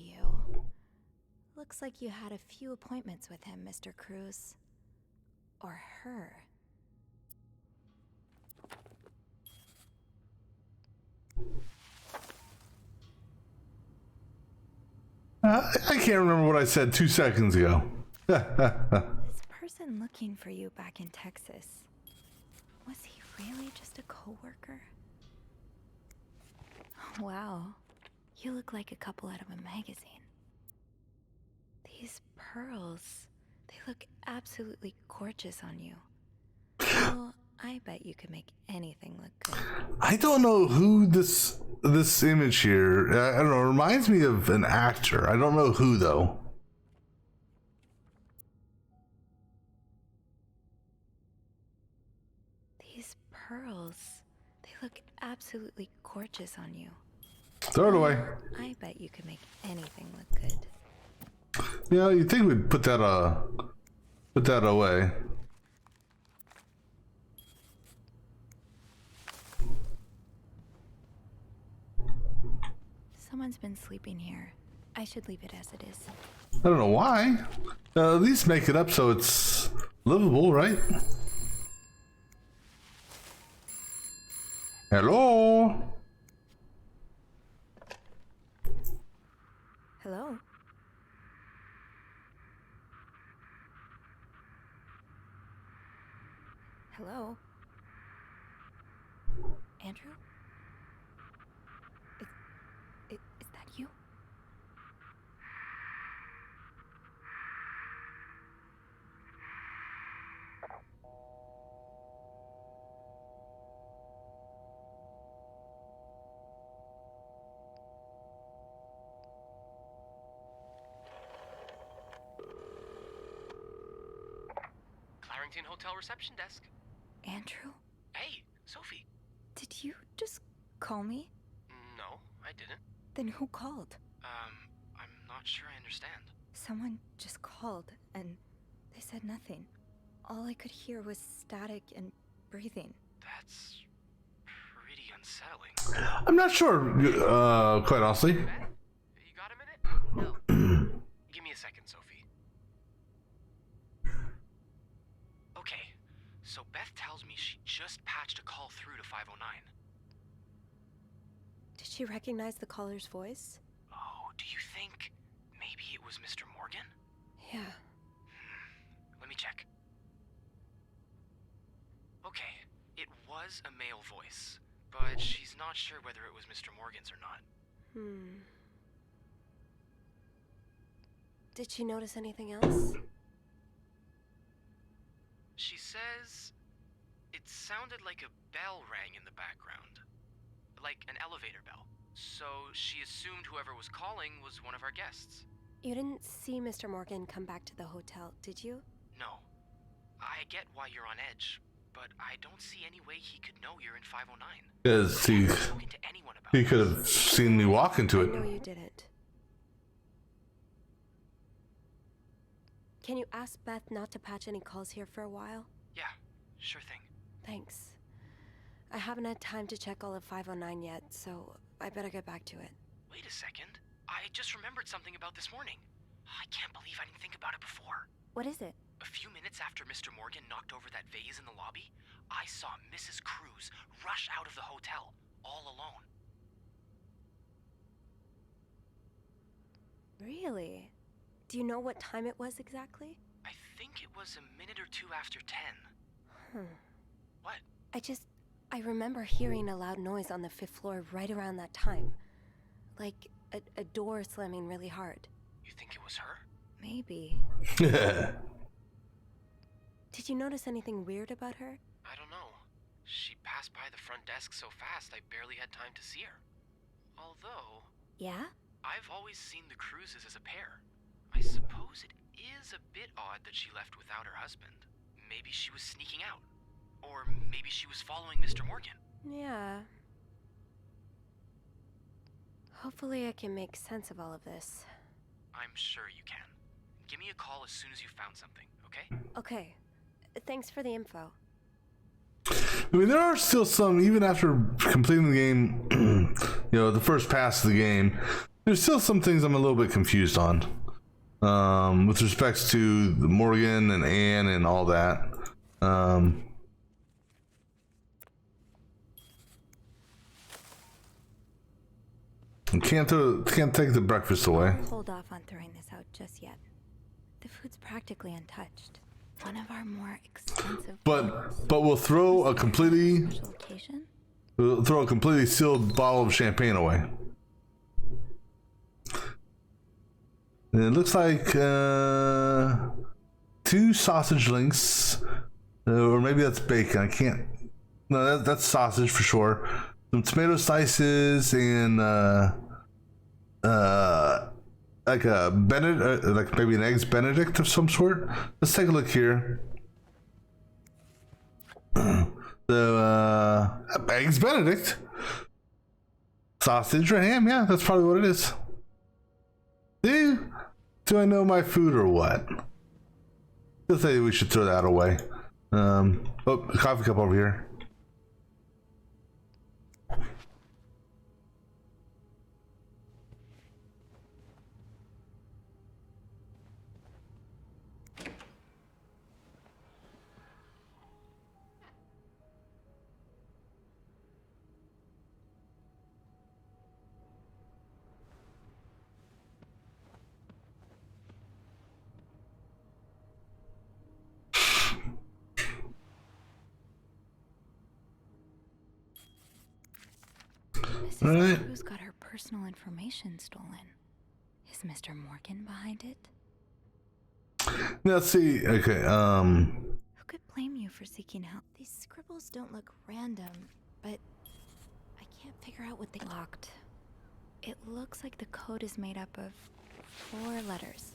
Looks like you had a few appointments with him, Mr. Cruz. Or her. I can't remember what I said 2 seconds ago. This person looking for you back in Texas. Was he really just a coworker? Wow. You look like a couple out of a magazine. These pearls, they look absolutely gorgeous on you. Well, I bet you could make anything look good. I don't know who this image here. I don't know. It reminds me of an actor. I don't know who though. These pearls, they look absolutely gorgeous on you. Throw it away. I bet you could make anything look good. Yeah, you'd think we'd put that away. Someone's been sleeping here. I should leave it as it is. I don't know why. At least make it up so it's livable, right? Hello? Hello? Hello? Andrew? Is that you? Clarrington Hotel reception desk. Andrew? Hey, Sophie. Did you just call me? No, I didn't. Then who called? I'm not sure I understand. Someone just called, and they said nothing. All I could hear was static and breathing. That's pretty unsettling. I'm not sure, quite honestly. You got a minute? No. Give me a second, Sophie. Okay, so Beth tells me she just patched a call through to 509. Did she recognize the caller's voice? Oh, do you think maybe it was Mr. Morgan? Yeah. Let me check. Okay, it was a male voice, but she's not sure whether it was Mr. Morgan's or not. Did she notice anything else? She says it sounded like a bell rang in the background. Like an elevator bell. So she assumed whoever was calling was one of our guests. You didn't see Mr. Morgan come back to the hotel, did you? No. I get why you're on edge, but I don't see any way he could know you're in 509. Because he could have seen me walk into it. No, you didn't. Can you ask Beth not to patch any calls here for a while? Yeah, sure thing. Thanks. I haven't had time to check all of 509 yet, so I better get back to it. Wait a second. I just remembered something about this morning. I can't believe I didn't think about it before. What is it? A few minutes after Mr. Morgan knocked over that vase in the lobby, I saw Mrs. Cruz rush out of the hotel, all alone. Really? Do you know what time it was exactly? I think it was a minute or two after 10. What? I remember hearing a loud noise on the 5th floor right around that time. Like a door slamming really hard. You think it was her? Maybe. Did you notice anything weird about her? I don't know. She passed by the front desk so fast I barely had time to see her. Although... Yeah? I've always seen the Cruzes as a pair. I suppose it is a bit odd that she left without her husband. Maybe she was sneaking out. Or maybe she was following Mr. Morgan. Yeah. Hopefully I can make sense of all of this. I'm sure you can. Give me a call as soon as you've found something, okay? Okay. Thanks for the info. I mean, there are still some, even after completing the game, the first pass of the game, there's still some things I'm a little bit confused on. With respects to Morgan and Anne and all that. Can't take the breakfast away. Hold off on throwing this out just yet. The food's practically untouched. One of our more expensive. But we'll throw a completely sealed bottle of champagne away. And it looks like 2 sausage links, or maybe that's bacon. I can't. No, that's sausage for sure. Some tomato slices and like a Benedict, like maybe an eggs Benedict of some sort. Let's take a look here. So eggs Benedict, sausage or ham. Yeah, that's probably what it is. See, Do I know my food or what? I say we should throw that away. Oh, coffee cup over here. Mrs. Cruz got her personal information stolen. Is Mr. Morgan behind it? Let's see. Okay. Who could blame you for seeking help? These scribbles don't look random, but I can't figure out what they locked. It looks like the code is made up of 4 letters.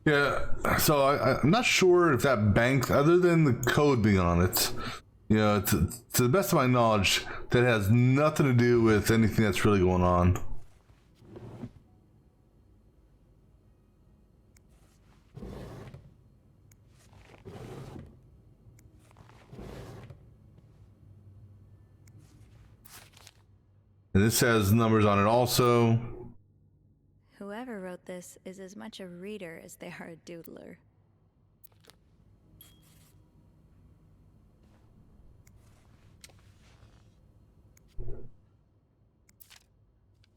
Yeah, so I'm not sure if that bank, other than the code being on it, you know, to the best of my knowledge, that has nothing to do with anything that's really going on. And this has numbers on it also. Whoever wrote this is as much a reader as they are a doodler.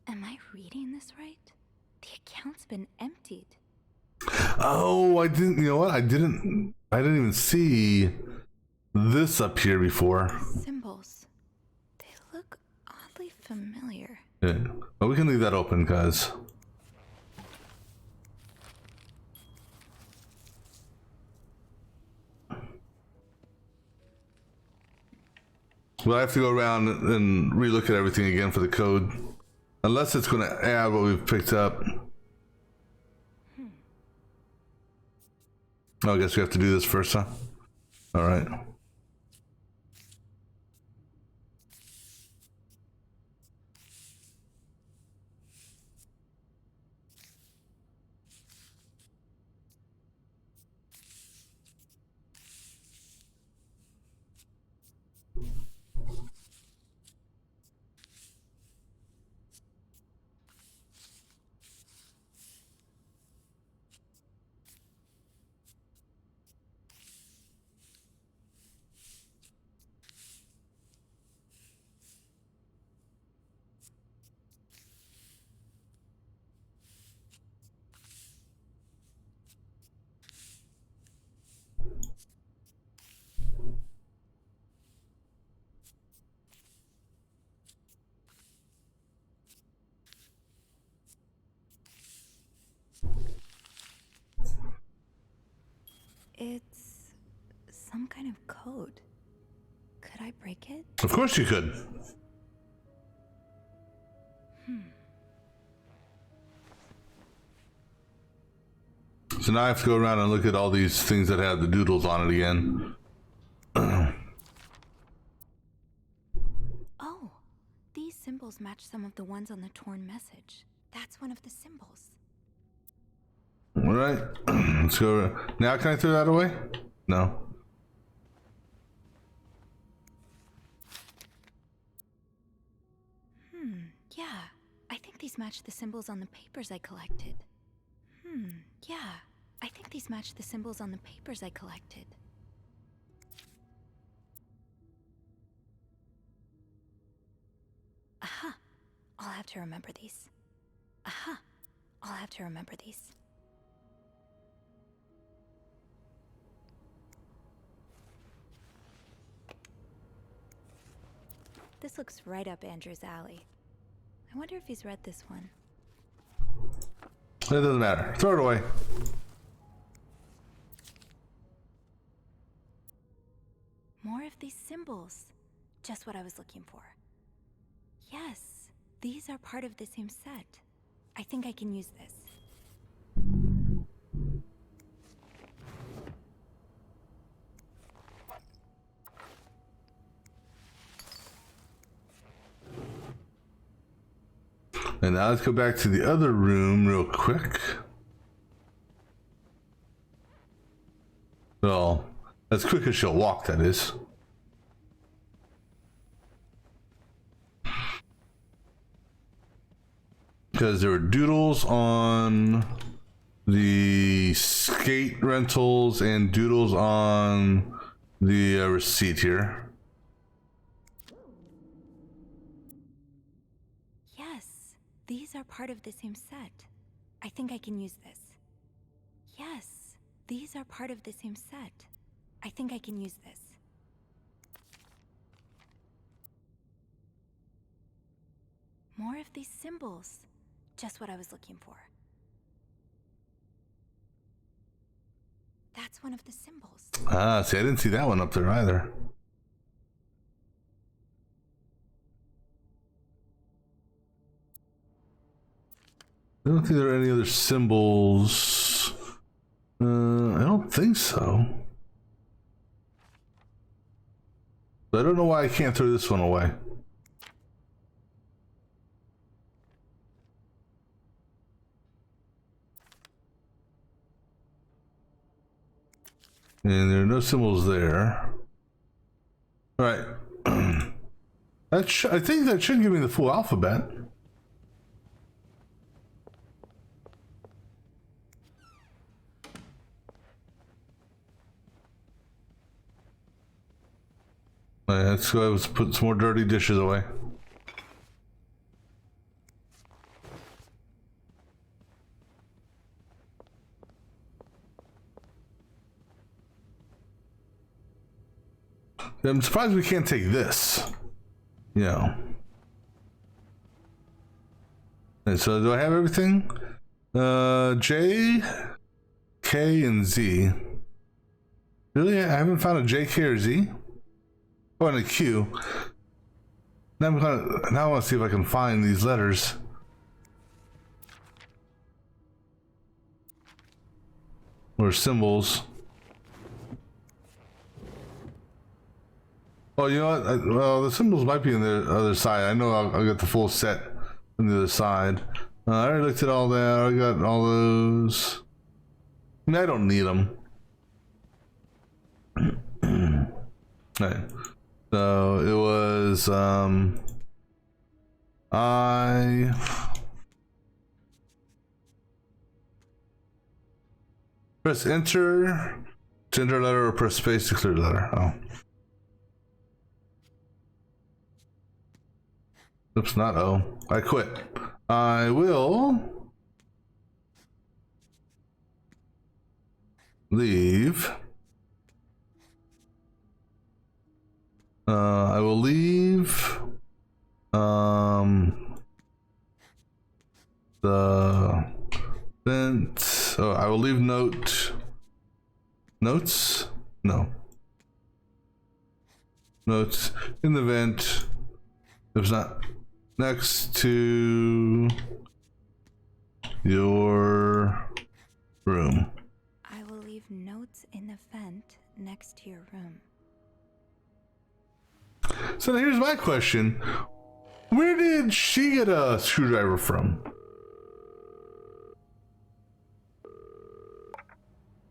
Am I reading this right? The account's been emptied. Oh, I didn't, you know what? I didn't even see this up here before. Symbols. They look oddly familiar. Yeah. Well, we can leave that open, guys. We'll have to go around and relook at everything again for the code. Unless it's going to add what we've picked up. Oh, I guess we have to do this first, huh? Alright. It's some kind of code. Could I break it? Of course you could. So now I have to go around and look at all these things that have the doodles on it again. Oh, these symbols match some of the ones on the torn message. That's one of the symbols. All right, let's go. Now can I throw that away? No. Yeah. I think these match the symbols on the papers I collected. Yeah. I think these match the symbols on the papers I collected. Aha. I'll have to remember these. Aha. I'll have to remember these. This looks right up Andrew's alley. I wonder if he's read this one. It doesn't matter. Throw it away. More of these symbols. Just what I was looking for. Yes, these are part of the same set. I think I can use this. And now let's go back to the other room real quick. Well, as quick as she'll walk, that is. Because there were doodles on the skate rentals and doodles on the receipt here. Yes, these are part of the same set. I think I can use this. Yes, these are part of the same set. I think I can use this. More of these symbols. Just what I was looking for. That's one of the symbols. Ah, see, I didn't see that one up there either. I don't think there are any other symbols. I don't think so. But I don't know why I can't throw this one away. And there are no symbols there. All right. I think that should give me the full alphabet. All right, let's go. Let's put some more dirty dishes away. I'm surprised we can't take this. You know. And so do I have everything? J, K, and Z. Really? I haven't found a J, K, or Z? Oh, and a Q. Now I want to see if I can find these letters. Or symbols. Oh, you know what? Well, the symbols might be on the other side. I know I'll get the full set on the other side. I already looked at all that. I got all those. I mean, I don't need them. Right. So it was I press enter to enter a letter or press space to clear the letter. Oh. Oops, not O. I quit. I will leave. I will leave the vent. Oh, I will leave notes. No. Notes in the vent. If it's not next to your room. I will leave notes in the vent next to your room. So now here's my question. Where did she get a screwdriver from?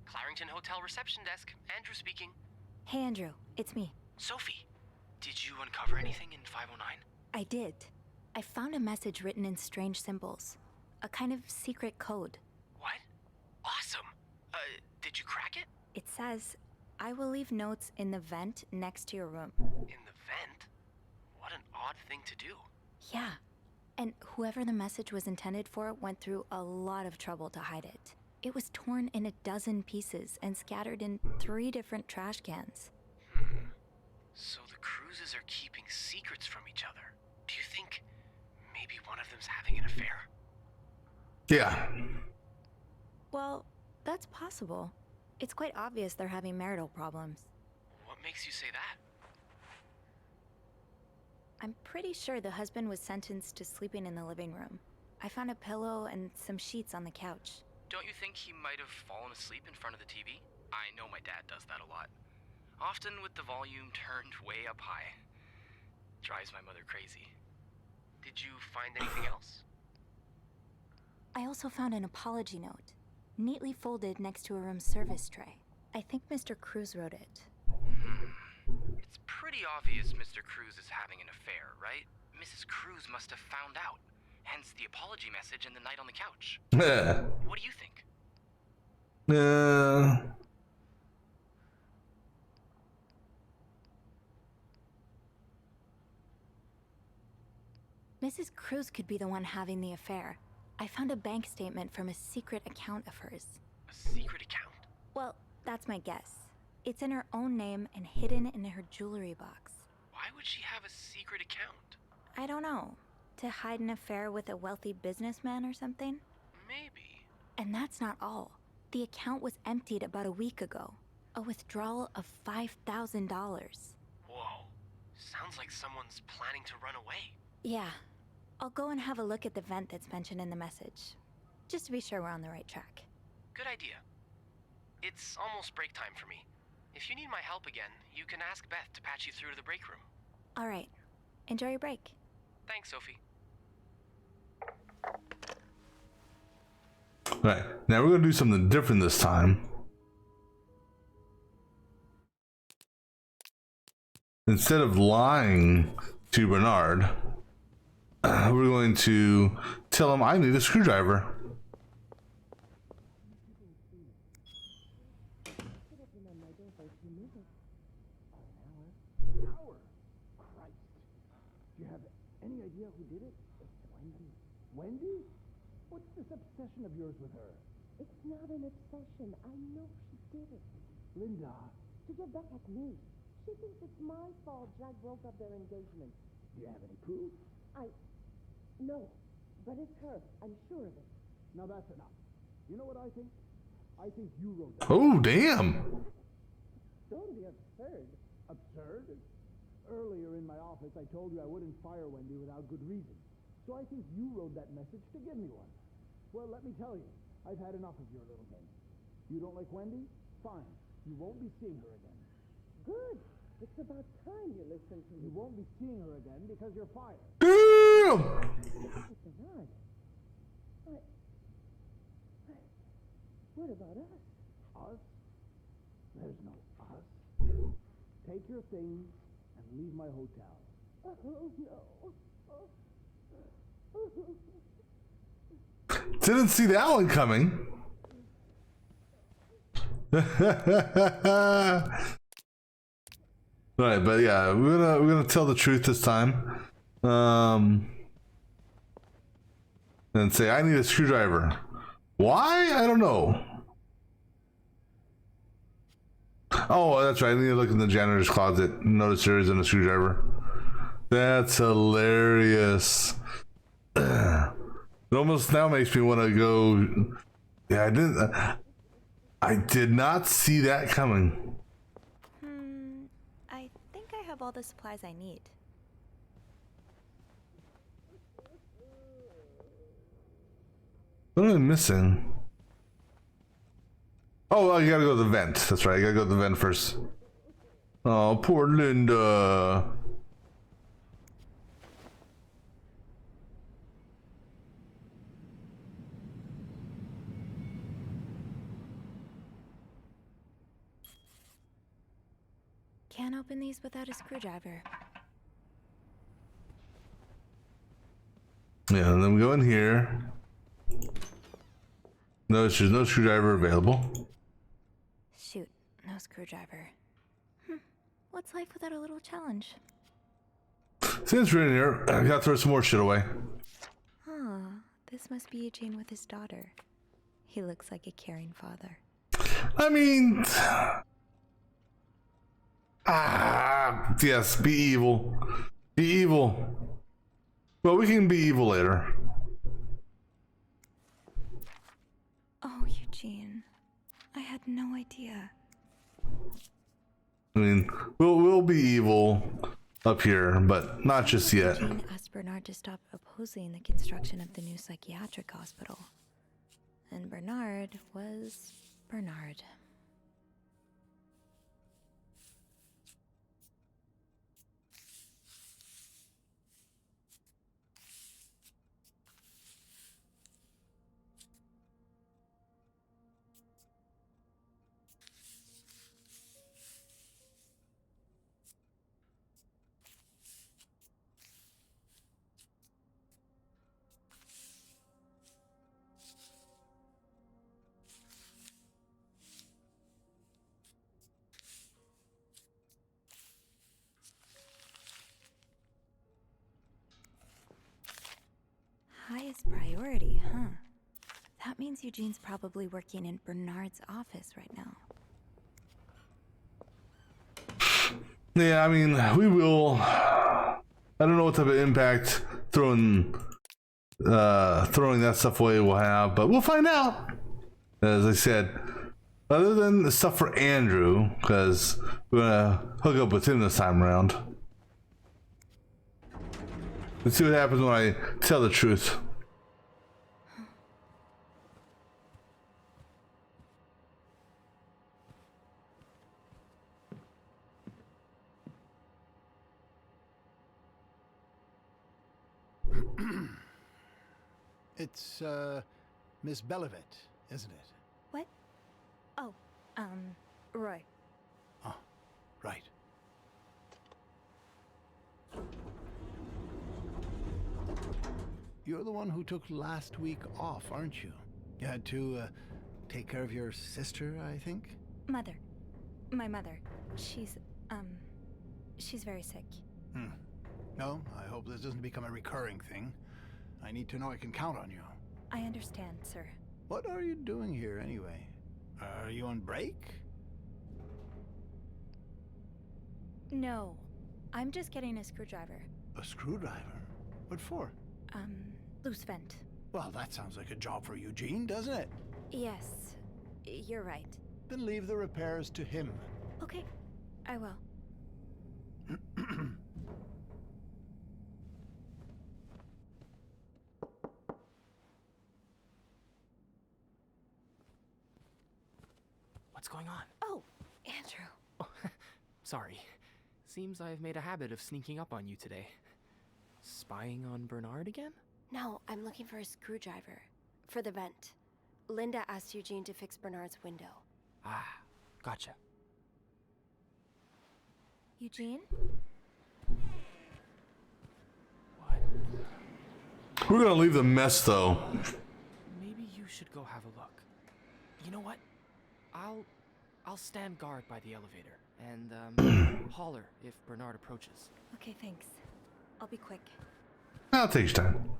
Clarington Hotel reception desk. Andrew speaking. Hey, Andrew. It's me. Sophie, did you uncover anything in 509? I did. I found a message written in strange symbols. A kind of secret code. What? Awesome. Did you crack it? It says, I will leave notes in the vent next to your room. In the vent? What an odd thing to do. Yeah. And whoever the message was intended for went through a lot of trouble to hide it. It was torn in 12 pieces and scattered in 3 different trash cans. So the Cruises are keeping secrets from each other. Do you think maybe one of them's having an affair? Yeah. Well, that's possible. It's quite obvious they're having marital problems. What makes you say that? I'm pretty sure the husband was sentenced to sleeping in the living room. I found a pillow and some sheets on the couch. Don't you think he might have fallen asleep in front of the TV? I know my dad does that a lot. Often with the volume turned way up high. Drives my mother crazy. Did you find anything else? I also found an apology note, neatly folded next to a room service tray. I think Mr. Cruz wrote it. It's pretty obvious Mr. Cruz is having an affair, right? Mrs. Cruz must have found out. Hence the apology message and the night on the couch. What do you think? Mrs. Cruz could be the one having the affair. I found a bank statement from a secret account of hers. A secret account? Well, that's my guess. It's in her own name and hidden in her jewelry box. Why would she have a secret account? I don't know. To hide an affair with a wealthy businessman or something? Maybe. And that's not all. The account was emptied about a week ago. A withdrawal of $5,000. Whoa. Sounds like someone's planning to run away. Yeah. I'll go and have a look at the vent that's mentioned in the message. Just to be sure we're on the right track. Good idea. It's almost break time for me. If you need my help again, you can ask Beth to patch you through to the break room. All right. Enjoy your break. Thanks, Sophie. Right, now we're gonna do something different this time. Instead of lying to Bernard, we're going to tell him I need a screwdriver. Do you have any idea who did it? Wendy. Wendy? What's this obsession of yours with her? It's not an obsession. I know she did it. Linda. To get back at me. She thinks it's my fault Jack broke up their engagement. Do you have any proof? No. But it's her. I'm sure of it. Now that's enough. You know what I think? I think you wrote that. Oh, damn. Don't be absurd. Absurd? Earlier in my office, I told you I wouldn't fire Wendy without good reason. So I think you wrote that message to give me one. Well, let me tell you, I've had enough of your little game. You don't like Wendy? Fine. You won't be seeing her again. Good. It's about time you listen to me. You won't be seeing her again because you're fired. Damn! Bernard. What about us? Us? There's no us. Take your things and leave my hotel. Oh, no. Didn't see that one coming. Right, but yeah, we're gonna tell the truth this time. And say I need a screwdriver. Why? I don't know. Oh, that's right. I need to look in the janitor's closet. Notice there isn't a screwdriver. That's hilarious. It almost now makes me want to go. Yeah, I did not see that coming. I think I have all the supplies I need. What am I missing? Oh, well, you gotta go to the vent. That's right. You gotta go to the vent first. Oh, poor Linda. Can't open these without a screwdriver. Yeah, and then we go in here. Notice there's no screwdriver available. Shoot, no screwdriver. What's life without a little challenge? Since we're in here, I gotta throw some more shit away. This must be Eugene with his daughter. He looks like a caring father. I mean... yes, be evil. Be evil. Well, we can be evil later. Oh, Eugene. I had no idea. I mean, we'll be evil up here, but not just yet. Eugene asked Bernard to stop opposing the construction of the new psychiatric hospital. And Bernard was Bernard. Highest priority, huh? That means Eugene's probably working in Bernard's office right now. Yeah, I mean, we will. I don't know what type of impact throwing that stuff away will have, but we'll find out. As I said, other than the stuff for Andrew, because we're gonna hook up with him this time around. Let's see what happens when I tell the truth. It's, Miss Belivet, isn't it? What? Oh, Roy. Oh, right. You're the one who took last week off, aren't you? You had to, take care of your sister, I think? Mother. My mother. She's very sick. No, I hope this doesn't become a recurring thing. I need to know I can count on you. I understand, sir. What are you doing here, anyway? Are you on break? No. I'm just getting a screwdriver. A screwdriver? What for? Loose vent. Well, that sounds like a job for Eugene, doesn't it? Yes. You're right. Then leave the repairs to him. Okay. I will. What's going on? Oh, Andrew. Oh, sorry. Seems I've made a habit of sneaking up on you today. Spying on Bernard again? No, I'm looking for a screwdriver. For the vent. Linda asked Eugene to fix Bernard's window. Ah, gotcha. Eugene? We're gonna leave the mess though. Maybe you should go have a look. You know what? I'll stand guard by the elevator and holler if Bernard approaches. Okay, thanks. I'll be quick. I'll take your time.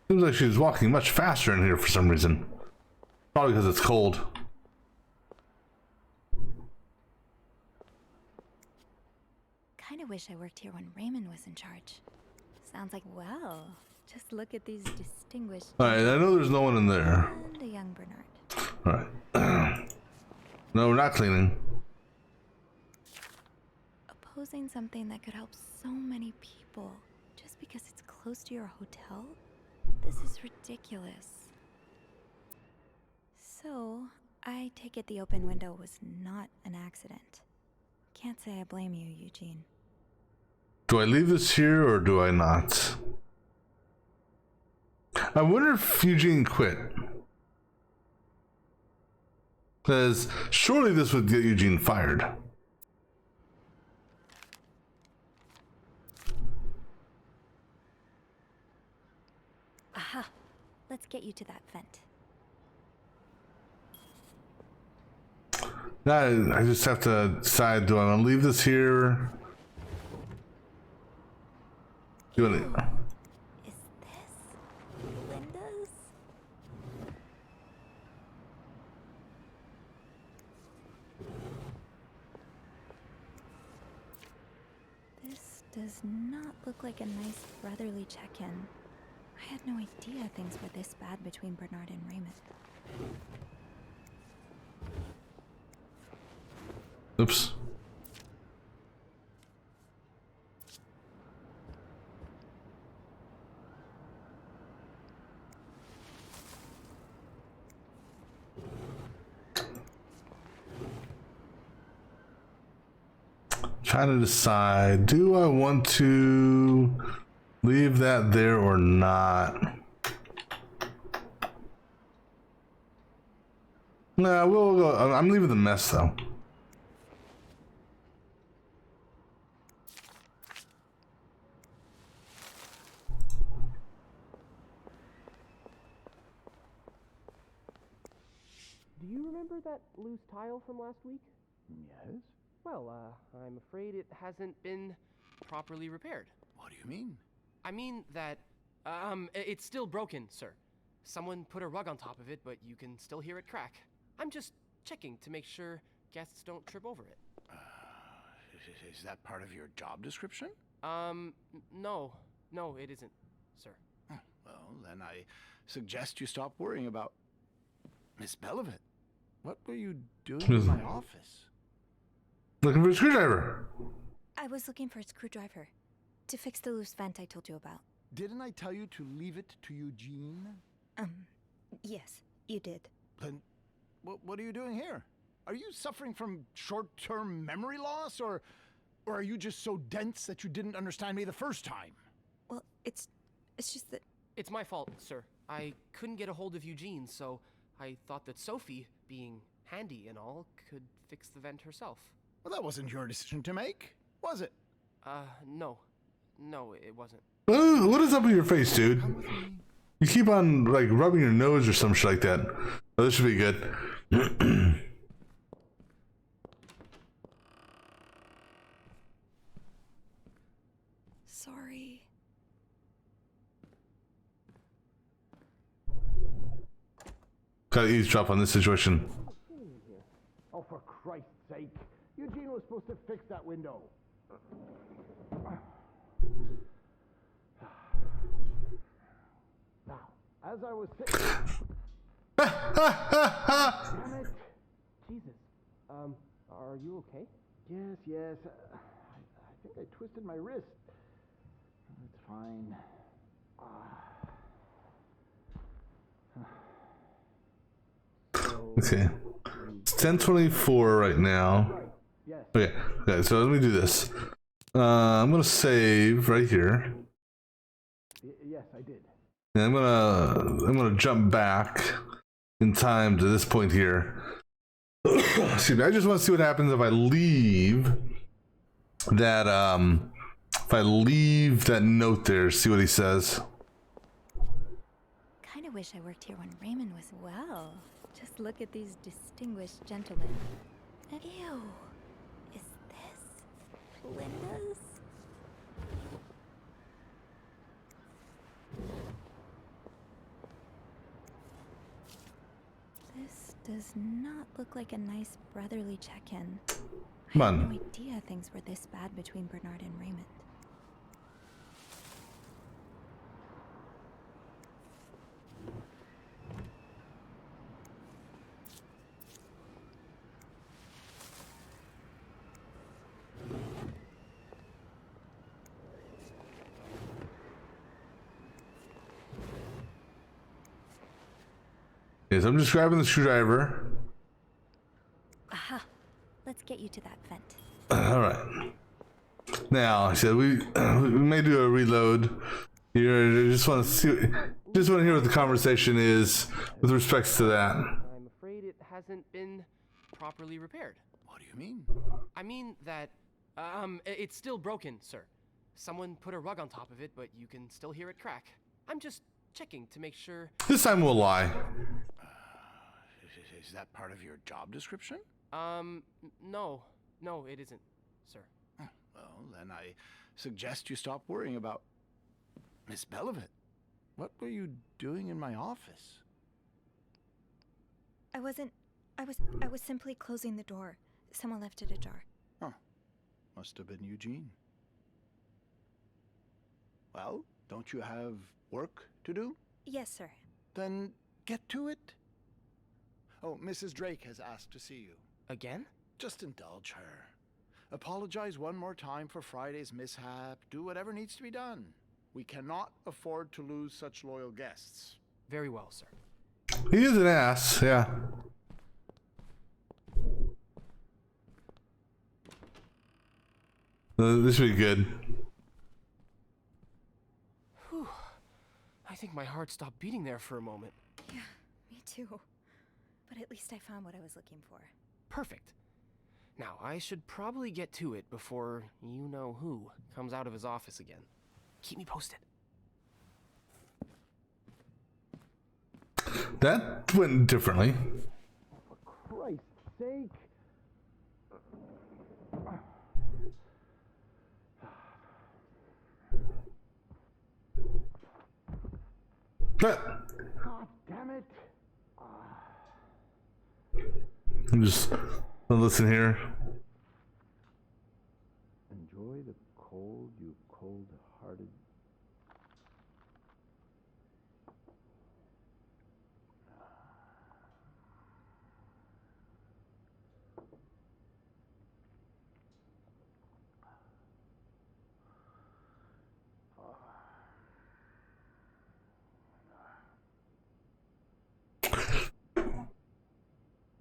Seems like she's walking much faster in here for some reason. Probably because it's cold. Kinda wish I worked here when Raymond was in charge. Sounds like, well, just look at these distinguished... Alright, I know there's no one in there. And a young Bernard. Alright. No, we're not cleaning. Opposing something that could help so many people just because it's close to your hotel? This is ridiculous. So, I take it the open window was not an accident. Can't say I blame you, Eugene. Do I leave this here or do I not? I wonder if Eugene quit. Because surely this would get Eugene fired. Aha! Let's get you to that vent. Now I just have to decide, do I want to leave this here? Doing it. Is this Linda's? This does not look like a nice brotherly check-in. I had no idea things were this bad between Bernard and Raymond. Oops. Trying to decide, do I want to leave that there or not? Nah, we'll go. I'm leaving the mess though. remember that loose tile from last week? Yes? Well, I'm afraid it hasn't been properly repaired. What do you mean? I mean that, it's still broken, sir. Someone put a rug on top of it, but you can still hear it crack. I'm just checking to make sure guests don't trip over it. Is that part of your job description? No. No, it isn't, sir. Oh, well, then I suggest you stop worrying about Miss Belivet. What were you doing in my office? Looking for a screwdriver. I was looking for a screwdriver to fix the loose vent I told you about. Didn't I tell you to leave it to Eugene? Yes, you did. Then what are you doing here? Are you suffering from short-term memory loss, or are you just so dense that you didn't understand me the first time? Well, it's just that... It's my fault, sir. I couldn't get a hold of Eugene, so I thought that Sophie, being handy and all, could fix the vent herself. Well, that wasn't your decision to make, was it? No. No, it wasn't. What is up with your face, dude? You keep on, like, rubbing your nose or some shit like that. Oh, this should be good. Sorry. Gotta eavesdrop on this situation. Oh, for Christ's sake. Eugene was supposed to fix that window. Now, as I was saying... Damn it. Jesus. Are you okay? Yes. I think I twisted my wrist. It's fine. Okay. It's 10:24 right now. Okay, so let me do this. I'm gonna save right here. Yes, I did. And I'm gonna jump back in time to this point here. Excuse me. I just want to see what happens if I leave that note there. See what he says. Kind of wish I worked here when Raymond was well. Just look at these distinguished gentlemen. Ew. Is this Linda's? This does not look like a nice brotherly check-in. Come I on. had no idea things were this bad between Bernard and Raymond. Okay, so I'm just grabbing the screwdriver. Aha! Let's get you to that vent. All right. Now, I said we may do a reload here. I just want to see. Just want to hear what the conversation is with respects to that. I'm afraid it hasn't been properly repaired. What do you mean? I mean that, it's still broken, sir. Someone put a rug on top of it, but you can still hear it crack. I'm just checking to make sure. This time we'll lie. Is that part of your job description? No. No, it isn't, sir. Oh, well, then I suggest you stop worrying about Miss Belivet. What were you doing in my office? I was simply closing the door. Someone left it ajar. Huh. Must have been Eugene. Well, don't you have work to do? Yes, sir. Then get to it. Oh, Mrs. Drake has asked to see you. Again? Just indulge her. Apologize one more time for Friday's mishap. Do whatever needs to be done. We cannot afford to lose such loyal guests. Very well, sir. He is an ass, yeah. This should be good. Whew. I think my heart stopped beating there for a moment. Yeah, me too. But at least I found what I was looking for. Perfect. Now, I should probably get to it before you-know-who comes out of his office again. Keep me posted. That went differently. For God damn it! Just listen here. Enjoy the cold, you cold-hearted.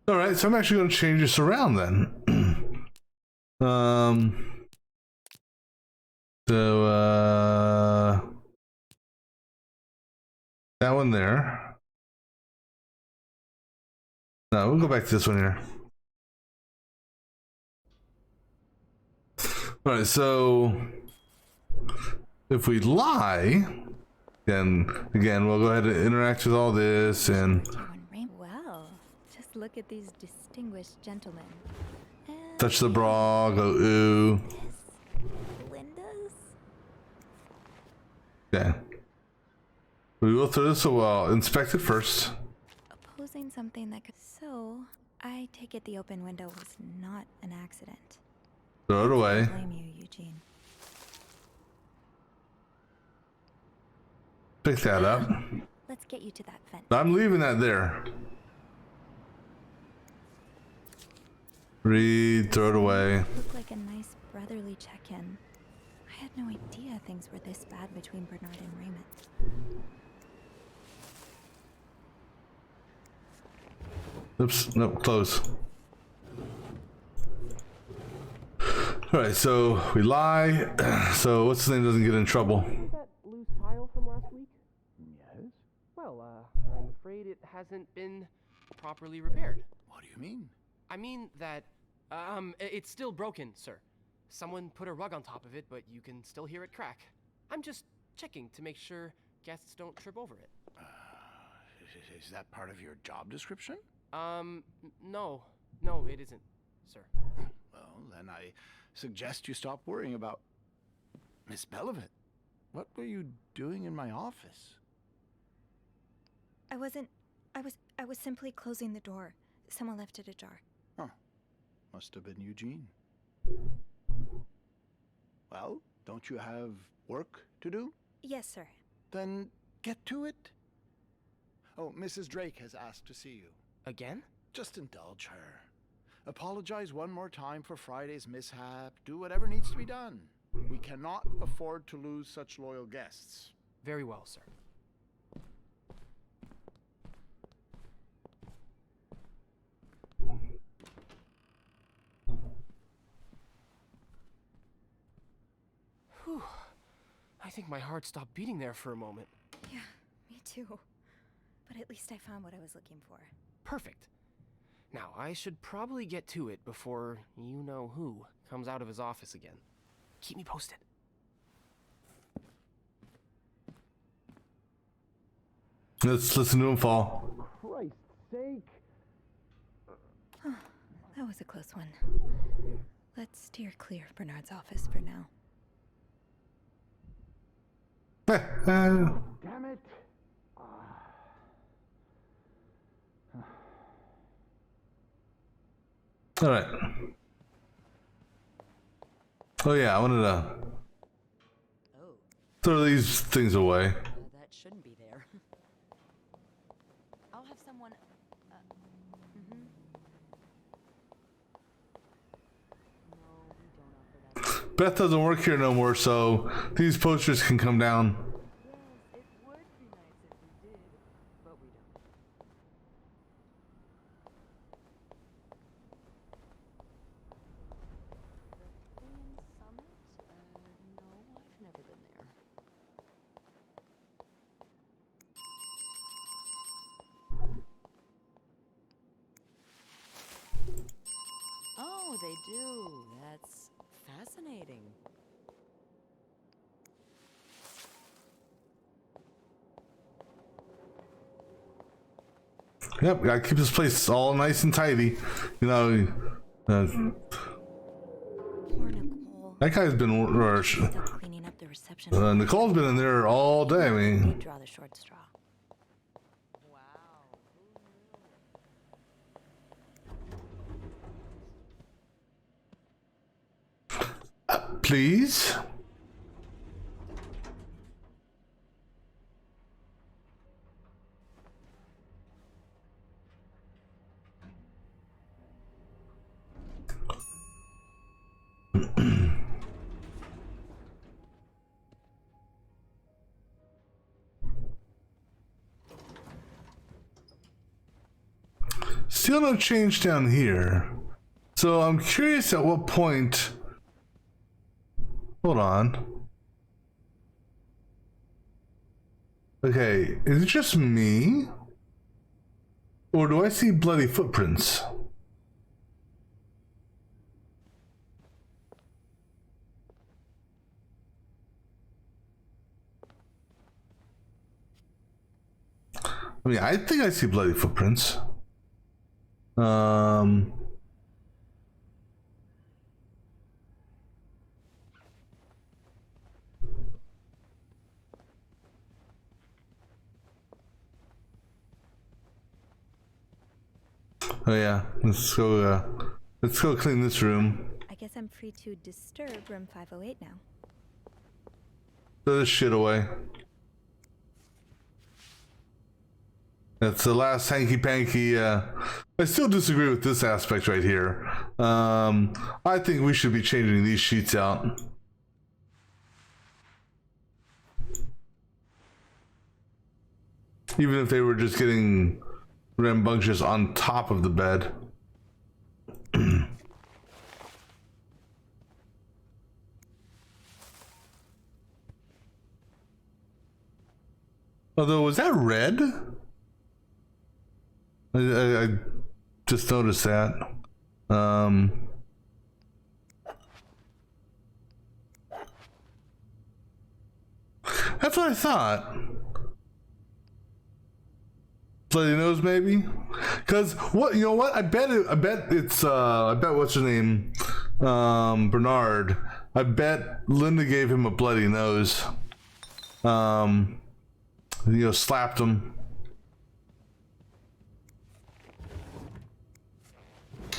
All right, so I'm actually going to change this around then. That one there. No, we'll go back to this one here. All right, so if we lie, then again, we'll go ahead and interact with all this and Well, just look at these distinguished gentlemen. touch the bra, go ooh. Linda's? Okay. We will throw this away. Inspect it first. Opposing something that could. So, I take it the open window was not an accident. Throw it away. I blame you, Eugene. Pick that up. Let's get you to that fence. I'm leaving that there. Read, throw it away. Looked like a nice brotherly check-in. I had no idea things were this bad between Bernard and Raymond. Oops, no, close. Alright, so we lie. So what's his name doesn't get in trouble. That loose tile from last week? Yes? Well, I'm afraid it hasn't been properly repaired. What do you mean? I mean that, it's still broken, sir. Someone put a rug on top of it, but you can still hear it crack. I'm just checking to make sure guests don't trip over it. Is that part of your job description? No, it isn't, sir. Well, then I suggest you stop worrying about Miss Belivet. What were you doing in my office? I was simply closing the door. Someone left it ajar. Huh. Must have been Eugene. Well, don't you have work to do? Yes, sir. Then get to it. Oh, Mrs. Drake has asked to see you. Again? Just indulge her. Apologize one more time for Friday's mishap. Do whatever needs to be done. We cannot afford to lose such loyal guests. Very well, sir. Whew. I think my heart stopped beating there for a moment. Yeah, me too. But at least I found what I was looking for. Perfect. Now, I should probably get to it before you-know-who comes out of his office again. Keep me posted. Let's listen to him fall. For Christ's sake. That was a close one. Let's steer clear of Bernard's office for now. Damn it. All right. Oh yeah, I wanted to throw these things away. That shouldn't be there. I'll have someone. Beth doesn't work here no more, so these posters can come down. Oh, they do. That's fascinating. Yep, gotta keep this place all nice and tidy. You know, that guy's been, Still cleaning up the reception. Nicole's been in there all day. I mean, Draw the short straw. Please? Still no change down here. So I'm curious at what point... Hold on. Okay, is it just me? Or do I see bloody footprints? I mean, I think I see bloody footprints. Oh yeah, let's go clean this room. I guess I'm free to disturb room 508 now. Throw this shit away. That's the last hanky-panky. I still disagree with this aspect right here. I think we should be changing these sheets out. Even if they were just getting rambunctious on top of the bed. Although, was that red? I just noticed that. That's what I thought. Bloody nose, maybe? Because what, you know what? I bet it's what's her name? Bernard. I bet Linda gave him a bloody nose. Slapped him.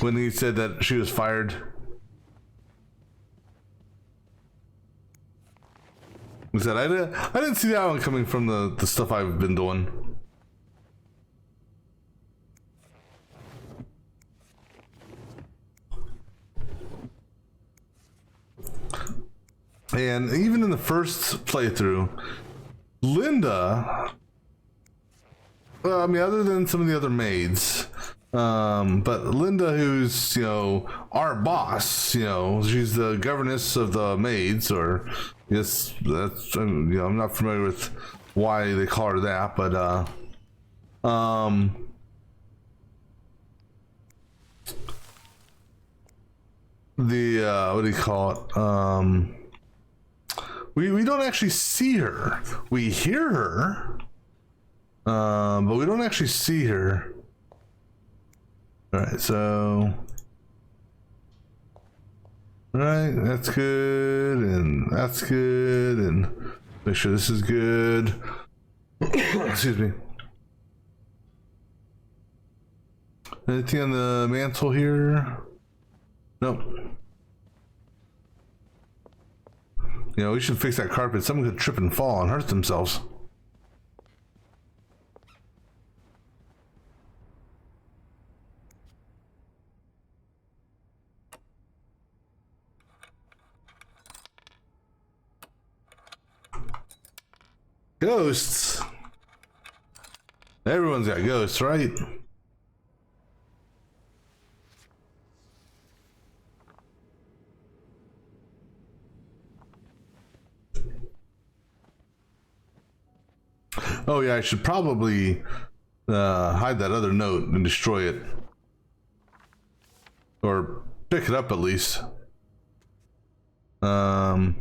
When he said that she was fired. Was that I didn't see that one coming from the stuff I've been doing. And even in the first playthrough, Linda, I mean, other than some of the other maids, but Linda, who's, our boss, she's the governess of the maids, or yes, that's, I'm not familiar with why they call her that, but, what do you call it? We don't actually see her. We hear her, but we don't actually see her. All right, so that's good, and that's good, and make sure this is good. Excuse me. Anything on the mantle here? Nope. We should fix that carpet. Someone could trip and fall and hurt themselves. Ghosts. Everyone's got ghosts, right? Oh yeah, I should probably hide that other note and destroy it. Or pick it up at least. Alright,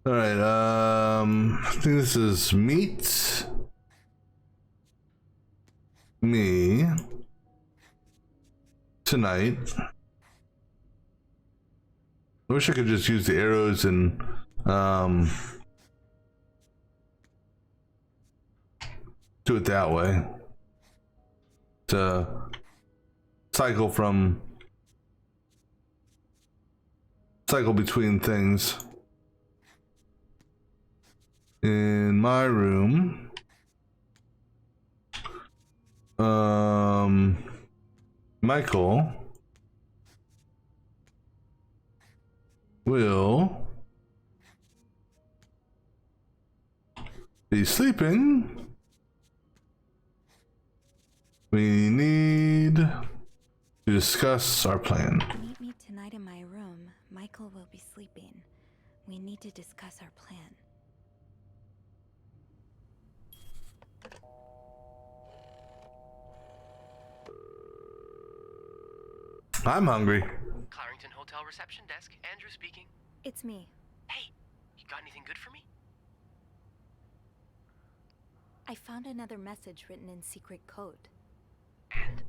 I think this is meet me tonight. I wish I could just use the arrows and do it that way to cycle from cycle between things. In my room, Michael will be sleeping. We need to discuss our plan. Meet me tonight in my room. Michael will be sleeping. We need to discuss our plan. I'm hungry. Clarrington Hotel reception desk. Andrew speaking. It's me. Hey, you got anything good for me? I found another message written in secret code. And?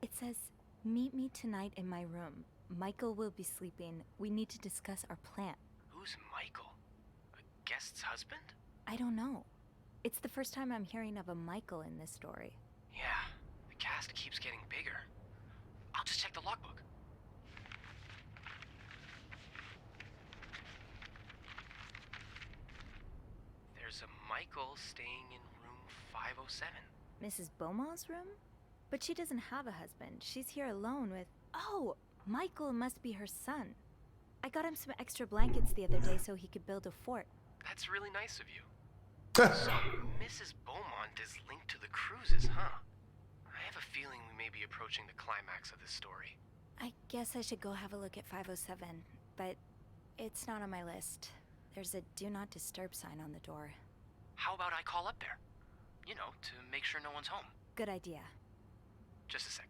It says, meet me tonight in my room. Michael will be sleeping. We need to discuss our plan. Who's Michael? A guest's husband? I don't know. It's the first time I'm hearing of a Michael in this story. Yeah, the cast keeps getting bigger. I'll just check the logbook. There's a Michael staying in room 507. Mrs. Beaumont's room? But she doesn't have a husband. She's here alone with... Oh! Michael must be her son. I got him some extra blankets the other day so he could build a fort. That's really nice of you. So, Mrs. Beaumont is linked to the cruises, huh? I have a feeling we may be approaching the climax of this story. I guess I should go have a look at 507, but it's not on my list. There's a do not disturb sign on the door. How about I call up there? You know, to make sure no one's home. Good idea. Just a sec.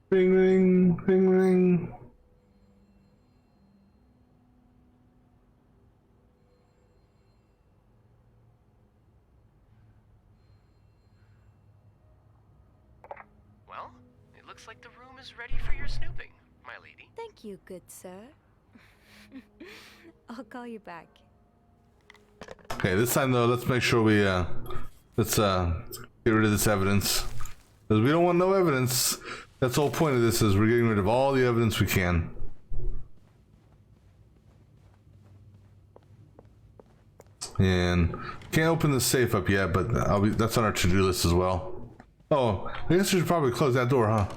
Ring, ring, ring, ring. Well, it looks like the room is ready for your snooping, my lady. Thank you, good sir. I'll call you back. Okay, this time though, let's make sure we let's get rid of this evidence, because we don't want no evidence. That's the whole point of this, is we're getting rid of all the evidence we can. And can't open the safe up yet, but that's on our to-do list as well. Oh, I guess we should probably close that door, huh?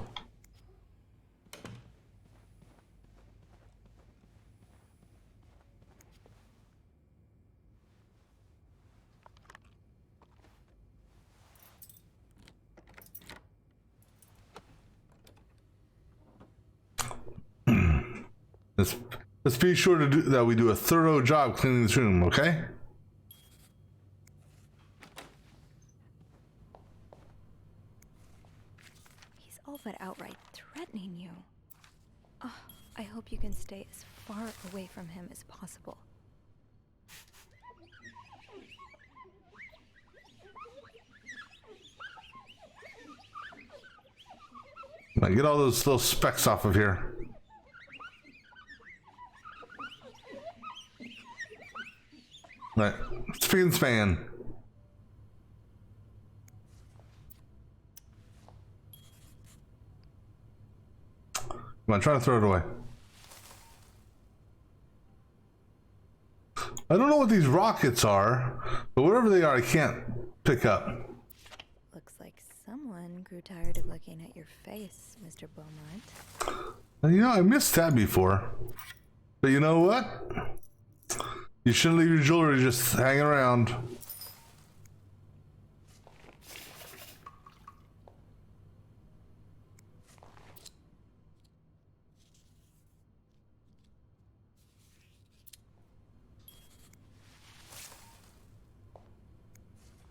Let's be sure to do that. We do a thorough job cleaning this room, okay? He's all but outright threatening you. Oh, I hope you can stay as far away from him as possible. Now get all those little specks off of here. Right, spick and span. Come on, try to throw it away. I don't know what these rockets are, but whatever they are, I can't pick up. Looks like someone grew tired of looking at your face, Mr. Beaumont. You know, I missed that before. But you know what? You shouldn't leave your jewelry just hanging around.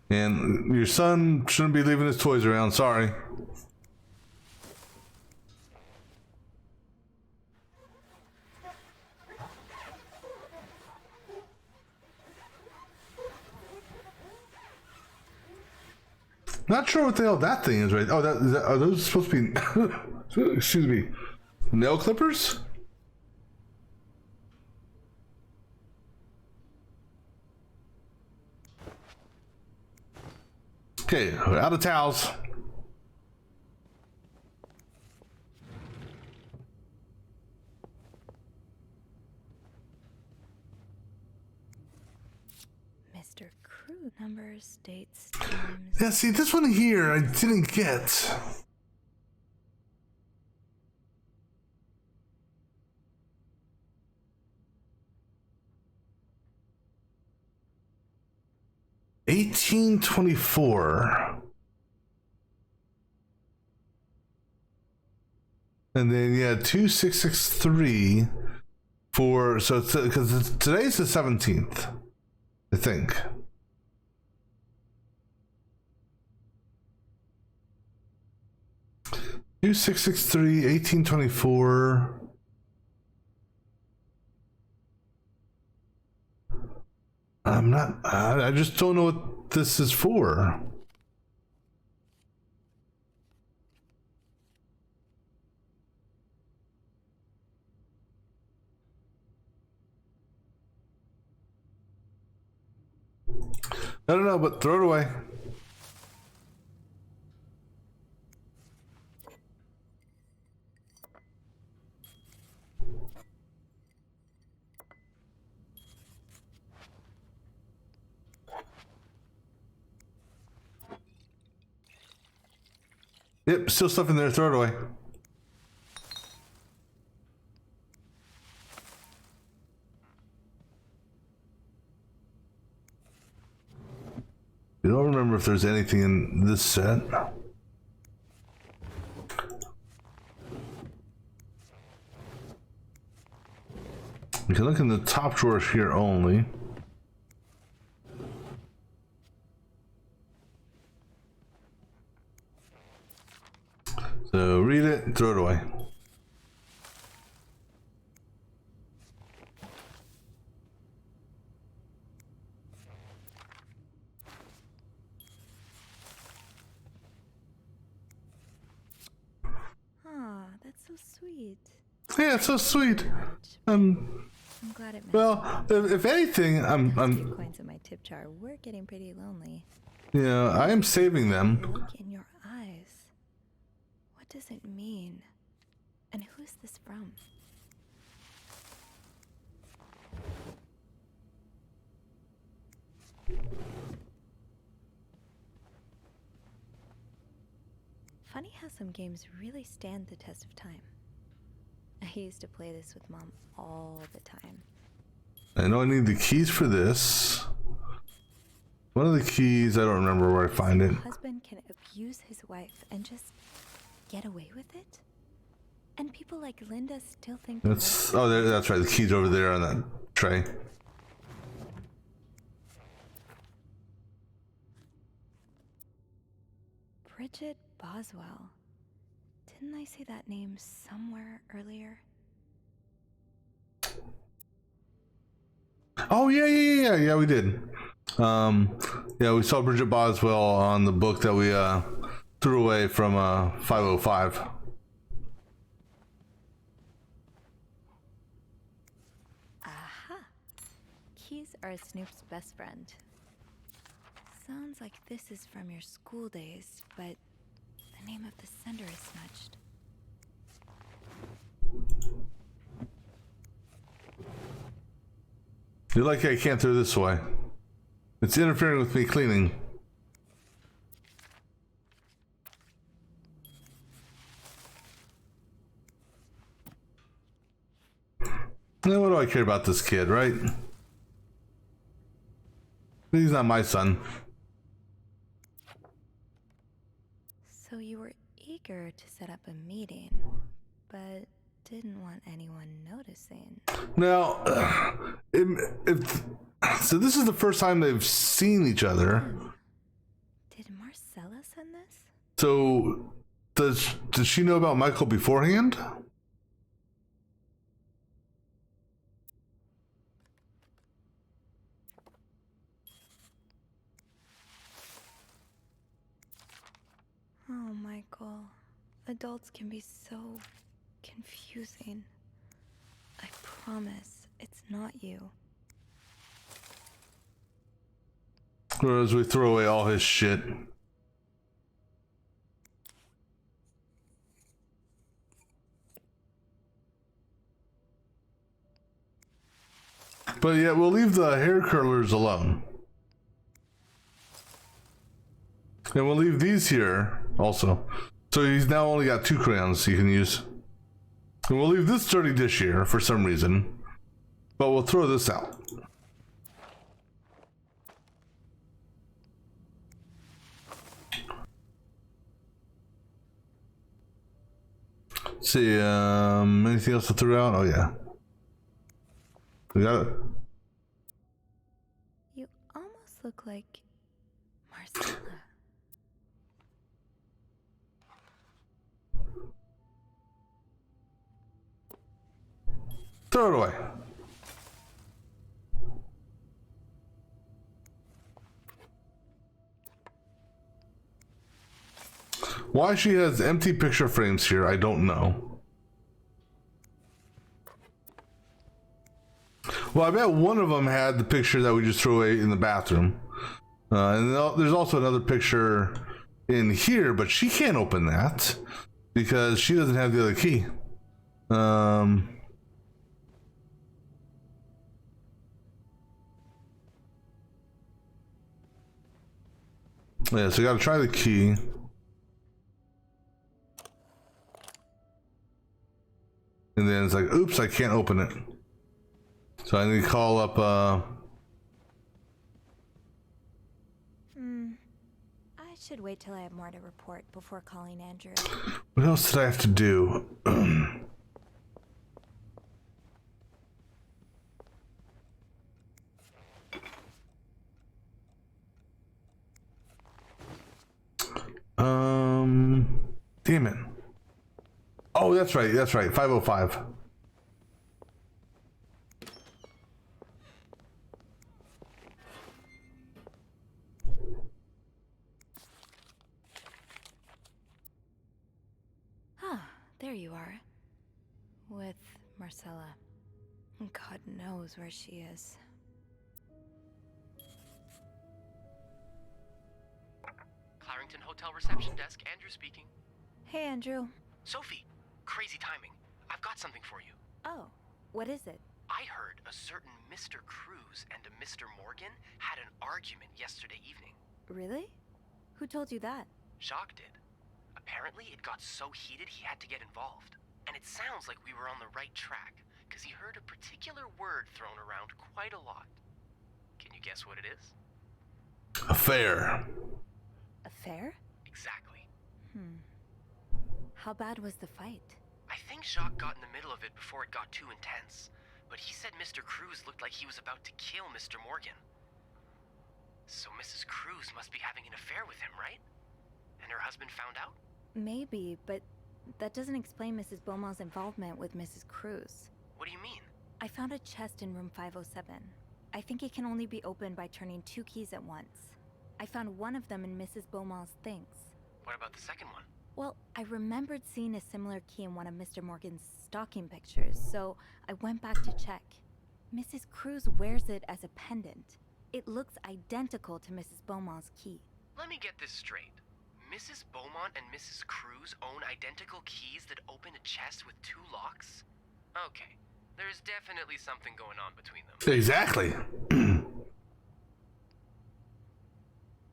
And your son shouldn't be leaving his toys around, sorry. Not sure what the hell that thing is, right? Oh, are those supposed to be, excuse me, nail clippers? Okay, out of towels. Mr. Crew. Numbers, dates, times. Yeah, see, this one here I didn't get. $18.24. And then yeah, 2663 for so it's because today's the 17th, I think. Two 663 1824. I'm not. I just don't know what this is for. I don't know, but throw it away. Yep, still stuff in there. Throw it away. I don't remember if there's anything in this set. We can look in the top drawers here only. So read it and throw it away. Aw, that's so sweet. Yeah, it's so sweet. I'm glad it. Well, if anything, I'm. Coins in my tip jar. We're getting pretty lonely. Yeah, I am saving them. Look in your eyes. What does it mean? And who is this from? Funny how some games really stand the test of time. I used to play this with Mom all the time. I know I need the keys for this. One of the keys, I don't remember where I find it. A husband can abuse his wife and just get away with it? And people like Linda still think That's that's right. The key's over there on that tray. Bridget Boswell. Didn't I see that name somewhere earlier? Oh yeah, we did. Yeah, we saw Bridget Boswell on the book that we threw away from 505. Aha! Keys are Snoop's best friend. Sounds like this is from your school days, but the name of the sender is smudged. You're lucky I can't throw this away. It's interfering with me cleaning. Now, what do I care about this kid, right? He's not my son. So you were eager to set up a meeting, but didn't want anyone noticing. Now, so this is the first time they've seen each other. Did Marcella send this? So, does she know about Michael beforehand? Oh, Michael. Adults can be so confusing. I promise it's not you. Or as we throw away all his shit. But yeah, we'll leave the hair curlers alone. And we'll leave these here also. So he's now only got 2 crayons he can use. And we'll leave this dirty dish here for some reason. But we'll throw this out. Let's see, anything else to throw out? Oh yeah. We got it. You almost look like Marcella. Throw it away. Why she has empty picture frames here, I don't know. Well, I bet one of them had the picture that we just threw away in the bathroom. And there's also another picture in here, but she can't open that because she doesn't have the other key. Yeah, so we gotta try the key. And then it's like, oops, I can't open it. So I need to call up, I should wait till I have more to report before calling Andrew. what else did I have to do? Damn it. Oh, that's right, 505. There you are. With Marcella. God knows where she is. Clarington Hotel reception desk, Andrew speaking. Hey, Andrew. Sophie, crazy timing. I've got something for you. Oh, what is it? I heard a certain Mr. Cruz and a Mr. Morgan had an argument yesterday evening. Really? Who told you that? Jacques did. Apparently, it got so heated he had to get involved. And it sounds like we were on the right track, because he heard a particular word thrown around quite a lot. Can you guess what it is? Affair. Affair? Exactly. How bad was the fight? I think Jacques got in the middle of it before it got too intense, but he said Mr. Cruz looked like he was about to kill Mr. Morgan. So Mrs. Cruz must be having an affair with him, right? And her husband found out? Maybe, but that doesn't explain Mrs. Beaumont's involvement with Mrs. Cruz. What do you mean? I found a chest in room 507. I think it can only be opened by turning 2 keys at once. I found one of them in Mrs. Beaumont's things. What about the second one? Well, I remembered seeing a similar key in one of Mr. Morgan's stocking pictures, so I went back to check. Mrs. Cruz wears it as a pendant. It looks identical to Mrs. Beaumont's key. Let me get this straight. Mrs. Beaumont and Mrs. Cruz own identical keys that open a chest with 2 locks? Okay, there's definitely something going on between them. Exactly.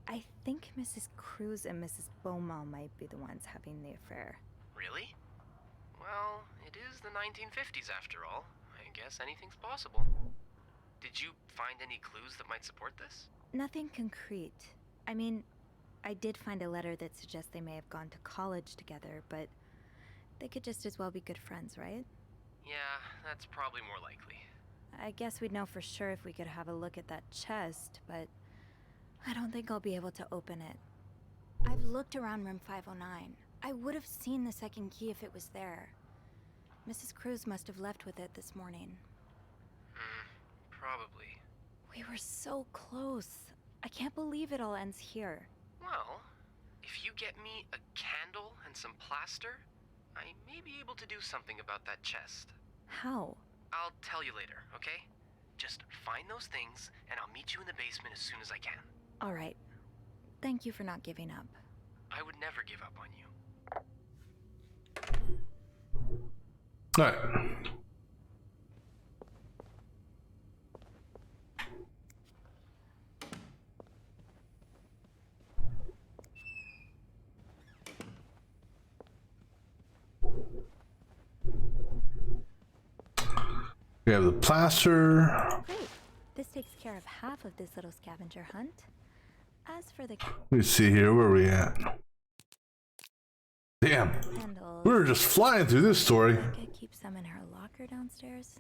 I think Mrs. Cruz and Mrs. Beaumont might be the ones having the affair. Really? Well, it is the 1950s after all. I guess anything's possible. Did you find any clues that might support this? Nothing concrete. I mean, I did find a letter that suggests they may have gone to college together, but they could just as well be good friends, right? Yeah, that's probably more likely. I guess we'd know for sure if we could have a look at that chest, but I don't think I'll be able to open it. I've looked around room 509. I would have seen the second key if it was there. Mrs. Cruz must have left with it this morning. Probably. We were so close. I can't believe it all ends here. Well, if you get me a candle and some plaster, I may be able to do something about that chest. How? I'll tell you later, okay? Just find those things, and I'll meet you in the basement as soon as I can. All right. Thank you for not giving up. I would never give up on you. All right. We have the plaster. Great. This takes care of half of this little scavenger hunt. As for the Let me see here. Where are we at? Damn. candles, We're just flying through this story. Becca keeps some in her locker downstairs.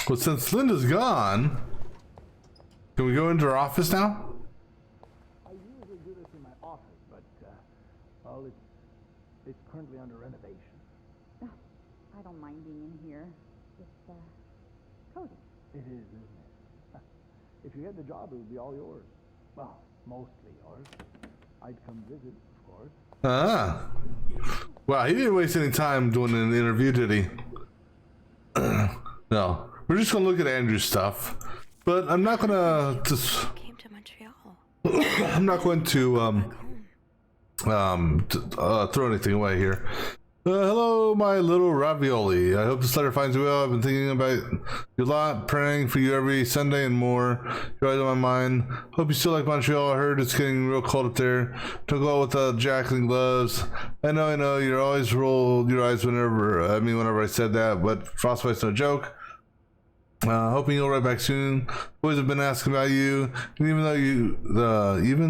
Well, since Linda's gone, can we go into her office now? I usually do this in my office, but, well, it's currently under renovation. I don't mind being in here. It's, cozy. It is, isn't it? If you get the job, it would be all yours. Well, mostly yours. I'd come visit, of course. Ah. Wow, he didn't waste any time doing an interview, did he? No. We're just gonna look at Andrew's stuff. But I'm not gonna just Came to Montreal. I'm not going to throw anything away here. Hello, my little ravioli. I hope this letter finds you well. I've been thinking about you a lot, praying for you every Sunday and more. You're always on my mind. Hope you still like Montreal. I heard it's getting real cold up there. Don't go out with the jacket and gloves. I know. You're always rolled your eyes whenever I said that, but frostbite's no joke. Hoping you'll write back soon. Boys have been asking about you, and even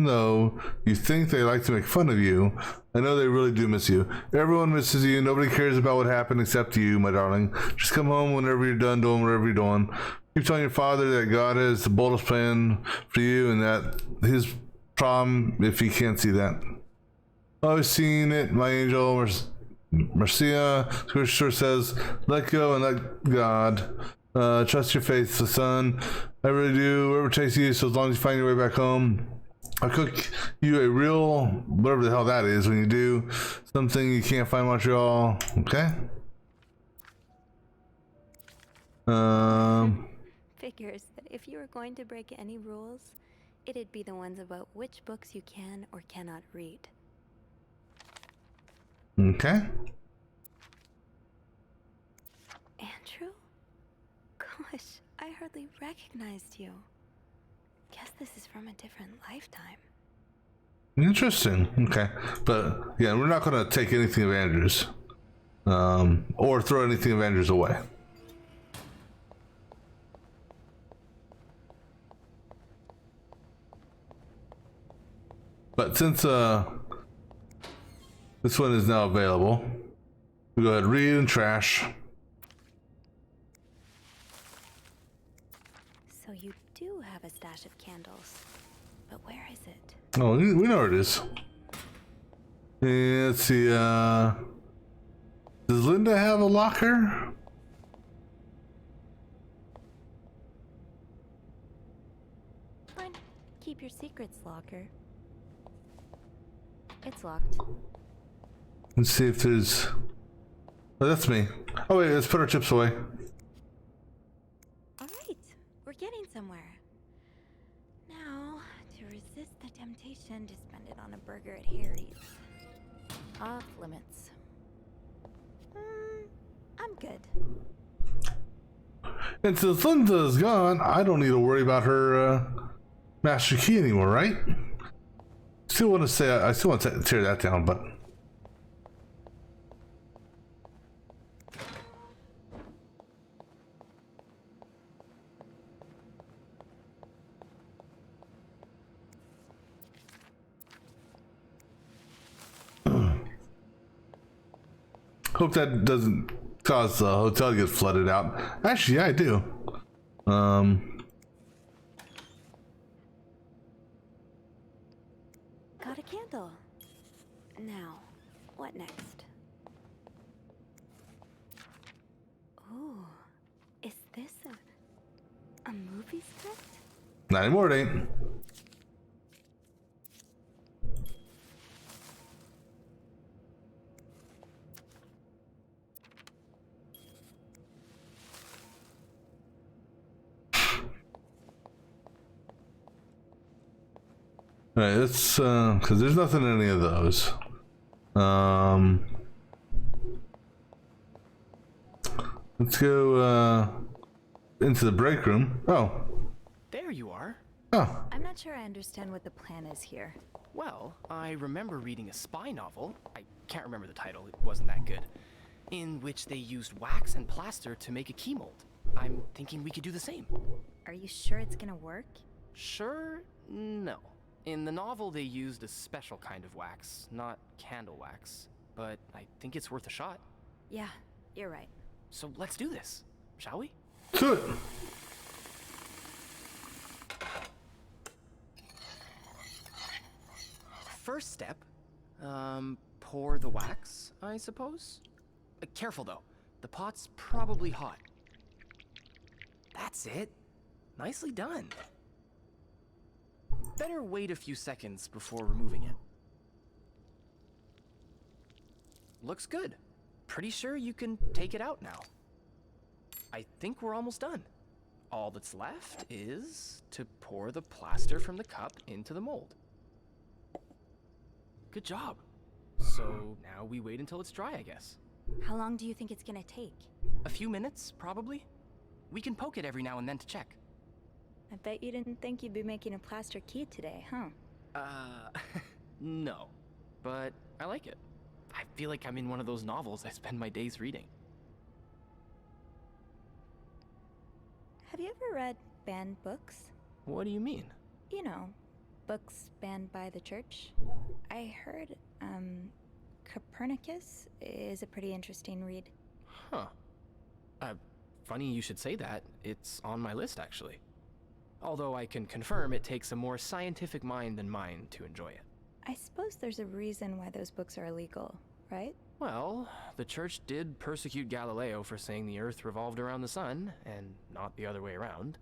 though you think they like to make fun of you, I know they really do miss you. Everyone misses you. Nobody cares about what happened except you, my darling. Just come home whenever you're done doing whatever you're doing. Keep telling your father that God has the boldest plan for you, and that his problem if he can't see that. Always seeing it, my angel. Marcia, Scripture says, let go and let God. Trust your faith, son. I really do. Wherever it takes you, so as long as you find your way back home. I'll cook you a real, whatever the hell that is when you do something you can't find in Montreal. Okay? Figures that if you were going to break any rules, it'd be the ones about which books you can or cannot read. Okay. Andrew? Gosh, I hardly recognized you. Guess this is from a different lifetime. Interesting. Okay. But, yeah, we're not going to take anything of Andrew's. Or throw anything of Andrew's away. But since, this one is now available, we go ahead and read and trash. So you do have a stash of candles. But where is it? Oh, we know where it is. And let's see, does Linda have a locker? Fine. Keep your secrets, locker. It's locked. Let's see if there's... Oh, that's me. Oh wait, let's put our chips away. Alright, we're getting somewhere. Now, to resist the temptation to spend it on a burger at Harry's. Off limits. I'm good. And since Linda's gone, I don't need to worry about her master key anymore, right? I still want to tear that down, but... Hope that doesn't cause the hotel to get flooded out. Actually, yeah, I do. Got a candle. Now, what next? Ooh, is this a movie script? Not anymore, it ain't. Alright, let's, because there's nothing in any of those. Let's go into the break room. Oh. There you are. Oh. I'm not sure I understand what the plan is here. Well, I remember reading a spy novel, I can't remember the title, it wasn't that good, in which they used wax and plaster to make a key mold. I'm thinking we could do the same. Are you sure it's gonna work? Sure? No. In the novel, they used a special kind of wax, not candle wax. But I think it's worth a shot. Yeah, you're right. So let's do this, shall we? Do it. First step, pour the wax, I suppose? Careful though, the pot's probably hot. That's it. Nicely done. Better wait a few seconds before removing it. Looks good. Pretty sure you can take it out now. I think we're almost done. All that's left is to pour the plaster from the cup into the mold. Good job. So now we wait until it's dry, I guess. How long do you think it's gonna take? A few minutes, probably. We can poke it every now and then to check. I bet you didn't think you'd be making a plaster key today, huh? No. But I like it. I feel like I'm in one of those novels I spend my days reading. Have you ever read banned books? What do you mean? You know, books banned by the church. I heard, Copernicus is a pretty interesting read. Huh. Funny you should say that. It's on my list, actually. Although I can confirm it takes a more scientific mind than mine to enjoy it. I suppose there's a reason why those books are illegal, right? Well, the church did persecute Galileo for saying the Earth revolved around the sun, and not the other way around.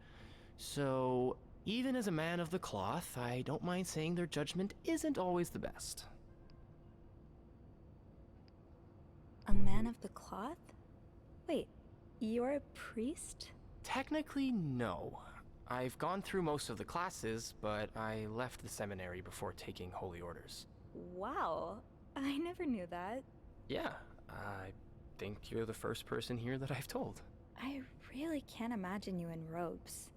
So, even as a man of the cloth, I don't mind saying their judgment isn't always the best. A man of the cloth? Wait, you're a priest? Technically, no. I've gone through most of the classes, but I left the seminary before taking holy orders. Wow, I never knew that. Yeah, I think you're the first person here that I've told. I really can't imagine you in robes.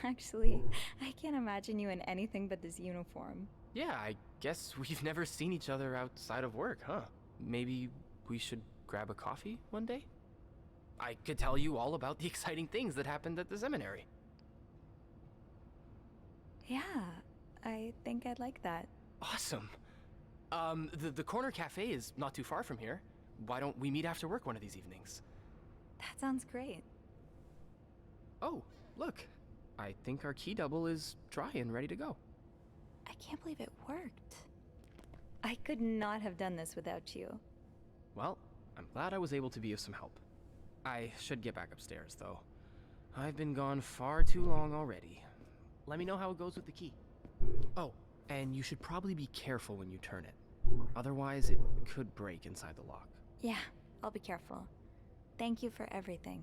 Actually, I can't imagine you in anything but this uniform. Yeah, I guess we've never seen each other outside of work, huh? Maybe we should grab a coffee one day? I could tell you all about the exciting things that happened at the seminary. Yeah, I think I'd like that. Awesome. The corner cafe is not too far from here. Why don't we meet after work one of these evenings? That sounds great. Oh, look. I think our key double is dry and ready to go. I can't believe it worked. I could not have done this without you. Well, I'm glad I was able to be of some help. I should get back upstairs, though. I've been gone far too long already. Let me know how it goes with the key. Oh, and you should probably be careful when you turn it. Otherwise, it could break inside the lock. Yeah, I'll be careful. Thank you for everything.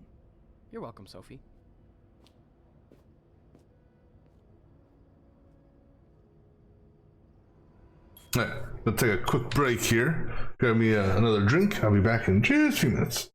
You're welcome, Sophie. Alright, let's take a quick break here. Grab me another drink. I'll be back in just a few minutes.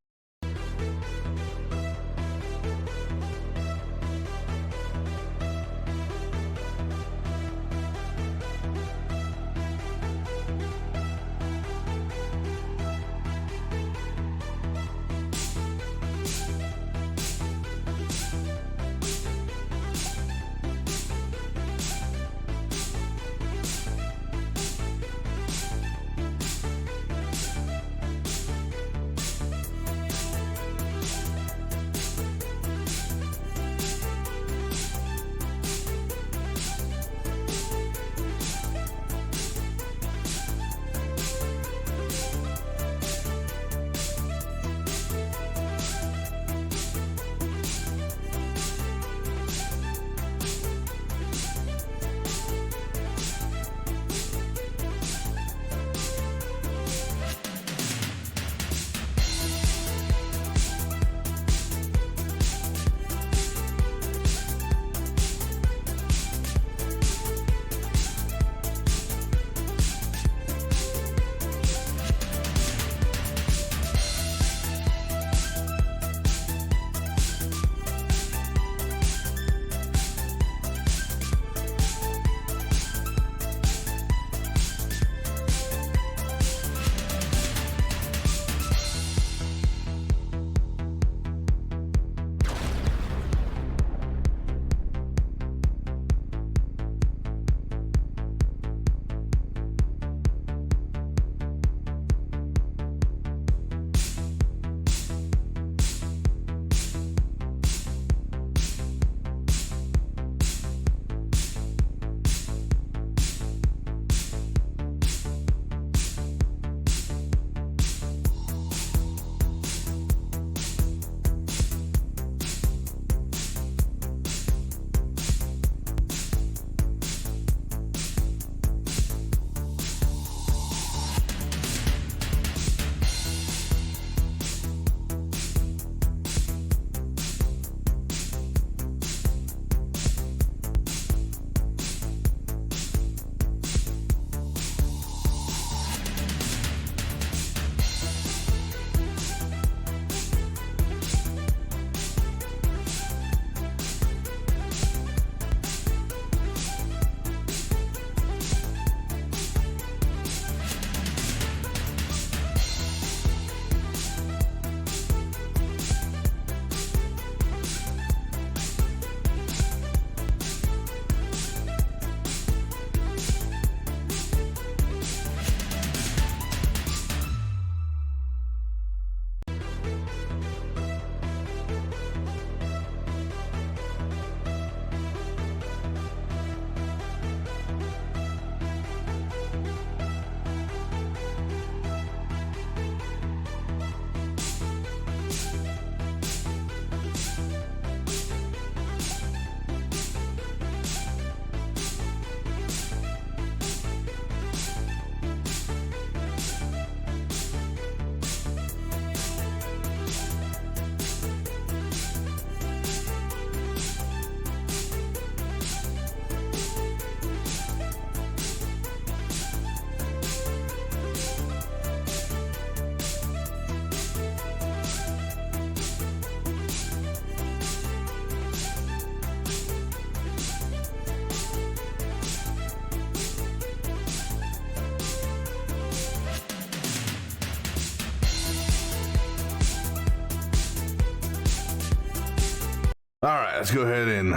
Alright, let's go ahead and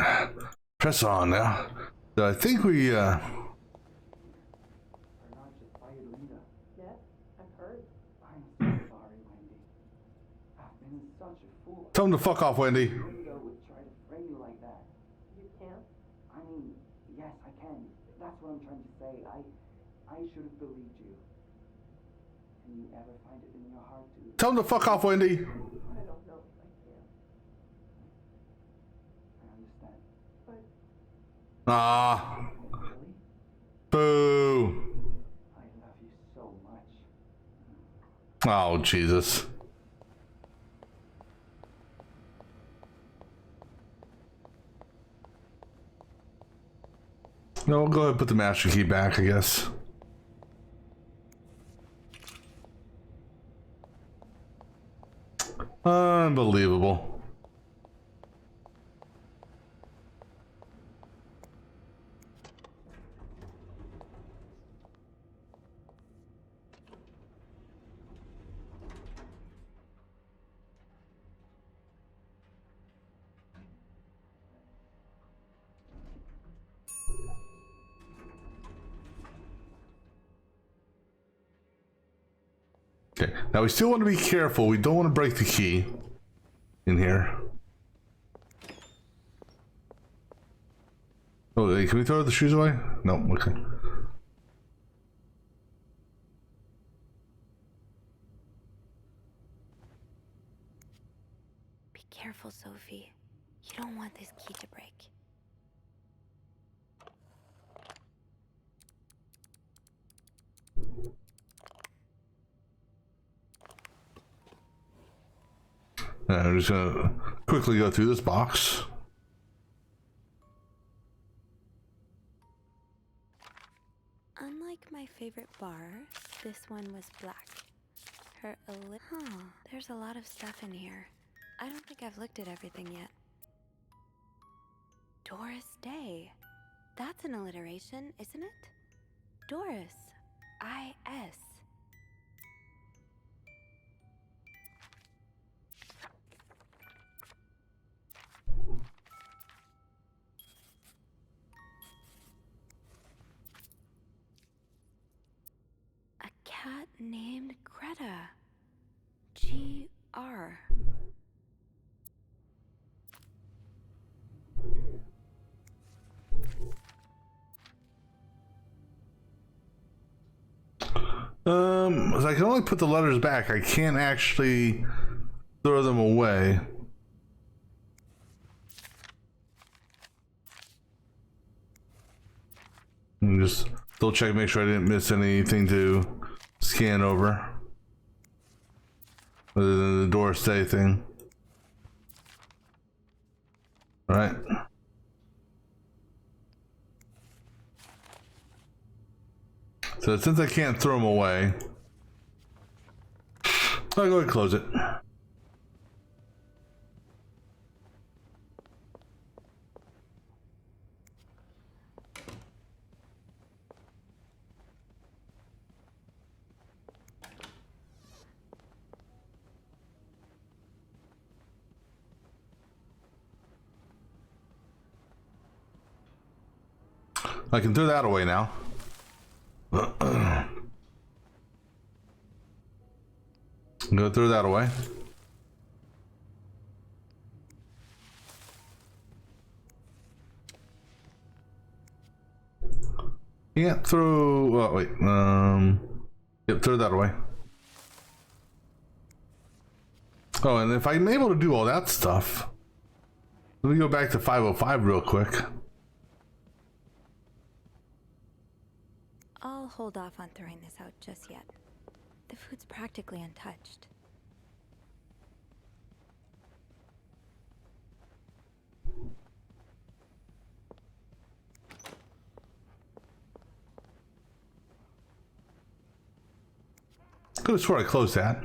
press on now. So I think we, Yes, I've heard. I'm so sorry, Wendy. I've been such a fool. tell him to fuck off, Wendy. Linda would try to frame you like that. You can't? I mean, yes, I can. That's what I'm trying to say. I should have believed you. Can you ever find it in your heart to... Tell him to fuck off, Wendy. I don't know if I can. I understand. But Ah. Boo. I love you so much. Oh, Jesus. No, we'll go ahead and put the master key back, I guess. Unbelievable. Okay, now we still want to be careful. We don't want to break the key in here. Oh, hey, can we throw the shoes away? No, okay. Be careful, Sophie. You don't want this key to break. I'm just gonna quickly go through this box. Unlike my favorite bar, this one was black. There's a lot of stuff in here. I don't think I've looked at everything yet. Doris Day. That's an alliteration, isn't it? Doris. I-S. A cat named Greta. G-R. So I can only put the letters back. I can't actually throw them away. And just double check, make sure I didn't miss anything to scan over. Other than the Doris Day thing. Right. So since I can't throw them away, I'll go ahead and close it. I can throw that away now. I'm gonna throw that away. Can't throw. Oh wait. Yep, throw that away. Oh, and if I'm able to do all that stuff, let me go back to 505 real quick. I'll hold off on throwing this out just yet. The food's practically untouched. Could have swore I closed that.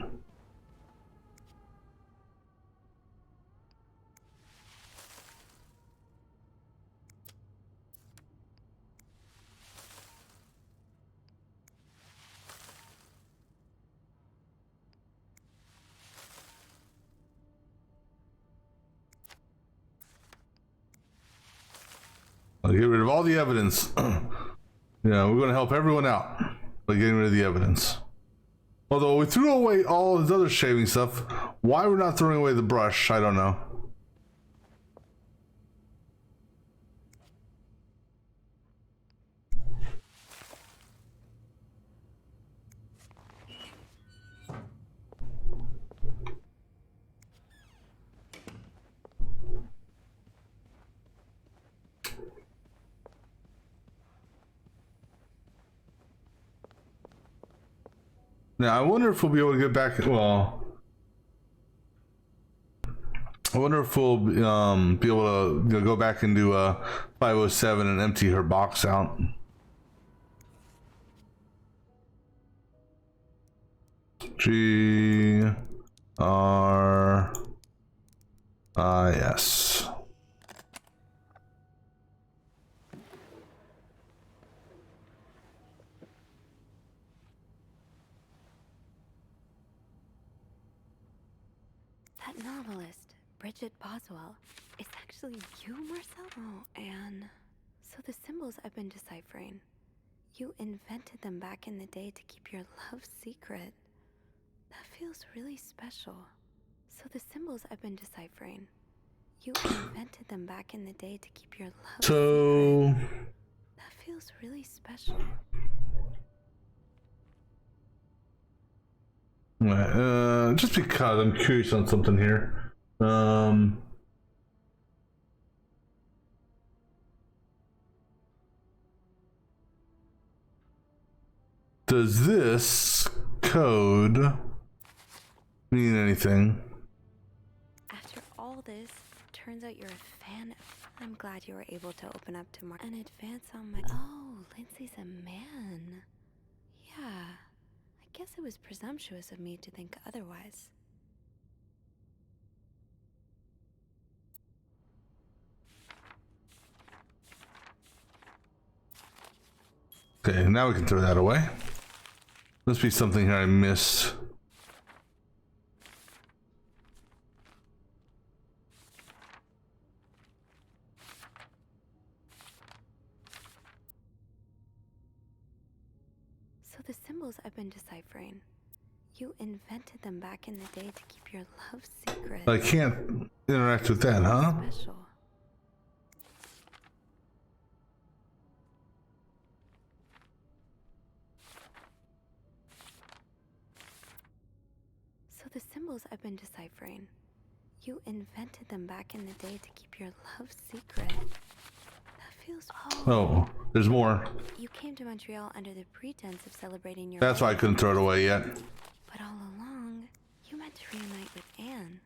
I'll get rid of all the evidence. Yeah, we're going to help everyone out by getting rid of the evidence. Although we threw away all his other shaving stuff, why we're not throwing away the brush, I don't know. Now, I wonder if we'll be able to get back. Well, I wonder if we'll be able to go back into 507 and empty her box out. GRIS. That novelist, Bridget Boswell, is actually you, Marcel? Oh, Anne. So the symbols I've been deciphering, you invented them back in the day to keep your love secret. That feels really special. So the symbols I've been deciphering, you invented them back in the day to keep your love secret. That feels really special. Just because I'm curious on something here. Does this code mean anything? After all this, turns out you're a fan. I'm glad you were able to open up to Mark and advance on my. Oh, Lindsay's a man. Yeah. I guess it was presumptuous of me to think otherwise. Okay, now we can throw that away. Must be something here I missed. So the symbols I've been deciphering, you invented them back in the day to keep your love secret. I can't interact with that, huh? Special. So the symbols I've been deciphering, you invented them back in the day to keep your love secret. That feels. Oh, there's more. You came to Montreal under the pretense of celebrating your. That's why I couldn't throw it away yet. But all along, you meant to reunite with Anne.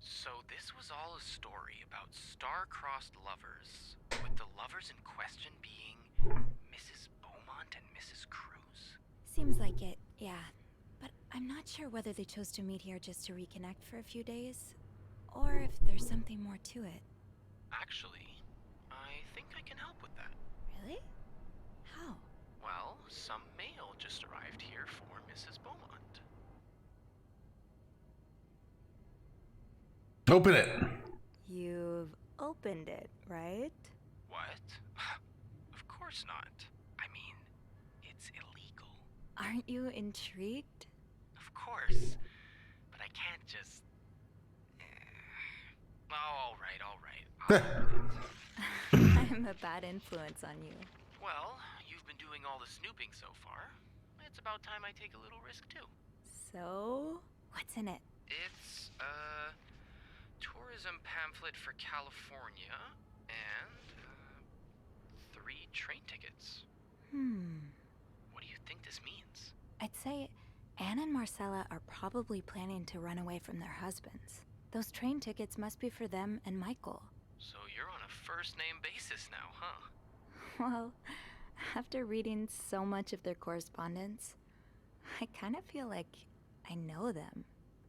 So this was all a story about star-crossed lovers, with the lovers in question being Mrs. Beaumont and Mrs. Cruz. Seems like it, yeah. But I'm not sure whether they chose to meet here just to reconnect for a few days, or if there's something more to it. Actually, I think I can help with that. Really? How? Well, some mail just arrived here for Mrs. Beaumont. Open it. You've opened it, right? What? Of course not. I mean, it's illegal. Aren't you intrigued? Of course. But I can't just... Oh, all right. I'll open it. I'm a bad influence on you. Well, you've been doing all the snooping so far. It's about time I take a little risk, too. So, what's in it? It's a tourism pamphlet for California and 3 train tickets. What do you think this means? I'd say Anne and Marcella are probably planning to run away from their husbands. Those train tickets must be for them and Michael. So you're on a first-name basis now, huh? Well, after reading so much of their correspondence, I kind of feel like I know them,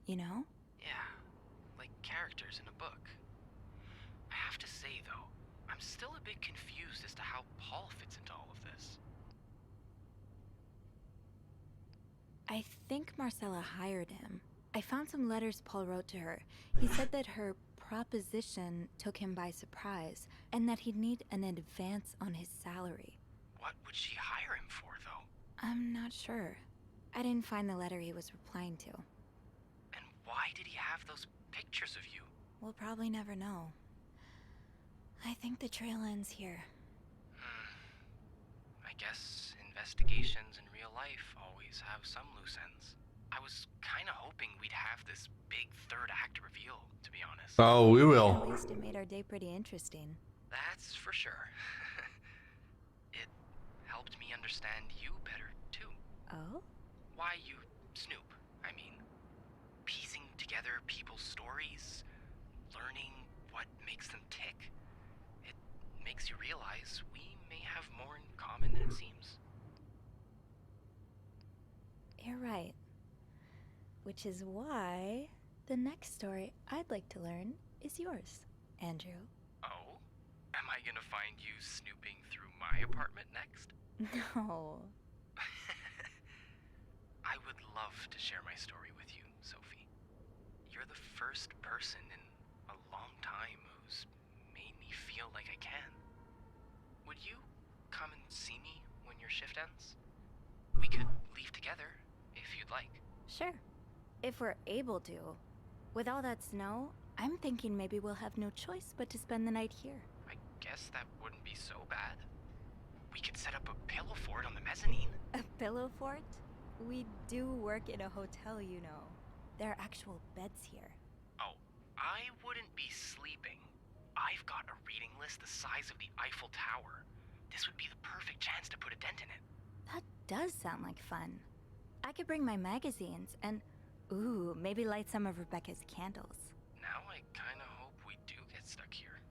you know? Yeah, like characters in a book. I have to say, though, I'm still a bit confused as to how Paul fits into all of this. I think Marcella hired him. I found some letters Paul wrote to her. He said that her proposition took him by surprise, and that he'd need an advance on his salary. What would she hire him for, though? I'm not sure. I didn't find the letter he was replying to. And why did he have those pictures of you? We'll probably never know. I think the trail ends here. I guess investigations in real life always have some loose ends. I was kind of hoping we'd have this big third act reveal, to be honest. Oh, we will. At least it made our day pretty interesting. That's for sure. It helped me understand you better, too. Oh? Why you snoop, I mean. Piecing together people's stories, learning what makes them tick. It makes you realize we may have more in common than it seems. You're right. Which is why the next story I'd like to learn is yours, Andrew. Oh? Am I gonna find you snooping through my apartment next? No. I would love to share my story with you, Sophie. You're the first person in a long time who's made me feel like I can. Would you come and see me when your shift ends? We could leave together, if you'd like. Sure. If we're able to. With all that snow, I'm thinking maybe we'll have no choice but to spend the night here. I guess that wouldn't be so bad. We could set up a pillow fort on the mezzanine. A pillow fort? We do work in a hotel, you know. There are actual beds here. Oh, I wouldn't be sleeping. I've got a reading list the size of the Eiffel Tower. This would be the perfect chance to put a dent in it. That does sound like fun. I could bring my magazines and, ooh, maybe light some of Rebecca's candles. Now I kinda hope we do get stuck here.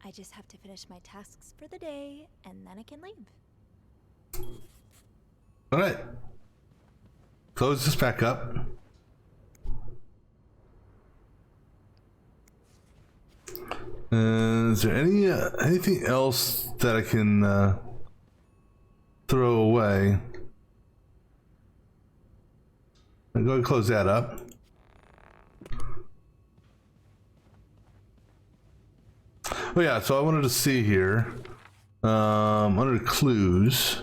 I just have to finish my tasks for the day, and then I can leave. Alright. Close this back up. Is there anything else that I can throw away? I'm going to close that up. Oh yeah, so I wanted to see here under clues.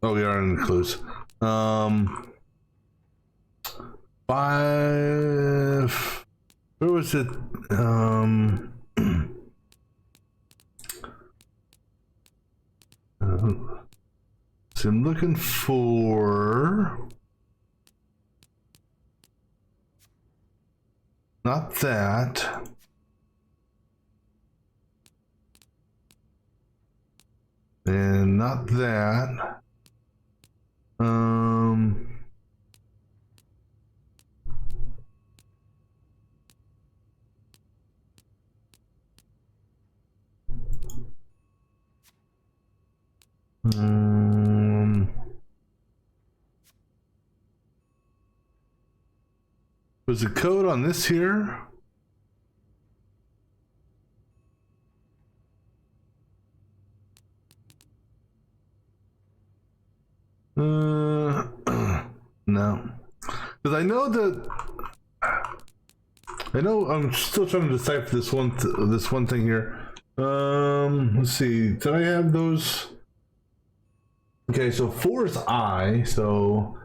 Oh, we are in the clues. 5. Where was it? So I'm looking for not that. And not that. Was the code on this here? No, because I know I'm still trying to decipher this one thing here. Let's see. Did I have those? Okay, so 4 is I, so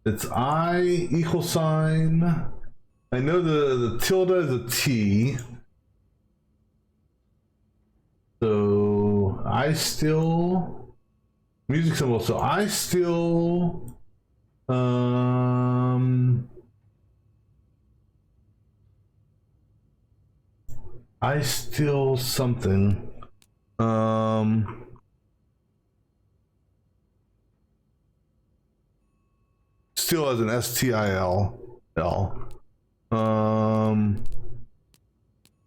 it's I equal sign. I know the tilde is a T. So I still music symbol. So I still something. Still as an STIL.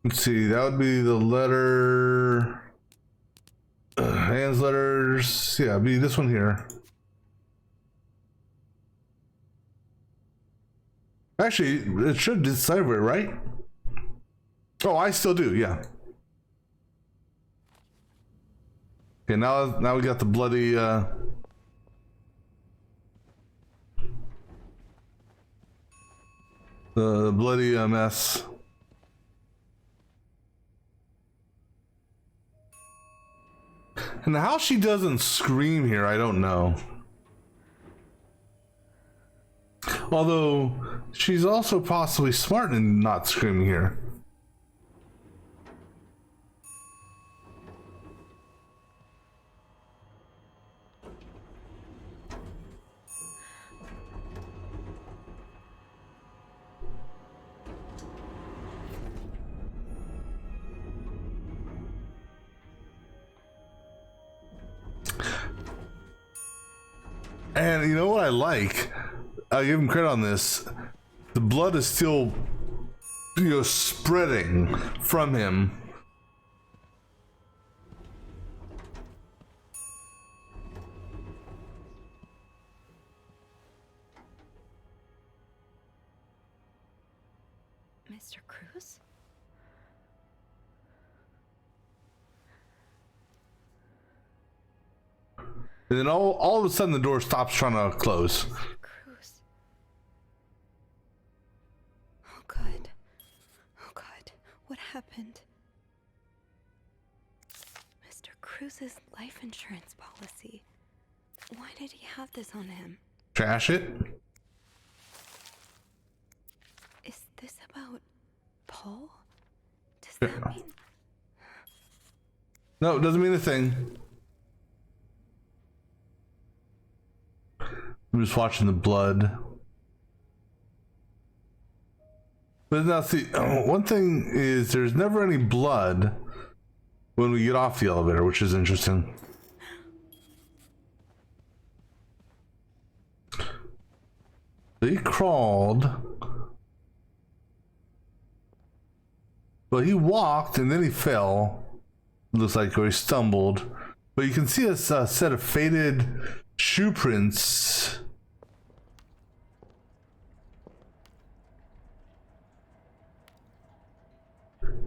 Let's see, that would be the letter hands letters. Yeah, it'd be this one here. Actually, it should decipher it, right? Oh, I still do, yeah. Okay, now we got the bloody The bloody mess. And how she doesn't scream here, I don't know. Although, she's also possibly smart in not screaming here. And you know what I like? I'll give him credit on this. The blood is still, spreading from him. Mr. Cruz? And then all of a sudden the door stops trying to close. Cruz. Oh God. Oh God. What happened? Mr. Cruz's life insurance policy. Why did he have this on him? Trash it. Is this about Paul? Does that mean... No, it doesn't mean a thing. I'm just watching the blood. But now see, one thing is there's never any blood when we get off the elevator, which is interesting. He crawled. Well, he walked and then he fell. Looks like, or he stumbled. But you can see a set of faded shoe prints.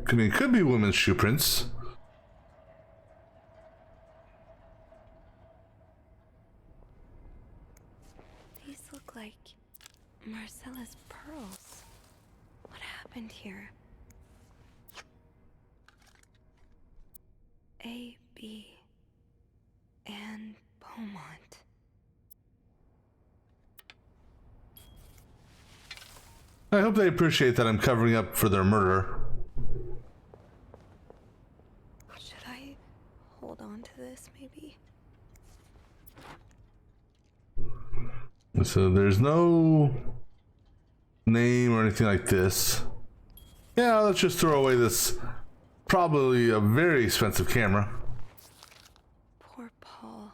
I mean, it could be women's shoe prints. These look like Marcella's pearls. What happened here? A, B, and Beaumont. I hope they appreciate that I'm covering up for their murder. Should I hold on to this, maybe? So there's no name or anything like this. Yeah, let's just throw away this probably a very expensive camera. Poor Paul.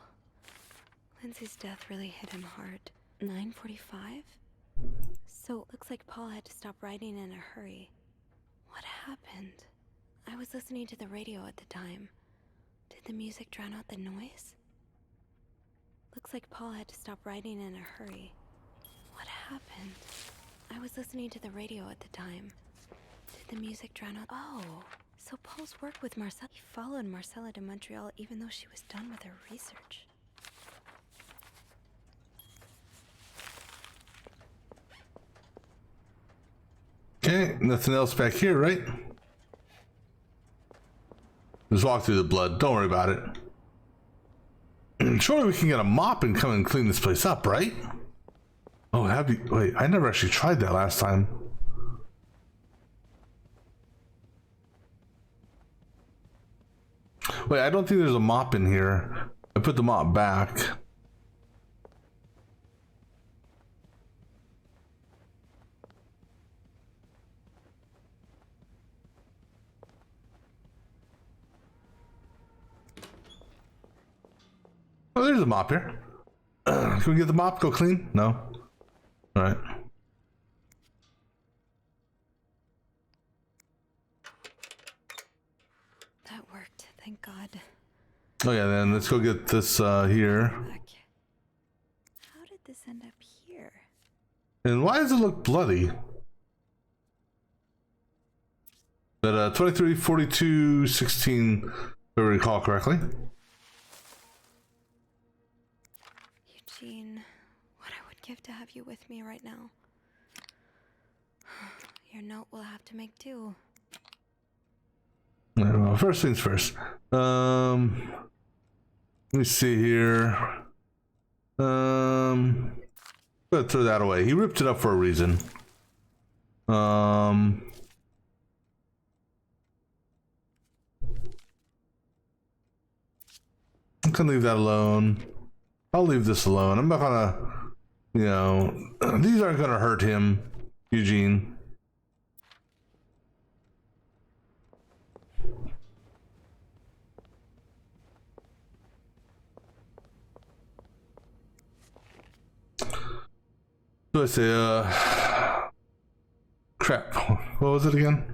Lindsay's death really hit him hard. 9:45? So it looks like Paul had to stop writing in a hurry. What happened? I was listening to the radio at the time. Did the music drown out the noise? Looks like Paul had to stop writing in a hurry. What happened? I was listening to the radio at the time. Did the music drown out? Oh, so Paul's worked with Marcella. He followed Marcella to Montreal even though she was done with her research. Okay, nothing else back here, right? Just walk through the blood. Don't worry about it. Surely we can get a mop and come and clean this place up, right? Oh, wait, I never actually tried that last time. Wait, I don't think there's a mop in here. I put the mop back. Oh, there's a mop here. Can we get the mop? Go clean? No? Alright. That worked, thank God. Oh yeah, then let's go get this here. How did this end up here? And why does it look bloody? That 23, 42, 16, if I recall correctly. Eugene, what I would give to have you with me right now. Your note will have to make do. Well, first things first. Let me see here. Let's throw that away. He ripped it up for a reason. I'm gonna leave that alone. I'll leave this alone. I'm not gonna, you know, these aren't gonna hurt him, Eugene. So I say, crap. What was it again?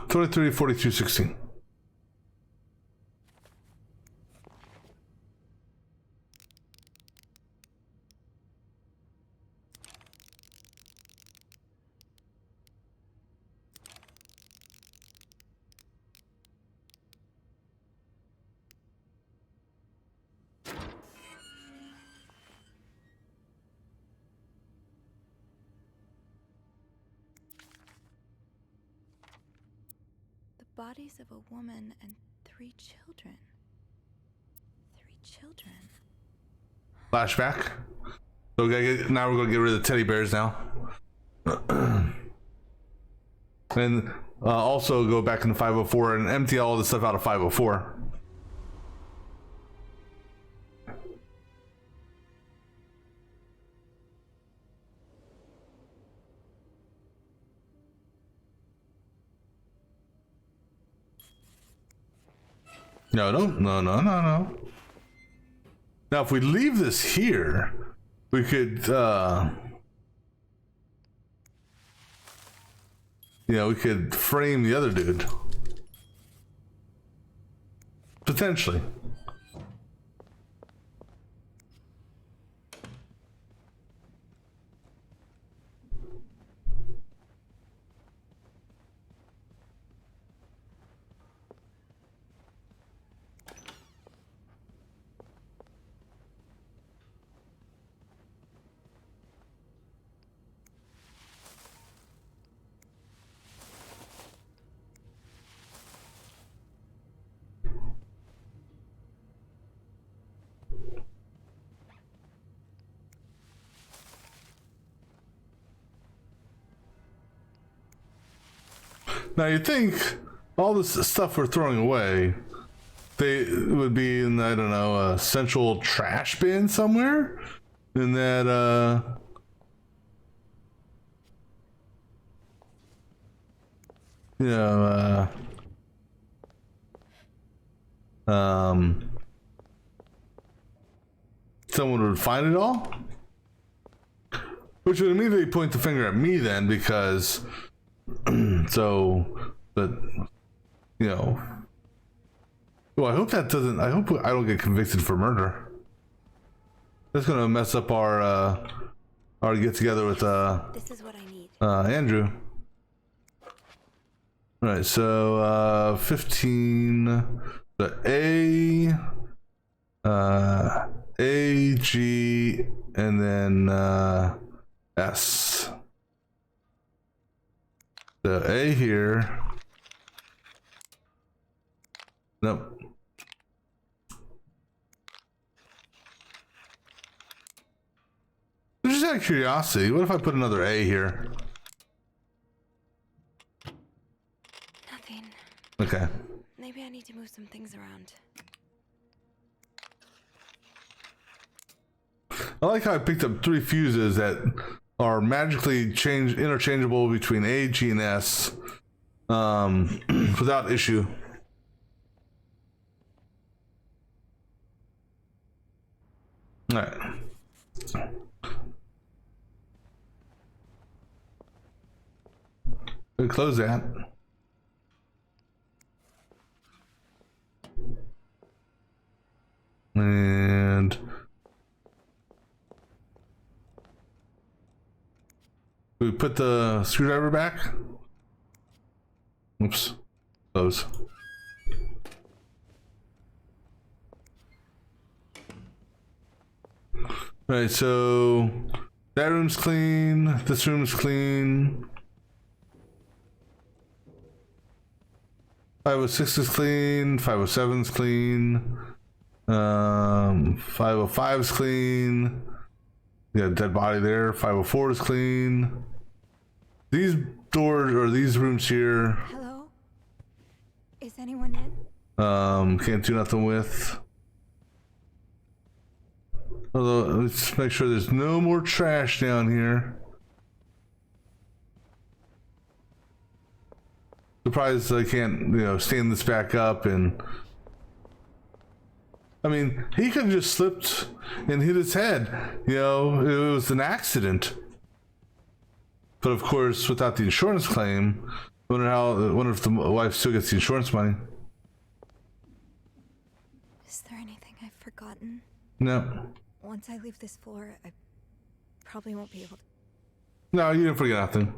$23, $42, $16. Bodies of a woman and 3 children. 3 children. Flashback. So now we're gonna get rid of the teddy bears now. And also go back into 504 and empty all the stuff out of 504. No. Now, if we leave this here, we could, we could frame the other dude. Potentially. Now you think all this stuff we're throwing away, they would be in, I don't know, a central trash bin somewhere? In that, someone would find it all? Which would immediately point the finger at me then, because so, but, well, I hope that doesn't, I hope I don't get convicted for murder. That's gonna mess up our get together with, This is what I need. Andrew. All right, so, 15, the A, G, and then, S. The A here. Nope. Just out of curiosity, what if I put another A here? Nothing. Okay. Maybe I need to move some things around. I like how I picked up 3 fuses that are magically interchangeable between A, G, and S without issue. All right. We close that. And we put the screwdriver back. Oops. Close. Right, so that room's clean. This room's clean. 506 is clean. 507's clean. 505's clean. Yeah, dead body there. 504 is clean. These doors or these rooms here. Hello? Is anyone in? Can't do nothing with. Although, let's make sure there's no more trash down here. Surprised I can't, stand this back up and... I mean, he could have just slipped and hit his head. It was an accident. But of course, without the insurance claim, wonder if the wife still gets the insurance money. Is there anything I've forgotten? No. Once I leave this floor, I probably won't be able to. No, you didn't forget nothing.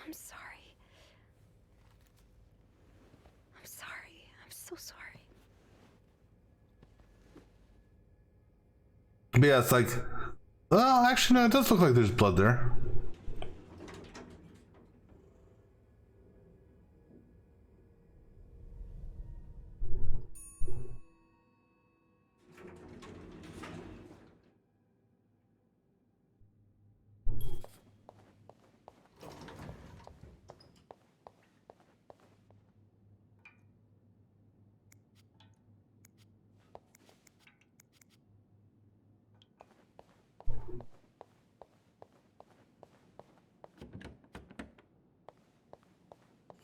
I'm sorry. I'm sorry. I'm so sorry. But yeah, it's like, well, actually, no, it does look like there's blood there.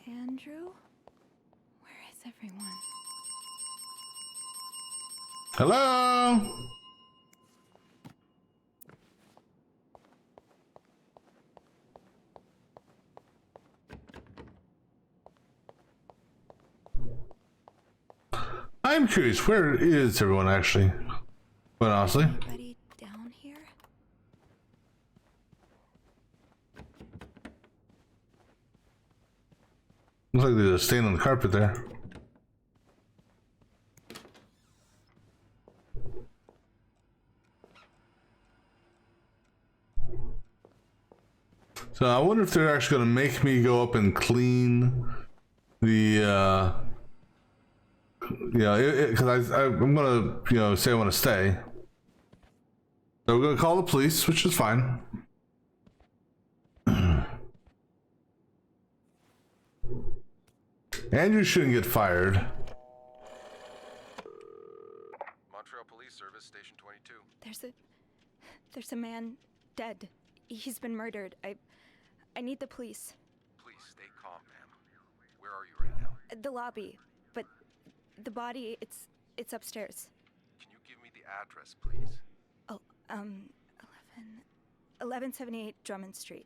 Andrew? Where is everyone? Hello? I'm curious, where is everyone actually? But honestly. Anybody down here? Looks like there's a stain on the carpet there. So I wonder if they're actually going to make me go up and clean the, because I'm going to, say I want to stay. So we're going to call the police, which is fine. Andrew shouldn't get fired. Montreal Police Service, Station 22. There's a man dead. He's been murdered. I need the police. Please stay calm, ma'am. Where are you right now? The lobby, but the body, it's upstairs. Can you give me the address, please? Oh, 1178 Drummond Street.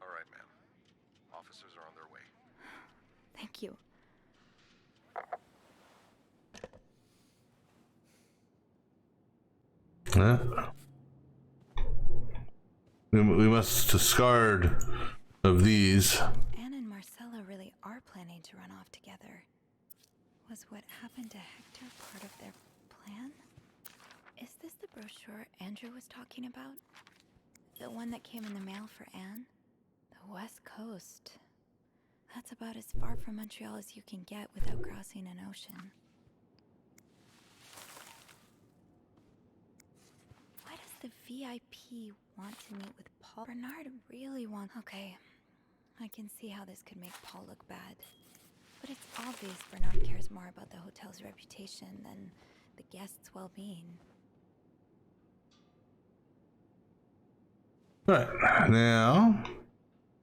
All right, ma'am. Officers are on their way. Thank you. We must discard of these. Anne and Marcella really are planning to run off together. Was what happened to Hector part of their plan? Is this the brochure Andrew was talking about? The one that came in the mail for Anne? The West Coast. That's about as far from Montreal as you can get without crossing an ocean. Why does the VIP want to meet with Paul? Bernard really wants... Okay, I can see how this could make Paul look bad. But it's obvious Bernard cares more about the hotel's reputation than the guests' well-being. Right, now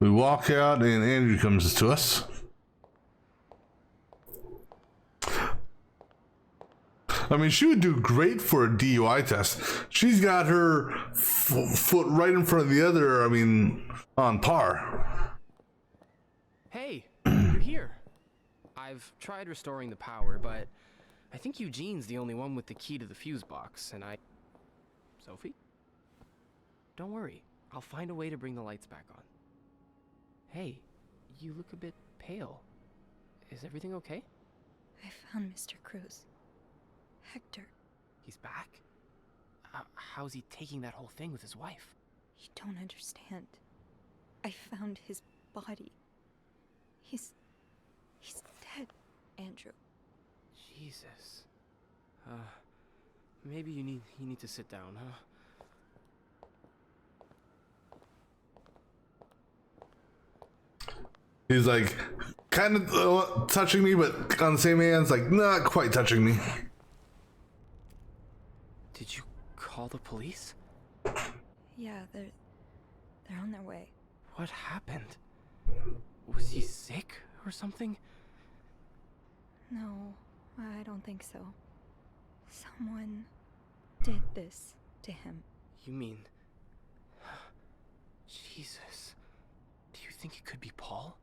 we walk out and Andrew comes to us. I mean, she would do great for a DUI test. She's got her foot right in front of the other, on par. Hey, you're here. I've tried restoring the power, but I think Eugene's the only one with the key to the fuse box, and Sophie? Don't worry. I'll find a way to bring the lights back on. Hey, you look a bit pale. Is everything okay? I found Mr. Cruz. Hector. He's back? How's he taking that whole thing with his wife? You don't understand. I found his body. He's dead, Andrew. Jesus. Maybe you need to sit down, huh? He's like, kind of touching me, but on the same hand, like, not quite touching me. Did you call the police? Yeah, they're on their way. What happened? Was he sick or something? No, I don't think so. Someone did this to him. You mean... Jesus. Do you think it could be Paul?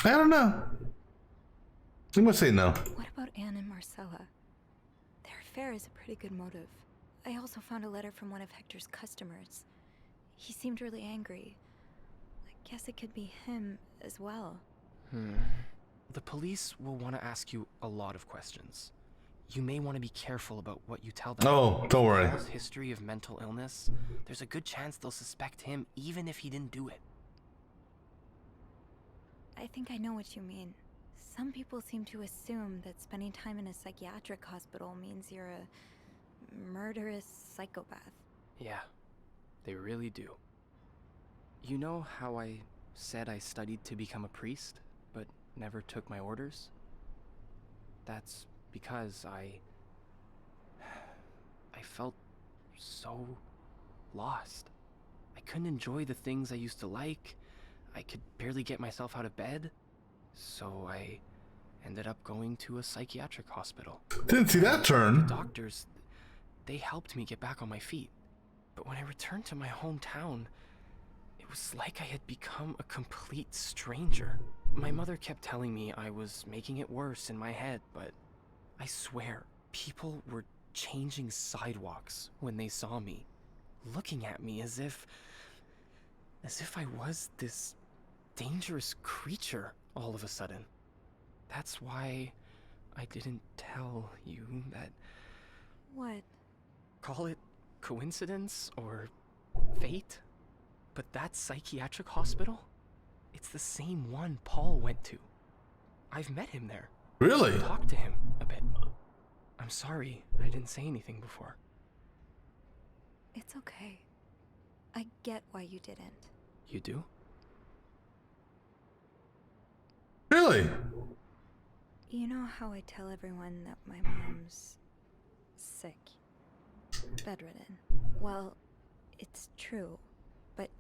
I don't know. I'm gonna say no. What about Anne and Marcella? Their affair is a pretty good motive. I also found a letter from one of Hector's customers. He seemed really angry. I guess it could be him as well. The police will want to ask you a lot of questions. You may want to be careful about what you tell them. Oh, don't worry. Paul's history of mental illness, there's a good chance they'll suspect him even if he didn't do it. I think I know what you mean. Some people seem to assume that spending time in a psychiatric hospital means you're a murderous psychopath. Yeah, they really do. You know how I said I studied to become a priest, but never took my orders? That's because I felt so lost. I couldn't enjoy the things I used to like. I could barely get myself out of bed. So I ended up going to a psychiatric hospital. Didn't see that turn. The doctors, they helped me get back on my feet. But when I returned to my hometown, it was like I had become a complete stranger. My mother kept telling me I was making it worse in my head, but I swear, people were changing sidewalks when they saw me, looking at me as if I was this dangerous creature all of a sudden. That's why I didn't tell you that. What? Call it coincidence or fate, but that psychiatric hospital, it's the same one Paul went to. I've met him there. Really? Talked to him a bit. I'm sorry I didn't say anything before. It's okay. I get why you didn't. You do? Really? You know how I tell everyone that my mom's sick, bedridden? Well, it's true, but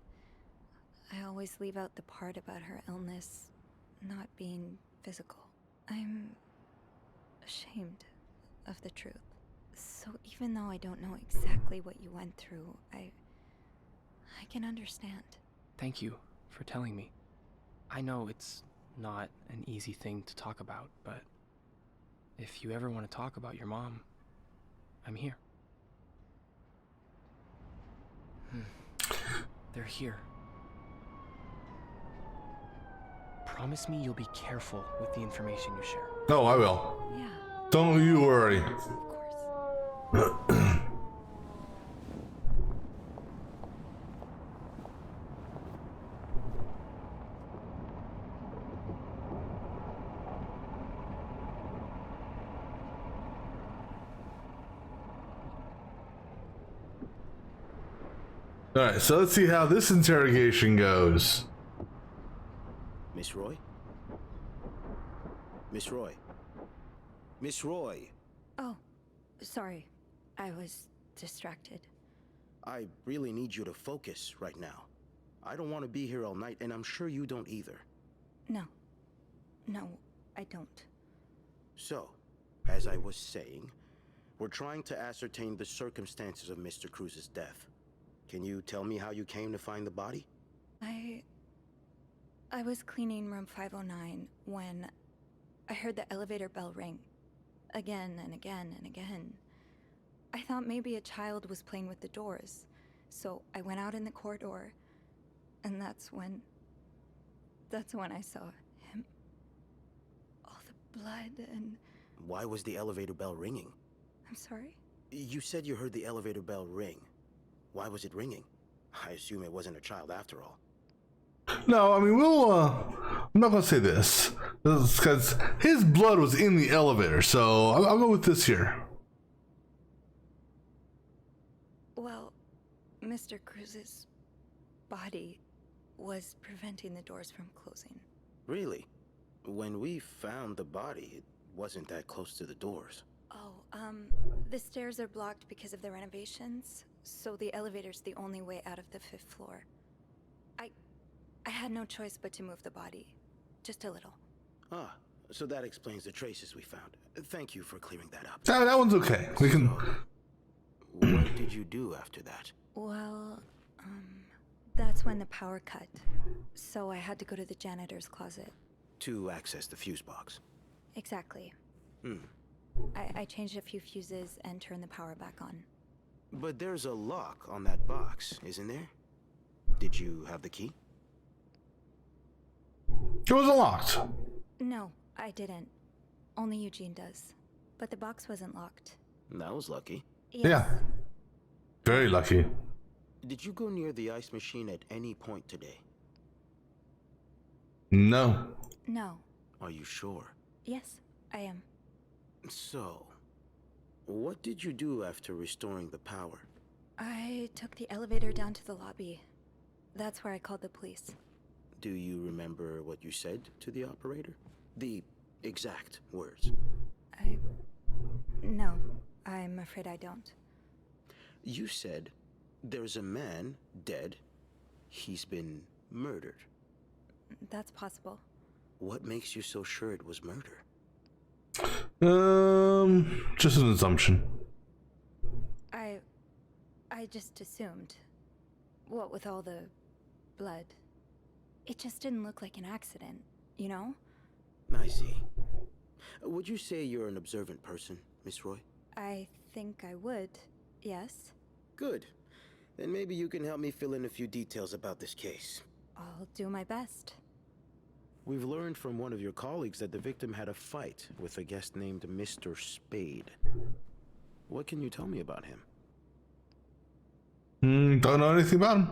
I always leave out the part about her illness not being physical. I'm ashamed of the truth. So even though I don't know exactly what you went through, I can understand. Thank you for telling me. I know it's not an easy thing to talk about, but if you ever want to talk about your mom, I'm here. They're here. Promise me you'll be careful with the information you share. No, I will. Yeah. Don't you worry. Of course. Alright, so let's see how this interrogation goes. Miss Roy? Miss Roy? Miss Roy! Oh, sorry. I was distracted. I really need you to focus right now. I don't want to be here all night, and I'm sure you don't either. No. No, I don't. So, as I was saying, we're trying to ascertain the circumstances of Mr. Cruz's death. Can you tell me how you came to find the body? I was cleaning room 509 when I heard the elevator bell ring. Again and again and again. I thought maybe a child was playing with the doors, so I went out in the corridor, and that's when I saw him. All the blood and... Why was the elevator bell ringing? I'm sorry? You said you heard the elevator bell ring. Why was it ringing? I assume it wasn't a child after all. No, I mean, I'm not gonna say this because his blood was in the elevator, so I'll go with this here. Well, Mr. Cruz's body was preventing the doors from closing. Really? When we found the body, it wasn't that close to the doors. Oh, the stairs are blocked because of the renovations, so the elevator's the only way out of the 5th floor. I had no choice but to move the body. Just a little. Ah, so that explains the traces we found. Thank you for clearing that up. That one's okay. We can. What did you do after that? Well, that's when the power cut. So I had to go to the janitor's closet. To access the fuse box. Exactly. I changed a few fuses and turned the power back on. But there's a lock on that box, isn't there? Did you have the key? It was unlocked. No, I didn't. Only Eugene does. But the box wasn't locked. That was lucky. Yes. Yeah. Very lucky. Did you go near the ice machine at any point today? No. No. Are you sure? Yes, I am. So, what did you do after restoring the power? I took the elevator down to the lobby. That's where I called the police. Do you remember what you said to the operator? The exact words? No, I'm afraid I don't. You said, there's a man dead. He's been murdered. That's possible. What makes you so sure it was murder? Just an assumption. I just assumed. What with all the blood. It just didn't look like an accident, you know? I see. Would you say you're an observant person, Miss Roy? I think I would, yes. Good. Then maybe you can help me fill in a few details about this case. I'll do my best. We've learned from one of your colleagues that the victim had a fight with a guest named Mr. Spade. What can you tell me about him? Don't know anything about him.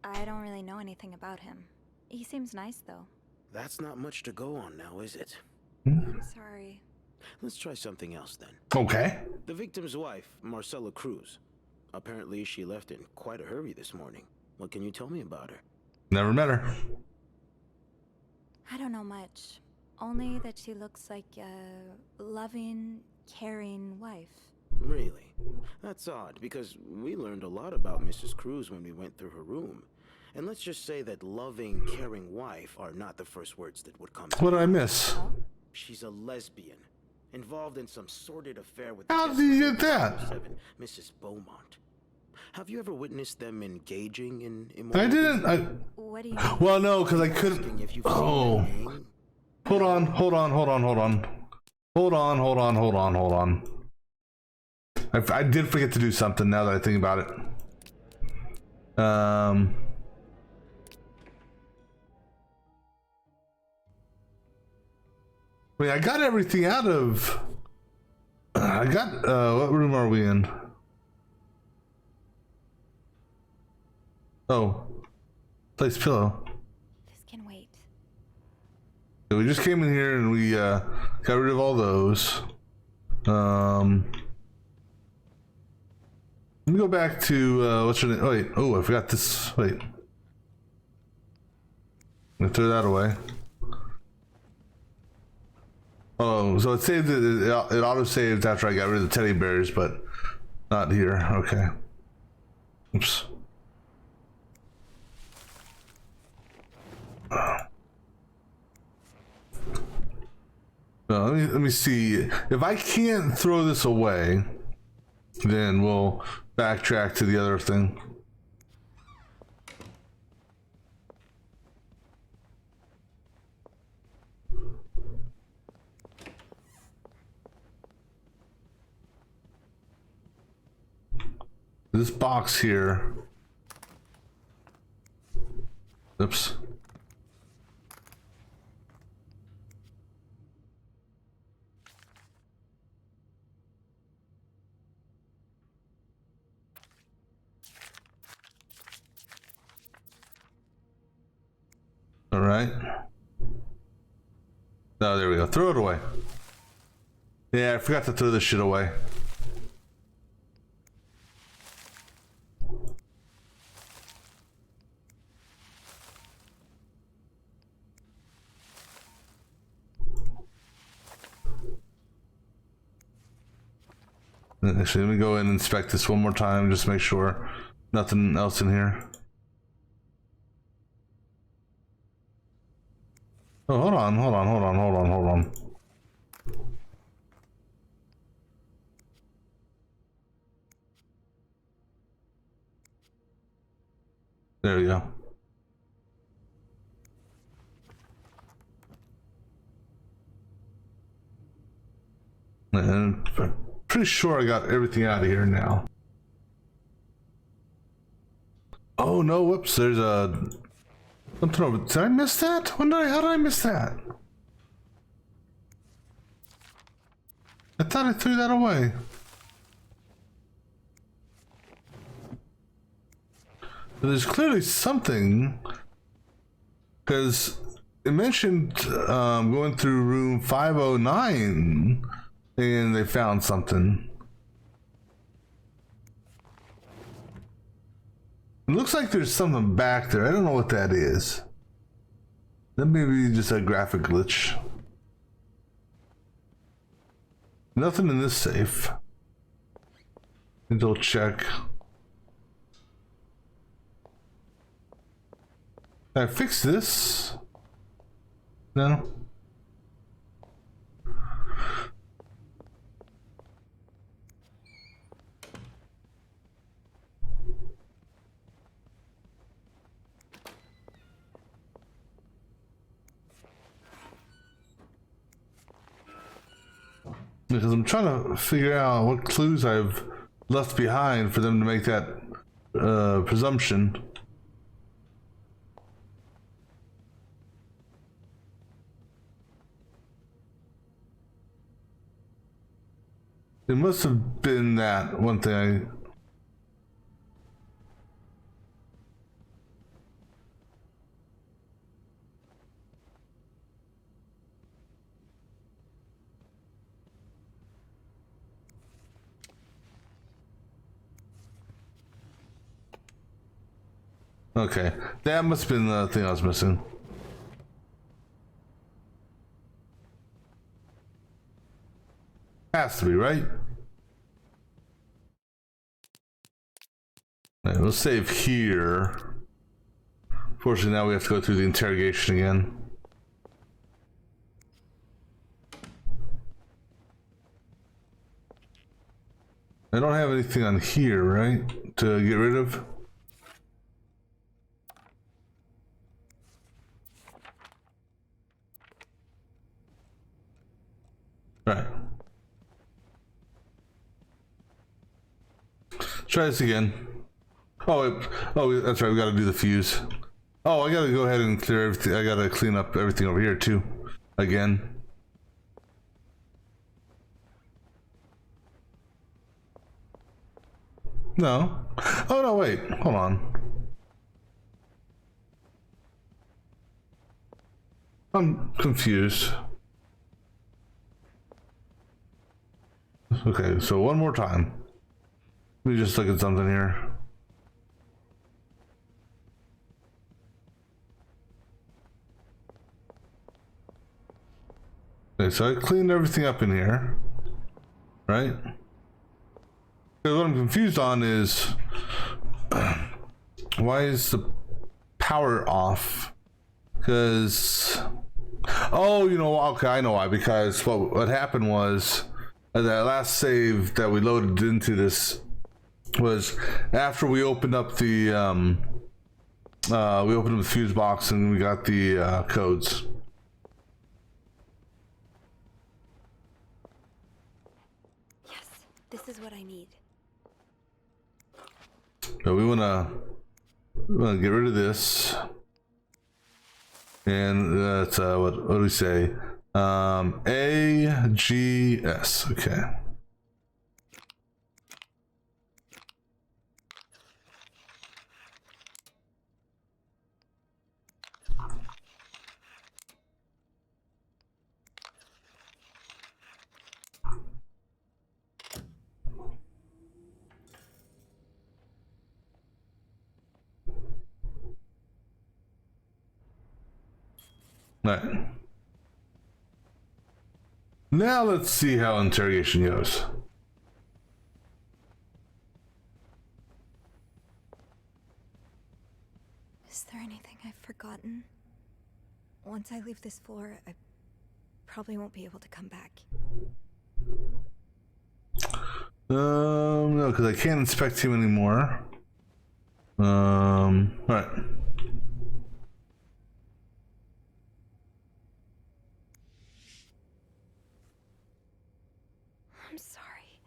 I don't really know anything about him. He seems nice, though. That's not much to go on now, is it? I'm sorry. Let's try something else then. Okay. The victim's wife, Marcella Cruz. Apparently she left in quite a hurry this morning. What can you tell me about her? Never met her. I don't know much. Only that she looks like a loving, caring wife. Really? That's odd, because we learned a lot about Mrs. Cruz when we went through her room. And let's just say that loving, caring wife are not the first words that would come to What did I miss? She's a lesbian, involved in some sordid affair with How did you get that? Mrs. Beaumont. Have you ever witnessed them engaging in I immorality? didn't. What do you mean? Well, no, because I couldn't. Oh. Hold on. I did forget to do something now that I think about it. Wait, I got everything out of. I got. What room are we in? Oh, place pillow. This can wait. So we just came in here and we got rid of all those. Let me go back to what's your name? Oh wait, I forgot this. Wait, let me throw that away. Oh, so it saved it auto saved after I got rid of the teddy bears, but not here. Okay. Oops. Let me see. If I can't throw this away, then we'll backtrack to the other thing. This box here. Oops. right? Oh, there we go. Throw it away. Yeah, I forgot to throw this shit away. Actually, let me go in and inspect this one more time, just make sure nothing else in here. Oh, hold on. There we go. And I'm pretty sure I got everything out of here now. Oh no, whoops, there's a something over. Did I miss that? How did I miss that? I thought I threw that away. But there's clearly something, because it mentioned going through room 509 and they found something. It looks like there's something back there. I don't know what that is. That may be just a graphic glitch. Nothing in this safe. Double check. Can I fix this? No. Because I'm trying to figure out what clues I've left behind for them to make that presumption. It must have been that one thing Okay, that must have been the thing I was missing. Has to be, right? Alright, we'll save here. Fortunately, now we have to go through the interrogation again. I don't have anything on here, right? To get rid of? Right. Try this again. Oh, that's right. We got to do the fuse. Oh, I got to go ahead and clear everything. I got to clean up everything over here too. Again. No. Oh no, wait. Hold on. I'm confused. Okay, so one more time. Let me just look at something here. Okay, so I cleaned everything up in here, right? Because what I'm confused on is why is the power off? Because oh, you know, okay, I know why. Because what happened was that last save that we loaded into this was after we opened up the fuse box and we got the codes. Yes, this is what I need. So we wanna get rid of this, and that's what do we say? AGS. Okay. Alright. Now let's see how interrogation goes. Is there anything I've forgotten? Once I leave this floor, I probably won't be able to come back. No, because I can't inspect him anymore. Alright. I'm sorry.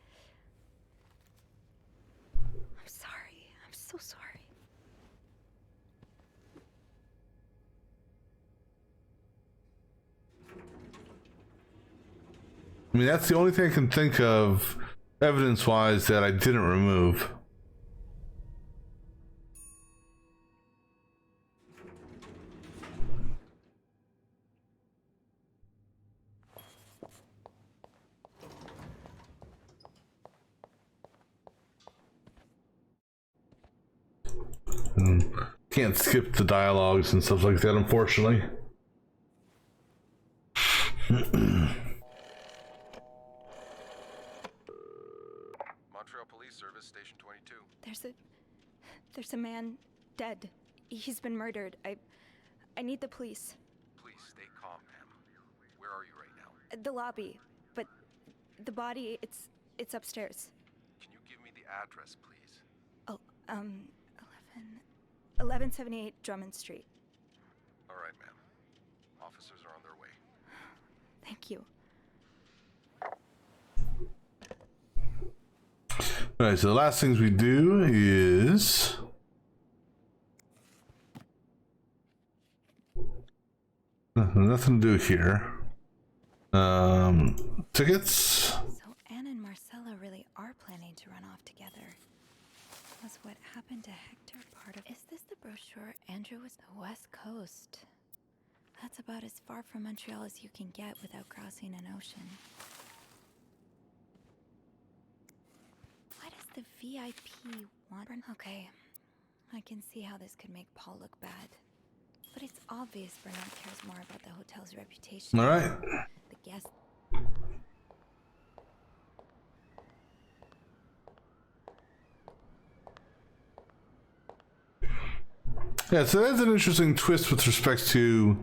I'm sorry. I'm so sorry. I mean, that's the only thing I can think of, evidence-wise, that I didn't remove. Can't skip the dialogues and stuff like that, unfortunately. Montreal Police Service, Station 22. There's a man dead. He's been murdered. I need the police. Please stay calm, ma'am. Where are you right now? The lobby, but the body, it's upstairs. Can you give me the address, please? Oh, 1178 Drummond Street. All right, ma'am. Officers are on their way. Thank you. Alright, so the last things we do is... nothing to do here. Tickets? So Anne and Marcella really are planning to run off together. Was what happened to Hector part of... Is this the brochure Andrew was... The West Coast. That's about as far from Montreal as you can get without crossing an ocean. Why does the VIP want... Okay, I can see how this could make Paul look bad. But it's obvious Bernard cares more about the hotel's reputation. All right. The guests. Yeah, so that's an interesting twist with respect to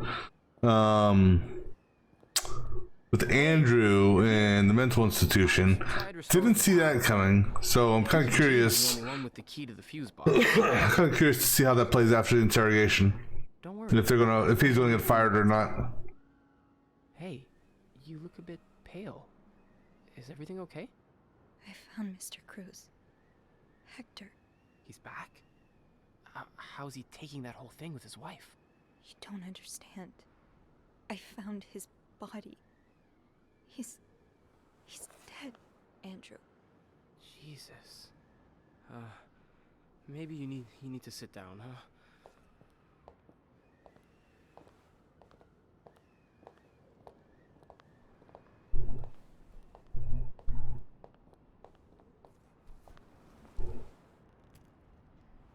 with Andrew and the mental institution. Didn't see that coming, so I'm kind of curious. The only one with the key to the fuse box. I'm kind of curious to see how that plays after the interrogation. Don't worry. And if he's going to get fired or not. Hey, you look a bit pale. Is everything okay? I found Mr. Cruz. Hector. He's back? How's he taking that whole thing with his wife? You don't understand. I found his body. He's dead, Andrew. Jesus. Maybe you need to sit down, huh?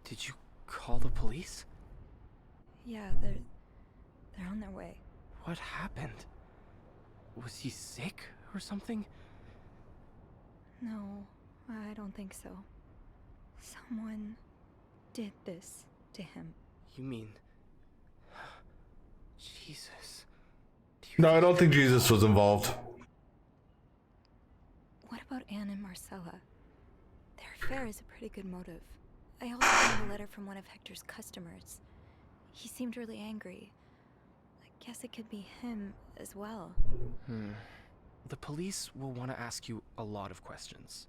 Did you call the police? Yeah, they're on their way. What happened? Was he sick or something? No, I don't think so. Someone did this to him. You mean... Jesus. No, I don't think Jesus was involved. What about Anne and Marcella? Their affair is a pretty good motive. I also found a letter from one of Hector's customers. He seemed really angry. I guess it could be him as well. The police will want to ask you a lot of questions.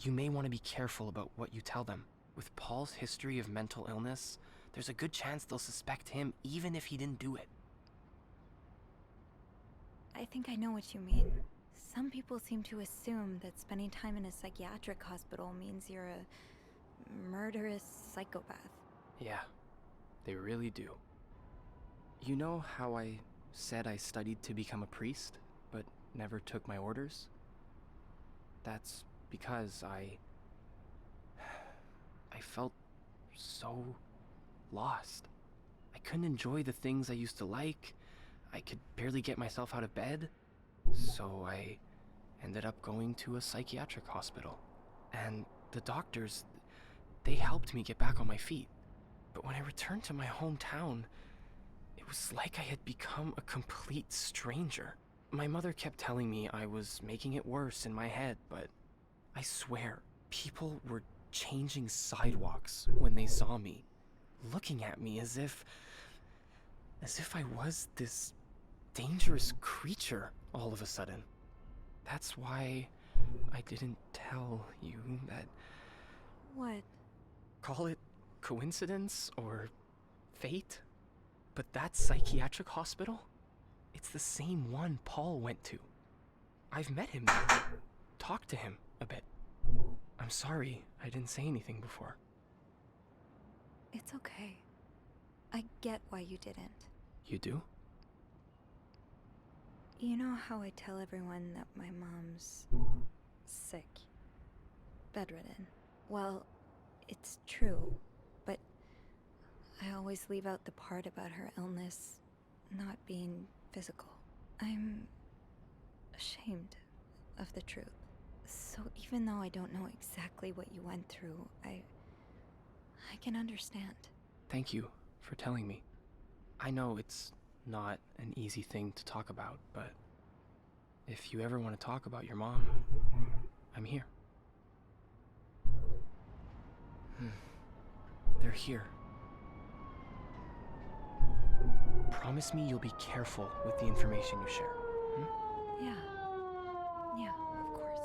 You may want to be careful about what you tell them. With Paul's history of mental illness, there's a good chance they'll suspect him even if he didn't do it. I think I know what you mean. Some people seem to assume that spending time in a psychiatric hospital means you're a murderous psychopath. Yeah, they really do. You know how I said I studied to become a priest, but never took my orders? That's because I felt so lost. I couldn't enjoy the things I used to like. I could barely get myself out of bed, so I ended up going to a psychiatric hospital. And the doctors, they helped me get back on my feet. But when I returned to my hometown, it was like I had become a complete stranger. My mother kept telling me I was making it worse in my head, but I swear, people were changing sidewalks when they saw me, looking at me as if I was this dangerous creature all of a sudden. That's why I didn't tell you that. What? Call it coincidence or fate, but that psychiatric hospital, it's the same one Paul went to. I've met him there, talked to him a bit. I'm sorry I didn't say anything before. It's okay. I get why you didn't. You do? You know how I tell everyone that my mom's sick, bedridden? Well, it's true, but I always leave out the part about her illness not being physical. I'm ashamed of the truth. So even though I don't know exactly what you went through, I can understand. Thank you for telling me. I know it's not an easy thing to talk about, but if you ever want to talk about your mom, I'm here. They're here. Promise me you'll be careful with the information you share. Yeah. Yeah, of course.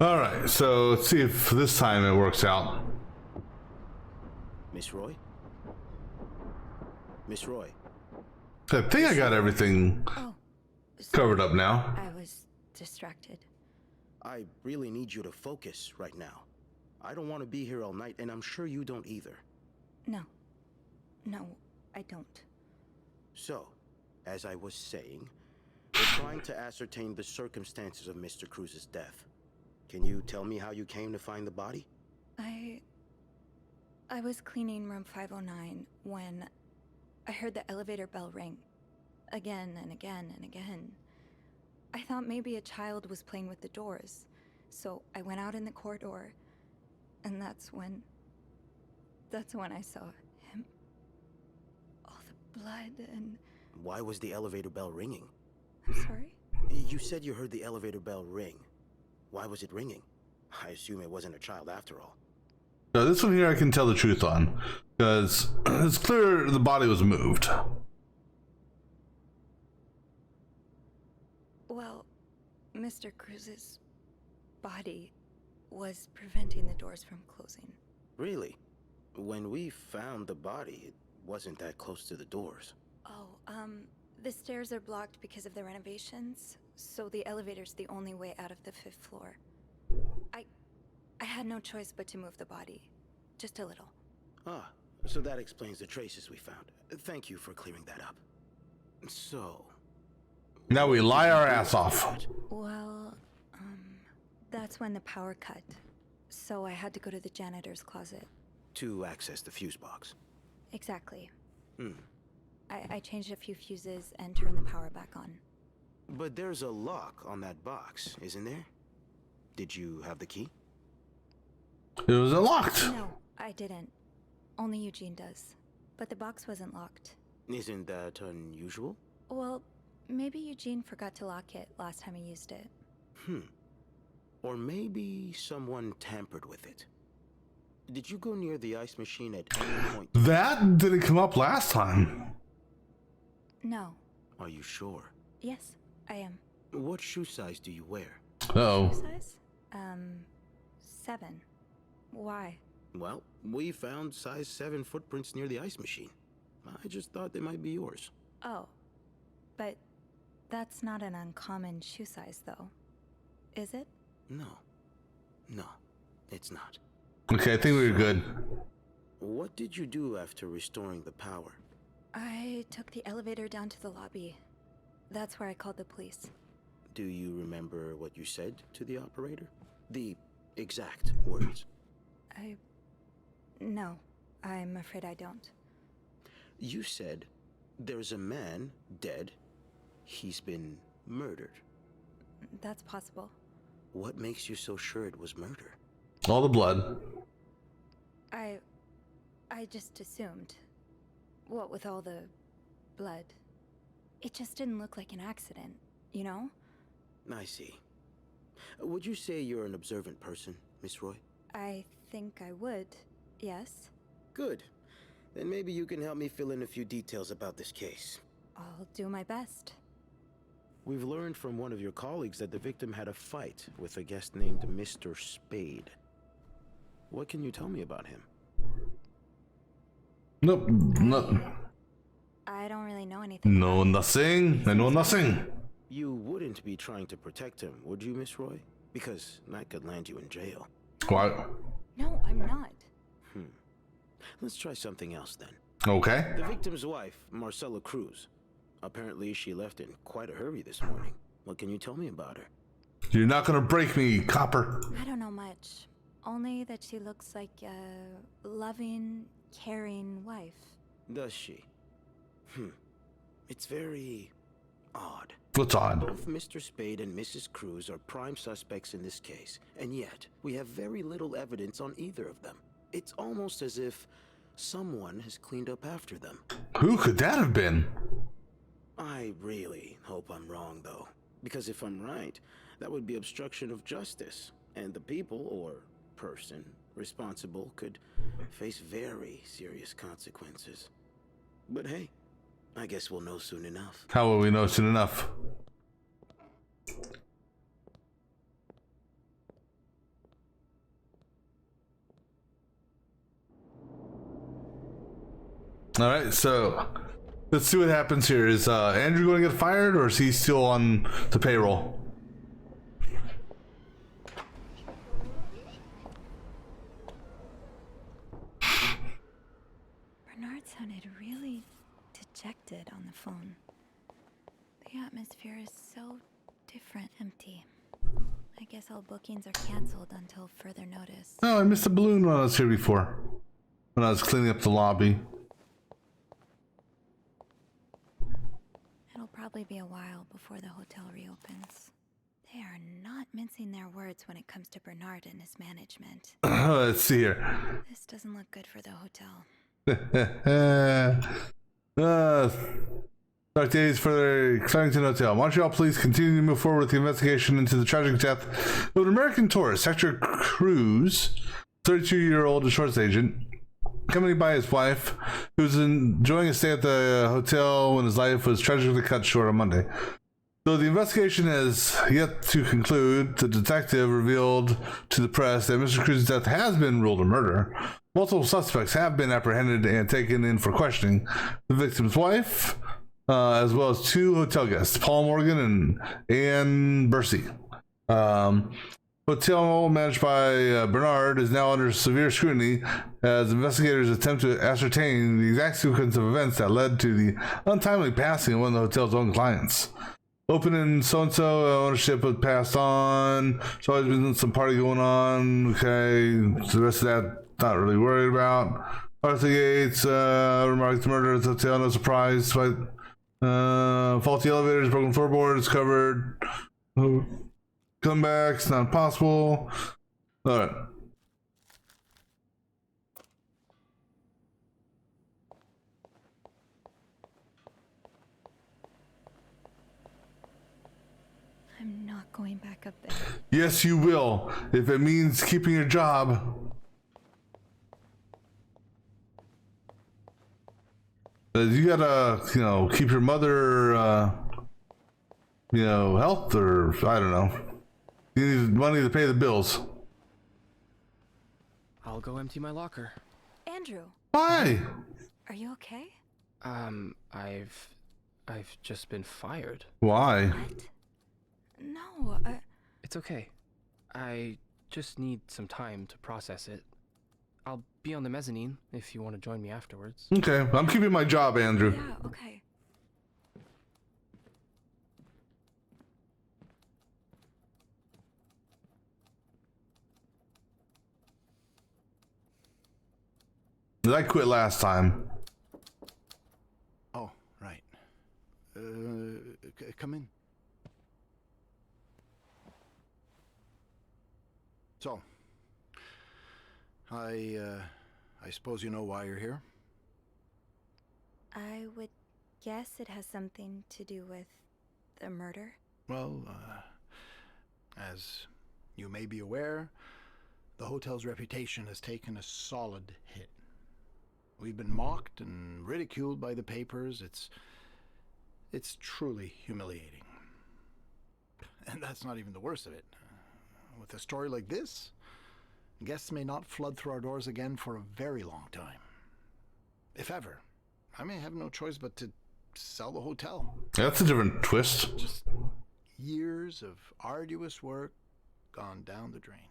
All right, so let's see if this time it works out. Miss Roy? Miss Roy? I think I got everything covered up now. I was distracted. I really need you to focus right now. I don't want to be here all night, and I'm sure you don't either. No. No, I don't. So, as I was saying, we're trying to ascertain the circumstances of Mr. Cruz's death. Can you tell me how you came to find the body? I was cleaning room 509 when I heard the elevator bell ring. Again and again and again. I thought maybe a child was playing with the doors, so I went out in the corridor, and that's when I saw him. All the blood and... Why was the elevator bell ringing? I'm sorry? You said you heard the elevator bell ring. Why was it ringing? I assume it wasn't a child after all. So this one here I can tell the truth on, because it's clear the body was moved. Well, Mr. Cruz's body was preventing the doors from closing. Really? When we found the body, it wasn't that close to the doors. Oh, the stairs are blocked because of the renovations, so the elevator's the only way out of the 5th floor. I had no choice but to move the body. Just a little. Ah, so that explains the traces we found. Thank you for clearing that up. So... Now we lie our ass off. Well, that's when the power cut. So I had to go to the janitor's closet. To access the fuse box. Exactly. I changed a few fuses and turned the power back on. But there's a lock on that box, isn't there? Did you have the key? It was unlocked. No, I didn't. Only Eugene does. But the box wasn't locked. Isn't that unusual? Well, maybe Eugene forgot to lock it last time he used it. Or maybe someone tampered with it. Did you go near the ice machine at any point? That didn't come up last time. No. Are you sure? Yes, I am. What shoe size do you wear? Uh-oh. Shoe size? 7. Why? Well, we found size 7 footprints near the ice machine. I just thought they might be yours. Oh. But that's not an uncommon shoe size, though. Is it? No. No, it's not. Okay, I think we're good. What did you do after restoring the power? I took the elevator down to the lobby. That's where I called the police. Do you remember what you said to the operator? The exact words. No, I'm afraid I don't. You said, there's a man dead. He's been murdered. That's possible. What makes you so sure it was murder? All the blood. I just assumed. What with all the blood. It just didn't look like an accident, you know? I see. Would you say you're an observant person, Miss Roy? I think I would, yes. Good. Then maybe you can help me fill in a few details about this case. I'll do my best. We've learned from one of your colleagues that the victim had a fight with a guest named Mr. Spade. What can you tell me about him? Nope. No. I don't really know anything. No, nothing. I know nothing. You wouldn't be trying to protect him, would you, Miss Roy? Because that could land you in jail. What? No, I'm not. Let's try something else then. Okay. The victim's wife, Marcella Cruz. Apparently she left in quite a hurry this morning. What can you tell me about her? You're not gonna break me, copper. I don't know much. Only that she looks like a loving, caring wife. Does she? It's very odd. What's odd? Both Mr. Spade and Mrs. Cruz are prime suspects in this case, and yet we have very little evidence on either of them. It's almost as if someone has cleaned up after them. Who could that have been? I really hope I'm wrong, though. Because if I'm right, that would be obstruction of justice, and the people, or person, responsible could face very serious consequences. But hey, I guess we'll know soon enough. How will we know soon enough? All right, so let's see what happens here. Is Andrew going to get fired, or is he still on the payroll? Bernard sounded really dejected on the phone. The atmosphere is so different, empty. I guess all bookings are canceled until further notice. Oh, I missed a balloon when I was here before. When I was cleaning up the lobby. It'll probably be a while before the hotel reopens. They are not mincing their words when it comes to Bernard and his management. Let's see here. This doesn't look good for the hotel. Dark days for the Clarendon Hotel. Montreal police continue to move forward with the investigation into the tragic death of an American tourist, Hector Cruz, 32-year-old insurance agent, accompanied by his wife, who was enjoying a stay at the hotel when his life was tragically cut short on Monday. Though the investigation has yet to conclude, the detective revealed to the press that Mr. Cruz's death has been ruled a murder. Multiple suspects have been apprehended and taken in for questioning. The victim's wife, as well as two hotel guests, Paul Morgan and Ann Bursey. Hotel managed by Bernard is now under severe scrutiny as investigators attempt to ascertain the exact sequence of events that led to the untimely passing of one of the hotel's own clients. Open in so-and-so, ownership was passed on. There's always been some party going on. Okay, the rest of that, not really worried about. Arthur Gates remarked the murder at the hotel, no surprise. But, faulty elevators, broken floorboards, covered. Comebacks, not possible. All right. I'm not going back up there. Yes, you will, if it means keeping your job. You gotta, keep your mother, health, or I don't know. You need money to pay the bills. I'll go empty my locker. Andrew. Why? Are you okay? I've just been fired. Why? What? No, It's okay. I just need some time to process it. I'll be be on the mezzanine if you want to join me afterwards. Okay, I'm keeping my job, Andrew. Yeah, okay. I quit last time. Oh, right. Come in. So, I suppose you know why you're here? I would guess it has something to do with the murder. Well, as you may be aware, the hotel's reputation has taken a solid hit. We've been mocked and ridiculed by the papers. It's truly humiliating. And that's not even the worst of it. With a story like this, guests may not flood through our doors again for a very long time. If ever, I may have no choice but to sell the hotel. That's a different twist. Just years of arduous work gone down the drain.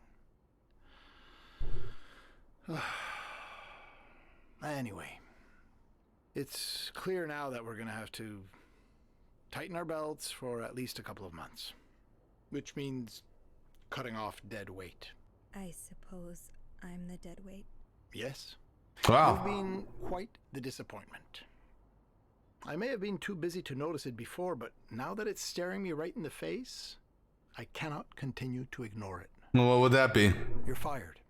Anyway, it's clear now that we're going to have to tighten our belts for at least a couple of months, which means cutting off dead weight. I suppose I'm the dead weight. Yes. Wow. You've been quite the disappointment. I may have been too busy to notice it before, but now that it's staring me right in the face, I cannot continue to ignore it. Well, what would that be? You're fired.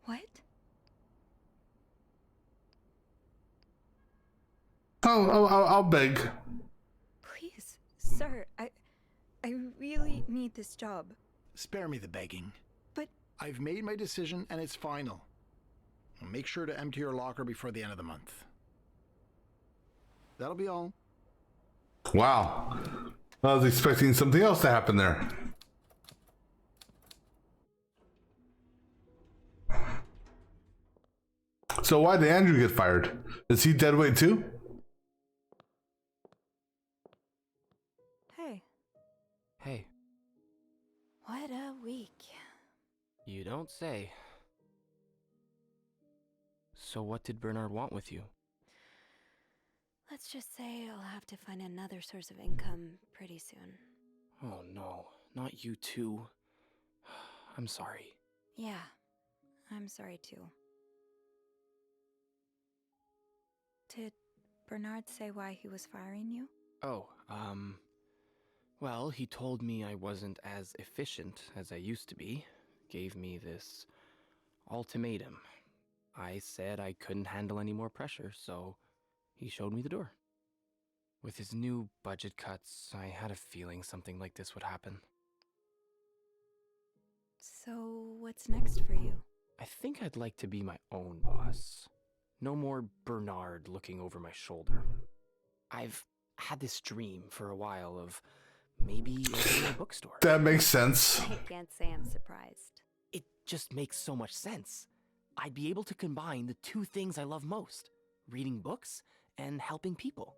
What? I'll beg. Please, sir, I really need this job. Spare me the begging. But I've made my decision and it's final. Make sure to empty your locker before the end of the month. That'll be all. Wow. I was expecting something else to happen there. So why did Andrew get fired? Is he dead weight too? Hey. Hey, What a week. you don't say. So what did Bernard want with you? Let's just say I'll have to find another source of income pretty soon. Oh no, not you too. I'm sorry. Yeah, I'm sorry too. Did Bernard say why he was firing you? Oh, well, he told me I wasn't as efficient as I used to be. Gave me this ultimatum. I said I couldn't handle any more pressure, so he showed me the door. With his new budget cuts, I had a feeling something like this would happen. So, what's next for you? I think I'd like to be my own boss. No more Bernard looking over my shoulder. I've had this dream for a while of maybe opening a bookstore. That makes sense. I can't say I'm surprised. It just makes so much sense. I'd be able to combine the two things I love most, reading books and helping people.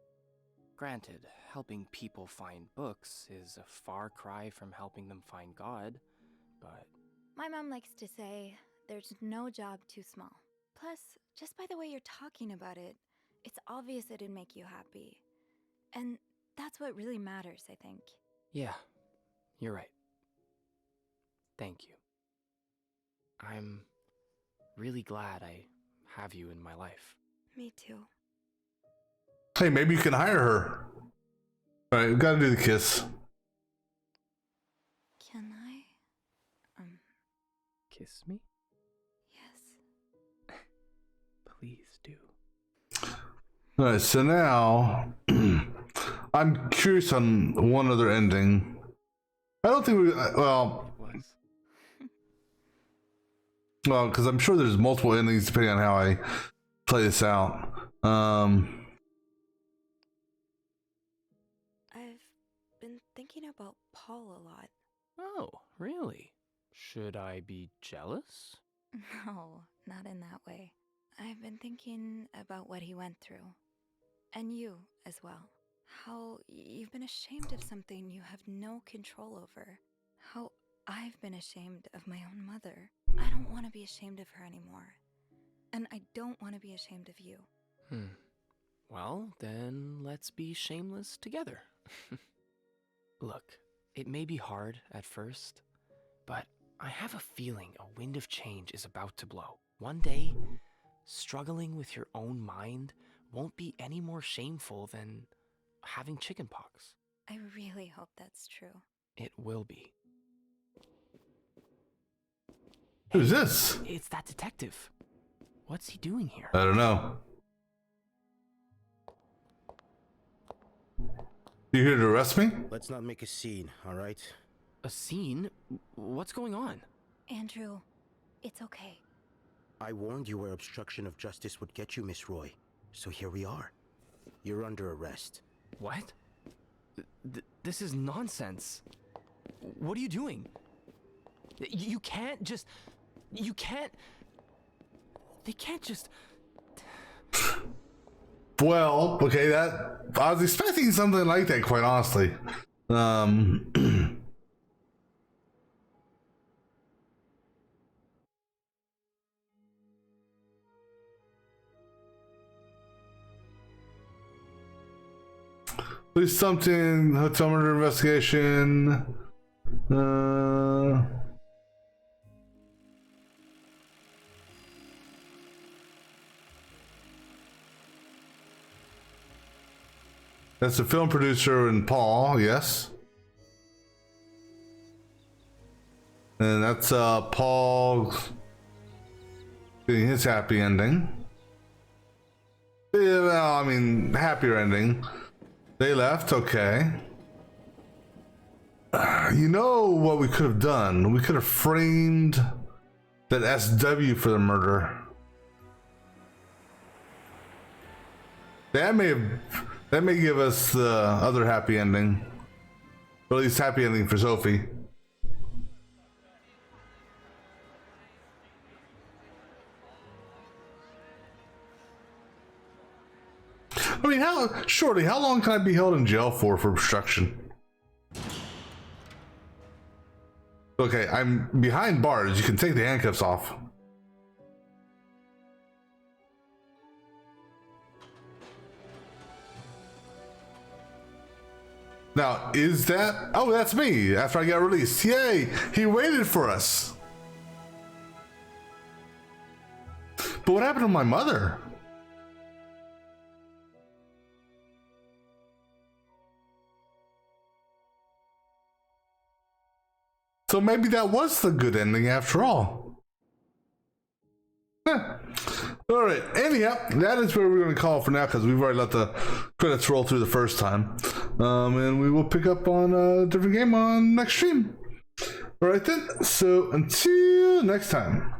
Granted, helping people find books is a far cry from helping them find God, but... My mom likes to say, there's no job too small. Plus, just by the way you're talking about it, it's obvious it'd make you happy. And that's what really matters, I think. Yeah, you're right. Thank you. I'm really glad I have you in my life. Me too. Hey, maybe you can hire her. Alright, we gotta do the kiss. Can I? Kiss me? Yes. Please do. Alright, so now I'm curious on one other ending. I don't think we well, because I'm sure there's multiple endings depending on how I play this out. I've been thinking about Paul a lot. Oh, really? Should I be jealous? No, not in that way. I've been thinking about what he went through. And you as well. How you've been ashamed of something you have no control over. How I've been ashamed of my own mother. I don't want to be ashamed of her anymore. and I don't want to be ashamed of you. Well, then let's be shameless together. Look, it may be hard at first, but I have a feeling a wind of change is about to blow. One day, struggling with your own mind won't be any more shameful than having chickenpox. I really hope that's true. It will be. Who's this? It's that detective. What's he doing here? I don't know. You here to arrest me? Let's not make a scene, all right? A scene? What's going on? Andrew, it's okay. I warned you where obstruction of justice would get you, Miss Roy. So here we are. You're under arrest. What? This is nonsense. What are you doing? You can't just... You can't... They can't just... Well, okay, that... I was expecting something like that, quite honestly. Please something, hotel murder investigation. That's the film producer and Paul, yes. And that's Paul getting his happy ending. Yeah, well, I mean, happier ending. They left, okay. You know what we could have done? We could have framed that SW for the murder. That may give us the other happy ending. Or at least happy ending for Sophie. I mean, how long can I be held in jail for obstruction? Okay, I'm behind bars. You can take the handcuffs off. Now, is that... Oh, that's me after I got released. Yay! He waited for us. But what happened to my mother? So maybe that was the good ending after all. Huh. All right. Anyhow, that is where we're going to call for now because we've already let the credits roll through the first time. And we will pick up on a different game on next stream. All right then. So until next time.